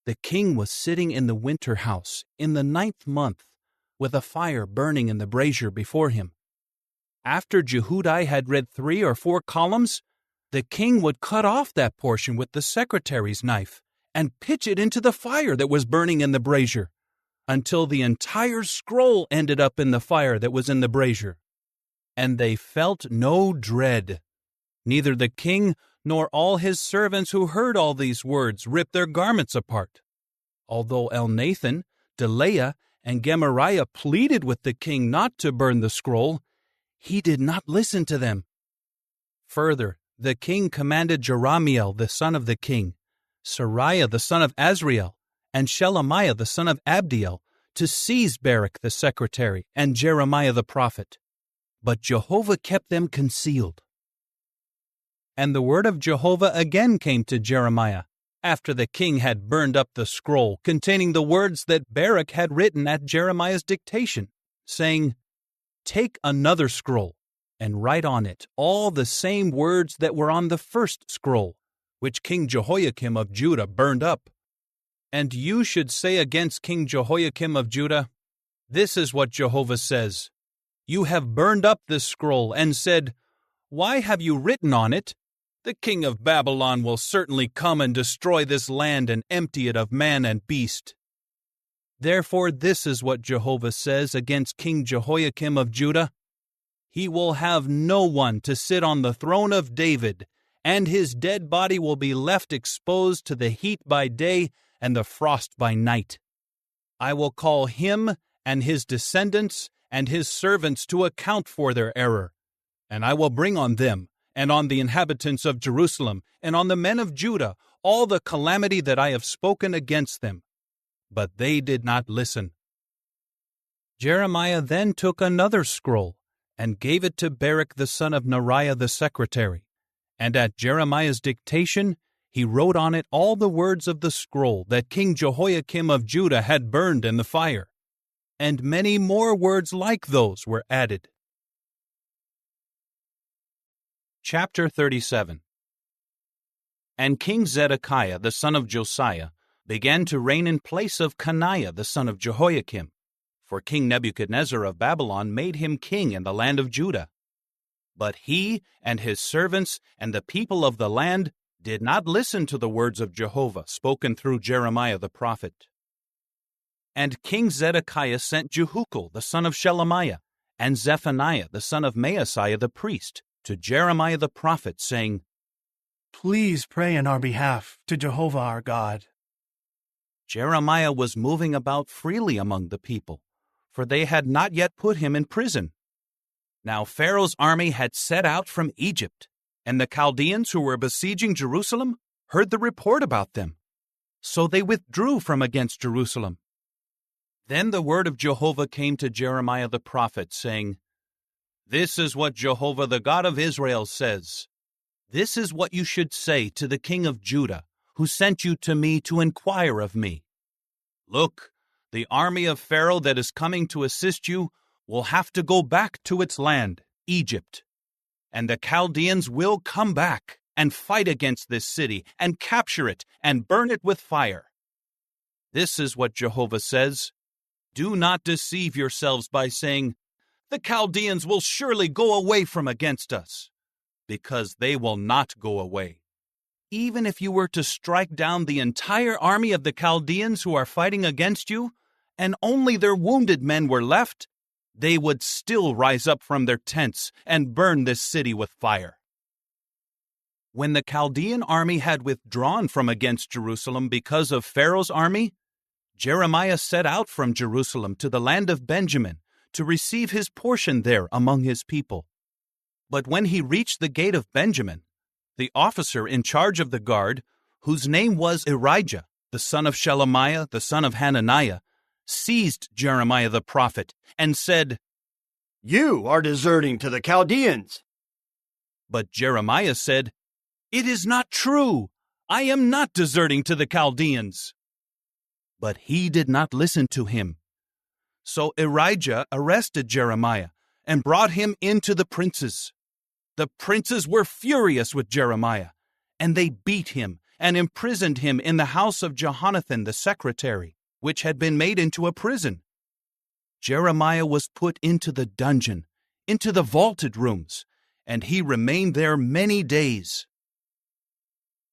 The king was sitting in the winter house in the 9th month, with a fire burning in the brazier before him. After Jehudi had read 3 or 4 columns, the king would cut off that portion with the secretary's knife and pitch it into the fire that was burning in the brazier, until the entire scroll ended up in the fire that was in the brazier. And they felt no dread. Neither the king nor all his servants who heard all these words ripped their garments apart. Although Elnathan, Delaiah, and Gemariah pleaded with the king not to burn the scroll, he did not listen to them. Further, the king commanded Jerahmeel the son of the king, Seraiah the son of Azriel, and Shelemiah the son of Abdiel to seize Baruch the secretary and Jeremiah the prophet. But Jehovah kept them concealed. And the word of Jehovah again came to Jeremiah, after the king had burned up the scroll containing the words that Baruch had written at Jeremiah's dictation, saying, "Take another scroll, and write on it all the same words that were on the first scroll, which King Jehoiakim of Judah burned up. And you should say against King Jehoiakim of Judah, 'This is what Jehovah says. You have burned up this scroll and said, Why have you written on it? The king of Babylon will certainly come and destroy this land and empty it of man and beast.' Therefore this is what Jehovah says against King Jehoiakim of Judah. He will have no one to sit on the throne of David, and his dead body will be left exposed to the heat by day and the frost by night. I will call him and his descendants and his servants to account for their error, and I will bring on them and on the inhabitants of Jerusalem, and on the men of Judah, all the calamity that I have spoken against them. But they did not listen." Jeremiah then took another scroll, and gave it to Baruch the son of Neriah the secretary, and at Jeremiah's dictation he wrote on it all the words of the scroll that King Jehoiakim of Judah had burned in the fire, and many more words like those were added. Chapter 37. And King Zedekiah the son of Josiah began to reign in place of Coniah the son of Jehoiakim, for King Nebuchadnezzar of Babylon made him king in the land of Judah. But he and his servants and the people of the land did not listen to the words of Jehovah spoken through Jeremiah the prophet. And King Zedekiah sent Jehukal the son of Shelemiah and Zephaniah the son of Maaseiah the priest to Jeremiah the prophet, saying, "Please pray on our behalf to Jehovah our God." Jeremiah was moving about freely among the people, for they had not yet put him in prison. Now Pharaoh's army had set out from Egypt, and the Chaldeans who were besieging Jerusalem heard the report about them. So they withdrew from against Jerusalem. Then the word of Jehovah came to Jeremiah the prophet, saying, "This is what Jehovah the God of Israel says. This is what you should say to the king of Judah, who sent you to me to inquire of me. Look, the army of Pharaoh that is coming to assist you will have to go back to its land, Egypt. And the Chaldeans will come back and fight against this city and capture it and burn it with fire. This is what Jehovah says. Do not deceive yourselves by saying, 'The Chaldeans will surely go away from against us,' because they will not go away. Even if you were to strike down the entire army of the Chaldeans who are fighting against you, and only their wounded men were left, they would still rise up from their tents and burn this city with fire." When the Chaldean army had withdrawn from against Jerusalem because of Pharaoh's army, Jeremiah set out from Jerusalem to the land of Benjamin to receive his portion there among his people. But when he reached the gate of Benjamin, the officer in charge of the guard, whose name was Irijah, the son of Shelemiah, the son of Hananiah, seized Jeremiah the prophet and said, "You are deserting to the Chaldeans." But Jeremiah said, "It is not true. I am not deserting to the Chaldeans." But he did not listen to him. So Irijah arrested Jeremiah and brought him into the princes. The princes were furious with Jeremiah, and they beat him and imprisoned him in the house of Jehonathan the secretary, which had been made into a prison. Jeremiah was put into the dungeon, into the vaulted rooms, and he remained there many days.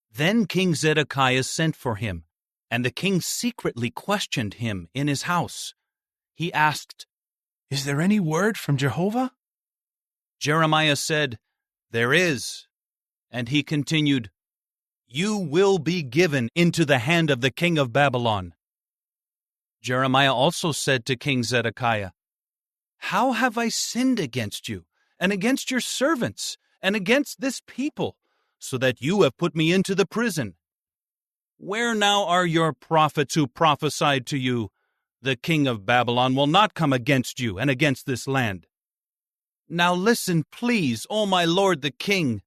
Then King Zedekiah sent for him, and the king secretly questioned him in his house. He asked, "Is there any word from Jehovah?" Jeremiah said, "There is." And he continued, "You will be given into the hand of the king of Babylon." Jeremiah also said to King Zedekiah, "How have I sinned against you, and against your servants, and against this people, so that you have put me into the prison? Where now are your prophets who prophesied to you, 'The king of Babylon will not come against you and against this land'? Now listen, please, O my lord the king.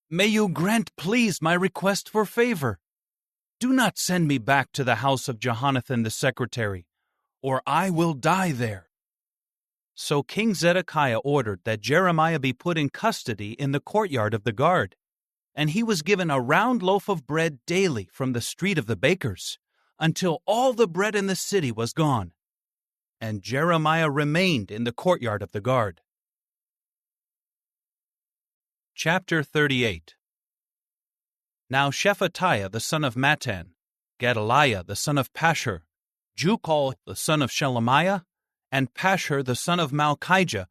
May you grant, please, my request for favor. Do not send me back to the house of Jehonathan the secretary, or I will die there." So King Zedekiah ordered that Jeremiah be put in custody in the courtyard of the guard, and he was given a round loaf of bread daily from the street of the bakers, until all the bread in the city was gone. And Jeremiah remained in the courtyard of the guard. Chapter 38. Now Shephatiah the son of Mattan, Gedaliah the son of Pashur, Jucal the son of Shelemiah, and Pashur the son of Malchijah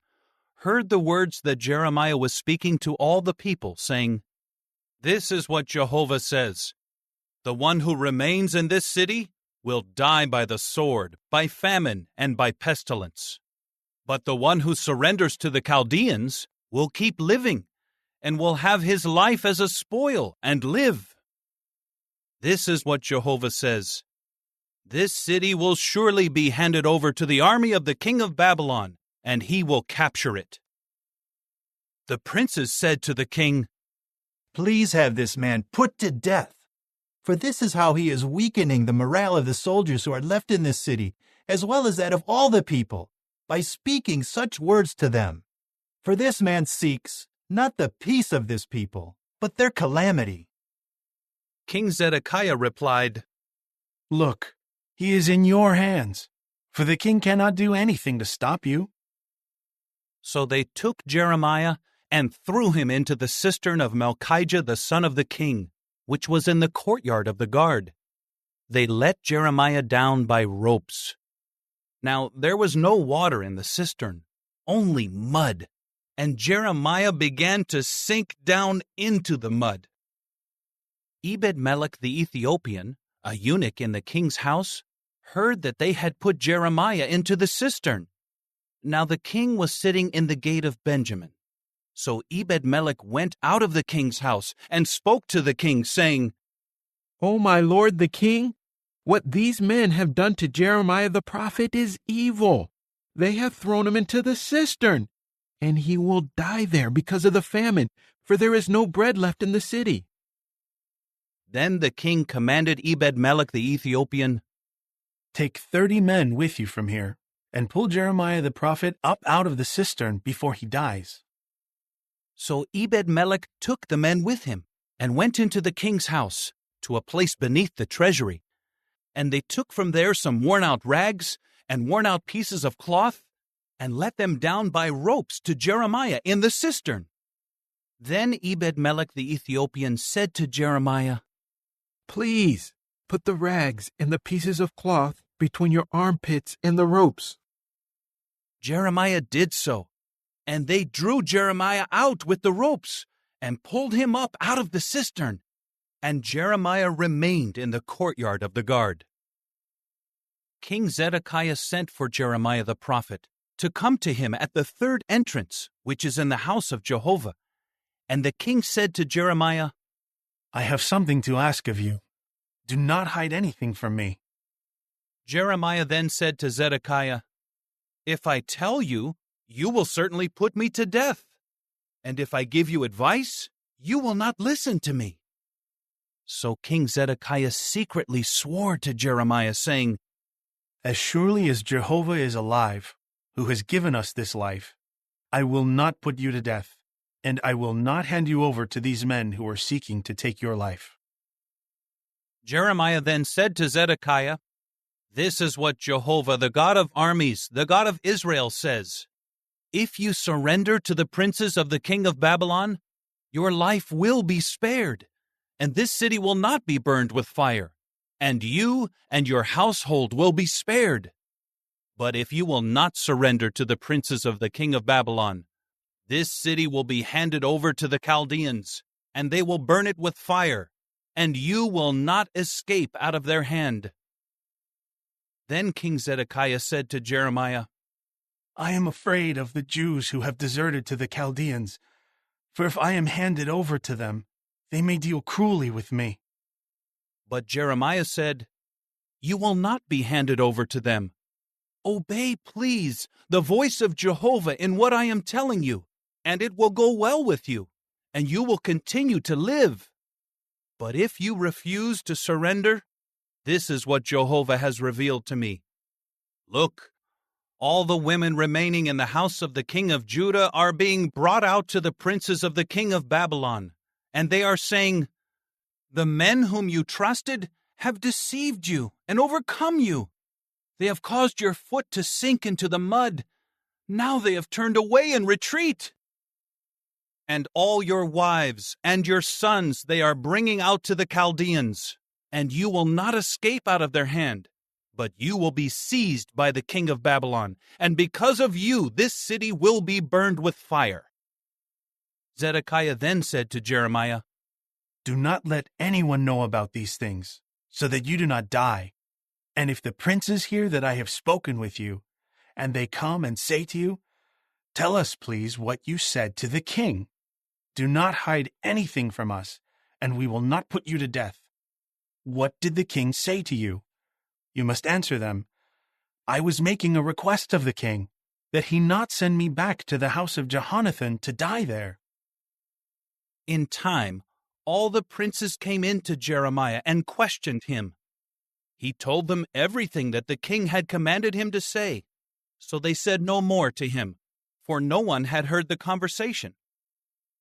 heard the words that Jeremiah was speaking to all the people, saying, "This is what Jehovah says. The one who remains in this city will die by the sword, by famine, and by pestilence. But the one who surrenders to the Chaldeans will keep living, and will have his life as a spoil and live. This is what Jehovah says. This city will surely be handed over to the army of the king of Babylon, and he will capture it." The princes said to the king, "Please have this man put to death, for this is how he is weakening the morale of the soldiers who are left in this city, as well as that of all the people, by speaking such words to them. For this man seeks not the peace of this people, but their calamity." King Zedekiah replied, "Look, he is in your hands, for the king cannot do anything to stop you." So they took Jeremiah and threw him into the cistern of Malchijah the son of the king, which was in the courtyard of the guard. They let Jeremiah down by ropes. Now there was no water in the cistern, only mud, and Jeremiah began to sink down into the mud. Ebed-Melech the Ethiopian, a eunuch in the king's house, heard that they had put Jeremiah into the cistern. Now the king was sitting in the gate of Benjamin. So Ebed-Melech went out of the king's house and spoke to the king, saying, "O my lord the king, what these men have done to Jeremiah the prophet is evil. They have thrown him into the cistern, and he will die there because of the famine, for there is no bread left in the city." Then the king commanded Ebed-Melech the Ethiopian, "Take 30 men with you from here, and pull Jeremiah the prophet up out of the cistern before he dies." So Ebed-Melech took the men with him, and went into the king's house, to a place beneath the treasury. And they took from there some worn-out rags and worn-out pieces of cloth, and let them down by ropes to Jeremiah in the cistern. Then Ebed-Melech the Ethiopian said to Jeremiah, "Please put the rags and the pieces of cloth between your armpits and the ropes." Jeremiah did so, and they drew Jeremiah out with the ropes, and pulled him up out of the cistern, and Jeremiah remained in the courtyard of the guard. King Zedekiah sent for Jeremiah the prophet to come to him at the third entrance, which is in the house of Jehovah. And the king said to Jeremiah, "I have something to ask of you. Do not hide anything from me." Jeremiah then said to Zedekiah, "If I tell you, you will certainly put me to death. And if I give you advice, you will not listen to me." So King Zedekiah secretly swore to Jeremiah, saying, "As surely as Jehovah is alive, who has given us this life, I will not put you to death, and I will not hand you over to these men who are seeking to take your life." Jeremiah then said to Zedekiah, This is what Jehovah, the God of armies, the God of Israel, says. If you surrender to the princes of the king of Babylon, your life will be spared, and this city will not be burned with fire, and you and your household will be spared. But if you will not surrender to the princes of the king of Babylon, this city will be handed over to the Chaldeans, and they will burn it with fire, and you will not escape out of their hand. Then King Zedekiah said to Jeremiah, I am afraid of the Jews who have deserted to the Chaldeans, for if I am handed over to them, they may deal cruelly with me. But Jeremiah said, You will not be handed over to them. Obey, please, the voice of Jehovah in what I am telling you, and it will go well with you, and you will continue to live. But if you refuse to surrender, this is what Jehovah has revealed to me. Look, all the women remaining in the house of the king of Judah are being brought out to the princes of the king of Babylon, and they are saying, The men whom you trusted have deceived you and overcome you. They have caused your foot to sink into the mud. Now they have turned away and retreat. And all your wives and your sons they are bringing out to the Chaldeans, and you will not escape out of their hand, but you will be seized by the king of Babylon, and because of you this city will be burned with fire. Zedekiah then said to Jeremiah, Do not let anyone know about these things, so that you do not die. And if the princes hear that I have spoken with you, and they come and say to you, Tell us, please, what you said to the king. Do not hide anything from us, and we will not put you to death. What did the king say to you? You must answer them, I was making a request of the king, that he not send me back to the house of Jehonathan to die there. In time, all the princes came in to Jeremiah and questioned him. He told them everything that the king had commanded him to say, so they said no more to him, for no one had heard the conversation.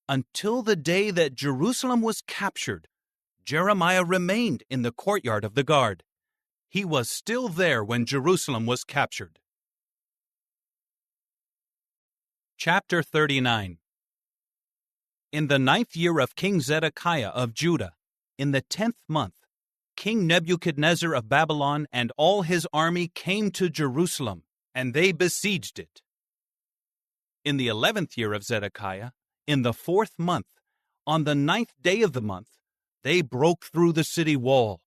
Until the day that Jerusalem was captured, Jeremiah remained in the courtyard of the guard. He was still there when Jerusalem was captured. Chapter 39. In the 9th year of King Zedekiah of Judah, in the 10th month, King Nebuchadnezzar of Babylon and all his army came to Jerusalem, and they besieged it. In the 11th year of Zedekiah, in the 4th month, on the 9th day of the month, they broke through the city wall,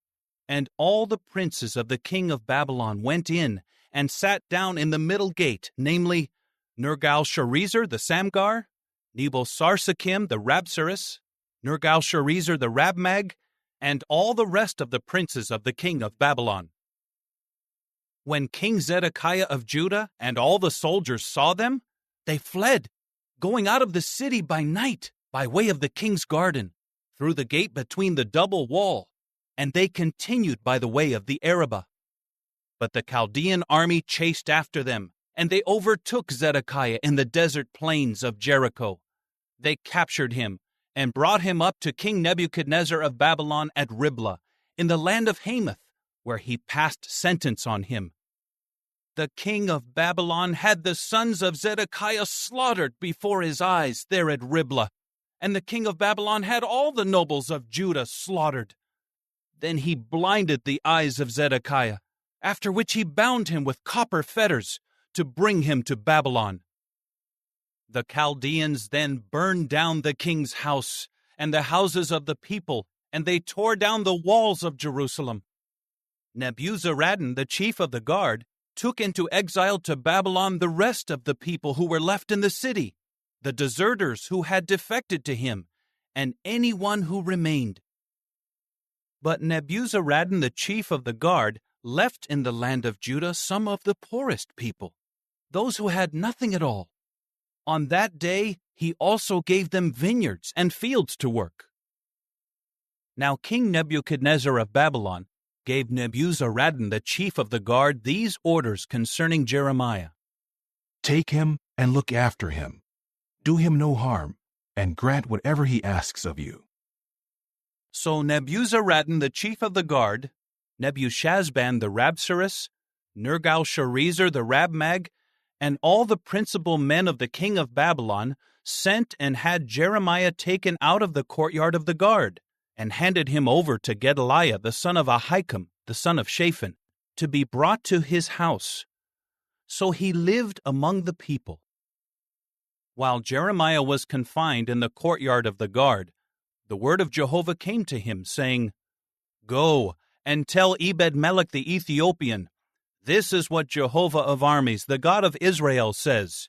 and all the princes of the king of Babylon went in and sat down in the middle gate, namely, Nergal-Sharezer the Samgar, Nebo-Sarsekim the Rabsaris, Nergal-Sharezer the Rabmag, and all the rest of the princes of the king of Babylon. When King Zedekiah of Judah and all the soldiers saw them, they fled, going out of the city by night, by way of the king's garden, through the gate between the double wall, and they continued by the way of the Arabah. But the Chaldean army chased after them, and they overtook Zedekiah in the desert plains of Jericho. They captured him, and brought him up to King Nebuchadnezzar of Babylon at Riblah, in the land of Hamath, where he passed sentence on him. The king of Babylon had the sons of Zedekiah slaughtered before his eyes there at Riblah, and the king of Babylon had all the nobles of Judah slaughtered. Then he blinded the eyes of Zedekiah, after which he bound him with copper fetters to bring him to Babylon. The Chaldeans then burned down the king's house and the houses of the people, and they tore down the walls of Jerusalem. Nebuzaradan, the chief of the guard, took into exile to Babylon the rest of the people who were left in the city, the deserters who had defected to him, and anyone who remained. But Nebuzaradan, the chief of the guard, left in the land of Judah some of the poorest people, those who had nothing at all. On that day he also gave them vineyards and fields to work. Now King Nebuchadnezzar of Babylon gave Nebuzaradan, the chief of the guard, these orders concerning Jeremiah. Take him and look after him. Do him no harm, and grant whatever he asks of you. So Nebuzaradan, the chief of the guard, Nebuchadnezzar the Rabsaris, Nergal-Sharezer the Rabmag, and all the principal men of the king of Babylon sent and had Jeremiah taken out of the courtyard of the guard, and handed him over to Gedaliah the son of Ahikam, the son of Shaphan, to be brought to his house. So he lived among the people. While Jeremiah was confined in the courtyard of the guard, the word of Jehovah came to him, saying, Go and tell Ebed-Melech the Ethiopian, This is what Jehovah of armies, the God of Israel, says.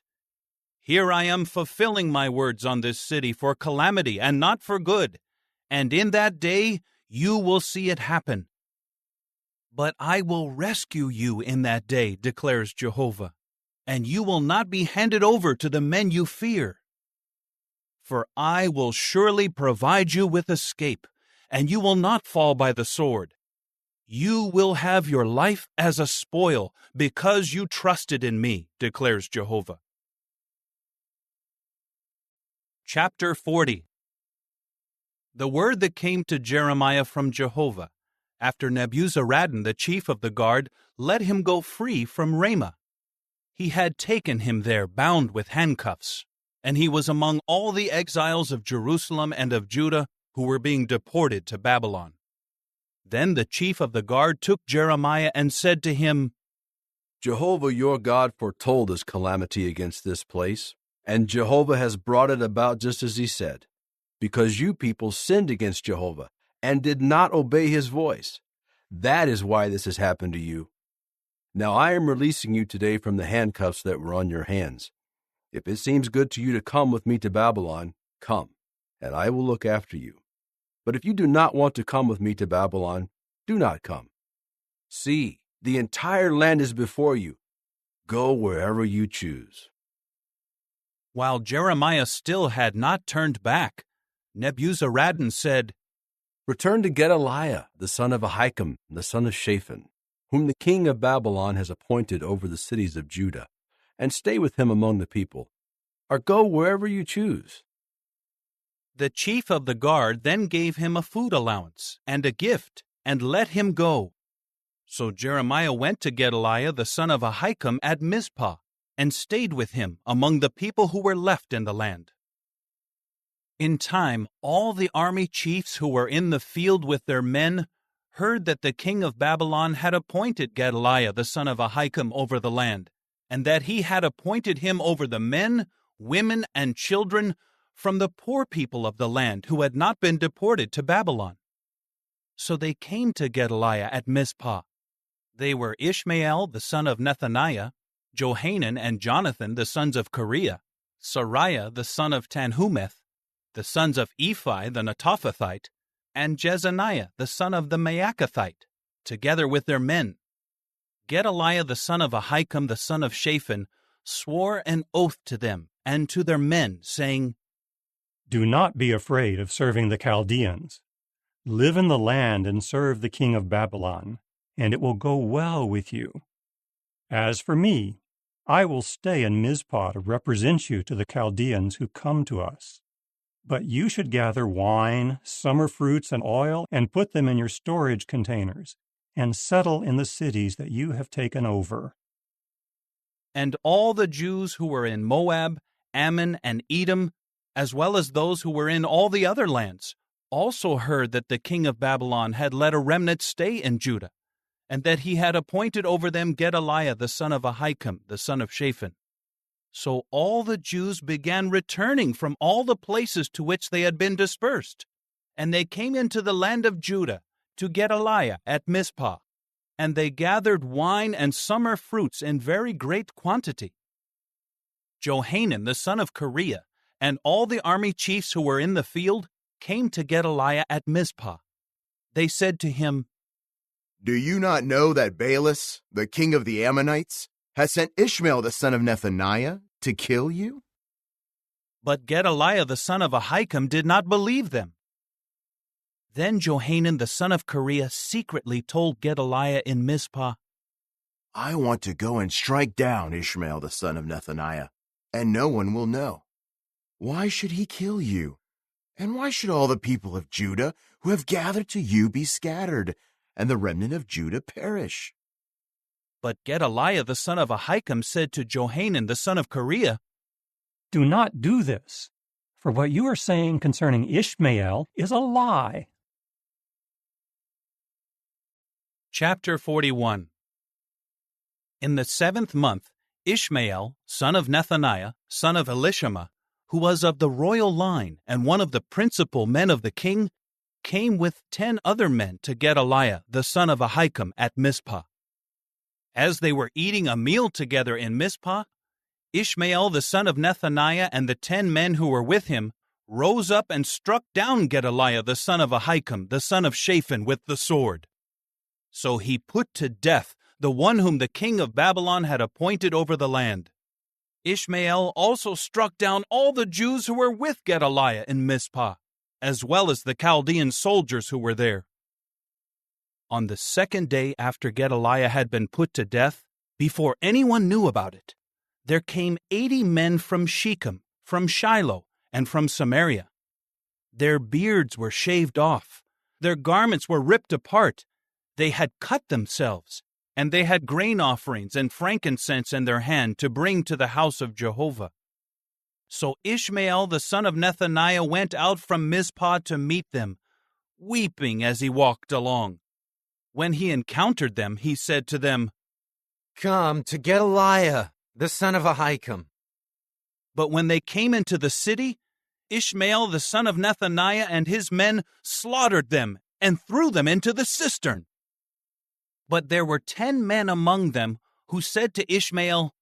Here I am fulfilling my words on this city for calamity and not for good, and in that day you will see it happen. But I will rescue you in that day, declares Jehovah, and you will not be handed over to the men you fear. For I will surely provide you with escape, and you will not fall by the sword. You will have your life as a spoil, because you trusted in me, declares Jehovah. Chapter 40. The word that came to Jeremiah from Jehovah, after Nebuzaradan the chief of the guard let him go free from Ramah. He had taken him there bound with handcuffs, and he was among all the exiles of Jerusalem and of Judah who were being deported to Babylon. Then the chief of the guard took Jeremiah and said to him, Jehovah your God foretold this calamity against this place, and Jehovah has brought it about just as he said, because you people sinned against Jehovah and did not obey his voice. That is why this has happened to you. Now I am releasing you today from the handcuffs that were on your hands. If it seems good to you to come with me to Babylon, come, and I will look after you. But if you do not want to come with me to Babylon, do not come. See, the entire land is before you. Go wherever you choose. While Jeremiah still had not turned back, Nebuzaradan said, Return to Gedaliah, the son of Ahikam, the son of Shaphan, whom the king of Babylon has appointed over the cities of Judah, and stay with him among the people, or go wherever you choose. The chief of the guard then gave him a food allowance and a gift, and let him go. So Jeremiah went to Gedaliah the son of Ahikam at Mizpah, and stayed with him among the people who were left in the land. In time, all the army chiefs who were in the field with their men heard that the king of Babylon had appointed Gedaliah the son of Ahikam over the land, and that he had appointed him over the men, women, and children from the poor people of the land who had not been deported to Babylon. So they came to Gedaliah at Mizpah. They were Ishmael the son of Nethaniah, Johanan and Jonathan the sons of Kareah, Sariah the son of Tanhumeth, the sons of Ephi the Netophathite, and Jezaniah the son of the Maacathite, together with their men. Gedaliah the son of Ahikam the son of Shaphan swore an oath to them and to their men, saying, Do not be afraid of serving the Chaldeans. Live in the land and serve the king of Babylon, and it will go well with you. As for me, I will stay in Mizpah to represent you to the Chaldeans who come to us. But you should gather wine, summer fruits, and oil, and put them in your storage containers, and settle in the cities that you have taken over. And all the Jews who were in Moab, Ammon, and Edom, as well as those who were in all the other lands, also heard that the king of Babylon had let a remnant stay in Judah, and that he had appointed over them Gedaliah the son of Ahikam, the son of Shaphan. So all the Jews began returning from all the places to which they had been dispersed, and they came into the land of Judah to Gedaliah at Mizpah, and they gathered wine and summer fruits in very great quantity. Johanan the son of Kareah and all the army chiefs who were in the field came to Gedaliah at Mizpah. They said to him, Do you not know that Baalis, the king of the Ammonites, has sent Ishmael the son of Nethaniah to kill you? But Gedaliah the son of Ahikam did not believe them. Then Johanan the son of Kareah secretly told Gedaliah in Mizpah, I want to go and strike down Ishmael the son of Nethaniah, and no one will know. Why should he kill you? And why should all the people of Judah who have gathered to you be scattered, and the remnant of Judah perish. But Gedaliah the son of Ahikam said to Johanan the son of Kareah, Do not do this, for what you are saying concerning Ishmael is a lie. Chapter 41. In the 7th month, Ishmael, son of Nethaniah, son of Elishama, who was of the royal line and one of the principal men of the king, came with 10 other men to Gedaliah the son of Ahikam at Mizpah. As they were eating a meal together in Mizpah, Ishmael the son of Nethaniah and the 10 men who were with him rose up and struck down Gedaliah the son of Ahikam, the son of Shaphan, with the sword. So he put to death the one whom the king of Babylon had appointed over the land. Ishmael also struck down all the Jews who were with Gedaliah in Mizpah, as well as the Chaldean soldiers who were there. On the 2nd day after Gedaliah had been put to death, before anyone knew about it, there came 80 men from Shechem, from Shiloh, and from Samaria. Their beards were shaved off, their garments were ripped apart, they had cut themselves, and they had grain offerings and frankincense in their hand to bring to the house of Jehovah. So Ishmael the son of Nethaniah went out from Mizpah to meet them, weeping as he walked along. When he encountered them, he said to them, Come to Gedaliah, the son of Ahikam. But when they came into the city, Ishmael the son of Nethaniah and his men slaughtered them and threw them into the cistern. But there were 10 men among them who said to Ishmael,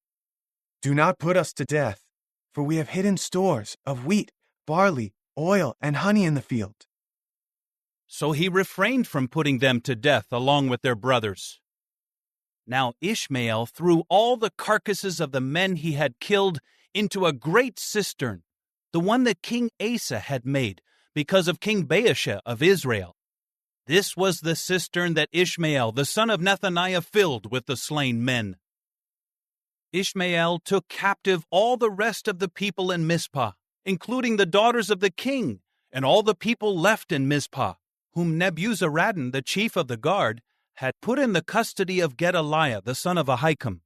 Do not put us to death, for we have hidden stores of wheat, barley, oil, and honey in the field. So he refrained from putting them to death along with their brothers. Now Ishmael threw all the carcasses of the men he had killed into a great cistern, the one that King Asa had made because of King Baasha of Israel. This was the cistern that Ishmael the son of Nethaniah filled with the slain men. Ishmael took captive all the rest of the people in Mizpah, including the daughters of the king, and all the people left in Mizpah, whom Nebuzaradan, the chief of the guard, had put in the custody of Gedaliah the son of Ahikam.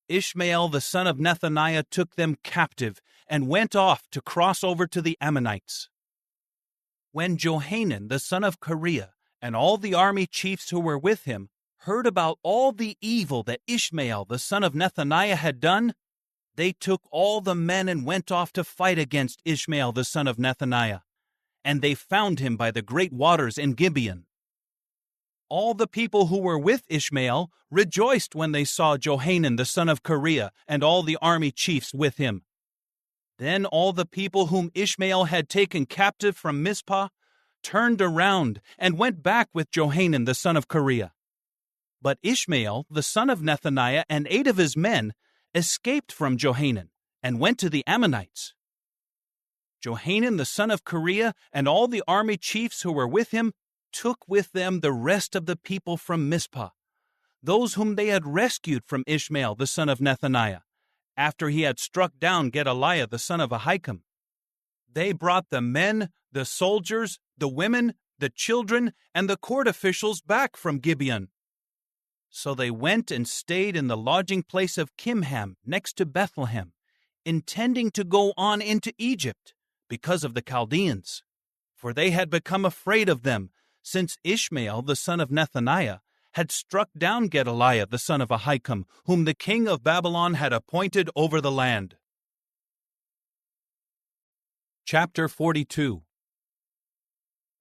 Ishmael the son of Nethaniah took them captive and went off to cross over to the Ammonites. When Johanan the son of Kareah and all the army chiefs who were with him heard about all the evil that Ishmael the son of Nethaniah had done, they took all the men and went off to fight against Ishmael the son of Nethaniah, and they found him by the great waters in Gibeon. All the people who were with Ishmael rejoiced when they saw Johanan the son of Kareah and all the army chiefs with him. Then all the people whom Ishmael had taken captive from Mizpah turned around and went back with Johanan the son of Kareah. But Ishmael the son of Nethaniah and 8 of his men escaped from Johanan and went to the Ammonites. Johanan the son of Kareah and all the army chiefs who were with him took with them the rest of the people from Mizpah, those whom they had rescued from Ishmael the son of Nethaniah, after he had struck down Gedaliah the son of Ahikam. They brought the men, the soldiers, the women, the children, and the court officials back from Gibeon. So they went and stayed in the lodging place of Kimham next to Bethlehem, intending to go on into Egypt because of the Chaldeans, for they had become afraid of them, since Ishmael the son of Nethaniah had struck down Gedaliah the son of Ahikam, whom the king of Babylon had appointed over the land. Chapter 42.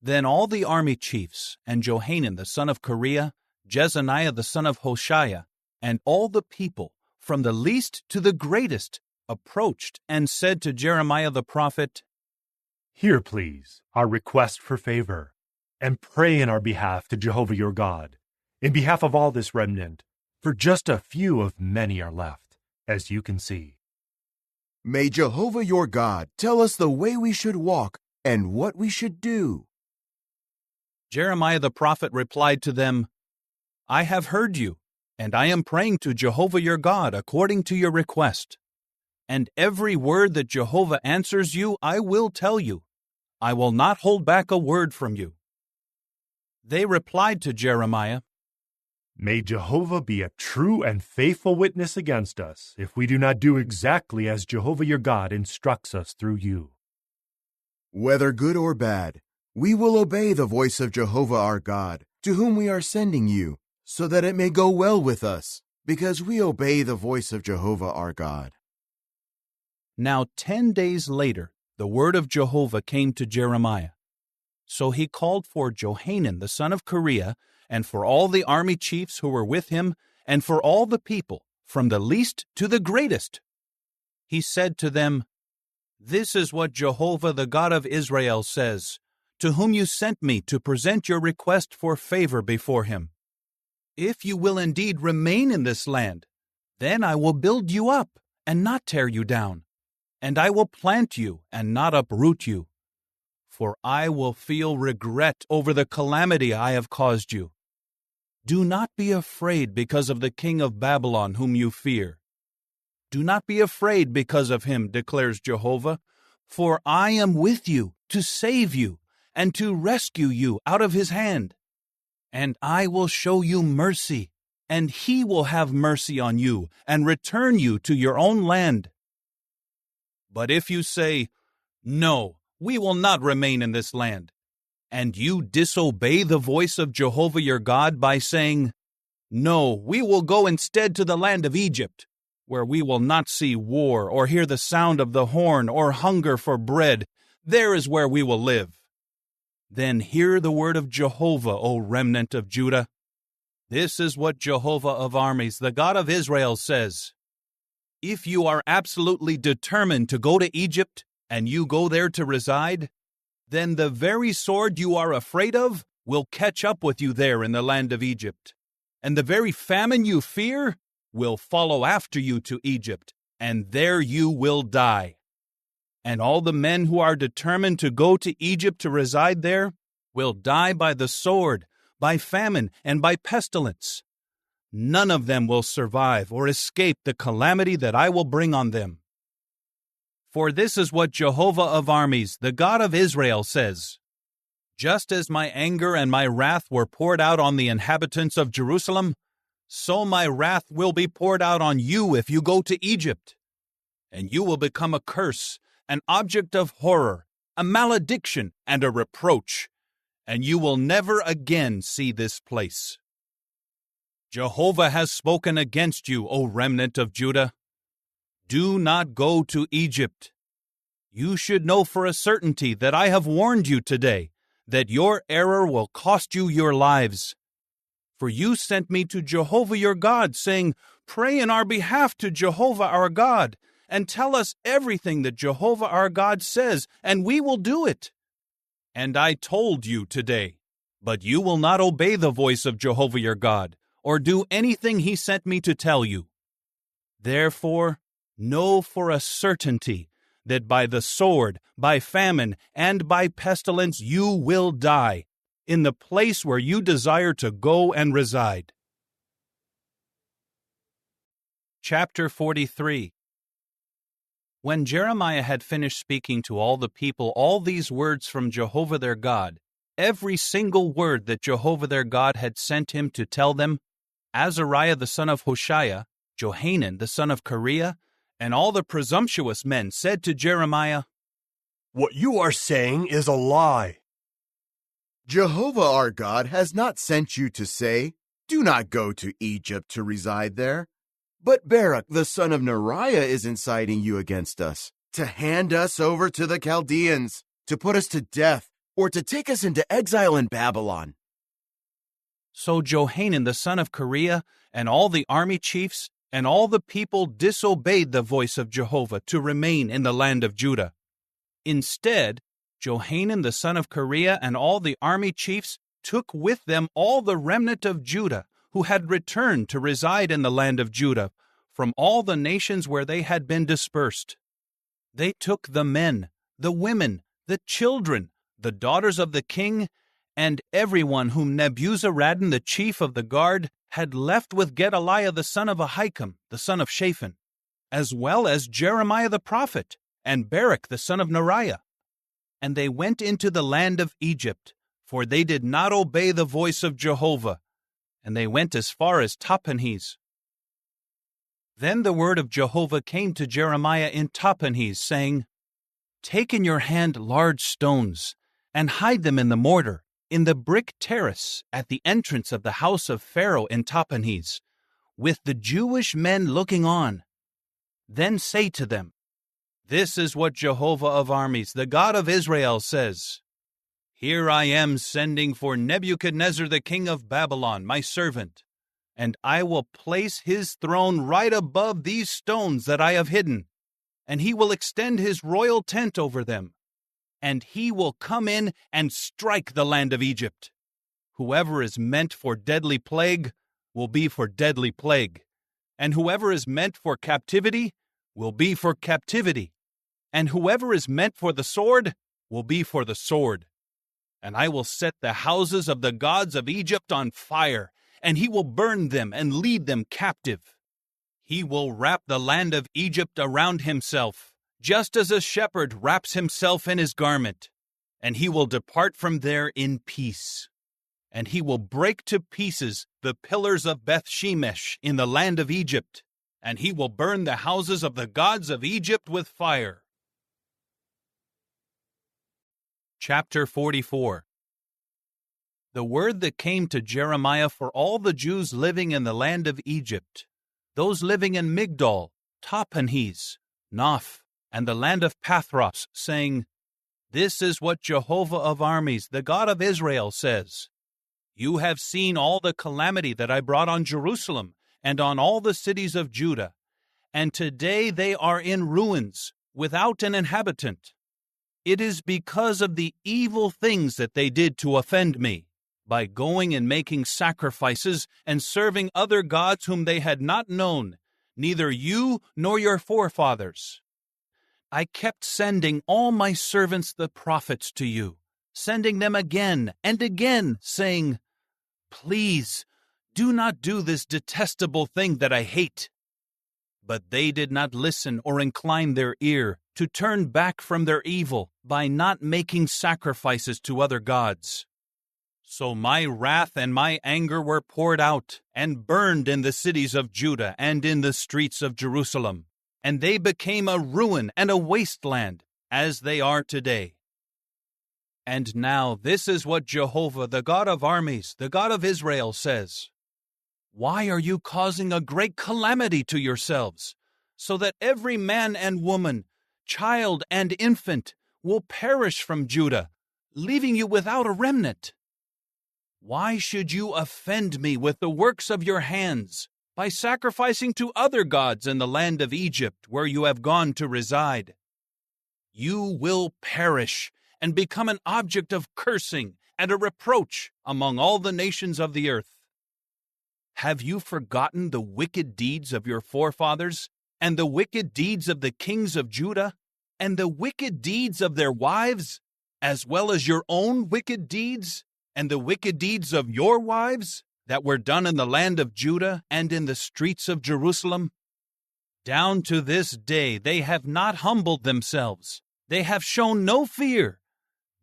Then all the army chiefs, and Johanan the son of Kareah, Jezaniah the son of Hoshaiah, and all the people, from the least to the greatest, approached and said to Jeremiah the prophet, Hear, please, our request for favor, and pray in our behalf to Jehovah your God, in behalf of all this remnant, for just a few of many are left, as you can see. May Jehovah your God tell us the way we should walk and what we should do. Jeremiah the prophet replied to them, I have heard you, and I am praying to Jehovah your God according to your request. And every word that Jehovah answers you, I will tell you. I will not hold back a word from you. They replied to Jeremiah, May Jehovah be a true and faithful witness against us if we do not do exactly as Jehovah your God instructs us through you. Whether good or bad, we will obey the voice of Jehovah our God, to whom we are sending you, so that it may go well with us, because we obey the voice of Jehovah our God. Now 10 days later, the word of Jehovah came to Jeremiah. So he called for Johanan the son of Kareah, and for all the army chiefs who were with him, and for all the people, from the least to the greatest. He said to them, This is what Jehovah the God of Israel says, to whom you sent me to present your request for favor before him. If you will indeed remain in this land, then I will build you up and not tear you down, and I will plant you and not uproot you. For I will feel regret over the calamity I have caused you. Do not be afraid because of the king of Babylon whom you fear. Do not be afraid because of him, declares Jehovah, for I am with you to save you and to rescue you out of his hand. And I will show you mercy, and he will have mercy on you and return you to your own land. But if you say, No, we will not remain in this land, and you disobey the voice of Jehovah your God by saying, No, we will go instead to the land of Egypt, where we will not see war or hear the sound of the horn or hunger for bread, there is where we will live. Then hear the word of Jehovah, O remnant of Judah. This is what Jehovah of armies, the God of Israel, says. If you are absolutely determined to go to Egypt, and you go there to reside, then the very sword you are afraid of will catch up with you there in the land of Egypt. And the very famine you fear will follow after you to Egypt, and there you will die. And all the men who are determined to go to Egypt to reside there will die by the sword, by famine, and by pestilence. None of them will survive or escape the calamity that I will bring on them. For this is what Jehovah of armies, the God of Israel, says. Just as my anger and my wrath were poured out on the inhabitants of Jerusalem, so my wrath will be poured out on you if you go to Egypt. And you will become a curse, an object of horror, a malediction, and a reproach, and you will never again see this place. Jehovah has spoken against you, O remnant of Judah. Do not go to Egypt. You should know for a certainty that I have warned you today, that your error will cost you your lives. For you sent me to Jehovah your God, saying, Pray in our behalf to Jehovah our God, and tell us everything that Jehovah our God says, and we will do it. And I told you today, but you will not obey the voice of Jehovah your God, or do anything he sent me to tell you. Therefore, know for a certainty that by the sword, by famine, and by pestilence you will die, in the place where you desire to go and reside. Chapter 43. When Jeremiah had finished speaking to all the people all these words from Jehovah their God, every single word that Jehovah their God had sent him to tell them, Azariah the son of Hoshea, Johanan the son of Kareah, and all the presumptuous men said to Jeremiah, What you are saying is a lie. Jehovah our God has not sent you to say, Do not go to Egypt to reside there. But Baruch the son of Neriah is inciting you against us, to hand us over to the Chaldeans, to put us to death, or to take us into exile in Babylon. So Johanan the son of Kareah, and all the army chiefs, and all the people disobeyed the voice of Jehovah to remain in the land of Judah. Instead, Johanan the son of Kareah and all the army chiefs took with them all the remnant of Judah, who had returned to reside in the land of Judah, from all the nations where they had been dispersed. They took the men, the women, the children, the daughters of the king, and everyone whom Nebuzaradan the chief of the guard had left with Gedaliah the son of Ahikam, the son of Shaphan, as well as Jeremiah the prophet, and Baruch the son of Neriah. And they went into the land of Egypt, for they did not obey the voice of Jehovah, and they went as far as Tahpanhes. Then the word of Jehovah came to Jeremiah in Tahpanhes, saying, Take in your hand large stones, and hide them in the mortar, in the brick terrace at the entrance of the house of Pharaoh in Tahpanhes, with the Jewish men looking on. Then say to them, This is what Jehovah of armies, the God of Israel, says. Here I am sending for Nebuchadnezzar the king of Babylon, my servant, and I will place his throne right above these stones that I have hidden, and he will extend his royal tent over them, and he will come in and strike the land of Egypt. Whoever is meant for deadly plague will be for deadly plague, and whoever is meant for captivity will be for captivity, and whoever is meant for the sword will be for the sword. And I will set the houses of the gods of Egypt on fire, and he will burn them and lead them captive. He will wrap the land of Egypt around himself, just as a shepherd wraps himself in his garment, and he will depart from there in peace. And he will break to pieces the pillars of Beth-Shemesh in the land of Egypt, and he will burn the houses of the gods of Egypt with fire. Chapter 44. The word that came to Jeremiah for all the Jews living in the land of Egypt, those living in Migdol, Tahpanhes, Noph, and the land of Pathros, saying, This is what Jehovah of armies, the God of Israel, says. You have seen all the calamity that I brought on Jerusalem and on all the cities of Judah, and today they are in ruins, without an inhabitant. It is because of the evil things that they did to offend me, by going and making sacrifices and serving other gods whom they had not known, neither you nor your forefathers. I kept sending all my servants the prophets to you, sending them again and again, saying, Please, do not do this detestable thing that I hate. But they did not listen or incline their ear to turn back from their evil by not making sacrifices to other gods. So my wrath and my anger were poured out and burned in the cities of Judah and in the streets of Jerusalem, and they became a ruin and a wasteland, as they are today. And now this is what Jehovah, the God of armies, the God of Israel, says. Why are you causing a great calamity to yourselves, so that every man and woman, child and infant, will perish from Judah, leaving you without a remnant? Why should you offend me with the works of your hands, by sacrificing to other gods in the land of Egypt, where you have gone to reside? You will perish and become an object of cursing and a reproach among all the nations of the earth. Have you forgotten the wicked deeds of your forefathers, and the wicked deeds of the kings of Judah, and the wicked deeds of their wives, as well as your own wicked deeds, and the wicked deeds of your wives, that were done in the land of Judah and in the streets of Jerusalem? Down to this day they have not humbled themselves, they have shown no fear,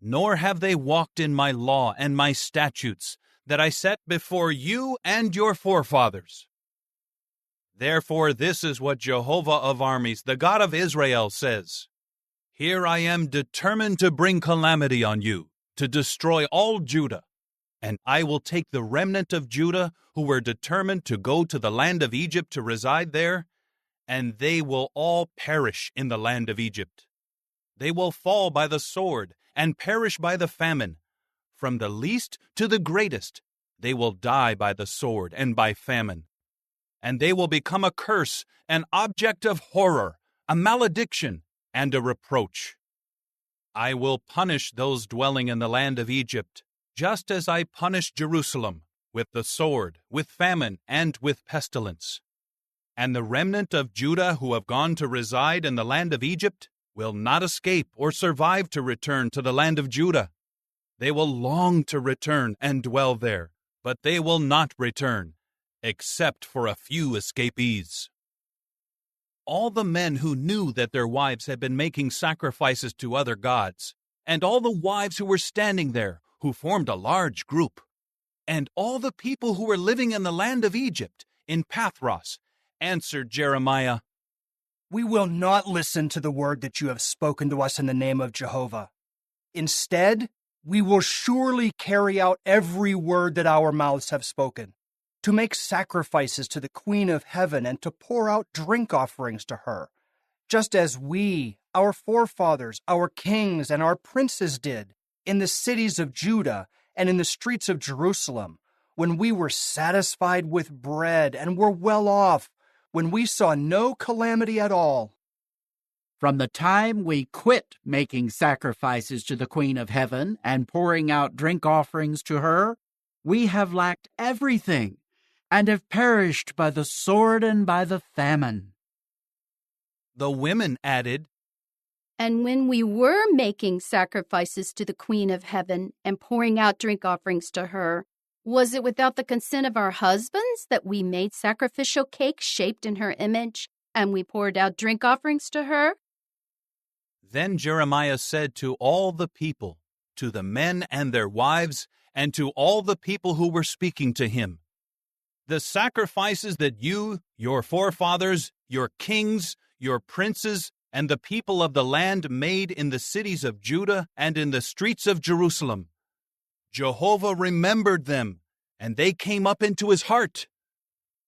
nor have they walked in my law and my statutes, that I set before you and your forefathers. Therefore this is what Jehovah of armies, the God of Israel, says. Here I am determined to bring calamity on you, to destroy all Judah, and I will take the remnant of Judah who were determined to go to the land of Egypt to reside there, and they will all perish in the land of Egypt. They will fall by the sword and perish by the famine. From the least to the greatest, they will die by the sword and by famine. And they will become a curse, an object of horror, a malediction, and a reproach. I will punish those dwelling in the land of Egypt, just as I punished Jerusalem, with the sword, with famine, and with pestilence. And the remnant of Judah who have gone to reside in the land of Egypt will not escape or survive to return to the land of Judah. They will long to return and dwell there, but they will not return, except for a few escapees. All the men who knew that their wives had been making sacrifices to other gods, and all the wives who were standing there, who formed a large group. And all the people who were living in the land of Egypt, in Pathros, answered Jeremiah, "We will not listen to the word that you have spoken to us in the name of Jehovah. Instead, we will surely carry out every word that our mouths have spoken, to make sacrifices to the Queen of Heaven and to pour out drink offerings to her, just as we, our forefathers, our kings, and our princes did in the cities of Judah and in the streets of Jerusalem, when we were satisfied with bread and were well off, when we saw no calamity at all." From the time we quit making sacrifices to the Queen of Heaven and pouring out drink offerings to her, we have lacked everything and have perished by the sword and by the famine. The women added, "And when we were making sacrifices to the Queen of Heaven and pouring out drink offerings to her, was it without the consent of our husbands that we made sacrificial cakes shaped in her image and we poured out drink offerings to her?" Then Jeremiah said to all the people, to the men and their wives, and to all the people who were speaking to him, "The sacrifices that you, your forefathers, your kings, your princes, and the people of the land made in the cities of Judah and in the streets of Jerusalem, Jehovah remembered them, and they came up into his heart.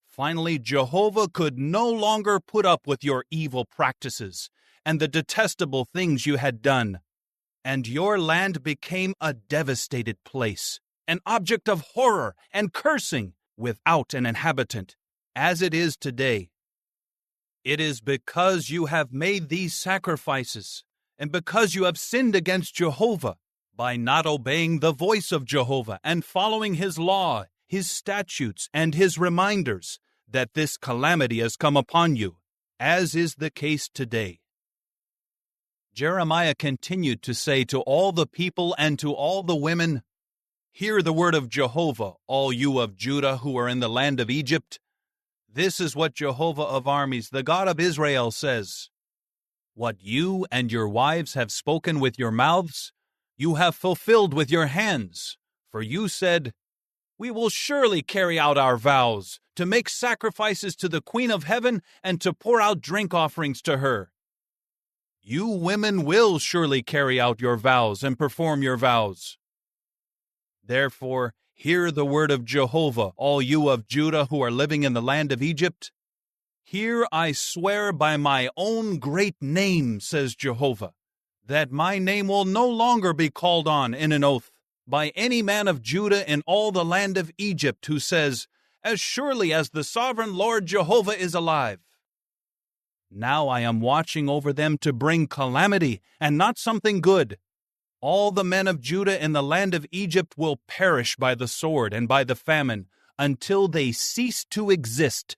Finally, Jehovah could no longer put up with your evil practices and the detestable things you had done, and your land became a devastated place, an object of horror and cursing, without an inhabitant, as it is today. It is because you have made these sacrifices, and because you have sinned against Jehovah, by not obeying the voice of Jehovah and following his law, his statutes, and his reminders, that this calamity has come upon you, as is the case today." Jeremiah continued to say to all the people and to all the women, "Hear the word of Jehovah, all you of Judah who are in the land of Egypt. This is what Jehovah of armies, the God of Israel, says. What you and your wives have spoken with your mouths, you have fulfilled with your hands. For you said, 'We will surely carry out our vows, to make sacrifices to the Queen of Heaven and to pour out drink offerings to her.' You women will surely carry out your vows and perform your vows. Therefore, hear the word of Jehovah, all you of Judah who are living in the land of Egypt. Here I swear by my own great name, says Jehovah, that my name will no longer be called on in an oath by any man of Judah in all the land of Egypt who says, 'As surely as the sovereign Lord Jehovah is alive.' Now I am watching over them to bring calamity and not something good. All the men of Judah in the land of Egypt will perish by the sword and by the famine until they cease to exist.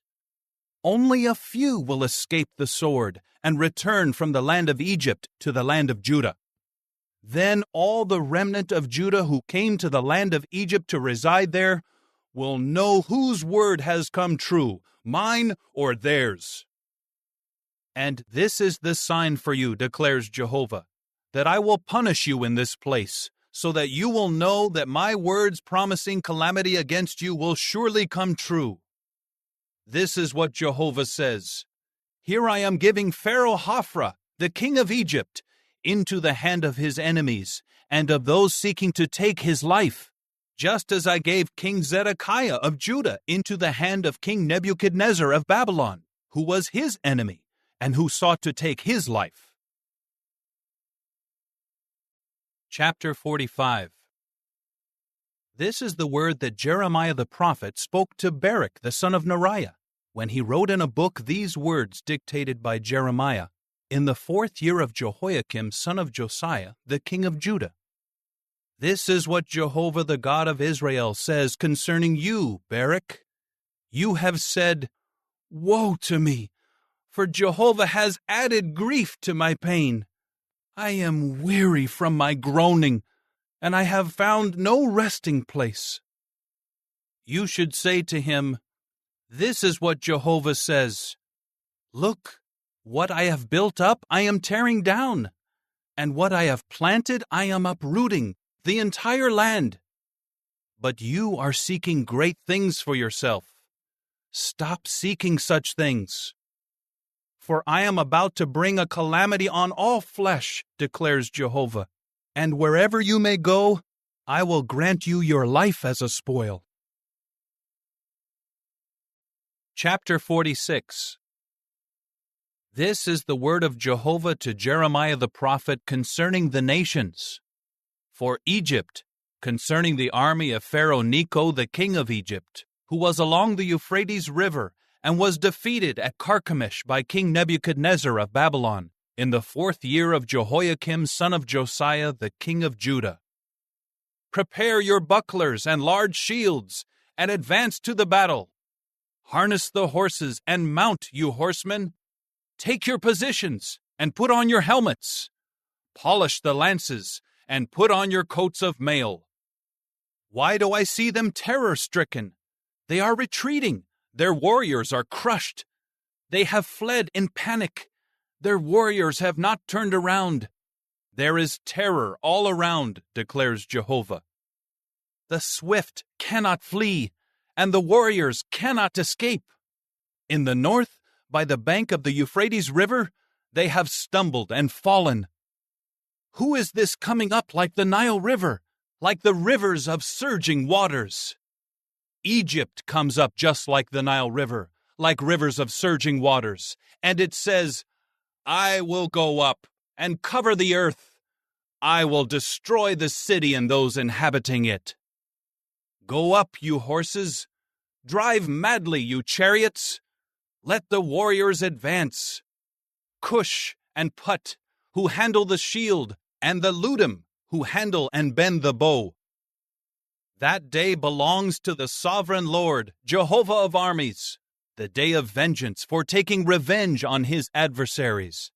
Only a few will escape the sword and return from the land of Egypt to the land of Judah. Then all the remnant of Judah who came to the land of Egypt to reside there will know whose word has come true, mine or theirs. And this is the sign for you, declares Jehovah, that I will punish you in this place, so that you will know that my words promising calamity against you will surely come true. This is what Jehovah says. Here I am giving Pharaoh Hophra, the king of Egypt, into the hand of his enemies and of those seeking to take his life, just as I gave King Zedekiah of Judah into the hand of King Nebuchadnezzar of Babylon, who was his enemy and who sought to take his life. Chapter 45. This is the word that Jeremiah the prophet spoke to Baruch the son of Neriah, when he wrote in a book these words dictated by Jeremiah, in the 4th year of Jehoiakim son of Josiah, the king of Judah. This is what Jehovah the God of Israel says concerning you, Baruch. You have said, "Woe to me, for Jehovah has added grief to my pain. I am weary from my groaning, and I have found no resting place." You should say to him, "This is what Jehovah says. Look, what I have built up I am tearing down, and what I have planted I am uprooting, the entire land. But you are seeking great things for yourself. Stop seeking such things. For I am about to bring a calamity on all flesh, declares Jehovah, and wherever you may go, I will grant you your life as a spoil. Chapter 46. This is the word of Jehovah to Jeremiah the prophet concerning the nations. For Egypt, concerning the army of Pharaoh Necho, the king of Egypt, who was along the Euphrates River, and was defeated at Carchemish by King Nebuchadnezzar of Babylon, in the 4th year of Jehoiakim son of Josiah, the king of Judah. Prepare your bucklers and large shields, and advance to the battle. Harness the horses and mount, you horsemen. Take your positions and put on your helmets. Polish the lances and put on your coats of mail. Why do I see them terror-stricken? They are retreating. Their warriors are crushed. They have fled in panic. Their warriors have not turned around. There is terror all around, declares Jehovah. The swift cannot flee, and the warriors cannot escape. In the north, by the bank of the Euphrates River, they have stumbled and fallen. Who is this coming up like the Nile River, like the rivers of surging waters? Egypt comes up just like the Nile River, like rivers of surging waters, and it says, I will go up and cover the earth. I will destroy the city and those inhabiting it. Go up, you horses. Drive madly, you chariots. Let the warriors advance. Cush and Put, who handle the shield, and the Ludim, who handle and bend the bow. That day belongs to the sovereign Lord, Jehovah of armies, the day of vengeance for taking revenge on his adversaries.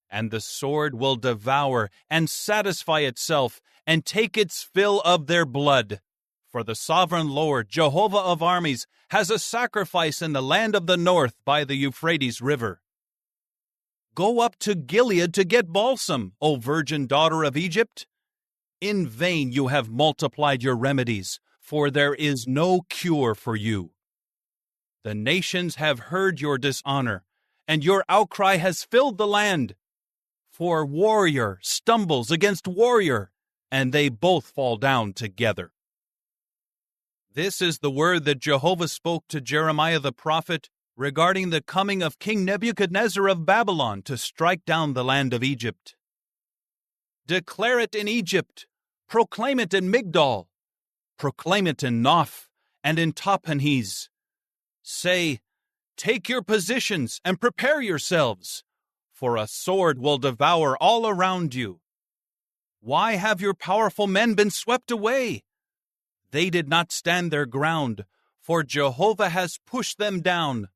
And the sword will devour and satisfy itself and take its fill of their blood. For the sovereign Lord, Jehovah of armies, has a sacrifice in the land of the north by the Euphrates River. Go up to Gilead to get balsam, O virgin daughter of Egypt. In vain you have multiplied your remedies, for there is no cure for you. The nations have heard your dishonor, and your outcry has filled the land. For warrior stumbles against warrior, and they both fall down together. This is the word that Jehovah spoke to Jeremiah the prophet regarding the coming of King Nebuchadnezzar of Babylon to strike down the land of Egypt. Declare it in Egypt. Proclaim it in Migdol. Proclaim it in Noph and in Tahpanhes. Say, take your positions and prepare yourselves, for a sword will devour all around you. Why have your powerful men been swept away? They did not stand their ground, for Jehovah has pushed them down.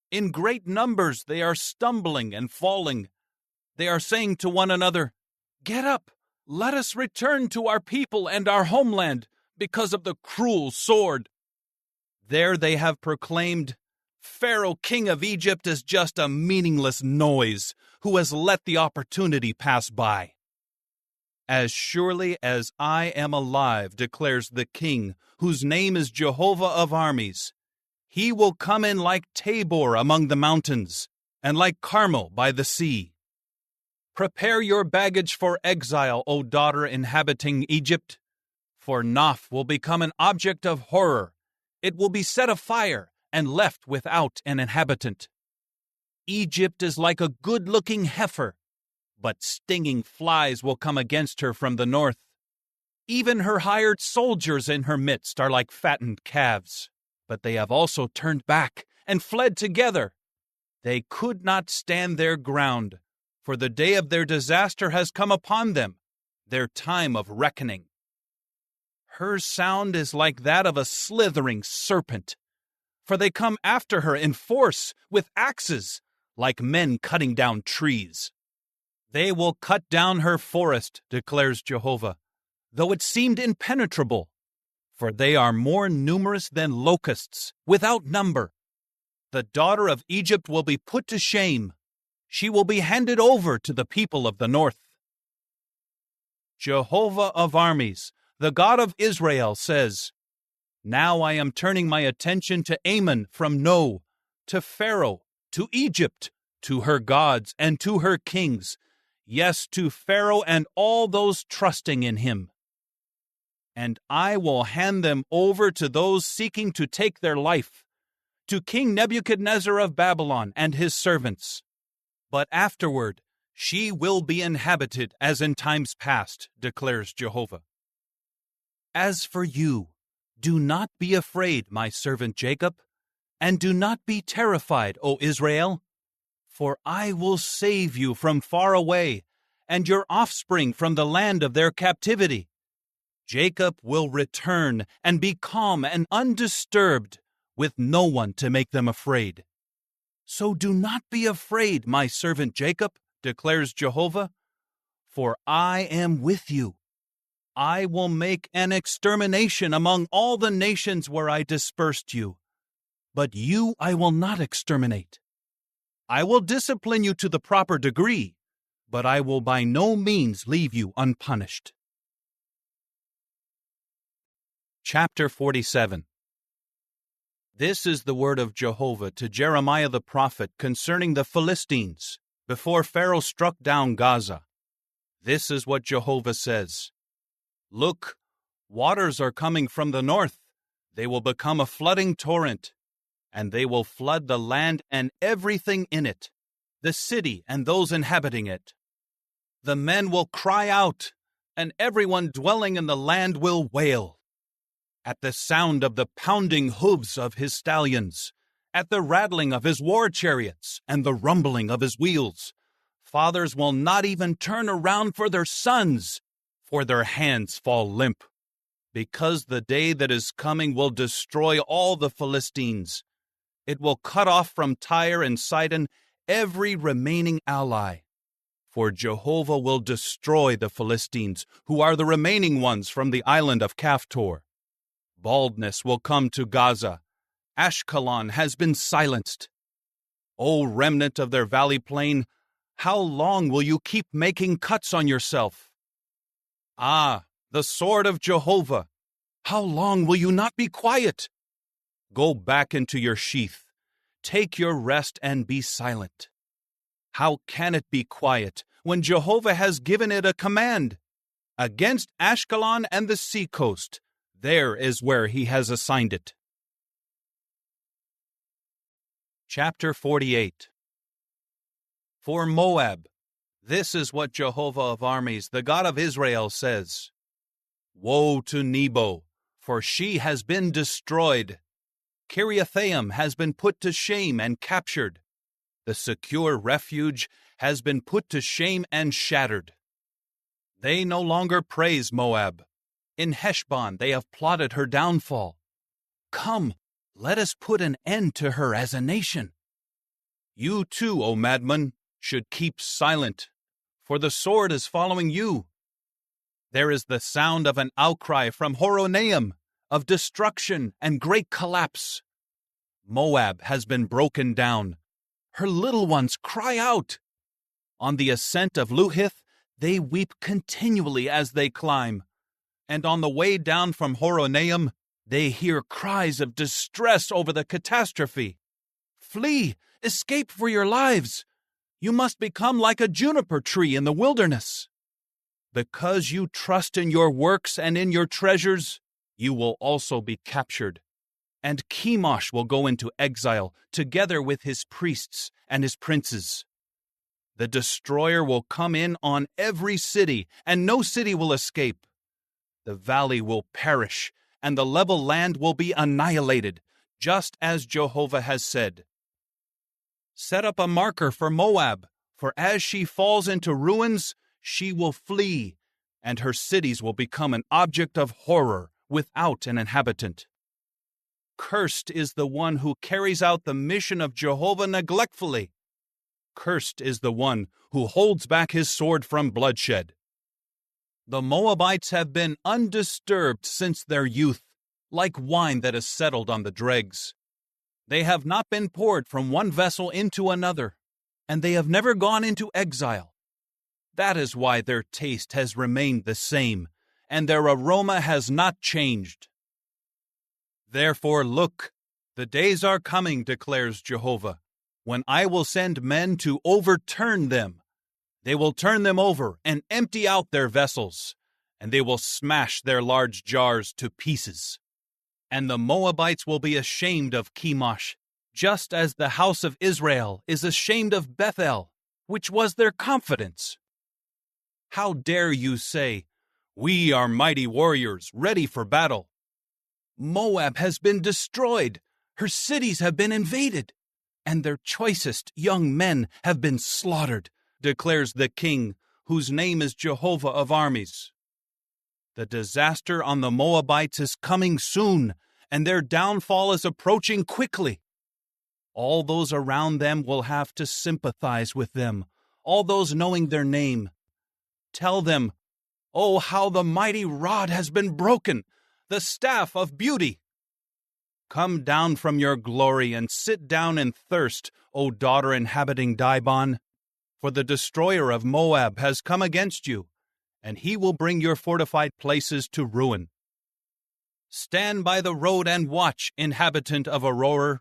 In great numbers they are stumbling and falling. They are saying to one another, Get up! Let us return to our people and our homeland because of the cruel sword. There they have proclaimed, Pharaoh, king of Egypt, is just a meaningless noise who has let the opportunity pass by. As surely as I am alive, declares the King, whose name is Jehovah of armies, he will come in like Tabor among the mountains, and like Carmel by the sea. Prepare your baggage for exile, O daughter inhabiting Egypt, for Noph will become an object of horror. It will be set afire and left without an inhabitant. Egypt is like a good-looking heifer, but stinging flies will come against her from the north. Even her hired soldiers in her midst are like fattened calves, but they have also turned back and fled together. They could not stand their ground, for the day of their disaster has come upon them, their time of reckoning. Her sound is like that of a slithering serpent, for they come after her in force with axes, like men cutting down trees. They will cut down her forest, declares Jehovah, though it seemed impenetrable, for they are more numerous than locusts, without number. The daughter of Egypt will be put to shame. She will be handed over to the people of the north. Jehovah of armies, the God of Israel, says, Now I am turning my attention to Ammon from No, to Pharaoh, to Egypt, to her gods and to her kings, yes, to Pharaoh and all those trusting in him. And I will hand them over to those seeking to take their life, to King Nebuchadnezzar of Babylon and his servants. But afterward she will be inhabited as in times past, declares Jehovah. As for you, do not be afraid, my servant Jacob, and do not be terrified, O Israel, for I will save you from far away, and your offspring from the land of their captivity. Jacob will return and be calm and undisturbed, with no one to make them afraid. So do not be afraid, my servant Jacob, declares Jehovah, for I am with you. I will make an extermination among all the nations where I dispersed you, but you I will not exterminate. I will discipline you to the proper degree, but I will by no means leave you unpunished. Chapter 47. This is the word of Jehovah to Jeremiah the prophet concerning the Philistines, before Pharaoh struck down Gaza. This is what Jehovah says. Look, waters are coming from the north. They will become a flooding torrent, and they will flood the land and everything in it, the city and those inhabiting it. The men will cry out, and everyone dwelling in the land will wail. At the sound of the pounding hooves of his stallions, at the rattling of his war chariots and the rumbling of his wheels, fathers will not even turn around for their sons, for their hands fall limp, because the day that is coming will destroy all the Philistines. It will cut off from Tyre and Sidon every remaining ally. For Jehovah will destroy the Philistines, who are the remaining ones from the island of Caphtor. Baldness will come to Gaza. Ashkelon has been silenced. O remnant of their valley plain, how long will you keep making cuts on yourself? Ah, the sword of Jehovah, how long will you not be quiet? Go back into your sheath. Take your rest and be silent. How can it be quiet when Jehovah has given it a command? Against Ashkelon and the seacoast, there is where he has assigned it. Chapter 48. For Moab, this is what Jehovah of armies, the God of Israel, says. Woe to Nebo, for she has been destroyed. Kiriathaim has been put to shame and captured. The secure refuge has been put to shame and shattered. They no longer praise Moab. In Heshbon they have plotted her downfall. Come, let us put an end to her as a nation. You too, O madman, should keep silent, for the sword is following you. There is the sound of an outcry from Horonaim, of destruction and great collapse. Moab has been broken down. Her little ones cry out. On the ascent of Luhith, they weep continually as they climb. And on the way down from Horonaim, they hear cries of distress over the catastrophe. Flee! Escape for your lives! You must become like a juniper tree in the wilderness. Because you trust in your works and in your treasures, you will also be captured. And Chemosh will go into exile, together with his priests and his princes. The destroyer will come in on every city, and no city will escape. The valley will perish, and the level land will be annihilated, just as Jehovah has said. Set up a marker for Moab, for as she falls into ruins, she will flee, and her cities will become an object of horror without an inhabitant. Cursed is the one who carries out the mission of Jehovah neglectfully. Cursed is the one who holds back his sword from bloodshed. The Moabites have been undisturbed since their youth, like wine that is settled on the dregs. They have not been poured from one vessel into another, and they have never gone into exile. That is why their taste has remained the same, and their aroma has not changed. Therefore look, the days are coming, declares Jehovah, when I will send men to overturn them. They will turn them over and empty out their vessels, and they will smash their large jars to pieces. And the Moabites will be ashamed of Chemosh, just as the house of Israel is ashamed of Bethel, which was their confidence. How dare you say, "We are mighty warriors, ready for battle"? Moab has been destroyed, her cities have been invaded, and their choicest young men have been slaughtered, declares the King, whose name is Jehovah of armies. The disaster on the Moabites is coming soon, and their downfall is approaching quickly. All those around them will have to sympathize with them, all those knowing their name. Tell them, "Oh, how the mighty rod has been broken, the staff of beauty." Come down from your glory and sit down in thirst, O daughter inhabiting Dibon. For the destroyer of Moab has come against you, and he will bring your fortified places to ruin. Stand by the road and watch, inhabitant of Aroer.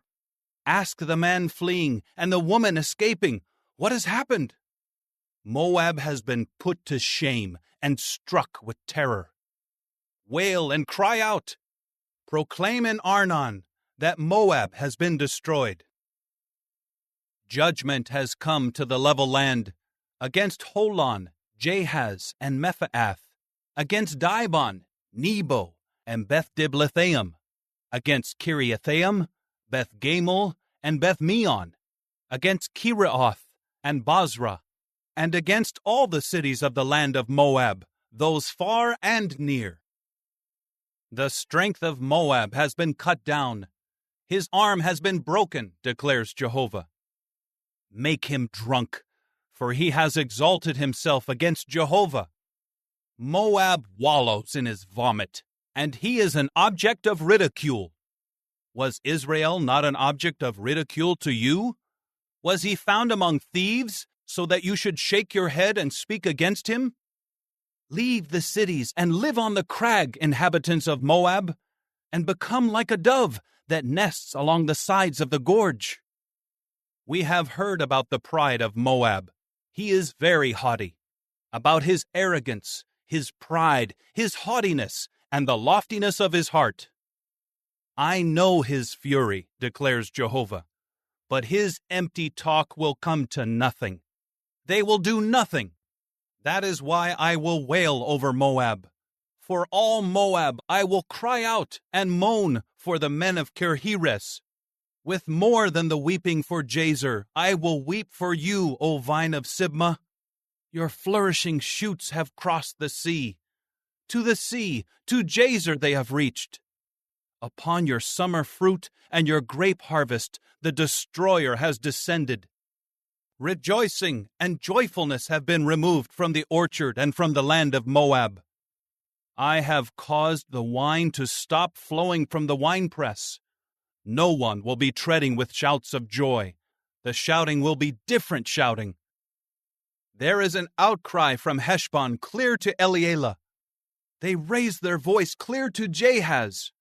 Ask the man fleeing and the woman escaping, what has happened? Moab has been put to shame and struck with terror. Wail and cry out. Proclaim in Arnon that Moab has been destroyed. Judgment has come to the level land against Holon, Jahaz, and Mephaath, against Dibon, Nebo, and Beth-Diblathaim, against Kiriathaim, Beth-Gamul, and Beth-Meon, against Kiraoth and Basra, and against all the cities of the land of Moab, those far and near. The strength of Moab has been cut down. His arm has been broken, declares Jehovah. Make him drunk, for he has exalted himself against Jehovah. Moab wallows in his vomit, and he is an object of ridicule. Was Israel not an object of ridicule to you? Was he found among thieves, so that you should shake your head and speak against him? Leave the cities and live on the crag, inhabitants of Moab, and become like a dove that nests along the sides of the gorge. We have heard about the pride of Moab. He is very haughty. About his arrogance, his pride, his haughtiness, and the loftiness of his heart. I know his fury, declares Jehovah, but his empty talk will come to nothing. They will do nothing. That is why I will wail over Moab. For all Moab I will cry out and moan for the men of Kirheres. With more than the weeping for Jazer, I will weep for you, O vine of Sibmah. Your flourishing shoots have crossed the sea. To the sea, to Jazer they have reached. Upon your summer fruit and your grape harvest, the destroyer has descended. Rejoicing and joyfulness have been removed from the orchard and from the land of Moab. I have caused the wine to stop flowing from the winepress. No one will be treading with shouts of joy. The shouting will be different shouting. There is an outcry from Heshbon clear to Elealeh. They raise their voice clear to Jahaz.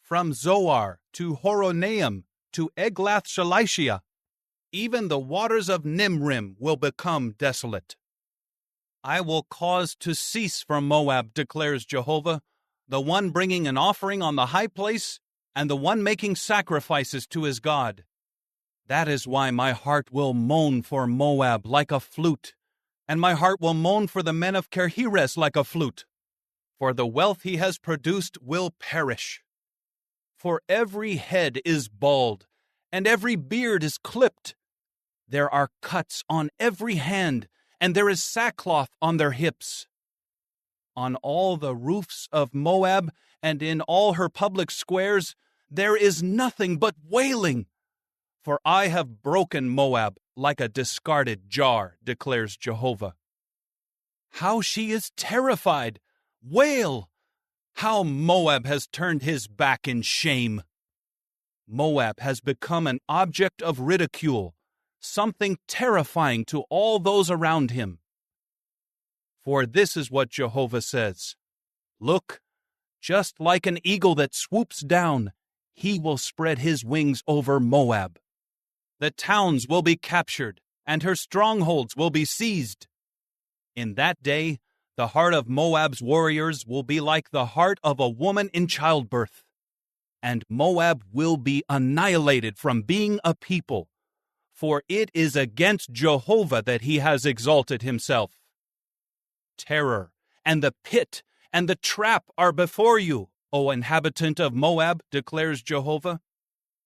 From Zoar to Horonaim to Eglath-Shalishah, even the waters of Nimrim will become desolate. I will cause to cease from Moab, declares Jehovah, the one bringing an offering on the high place, and the one making sacrifices to his God. That is why my heart will moan for Moab like a flute, and my heart will moan for the men of Kirheres like a flute. For the wealth he has produced will perish. For every head is bald, and every beard is clipped. There are cuts on every hand, and there is sackcloth on their hips. On all the roofs of Moab, and in all her public squares, there is nothing but wailing. For I have broken Moab like a discarded jar, declares Jehovah. How she is terrified! Wail! How Moab has turned his back in shame! Moab has become an object of ridicule, something terrifying to all those around him. For this is what Jehovah says. Look, just like an eagle that swoops down, he will spread his wings over Moab. The towns will be captured, and her strongholds will be seized. In that day, the heart of Moab's warriors will be like the heart of a woman in childbirth, and Moab will be annihilated from being a people, for it is against Jehovah that he has exalted himself. Terror and the pit and the trap are before you, O inhabitant of Moab, declares Jehovah.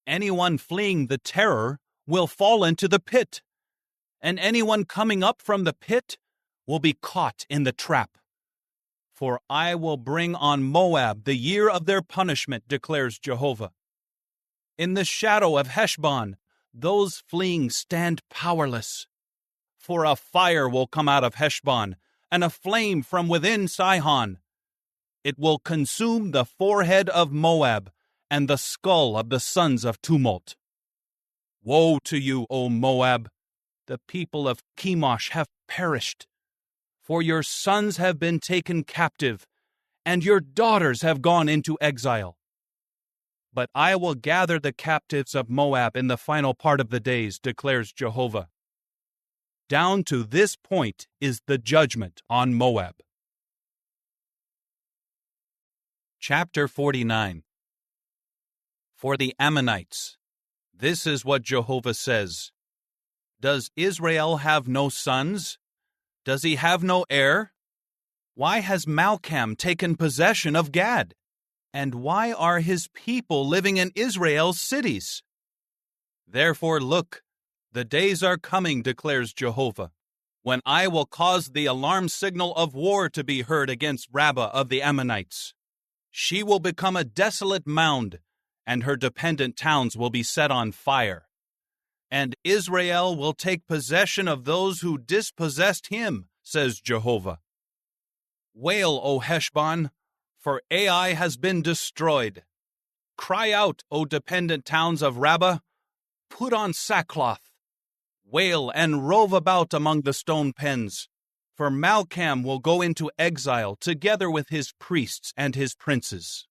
Anyone fleeing the terror will fall into the pit, and anyone coming up from the pit will be caught in the trap. For I will bring on Moab the year of their punishment, declares Jehovah. In the shadow of Heshbon, those fleeing stand powerless. For a fire will come out of Heshbon, and a flame from within Sihon. It will consume the forehead of Moab, and the skull of the sons of tumult. Woe to you, O Moab! The people of Chemosh have perished. For your sons have been taken captive, and your daughters have gone into exile. But I will gather the captives of Moab in the final part of the days, declares Jehovah. Down to this point is the judgment on Moab. Chapter 49. For the Ammonites, this is what Jehovah says. Does Israel have no sons? Does he have no heir? Why has Malcham taken possession of Gad? And why are his people living in Israel's cities? Therefore look, the days are coming, declares Jehovah, when I will cause the alarm signal of war to be heard against Rabbah of the Ammonites. She will become a desolate mound, and her dependent towns will be set on fire. And Israel will take possession of those who dispossessed him, says Jehovah. Wail, O Heshbon, for Ai has been destroyed. Cry out, O dependent towns of Rabbah, put on sackcloth. Wail and rove about among the stone pens, for Malcham will go into exile together with his priests and his princes.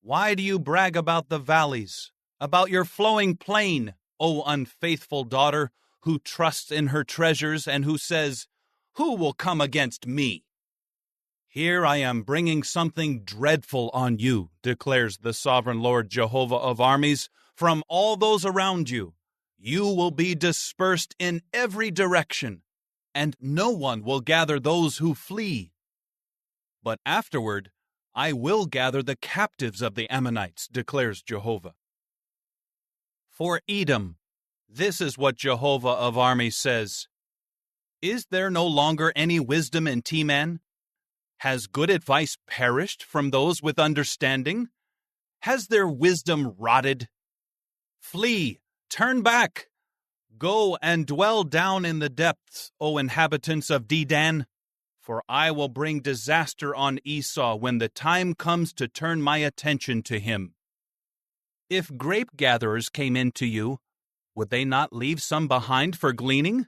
Why do you brag about the valleys, about your flowing plain, O unfaithful daughter, who trusts in her treasures and who says, "Who will come against me?" Here I am bringing something dreadful on you, declares the sovereign Lord Jehovah of armies, from all those around you. You will be dispersed in every direction, and no one will gather those who flee. But afterward, I will gather the captives of the Ammonites, declares Jehovah. For Edom, this is what Jehovah of armies says. Is there no longer any wisdom in Teman? Has good advice perished from those with understanding? Has their wisdom rotted? Flee, turn back. Go and dwell down in the depths, O inhabitants of Dedan, for I will bring disaster on Esau when the time comes to turn my attention to him. If grape gatherers came into you, would they not leave some behind for gleaning?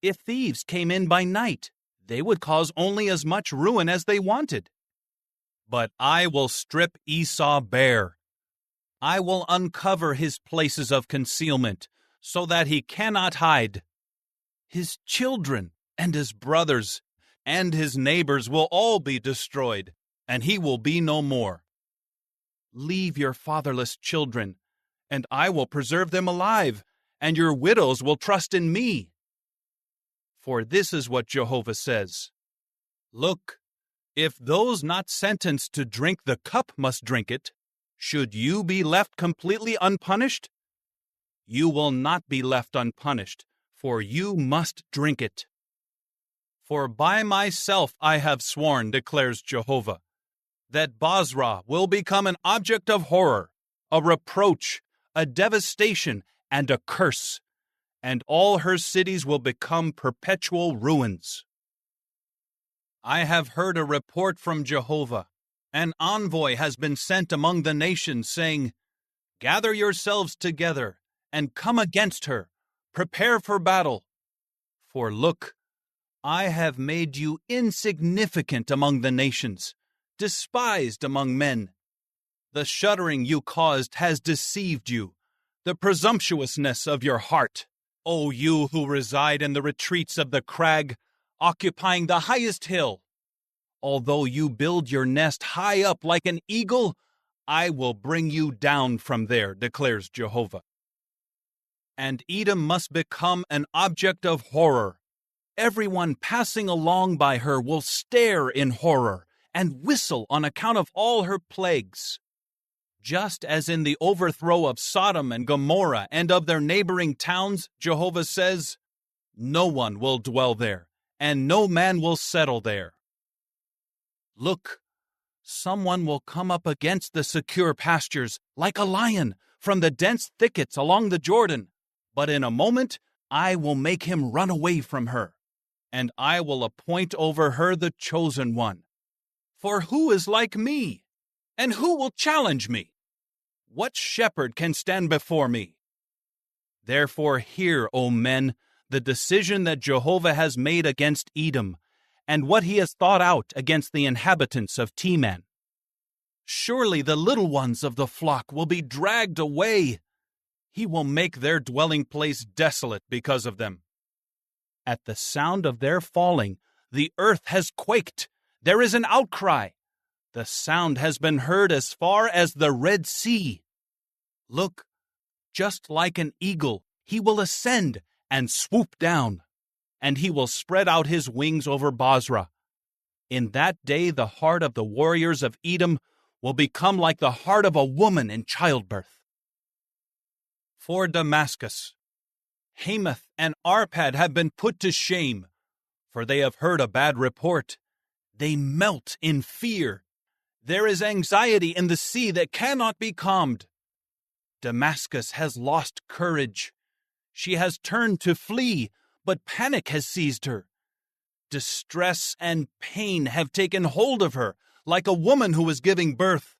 If thieves came in by night, they would cause only as much ruin as they wanted. But I will strip Esau bare. I will uncover his places of concealment, so that he cannot hide. His children and his brothers and his neighbors will all be destroyed, and he will be no more. Leave your fatherless children, and I will preserve them alive, and your widows will trust in me. For this is what Jehovah says. Look, if those not sentenced to drink the cup must drink it, should you be left completely unpunished? You will not be left unpunished, for you must drink it. For by myself I have sworn, declares Jehovah, that Bozrah will become an object of horror, a reproach, a devastation, and a curse, and all her cities will become perpetual ruins. I have heard a report from Jehovah. An envoy has been sent among the nations, saying, "Gather yourselves together, and come against her. Prepare for battle. For look, I have made you insignificant among the nations, despised among men. The shuddering you caused has deceived you, the presumptuousness of your heart. O you who reside in the retreats of the crag, occupying the highest hill. Although you build your nest high up like an eagle, I will bring you down from there, declares Jehovah. And Edom must become an object of horror. Everyone passing along by her will stare in horror and whistle on account of all her plagues. Just as in the overthrow of Sodom and Gomorrah and of their neighboring towns, Jehovah says, no one will dwell there, and no man will settle there. Look, someone will come up against the secure pastures like a lion from the dense thickets along the Jordan, but in a moment I will make him run away from her, and I will appoint over her the chosen one. For who is like me? And who will challenge me? What shepherd can stand before me? Therefore hear, O men, the decision that Jehovah has made against Edom, and what he has thought out against the inhabitants of Teman. Surely the little ones of the flock will be dragged away. He will make their dwelling place desolate because of them. At the sound of their falling, the earth has quaked. There is an outcry. The sound has been heard as far as the Red Sea. Look, just like an eagle, he will ascend and swoop down, and he will spread out his wings over Bozrah. In that day the heart of the warriors of Edom will become like the heart of a woman in childbirth. For Damascus, Hamath and Arpad have been put to shame, for they have heard a bad report. They melt in fear. There is anxiety in the sea that cannot be calmed. Damascus has lost courage. She has turned to flee, but panic has seized her. Distress and pain have taken hold of her, like a woman who is giving birth.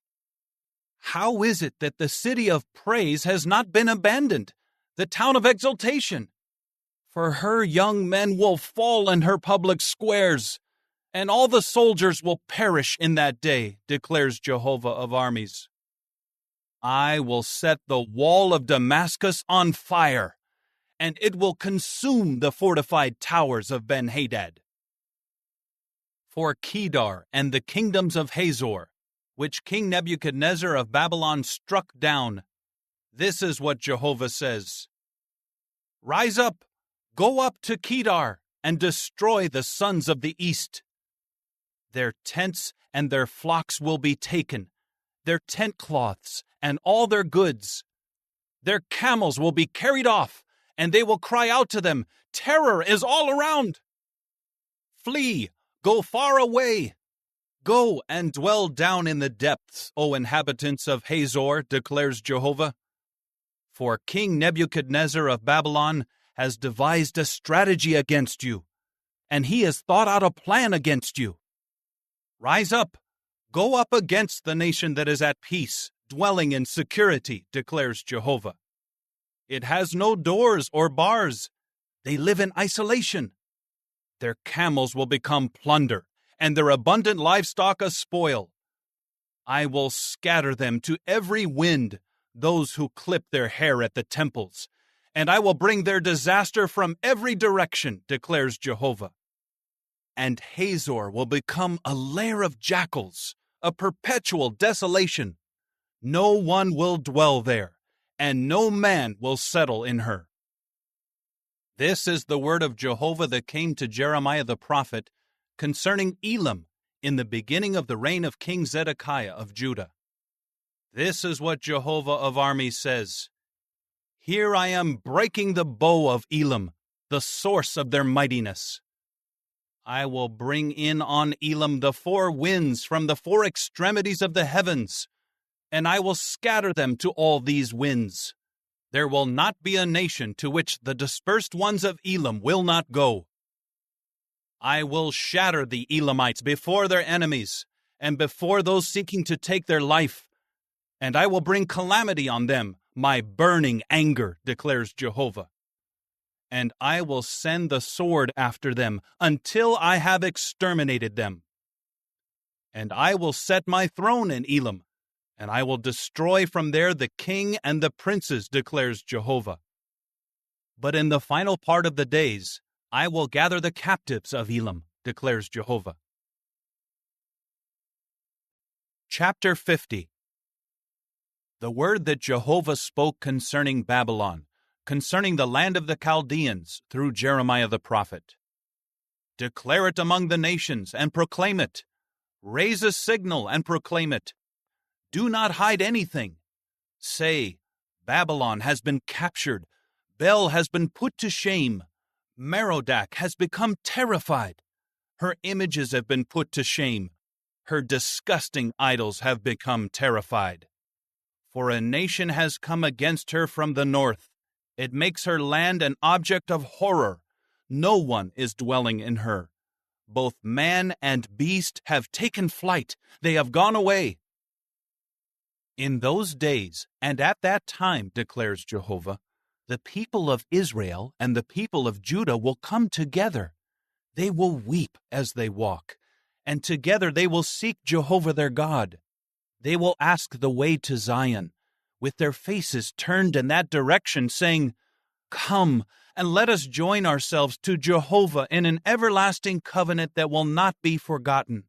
How is it that the city of praise has not been abandoned, the town of exultation? For her young men will fall in her public squares, and all the soldiers will perish in that day, declares Jehovah of armies. I will set the wall of Damascus on fire, and it will consume the fortified towers of Ben-Hadad. For Kedar and the kingdoms of Hazor, which King Nebuchadnezzar of Babylon struck down, this is what Jehovah says. Rise up, go up to Kedar, and destroy the sons of the east. Their tents and their flocks will be taken, their tent cloths and all their goods. Their camels will be carried off, and they will cry out to them, terror is all around. Flee, go far away. Go and dwell down in the depths, O inhabitants of Hazor, declares Jehovah. For King Nebuchadnezzar of Babylon has devised a strategy against you, and he has thought out a plan against you. Rise up, go up against the nation that is at peace, dwelling in security, declares Jehovah. It has no doors or bars. They live in isolation. Their camels will become plunder, and their abundant livestock a spoil. I will scatter them to every wind, those who clip their hair at the temples, and I will bring their disaster from every direction, declares Jehovah. And Hazor will become a lair of jackals, a perpetual desolation. No one will dwell there, and no man will settle in her. This is the word of Jehovah that came to Jeremiah the prophet concerning Elam in the beginning of the reign of King Zedekiah of Judah. This is what Jehovah of armies says. Here I am breaking the bow of Elam, the source of their mightiness. I will bring in on Elam the four winds from the four extremities of the heavens, and I will scatter them to all these winds. There will not be a nation to which the dispersed ones of Elam will not go. I will shatter the Elamites before their enemies, and before those seeking to take their life, and I will bring calamity on them, my burning anger, declares Jehovah. and I will send the sword after them until I have exterminated them. And I will set my throne in Elam, and I will destroy from there the king and the princes, declares Jehovah. But in the final part of the days, I will gather the captives of Elam, declares Jehovah. Chapter 50. The word that Jehovah spoke concerning Babylon, concerning the land of the Chaldeans, through Jeremiah the prophet. Declare it among the nations, and proclaim it. Raise a signal, and proclaim it. Do not hide anything. Say, Babylon has been captured, Bel has been put to shame, Merodach has become terrified. Her images have been put to shame. Her disgusting idols have become terrified. For a nation has come against her from the north. It makes her land an object of horror. No one is dwelling in her. Both man and beast have taken flight. They have gone away. In those days and at that time, declares Jehovah, the people of Israel and the people of Judah will come together. They will weep as they walk, and together they will seek Jehovah their God. They will ask the way to Zion, with their faces turned in that direction, saying, Come, and let us join ourselves to Jehovah in an everlasting covenant that will not be forgotten.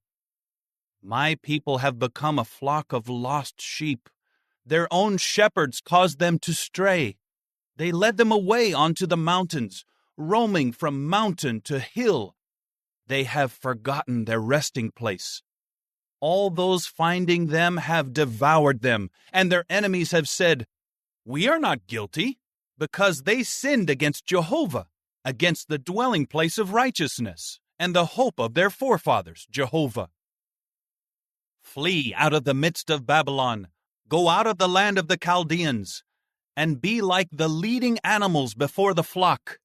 My people have become a flock of lost sheep. Their own shepherds caused them to stray. They led them away onto the mountains, roaming from mountain to hill. They have forgotten their resting place. All those finding them have devoured them, and their enemies have said, We are not guilty, because they sinned against Jehovah, against the dwelling place of righteousness, and the hope of their forefathers, Jehovah. Flee out of the midst of Babylon, go out of the land of the Chaldeans, and be like the leading animals before the flock.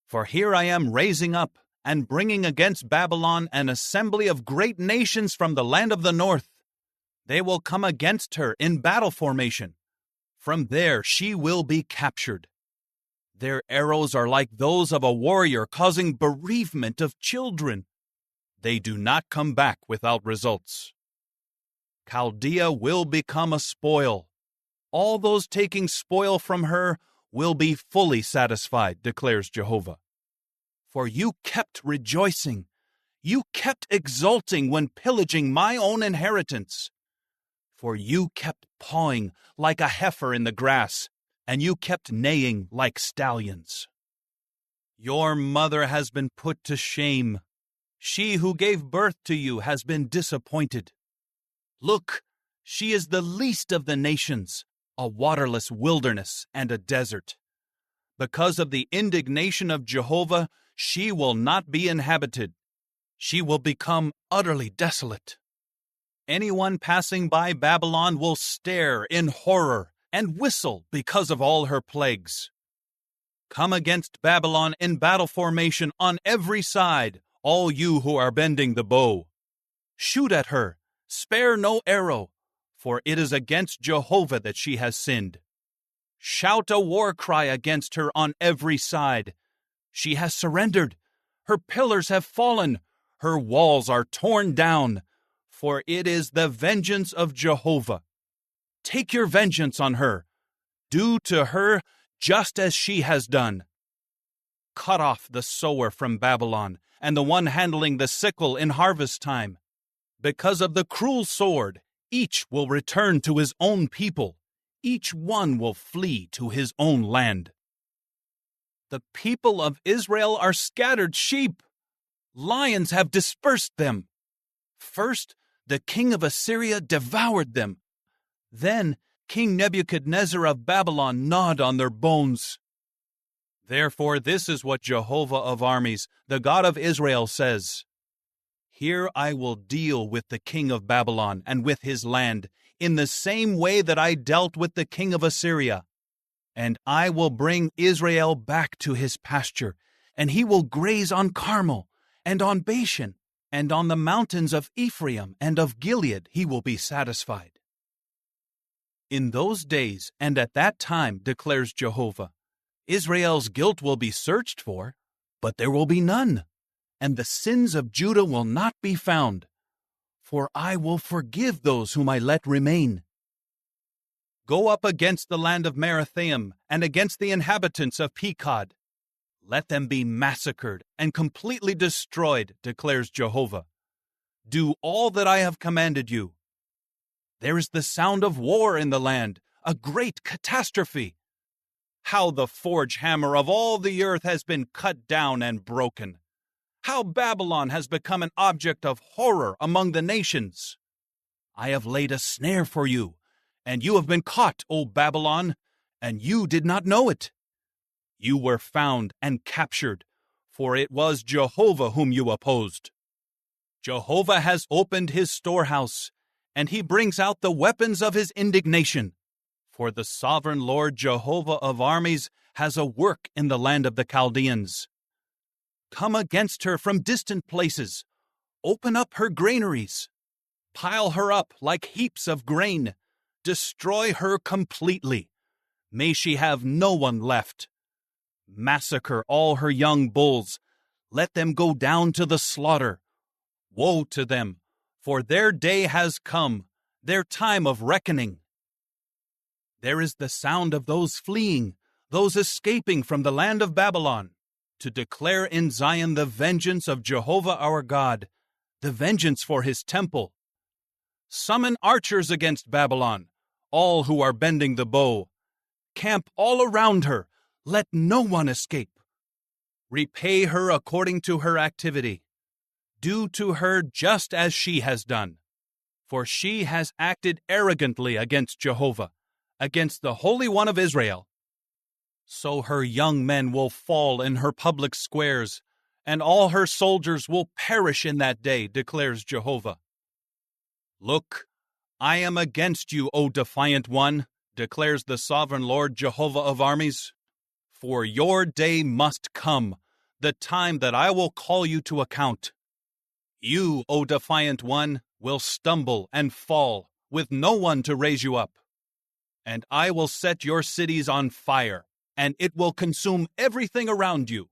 For here I am raising up and bringing against Babylon an assembly of great nations from the land of the north. They will come against her in battle formation. From there she will be captured. Their arrows are like those of a warrior causing bereavement of children. They do not come back without results. Chaldea will become a spoil. All those taking spoil from her will be fully satisfied, declares Jehovah. For you kept rejoicing, you kept exulting when pillaging my own inheritance. For you kept pawing like a heifer in the grass, and you kept neighing like stallions. Your mother has been put to shame. She who gave birth to you has been disappointed. Look, she is the least of the nations, a waterless wilderness and a desert. Because of the indignation of Jehovah, she will not be inhabited. She will become utterly desolate. Anyone passing by Babylon will stare in horror and whistle because of all her plagues. Come against Babylon in battle formation on every side, all you who are bending the bow. Shoot at her, spare no arrow, for it is against Jehovah that she has sinned. Shout a war cry against her on every side. She has surrendered. Her pillars have fallen. Her walls are torn down. For it is the vengeance of Jehovah. Take your vengeance on her. Do to her just as she has done. Cut off the sower from Babylon and the one handling the sickle in harvest time. Because of the cruel sword, each will return to his own people. Each one will flee to his own land. The people of Israel are scattered sheep. Lions have dispersed them. First, the king of Assyria devoured them. Then King Nebuchadnezzar of Babylon gnawed on their bones. Therefore, this is what Jehovah of armies, the God of Israel, says. Here I will deal with the king of Babylon and with his land in the same way that I dealt with the king of Assyria. And I will bring Israel back to his pasture, and he will graze on Carmel and on Bashan, and on the mountains of Ephraim and of Gilead he will be satisfied. In those days and at that time, declares Jehovah, Israel's guilt will be searched for, but there will be none, and the sins of Judah will not be found. For I will forgive those whom I let remain. Go up against the land of Merathaim and against the inhabitants of Pekod. Let them be massacred and completely destroyed, declares Jehovah. Do all that I have commanded you. There is the sound of war in the land, a great catastrophe. How the forge hammer of all the earth has been cut down and broken. How Babylon has become an object of horror among the nations. I have laid a snare for you, and you have been caught, O Babylon, and you did not know it. You were found and captured, for it was Jehovah whom you opposed. Jehovah has opened his storehouse, and he brings out the weapons of his indignation. For the sovereign Lord Jehovah of armies has a work in the land of the Chaldeans. Come against her from distant places. Open up her granaries. Pile her up like heaps of grain. Destroy her completely. May she have no one left. Massacre all her young bulls. Let them go down to the slaughter. Woe to them, for their day has come, their time of reckoning. There is the sound of those fleeing, those escaping from the land of Babylon, to declare in Zion the vengeance of Jehovah our God, the vengeance for his temple. Summon archers against Babylon, all who are bending the bow. Camp all around her, let no one escape. Repay her according to her activity. Do to her just as she has done. For she has acted arrogantly against Jehovah, against the Holy One of Israel. So her young men will fall in her public squares, and all her soldiers will perish in that day, declares Jehovah. Look, I am against you, O defiant one, declares the sovereign Lord Jehovah of armies. For your day must come, the time that I will call you to account. You, O defiant one, will stumble and fall, with no one to raise you up. And I will set your cities on fire, and it will consume everything around you.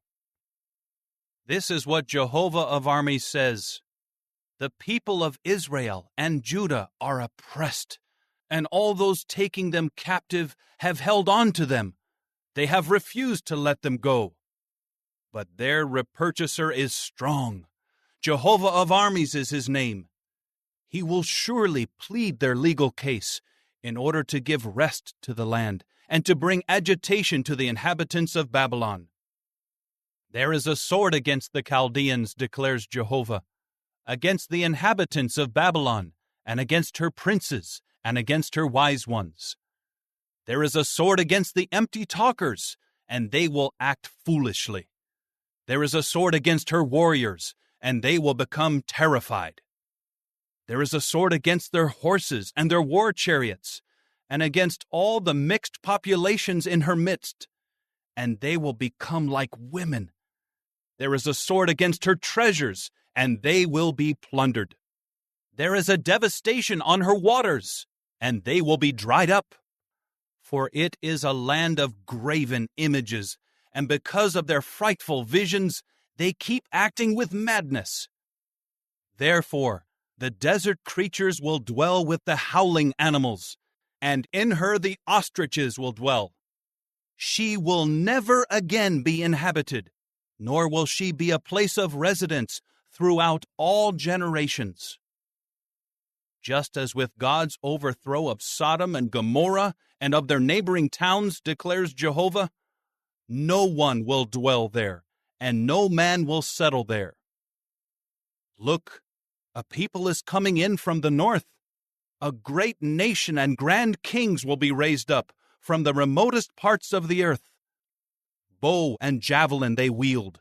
This is what Jehovah of armies says. The people of Israel and Judah are oppressed, and all those taking them captive have held on to them. They have refused to let them go. But their repurchaser is strong. Jehovah of armies is his name. He will surely plead their legal case in order to give rest to the land and to bring agitation to the inhabitants of Babylon. There is a sword against the Chaldeans, declares Jehovah, against the inhabitants of Babylon, and against her princes, and against her wise ones. There is a sword against the empty talkers, and they will act foolishly. There is a sword against her warriors, and they will become terrified. There is a sword against their horses and their war chariots, and against all the mixed populations in her midst, and they will become like women. There is a sword against her treasures, and they will be plundered. There is a devastation on her waters, and they will be dried up. For it is a land of graven images, and because of their frightful visions, they keep acting with madness. Therefore, the desert creatures will dwell with the howling animals, and in her the ostriches will dwell. She will never again be inhabited, nor will she be a place of residence throughout all generations. Just as with God's overthrow of Sodom and Gomorrah and of their neighboring towns, declares Jehovah, no one will dwell there, and no man will settle there. Look, a people is coming in from the north. A great nation and grand kings will be raised up from the remotest parts of the earth. Bow and javelin they wield.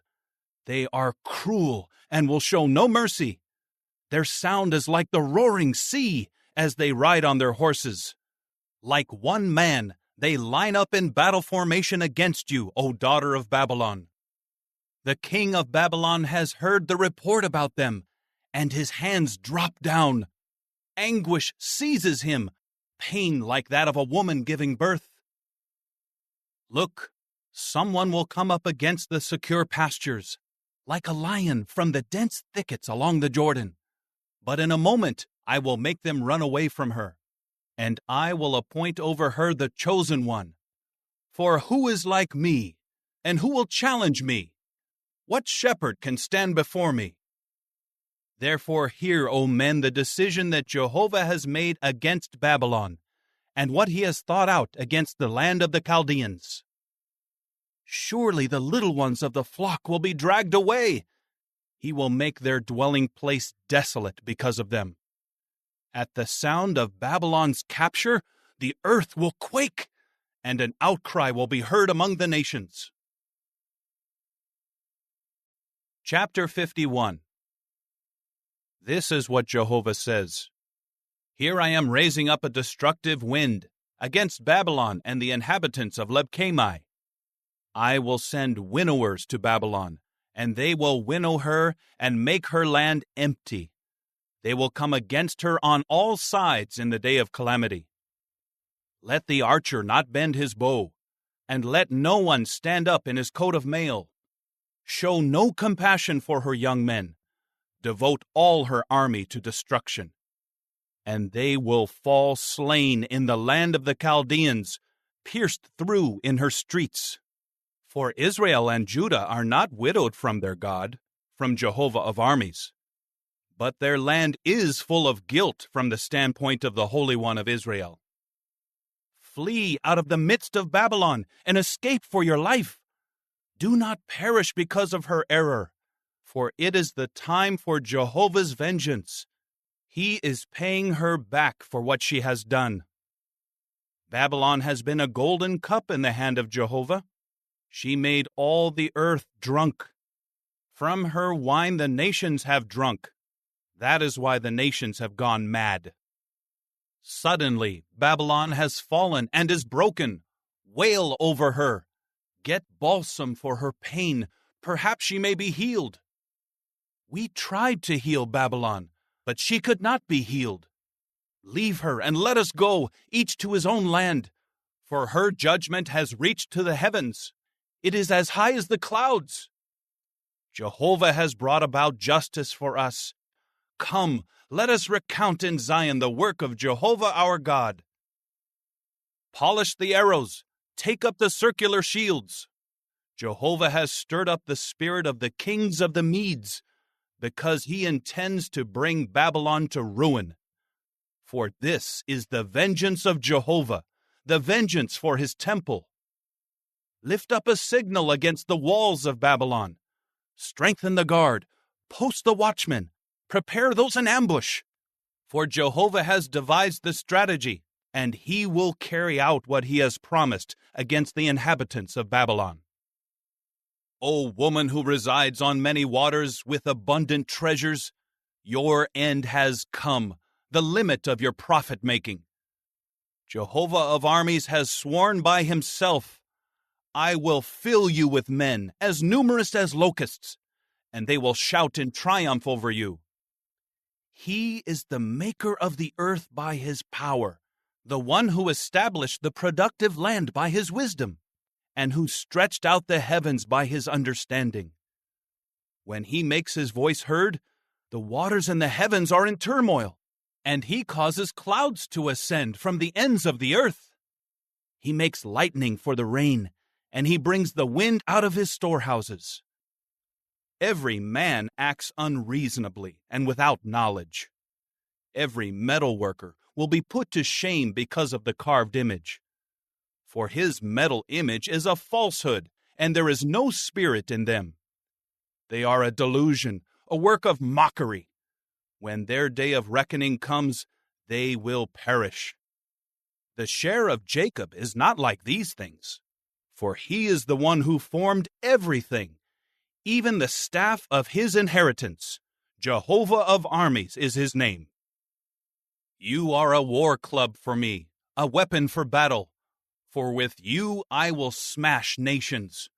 They are cruel and will show no mercy. Their sound is like the roaring sea as they ride on their horses. Like one man, they line up in battle formation against you, O daughter of Babylon. The king of Babylon has heard the report about them, and his hands drop down. Anguish seizes him, pain like that of a woman giving birth. Look, Someone will come up against the secure pastures, like a lion from the dense thickets along the Jordan. But in a moment I will make them run away from her, and I will appoint over her the chosen one. For who is like me, and who will challenge me? What shepherd can stand before me? Therefore hear, O men, the decision that Jehovah has made against Babylon, and what he has thought out against the land of the Chaldeans. Surely the little ones of the flock will be dragged away. He will make their dwelling place desolate because of them. At the sound of Babylon's capture, the earth will quake, and an outcry will be heard among the nations. Chapter 51. This is what Jehovah says. Here I am raising up a destructive wind against Babylon and the inhabitants of Lebkamai. I will send winnowers to Babylon, and they will winnow her and make her land empty. They will come against her on all sides in the day of calamity. Let the archer not bend his bow, and let no one stand up in his coat of mail. Show no compassion for her young men. Devote all her army to destruction. And they will fall slain in the land of the Chaldeans, pierced through in her streets. For Israel and Judah are not widowed from their God, from Jehovah of armies. But their land is full of guilt from the standpoint of the Holy One of Israel. Flee out of the midst of Babylon and escape for your life. Do not perish because of her error, for it is the time for Jehovah's vengeance. He is paying her back for what she has done. Babylon has been a golden cup in the hand of Jehovah. She made all the earth drunk. From her wine the nations have drunk. That is why the nations have gone mad. Suddenly Babylon has fallen and is broken. Wail over her. Get balsam for her pain. Perhaps she may be healed. We tried to heal Babylon, but she could not be healed. Leave her and let us go, each to his own land, for her judgment has reached to the heavens. It is as high as the clouds. Jehovah has brought about justice for us. Come, let us recount in Zion the work of Jehovah our God. Polish the arrows, take up the circular shields. Jehovah has stirred up the spirit of the kings of the Medes, because he intends to bring Babylon to ruin. For this is the vengeance of Jehovah, the vengeance for his temple. Lift up a signal against the walls of Babylon. Strengthen the guard, post the watchmen, prepare those in ambush. For Jehovah has devised the strategy, and he will carry out what he has promised against the inhabitants of Babylon. O woman who resides on many waters with abundant treasures, your end has come, the limit of your profit-making. Jehovah of armies has sworn by himself, I will fill you with men as numerous as locusts, and they will shout in triumph over you. He is the maker of the earth by his power, the one who established the productive land by his wisdom, and who stretched out the heavens by his understanding. When he makes his voice heard, the waters in the heavens are in turmoil, and he causes clouds to ascend from the ends of the earth. He makes lightning for the rain, and he brings the wind out of his storehouses. Every man acts unreasonably and without knowledge. Every metal worker will be put to shame because of the carved image. For his metal image is a falsehood, and there is no spirit in them. They are a delusion, a work of mockery. When their day of reckoning comes, they will perish. The share of Jacob is not like these things, for he is the one who formed everything, even the staff of his inheritance. Jehovah of armies is his name. You are a war club for me, a weapon for battle. For with you I will smash nations.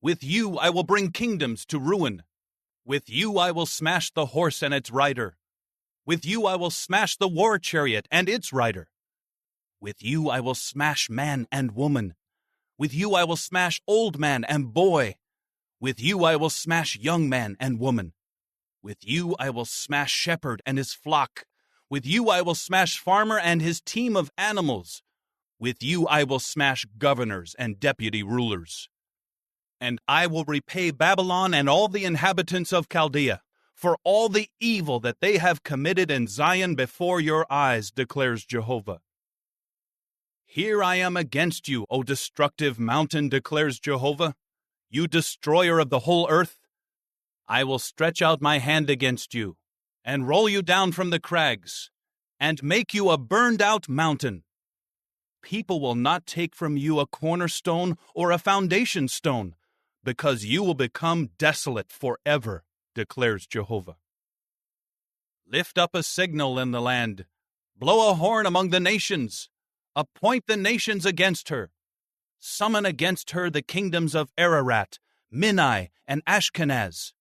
With you I will bring kingdoms to ruin. With you I will smash the horse and its rider. With you I will smash the war chariot and its rider. With you I will smash man and woman. With you I will smash old man and boy. With you I will smash young man and woman. With you I will smash shepherd and his flock. With you I will smash farmer and his team of animals. With you I will smash governors and deputy rulers. And I will repay Babylon and all the inhabitants of Chaldea for all the evil that they have committed in Zion before your eyes, declares Jehovah. Here I am against you, O destructive mountain, declares Jehovah, you destroyer of the whole earth. I will stretch out my hand against you, and roll you down from the crags, and make you a burned-out mountain. People will not take from you a cornerstone or a foundation stone, because you will become desolate forever, declares Jehovah. Lift up a signal in the land. Blow a horn among the nations. Appoint the nations against her. Summon against her the kingdoms of Ararat, Minai, and Ashkenaz.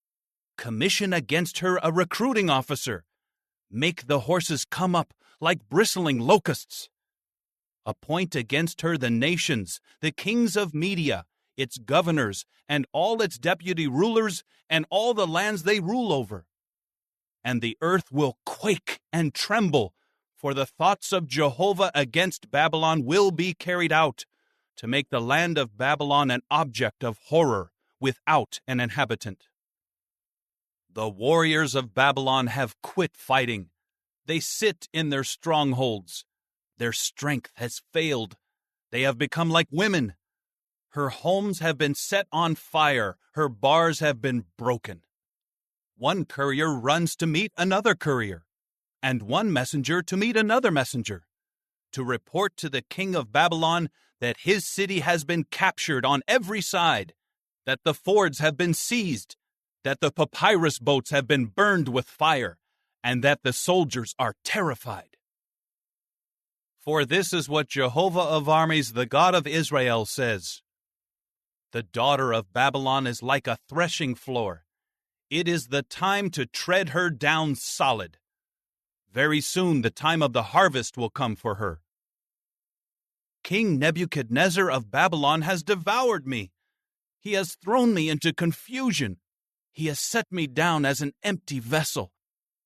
Commission against her a recruiting officer. Make the horses come up like bristling locusts. Appoint against her the nations, the kings of Media, its governors, and all its deputy rulers, and all the lands they rule over. And the earth will quake and tremble, for the thoughts of Jehovah against Babylon will be carried out, to make the land of Babylon an object of horror, without an inhabitant. The warriors of Babylon have quit fighting. They sit in their strongholds. Their strength has failed. They have become like women. Her homes have been set on fire. Her bars have been broken. One courier runs to meet another courier, and one messenger to meet another messenger, to report to the king of Babylon that his city has been captured on every side, that the fords have been seized, that the papyrus boats have been burned with fire, and that the soldiers are terrified. For this is what Jehovah of armies, the God of Israel, says. The daughter of Babylon is like a threshing floor. It is the time to tread her down solid. Very soon the time of the harvest will come for her. King Nebuchadnezzar of Babylon has devoured me. He has thrown me into confusion. He has set me down as an empty vessel.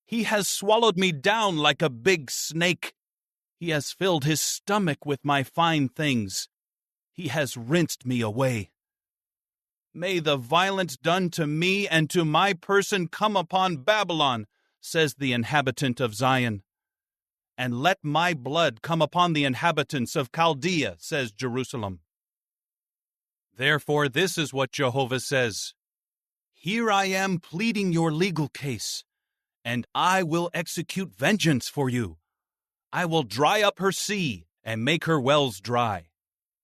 He has swallowed me down like a big snake. He has filled his stomach with my fine things. He has rinsed me away. May the violence done to me and to my person come upon Babylon, says the inhabitant of Zion. And let my blood come upon the inhabitants of Chaldea, says Jerusalem. Therefore, this is what Jehovah says. Here I am pleading your legal case, and I will execute vengeance for you. I will dry up her sea and make her wells dry.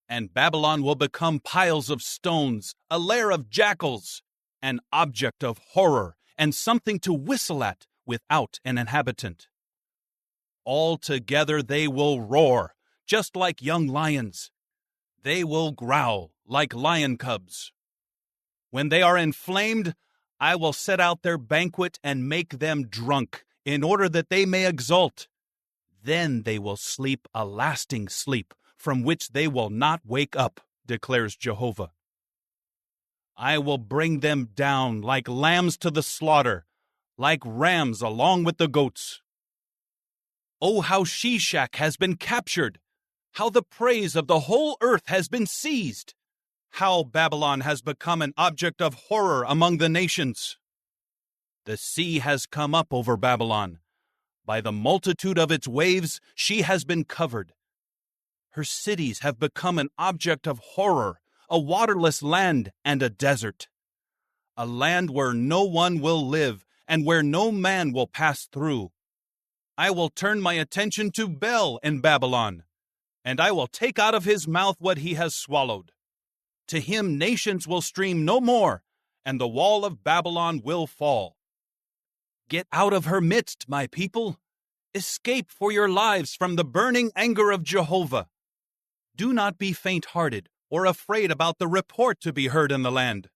And Babylon will become piles of stones, a lair of jackals, an object of horror, and something to whistle at without an inhabitant. Altogether they will roar, just like young lions. They will growl like lion cubs. When they are inflamed, I will set out their banquet and make them drunk, in order that they may exult. Then they will sleep a lasting sleep, from which they will not wake up, declares Jehovah. I will bring them down like lambs to the slaughter, like rams along with the goats. Oh, how Shishak has been captured! How the praise of the whole earth has been seized! How Babylon has become an object of horror among the nations! The sea has come up over Babylon. By the multitude of its waves, she has been covered. Her cities have become an object of horror, a waterless land and a desert. A land where no one will live and where no man will pass through. I will turn my attention to Bel in Babylon, and I will take out of his mouth what he has swallowed. To him nations will stream no more, and the wall of Babylon will fall. Get out of her midst, my people. Escape for your lives from the burning anger of Jehovah. Do not be faint-hearted or afraid about the report to be heard in the land.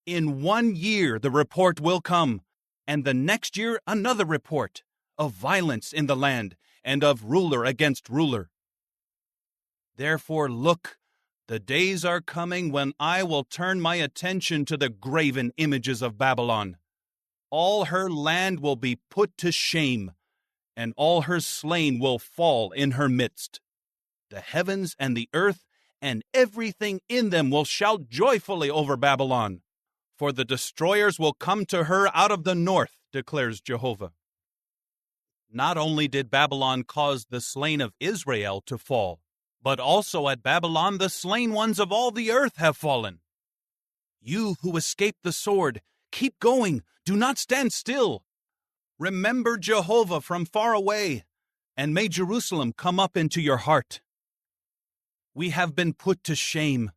In 1 year the report will come, and the next year another report, of violence in the land and of ruler against ruler. Therefore look, The days are coming when I will turn my attention to the graven images of Babylon. All her land will be put to shame, and all her slain will fall in her midst. The heavens and the earth and everything in them will shout joyfully over Babylon, for the destroyers will come to her out of the north, declares Jehovah. Not only did Babylon cause the slain of Israel to fall, but also at Babylon the slain ones of all the earth have fallen. You who escaped the sword, keep going, do not stand still. Remember Jehovah from far away, and may Jerusalem come up into your heart. We have been put to shame,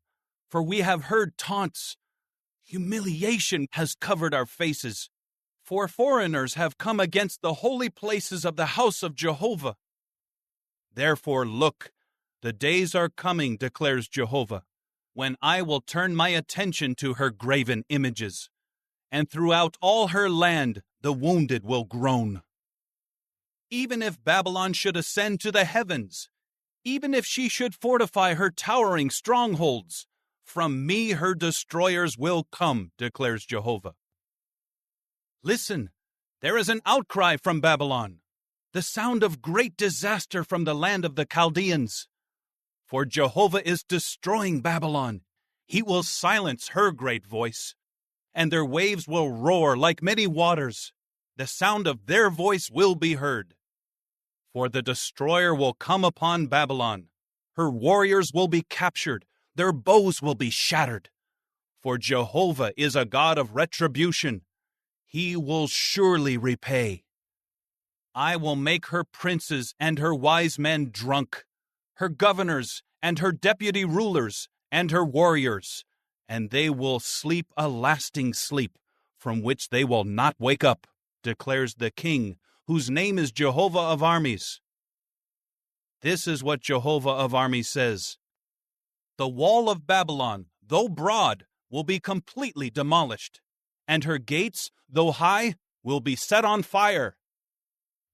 for we have heard taunts. Humiliation has covered our faces, for foreigners have come against the holy places of the house of Jehovah. Therefore, look, the days are coming, declares Jehovah, when I will turn my attention to her graven images, and throughout all her land the wounded will groan. Even if Babylon should ascend to the heavens, even if she should fortify her towering strongholds, from me her destroyers will come, declares Jehovah. Listen, there is an outcry from Babylon, the sound of great disaster from the land of the Chaldeans. For Jehovah is destroying Babylon. He will silence her great voice, and their waves will roar like many waters. The sound of their voice will be heard. For the destroyer will come upon Babylon. Her warriors will be captured. Their bows will be shattered. For Jehovah is a God of retribution. He will surely repay. I will make her princes and her wise men drunk, her governors and her deputy rulers and her warriors, and they will sleep a lasting sleep from which they will not wake up, declares the King, whose name is Jehovah of armies. This is what Jehovah of armies says. The wall of Babylon, though broad, will be completely demolished, and her gates, though high, will be set on fire.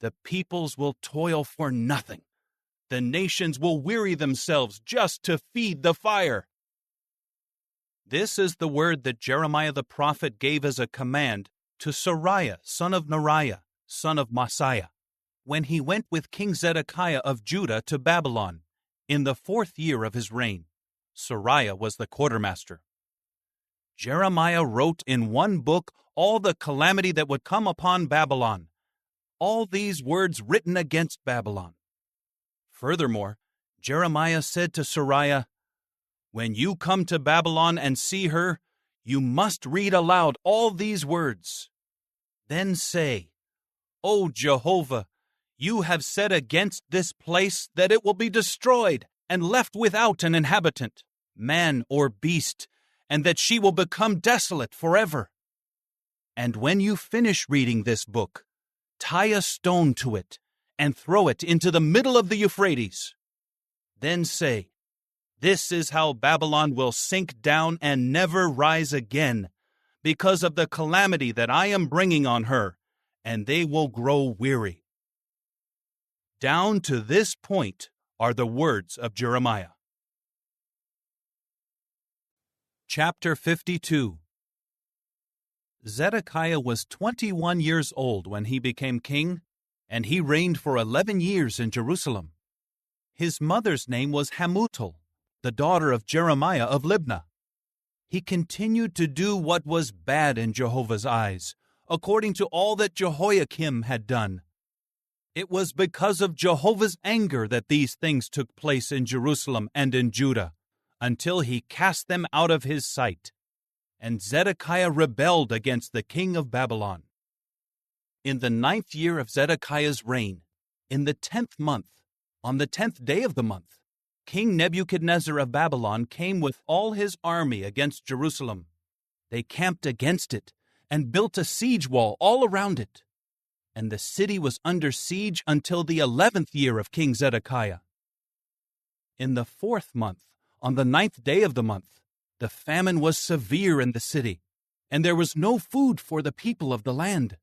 The peoples will toil for nothing. The nations will weary themselves just to feed the fire. This is the word that Jeremiah the prophet gave as a command to Seraiah, son of Neriah, son of Maaseiah, when he went with King Zedekiah of Judah to Babylon in the 4th year of his reign. Seraiah was the quartermaster. Jeremiah wrote in one book all the calamity that would come upon Babylon, all these words written against Babylon. Furthermore, Jeremiah said to Seraiah, "When you come to Babylon and see her, you must read aloud all these words. Then say, 'O Jehovah, you have said against this place that it will be destroyed and left without an inhabitant, man or beast, and that she will become desolate forever.' And when you finish reading this book, tie a stone to it and throw it into the middle of the Euphrates. Then say, 'This is how Babylon will sink down and never rise again, because of the calamity that I am bringing on her, and they will grow weary.'" Down to this point are the words of Jeremiah. Chapter 52. Zedekiah was 21 years old when he became king, and he reigned for 11 years in Jerusalem. His mother's name was Hamutal, the daughter of Jeremiah of Libnah. He continued to do what was bad in Jehovah's eyes, according to all that Jehoiakim had done. It was because of Jehovah's anger that these things took place in Jerusalem and in Judah, until he cast them out of his sight. And Zedekiah rebelled against the king of Babylon. In the 9th year of Zedekiah's reign, in the 10th month, on the 10th day of the month, King Nebuchadnezzar of Babylon came with all his army against Jerusalem. They camped against it and built a siege wall all around it. And the city was under siege until the 11th year of King Zedekiah. In the 4th month, on the 9th day of the month, the famine was severe in the city, and there was no food for the people of the land.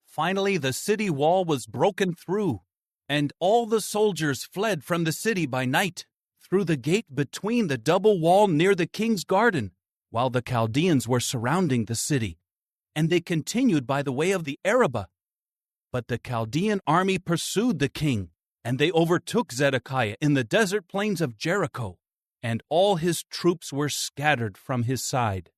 Finally, the city wall was broken through, and all the soldiers fled from the city by night, through the gate between the double wall near the king's garden, while the Chaldeans were surrounding the city, and they continued by the way of the Arabah. But the Chaldean army pursued the king, and they overtook Zedekiah in the desert plains of Jericho, and all his troops were scattered from his side.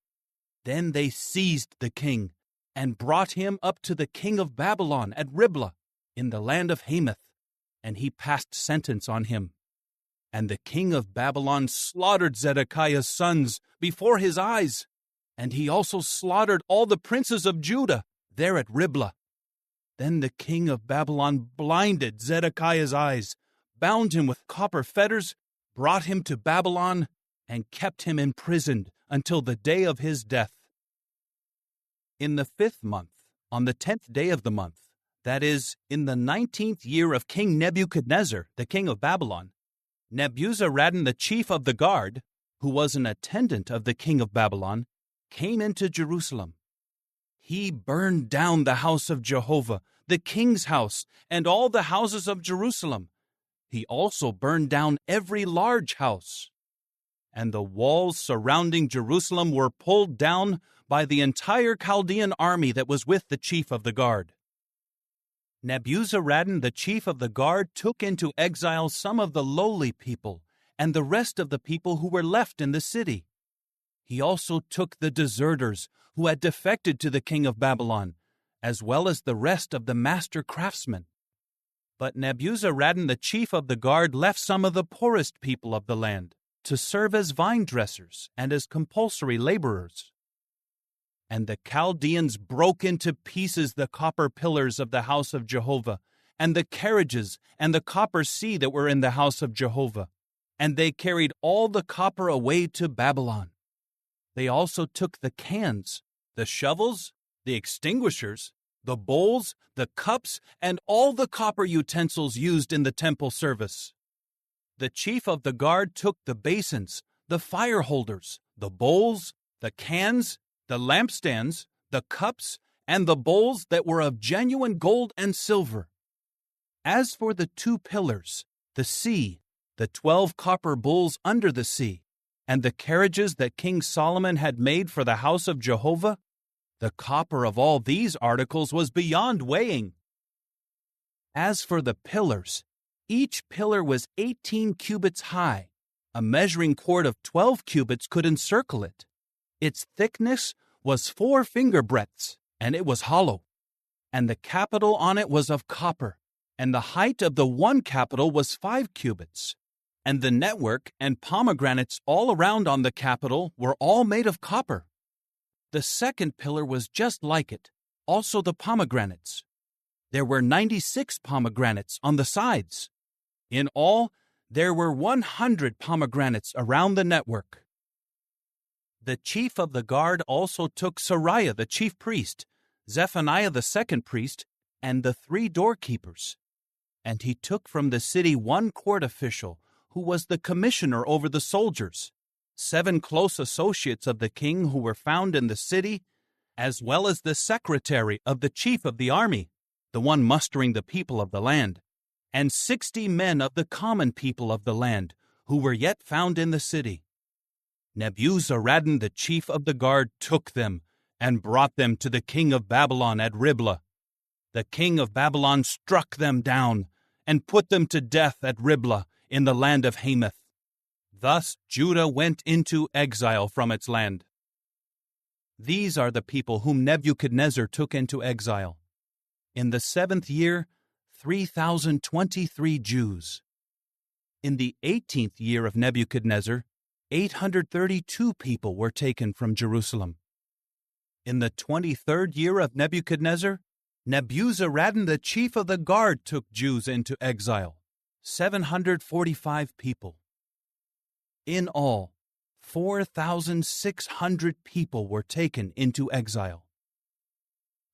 Then they seized the king, and brought him up to the king of Babylon at Riblah, in the land of Hamath, and he passed sentence on him. And the king of Babylon slaughtered Zedekiah's sons before his eyes, and he also slaughtered all the princes of Judah there at Riblah. Then the king of Babylon blinded Zedekiah's eyes, bound him with copper fetters, brought him to Babylon, and kept him imprisoned until the day of his death. In the 5th month, on the 10th day of the month, that is, in the 19th year of King Nebuchadnezzar, the king of Babylon, Nebuzaradan, the chief of the guard, who was an attendant of the king of Babylon, came into Jerusalem. He burned down the house of Jehovah, the king's house, and all the houses of Jerusalem. He also burned down every large house. And the walls surrounding Jerusalem were pulled down by the entire Chaldean army that was with the chief of the guard. Nebuzaradan, the chief of the guard, took into exile some of the lowly people and the rest of the people who were left in the city. He also took the deserters who had defected to the king of Babylon, as well as the rest of the master craftsmen. But Nebuzaradan, the chief of the guard, left some of the poorest people of the land to serve as vine dressers and as compulsory laborers. And the Chaldeans broke into pieces the copper pillars of the house of Jehovah, and the carriages and the copper sea that were in the house of Jehovah, and they carried all the copper away to Babylon. They also took the cans, the shovels, the extinguishers, the bowls, the cups, and all the copper utensils used in the temple service. The chief of the guard took the basins, the fire holders, the bowls, the cans, the lampstands, the cups, and the bowls that were of genuine gold and silver. As for the 2 pillars, the sea, the 12 copper bowls under the sea, and the carriages that King Solomon had made for the house of Jehovah, the copper of all these articles was beyond weighing. As for the pillars, each pillar was 18 cubits high. A measuring cord of 12 cubits could encircle it. Its thickness was 4 finger breadths, and it was hollow. And the capital on it was of copper, and the height of the one capital was 5 cubits. And the network and pomegranates all around on the capital were all made of copper. The second pillar was just like it, also the pomegranates. There were 96 pomegranates on the sides. In all, there were 100 pomegranates around the network. The chief of the guard also took Sariah the chief priest, Zephaniah the second priest, and the 3 doorkeepers. And he took from the city 1 court official, who was the commissioner over the soldiers, 7 close associates of the king who were found in the city, as well as the secretary of the chief of the army, the one mustering the people of the land, and 60 men of the common people of the land, who were yet found in the city. Nebuzaradan, the chief of the guard, took them and brought them to the king of Babylon at Riblah. The king of Babylon struck them down and put them to death at Riblah in the land of Hamath. Thus Judah went into exile from its land. These are the people whom Nebuchadnezzar took into exile. In the 7th year, 3,023 Jews. In the 18th year of Nebuchadnezzar, 832 people were taken from Jerusalem. In the 23rd year of Nebuchadnezzar, Nebuzaradan, the chief of the guard, took Jews into exile, 745 people. In all, 4,600 people were taken into exile.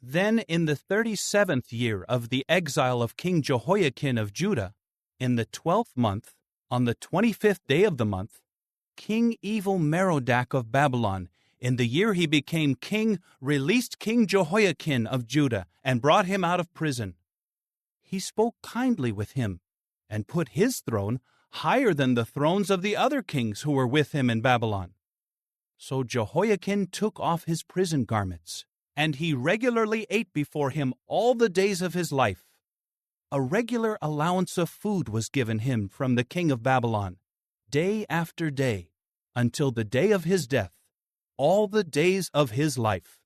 Then in the 37th year of the exile of King Jehoiakim of Judah, in the 12th month, on the 25th day of the month, King Evil-Merodach of Babylon, in the year he became king, released King Jehoiakim of Judah and brought him out of prison. He spoke kindly with him and put his throne higher than the thrones of the other kings who were with him in Babylon. So Jehoiakim took off his prison garments, and he regularly ate before him all the days of his life. A regular allowance of food was given him from the king of Babylon, day after day, until the day of his death, all the days of his life.